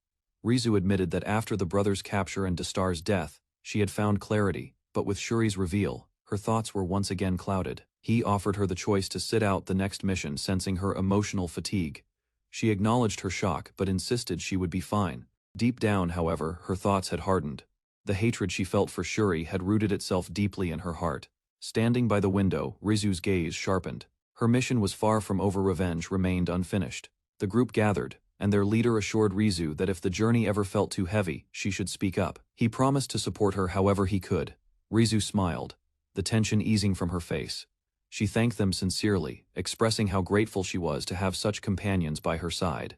Rizu admitted that after the brothers' capture and Dastar's death, she had found clarity, but with Shuri's reveal, her thoughts were once again clouded. He offered her the choice to sit out the next mission, sensing her emotional fatigue. She acknowledged her shock but insisted she would be fine. Deep down, however, her thoughts had hardened. The hatred she felt for Shuri had rooted itself deeply in her heart. Standing by the window, Rizu's gaze sharpened. Her mission was far from over. Revenge remained unfinished. The group gathered, and their leader assured Rizu that if the journey ever felt too heavy, she should speak up. He promised to support her however he could. Rizu smiled, the tension easing from her face. She thanked them sincerely, expressing how grateful she was to have such companions by her side.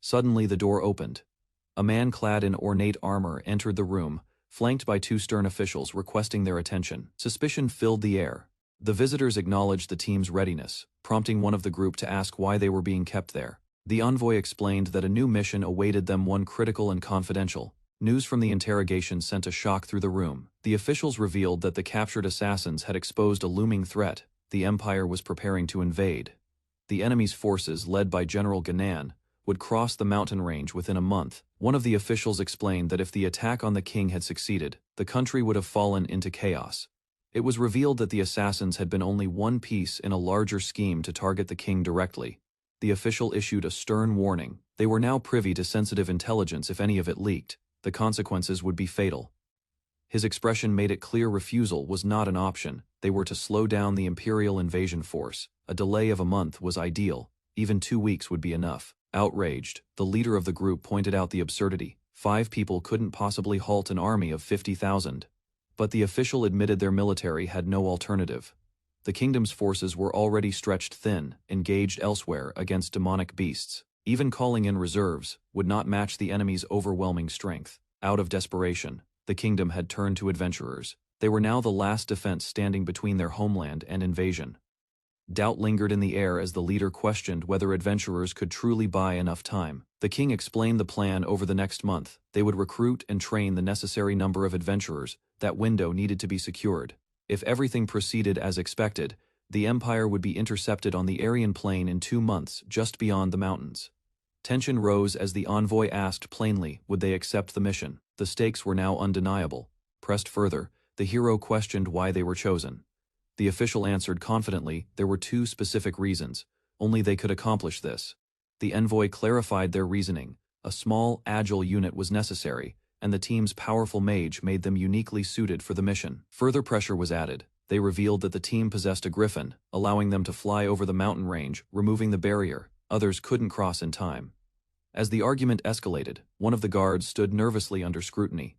Suddenly the door opened. A man clad in ornate armor entered the room, flanked by 2 stern officials requesting their attention. Suspicion filled the air. The visitors acknowledged the team's readiness, prompting one of the group to ask why they were being kept there. The envoy explained that a new mission awaited them, one critical and confidential. News from the interrogation sent a shock through the room. The officials revealed that the captured assassins had exposed a looming threat. The Empire was preparing to invade. The enemy's forces, led by General Ganan, would cross the mountain range within a month. One of the officials explained that if the attack on the king had succeeded, the country would have fallen into chaos. It was revealed that the assassins had been only one piece in a larger scheme to target the king directly. The official issued a stern warning. They were now privy to sensitive intelligence. If any of it leaked, the consequences would be fatal. His expression made it clear refusal was not an option. They were to slow down the Imperial invasion force. A delay of a month was ideal. Even 2 weeks would be enough. Outraged, the leader of the group pointed out the absurdity. 5 people couldn't possibly halt an army of 50,000. But the official admitted their military had no alternative. The kingdom's forces were already stretched thin, engaged elsewhere against demonic beasts. Even calling in reserves would not match the enemy's overwhelming strength. Out of desperation, the kingdom had turned to adventurers. They were now the last defense standing between their homeland and invasion. Doubt lingered in the air as the leader questioned whether adventurers could truly buy enough time. The king explained the plan. Over the next month, they would recruit and train the necessary number of adventurers. That window needed to be secured. If everything proceeded as expected, the Empire would be intercepted on the Aryan Plain in 2 months, just beyond the mountains. Tension rose as the envoy asked plainly, would they accept the mission? The stakes were now undeniable. Pressed further, the hero questioned why they were chosen. The official answered confidently there were 2 specific reasons. Only they could accomplish this. The envoy clarified their reasoning. A small, agile unit was necessary, and the team's powerful mage made them uniquely suited for the mission. Further pressure was added. They revealed that the team possessed a griffin, allowing them to fly over the mountain range, removing the barrier. Others couldn't cross in time. As the argument escalated, one of the guards stood nervously under scrutiny.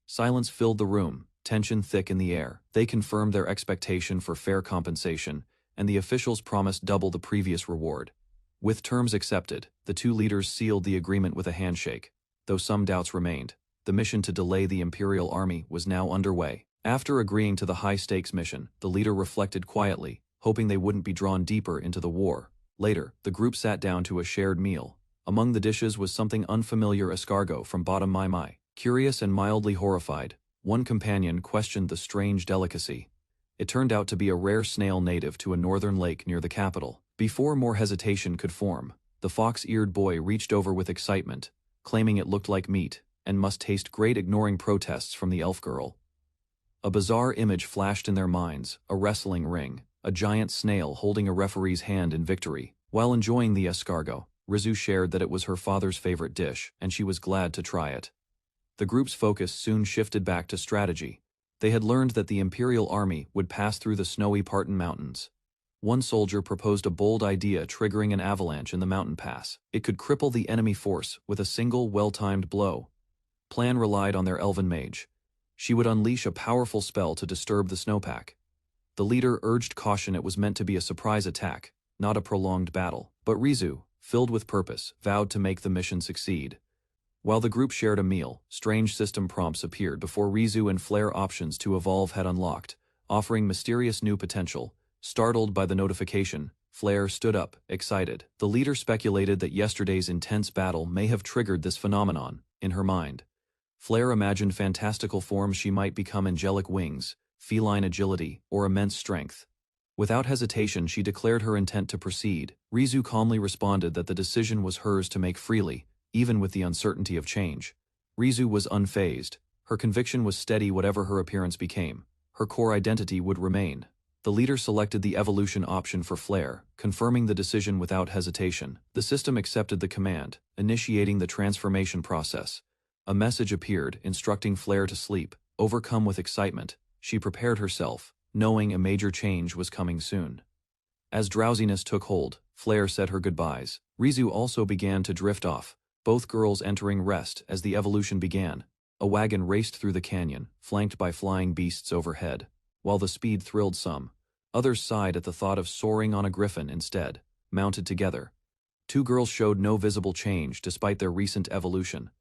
Silence filled the room, tension thick in the air. They confirmed their expectation for fair compensation, and the officials promised double the previous reward. With terms accepted, the 2 leaders sealed the agreement with a handshake. Though some doubts remained, The mission to delay the Imperial army was now underway. After agreeing to the high-stakes mission, the leader reflected quietly, hoping they wouldn't be drawn deeper into the war. Later, the group sat down to a shared meal. Among the dishes was something unfamiliar: escargot from bottom Mai Mai. Curious and mildly horrified, one companion questioned the strange delicacy. It turned out to be a rare snail native to a northern lake near the capital. Before more hesitation could form, the fox-eared boy reached over with excitement, claiming it looked like meat and must taste great, ignoring protests from the elf girl. A bizarre image flashed in their minds: a wrestling ring, a giant snail holding a referee's hand in victory. While enjoying the escargot, Rizu shared that it was her father's favorite dish, and she was glad to try it. The group's focus soon shifted back to strategy. They had learned that the Imperial army would pass through the snowy Parton Mountains. One soldier proposed a bold idea, triggering an avalanche in the mountain pass. It could cripple the enemy force with a single well-timed blow. Plan relied on their elven mage. She would unleash a powerful spell to disturb the snowpack. The leader urged caution: it was meant to be a surprise attack, not a prolonged battle. But Rizu, filled with purpose, vowed to make the mission succeed. While the group shared a meal, strange system prompts appeared before Rizu, and flare options to evolve had unlocked, offering mysterious new potential. Startled by the notification, Flare stood up, excited. The leader speculated that yesterday's intense battle may have triggered this phenomenon. In her mind, Flare imagined fantastical forms: she might become angelic wings, feline agility, or immense strength. Without hesitation, she declared her intent to proceed. Rizu calmly responded that the decision was hers to make freely, even with the uncertainty of change. Rizu was unfazed. Her conviction was steady: whatever her appearance became, her core identity would remain. The leader selected the evolution option for Flare, confirming the decision without hesitation. The system accepted the command, initiating the transformation process. A message appeared, instructing Flare to sleep. Overcome with excitement, she prepared herself, knowing a major change was coming soon. As drowsiness took hold, Flare said her goodbyes. Rizu also began to drift off, both girls entering rest as the evolution began. A wagon raced through the canyon, flanked by flying beasts overhead. While the speed thrilled some, others sighed at the thought of soaring on a griffin instead. Mounted together, two girls showed no visible change despite their recent evolution.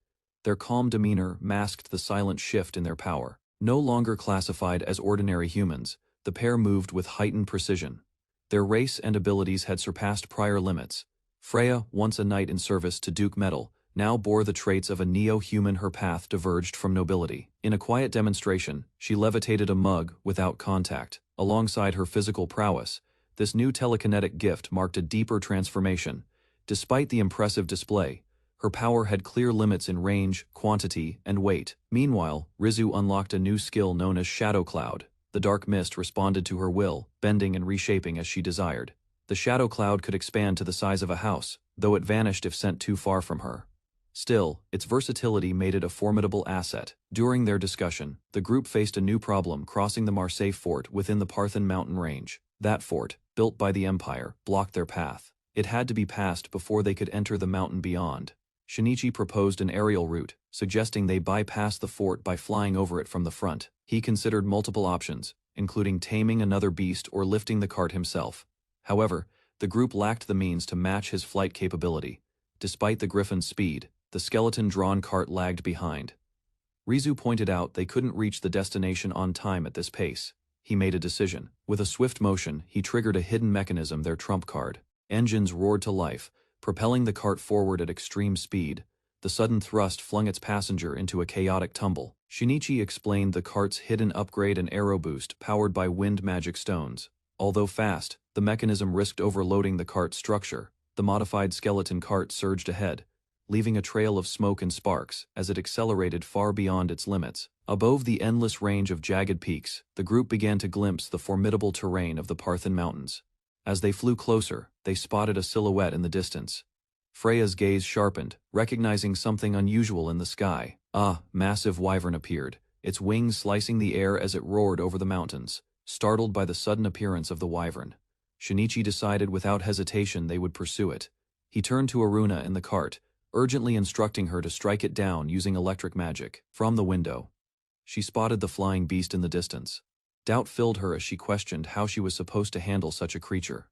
Their calm demeanor masked the silent shift in their power. No longer classified as ordinary humans, the pair moved with heightened precision. Their race and abilities had surpassed prior limits. Freya, once a knight in service to Duke Metal, now bore the traits of a neo-human. Her path diverged from nobility. In a quiet demonstration, she levitated a mug without contact. Alongside her physical prowess, this new telekinetic gift marked a deeper transformation. Despite the impressive display, her power had clear limits in range, quantity, and weight. Meanwhile, Rizu unlocked a new skill known as Shadow Cloud. The dark mist responded to her will, bending and reshaping as she desired. The shadow cloud could expand to the size of a house, though it vanished if sent too far from her. Still, its versatility made it a formidable asset. During their discussion, the group faced a new problem: crossing the Marseille fort within the Parthon mountain range. That fort, built by the Empire, blocked their path. It had to be passed before they could enter the mountain beyond. Shinichi proposed an aerial route, suggesting they bypass the fort by flying over it from the front. He considered multiple options, including taming another beast or lifting the cart himself. However, the group lacked the means to match his flight capability. Despite the griffin's speed, the skeleton-drawn cart lagged behind. Rizu pointed out they couldn't reach the destination on time at this pace. He made a decision. With a swift motion, he triggered a hidden mechanism, their trump card. Engines roared to life, propelling the cart forward at extreme speed. The sudden thrust flung its passenger into a chaotic tumble. Shinichi explained the cart's hidden upgrade: an aero boost powered by wind magic stones. Although fast, the mechanism risked overloading the cart's structure. The modified skeleton cart surged ahead, leaving a trail of smoke and sparks as it accelerated far beyond its limits. Above the endless range of jagged peaks, the group began to glimpse the formidable terrain of the Parthon Mountains. As they flew closer, they spotted a silhouette in the distance. Freya's gaze sharpened, recognizing something unusual in the sky. A massive wyvern appeared, its wings slicing the air as it roared over the mountains. Startled by the sudden appearance of the wyvern, Shinichi decided without hesitation they would pursue it. He turned to Aruna in the cart, urgently instructing her to strike it down using electric magic. From the window, she spotted the flying beast in the distance. Doubt filled her as she questioned how she was supposed to handle such a creature.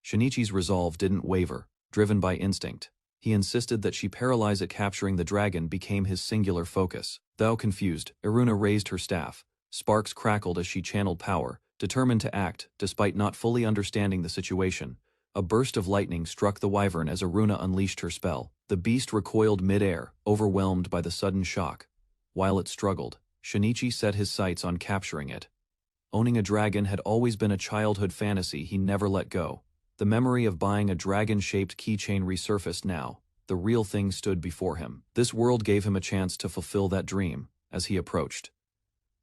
Shinichi's resolve didn't waver, driven by instinct. He insisted that she paralyze it. Capturing the dragon became his singular focus. Though confused, Iruna raised her staff. Sparks crackled as she channeled power, determined to act despite not fully understanding the situation. A burst of lightning struck the wyvern as Iruna unleashed her spell. The beast recoiled mid-air, overwhelmed by the sudden shock. While it struggled, Shinichi set his sights on capturing it. Owning a dragon had always been a childhood fantasy he never let go. The memory of buying a dragon-shaped keychain resurfaced now. The real thing stood before him. This world gave him a chance to fulfill that dream. As he approached,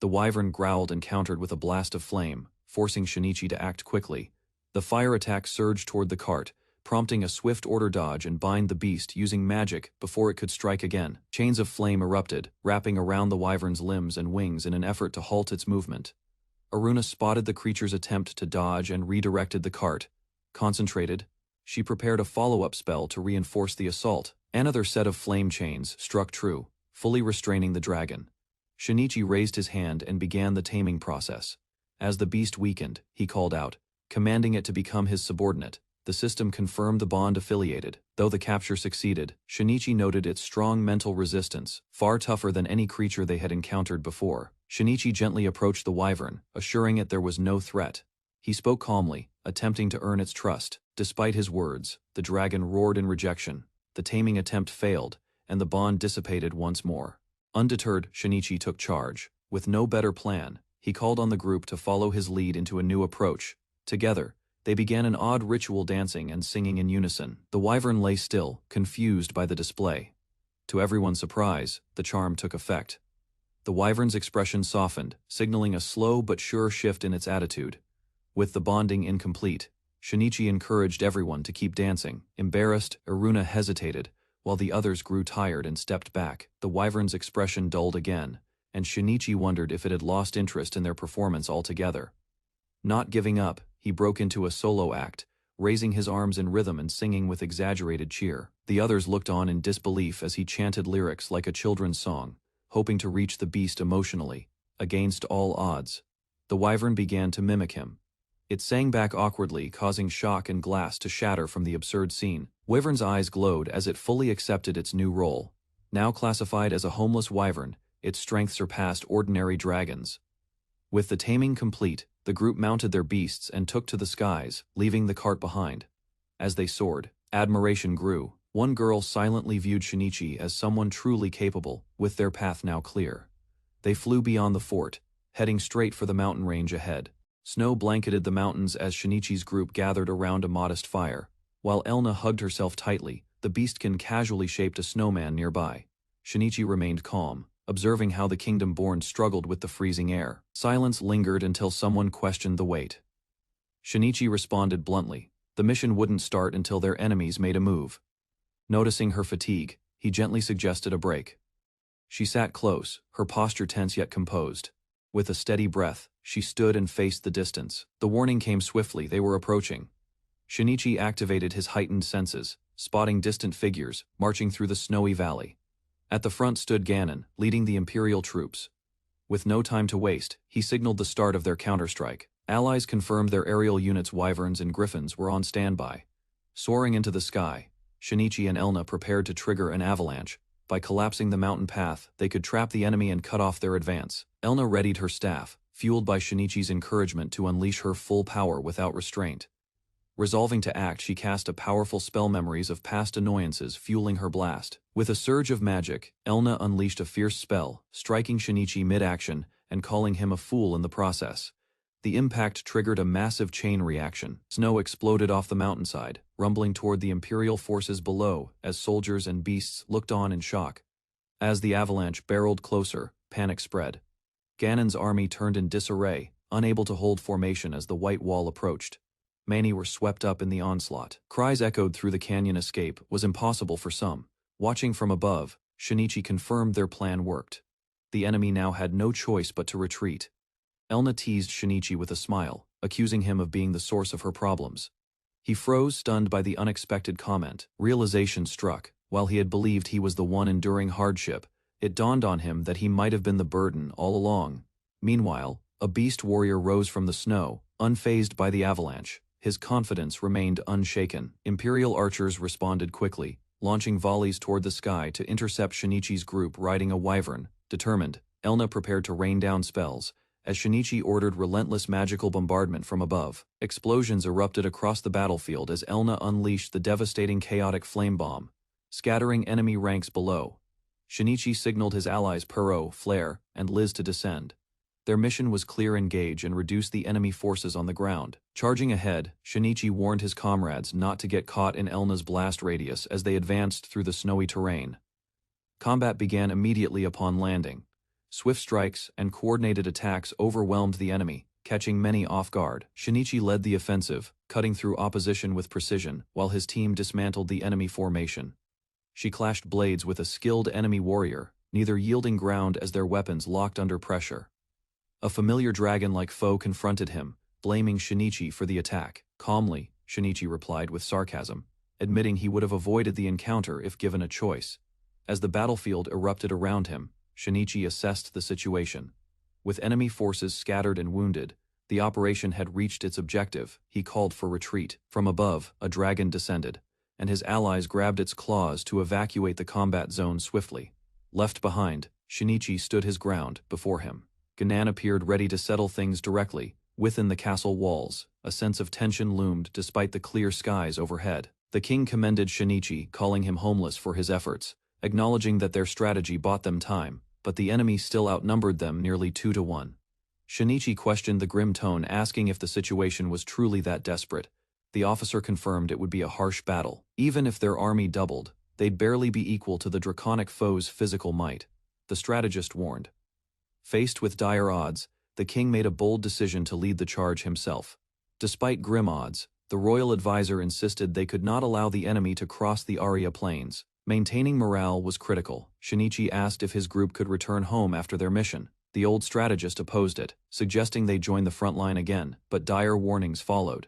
the wyvern growled and countered with a blast of flame, forcing Shinichi to act quickly. The fire attack surged toward the cart, prompting a swift order dodge and bind the beast using magic before it could strike again. Chains of flame erupted, wrapping around the wyvern's limbs and wings in an effort to halt its movement. Iruna spotted the creature's attempt to dodge and redirected the cart. Concentrated, she prepared a follow-up spell to reinforce the assault. Another set of flame chains struck true, fully restraining the dragon. Shinichi raised his hand and began the taming process. As the beast weakened, he called out, commanding it to become his subordinate. The system confirmed the bond affiliated. Though the capture succeeded, Shinichi noted its strong mental resistance, far tougher than any creature they had encountered before. Shinichi gently approached the wyvern, assuring it there was no threat. He spoke calmly, attempting to earn its trust. Despite his words, the dragon roared in rejection. The taming attempt failed, and the bond dissipated once more. Undeterred, Shinichi took charge. With no better plan, he called on the group to follow his lead into a new approach. Together, they began an odd ritual dancing and singing in unison. The wyvern lay still, confused by the display. To everyone's surprise, the charm took effect. The wyvern's expression softened, signaling a slow but sure shift in its attitude. With the bonding incomplete, Shinichi encouraged everyone to keep dancing. Embarrassed, Iruna hesitated, while the others grew tired and stepped back. The wyvern's expression dulled again, and Shinichi wondered if it had lost interest in their performance altogether. Not giving up, he broke into a solo act, raising his arms in rhythm and singing with exaggerated cheer. The others looked on in disbelief as he chanted lyrics like a children's song, hoping to reach the beast emotionally. Against all odds, the wyvern began to mimic him. It sang back awkwardly, causing shock and glass to shatter from the absurd scene. Wyvern's eyes glowed as it fully accepted its new role. Now classified as a homeless wyvern, its strength surpassed ordinary dragons. With the taming complete, the group mounted their beasts and took to the skies, leaving the cart behind. As they soared, admiration grew. One girl silently viewed Shinichi as someone truly capable, with their path now clear. They flew beyond the fort, heading straight for the mountain range ahead. Snow blanketed the mountains as Shinichi's group gathered around a modest fire. While Elna hugged herself tightly, the beastkin casually shaped a snowman nearby. Shinichi remained calm, observing how the kingdom-born struggled with the freezing air. Silence lingered until someone questioned the weight. Shinichi responded bluntly. The mission wouldn't start until their enemies made a move. Noticing her fatigue, he gently suggested a break. She sat close, her posture tense yet composed. With a steady breath, she stood and faced the distance. The warning came swiftly, they were approaching. Shinichi activated his heightened senses, spotting distant figures, marching through the snowy valley. At the front stood Ganon, leading the Imperial troops. With no time to waste, he signaled the start of their counterstrike. Allies confirmed their aerial units, wyverns and griffins, were on standby. Soaring into the sky, Shinichi and Elna prepared to trigger an avalanche. By collapsing the mountain path, they could trap the enemy and cut off their advance. Elna readied her staff, fueled by Shinichi's encouragement to unleash her full power without restraint. Resolving to act, she cast a powerful spell, memories of past annoyances fueling her blast. With a surge of magic, Elna unleashed a fierce spell, striking Shinichi mid-action and calling him a fool in the process. The impact triggered a massive chain reaction. Snow exploded off the mountainside, rumbling toward the Imperial forces below as soldiers and beasts looked on in shock. As the avalanche barreled closer, panic spread. Ganon's army turned in disarray, unable to hold formation as the White Wall approached. Many were swept up in the onslaught. Cries echoed through the canyon. Escape was impossible for some. Watching from above, Shinichi confirmed their plan worked. The enemy now had no choice but to retreat. Elna teased Shinichi with a smile, accusing him of being the source of her problems. He froze, stunned by the unexpected comment. Realization struck. While he had believed he was the one enduring hardship, it dawned on him that he might have been the burden all along. Meanwhile, a beast warrior rose from the snow, unfazed by the avalanche. His confidence remained unshaken. Imperial archers responded quickly, launching volleys toward the sky to intercept Shinichi's group riding a wyvern. Determined, Elna prepared to rain down spells, as Shinichi ordered relentless magical bombardment from above. Explosions erupted across the battlefield as Elna unleashed the devastating chaotic flame bomb, scattering enemy ranks below. Shinichi signaled his allies Puro, Flare, and Liz to descend. Their mission was clear: engage and reduce the enemy forces on the ground. Charging ahead, Shinichi warned his comrades not to get caught in Elna's blast radius as they advanced through the snowy terrain. Combat began immediately upon landing. Swift strikes and coordinated attacks overwhelmed the enemy, catching many off guard. Shinichi led the offensive, cutting through opposition with precision, while his team dismantled the enemy formation. She clashed blades with a skilled enemy warrior, neither yielding ground as their weapons locked under pressure. A familiar dragon-like foe confronted him, blaming Shinichi for the attack. Calmly, Shinichi replied with sarcasm, admitting he would have avoided the encounter if given a choice. As the battlefield erupted around him, Shinichi assessed the situation. With enemy forces scattered and wounded, the operation had reached its objective. He called for retreat. From above, a dragon descended, and his allies grabbed its claws to evacuate the combat zone swiftly. Left behind, Shinichi stood his ground before him. Ganan appeared ready to settle things directly. Within the castle walls, a sense of tension loomed despite the clear skies overhead. The king commended Shinichi, calling him homeless for his efforts, acknowledging that their strategy bought them time, but the enemy still outnumbered them nearly 2-1. Shinichi questioned the grim tone, asking if the situation was truly that desperate. The officer confirmed it would be a harsh battle. Even if their army doubled, they'd barely be equal to the draconic foe's physical might, the strategist warned. Faced with dire odds, the king made a bold decision to lead the charge himself. Despite grim odds, the royal advisor insisted they could not allow the enemy to cross the Arya plains. Maintaining morale was critical. Shinichi asked if his group could return home after their mission. The old strategist opposed it, suggesting they join the front line again, but dire warnings followed.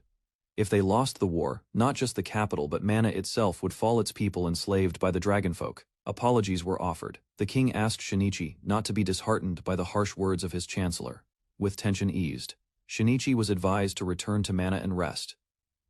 If they lost the war, not just the capital but Mana itself would fall, its people enslaved by the dragonfolk. Apologies were offered. The king asked Shinichi not to be disheartened by the harsh words of his chancellor. With tension eased, Shinichi was advised to return to Mana and rest.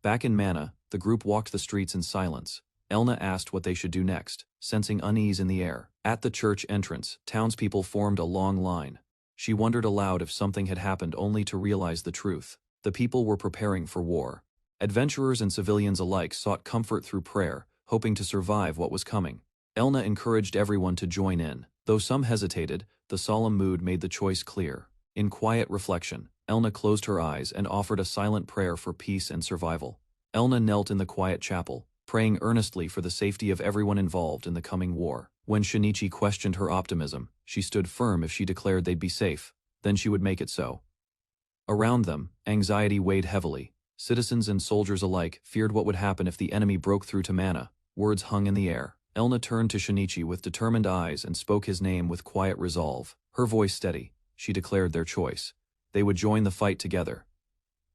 Back in Mana, the group walked the streets in silence. Elna asked what they should do next, sensing unease in the air. At the church entrance, townspeople formed a long line. She wondered aloud if something had happened, only to realize the truth. The people were preparing for war. Adventurers and civilians alike sought comfort through prayer, hoping to survive what was coming. Elna encouraged everyone to join in. Though some hesitated, the solemn mood made the choice clear. In quiet reflection, Elna closed her eyes and offered a silent prayer for peace and survival. Elna knelt in the quiet chapel, praying earnestly for the safety of everyone involved in the coming war. When Shinichi questioned her optimism, she stood firm. If she declared they'd be safe, then she would make it so. Around them, anxiety weighed heavily. Citizens and soldiers alike feared what would happen if the enemy broke through to Mana. Words hung in the air. Elna turned to Shinichi with determined eyes and spoke his name with quiet resolve. Her voice steady, she declared their choice. They would join the fight together.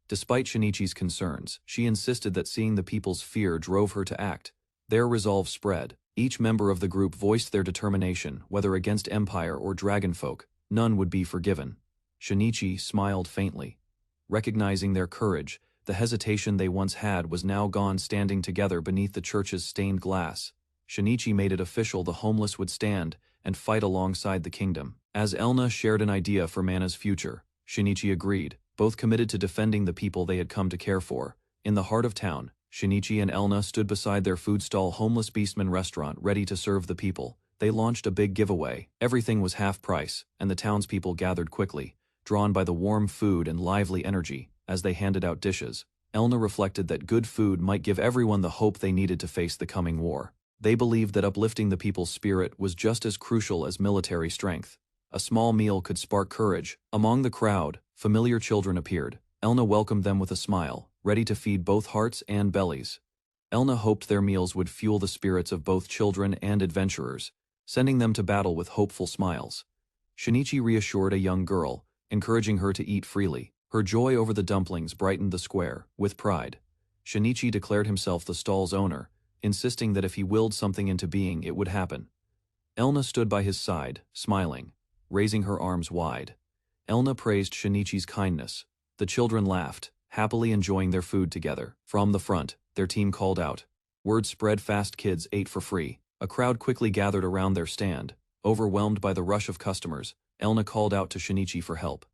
Despite Shinichi's concerns, she insisted that seeing the people's fear drove her to act. Their resolve spread. Each member of the group voiced their determination, whether against Empire or Dragonfolk. None would be forgiven. Shinichi smiled faintly. Recognizing their courage, the hesitation they once had was now gone. Standing together beneath the church's stained glass, Shinichi made it official: the homeless would stand and fight alongside the kingdom. As Elna shared an idea for Mana's future, Shinichi agreed, both committed to defending the people they had come to care for. In the heart of town, Shinichi and Elna stood beside their food stall, Homeless Beastman restaurant, ready to serve the people. They launched a big giveaway. Everything was half price, and the townspeople gathered quickly, drawn by the warm food and lively energy. As they handed out dishes, Elna reflected that good food might give everyone the hope they needed to face the coming war. They believed that uplifting the people's spirit was just as crucial as military strength. A small meal could spark courage. Among the crowd, familiar children appeared. Elna welcomed them with a smile, ready to feed both hearts and bellies. Elna hoped their meals would fuel the spirits of both children and adventurers, sending them to battle with hopeful smiles. Shinichi reassured a young girl, encouraging her to eat freely. Her joy over the dumplings brightened the square. With pride, Shinichi declared himself the stall's owner, insisting that if he willed something into being, it would happen. Elna stood by his side, smiling, raising her arms wide. Elna praised Shinichi's kindness. The children laughed, happily enjoying their food together. From the front, their team called out. Word spread fast: kids ate for free. A crowd quickly gathered around their stand, Overwhelmed by the rush of customers, Elna called out to Shinichi for help.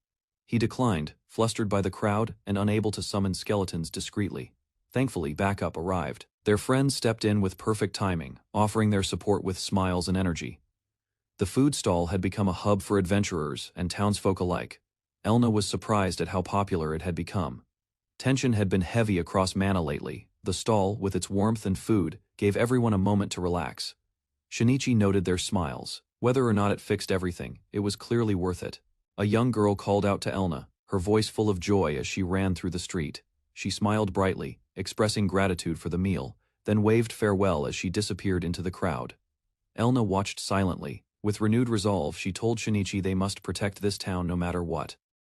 He declined, flustered by the crowd and unable to summon skeletons discreetly. Thankfully, backup arrived. Their friends stepped in with perfect timing, offering their support with smiles and energy. The food stall had become a hub for adventurers and townsfolk alike. Elna was surprised at how popular it had become. Tension had been heavy across Mana lately. The stall, with its warmth and food, gave everyone a moment to relax. Shinichi noted their smiles. Whether or not it fixed everything, it was clearly worth it. A young girl called out to Elna, her voice full of joy as she ran through the street. She smiled brightly, expressing gratitude for the meal, then waved farewell as she disappeared into the crowd. Elna watched silently. With renewed resolve, she told Shinichi they must protect this town no matter what.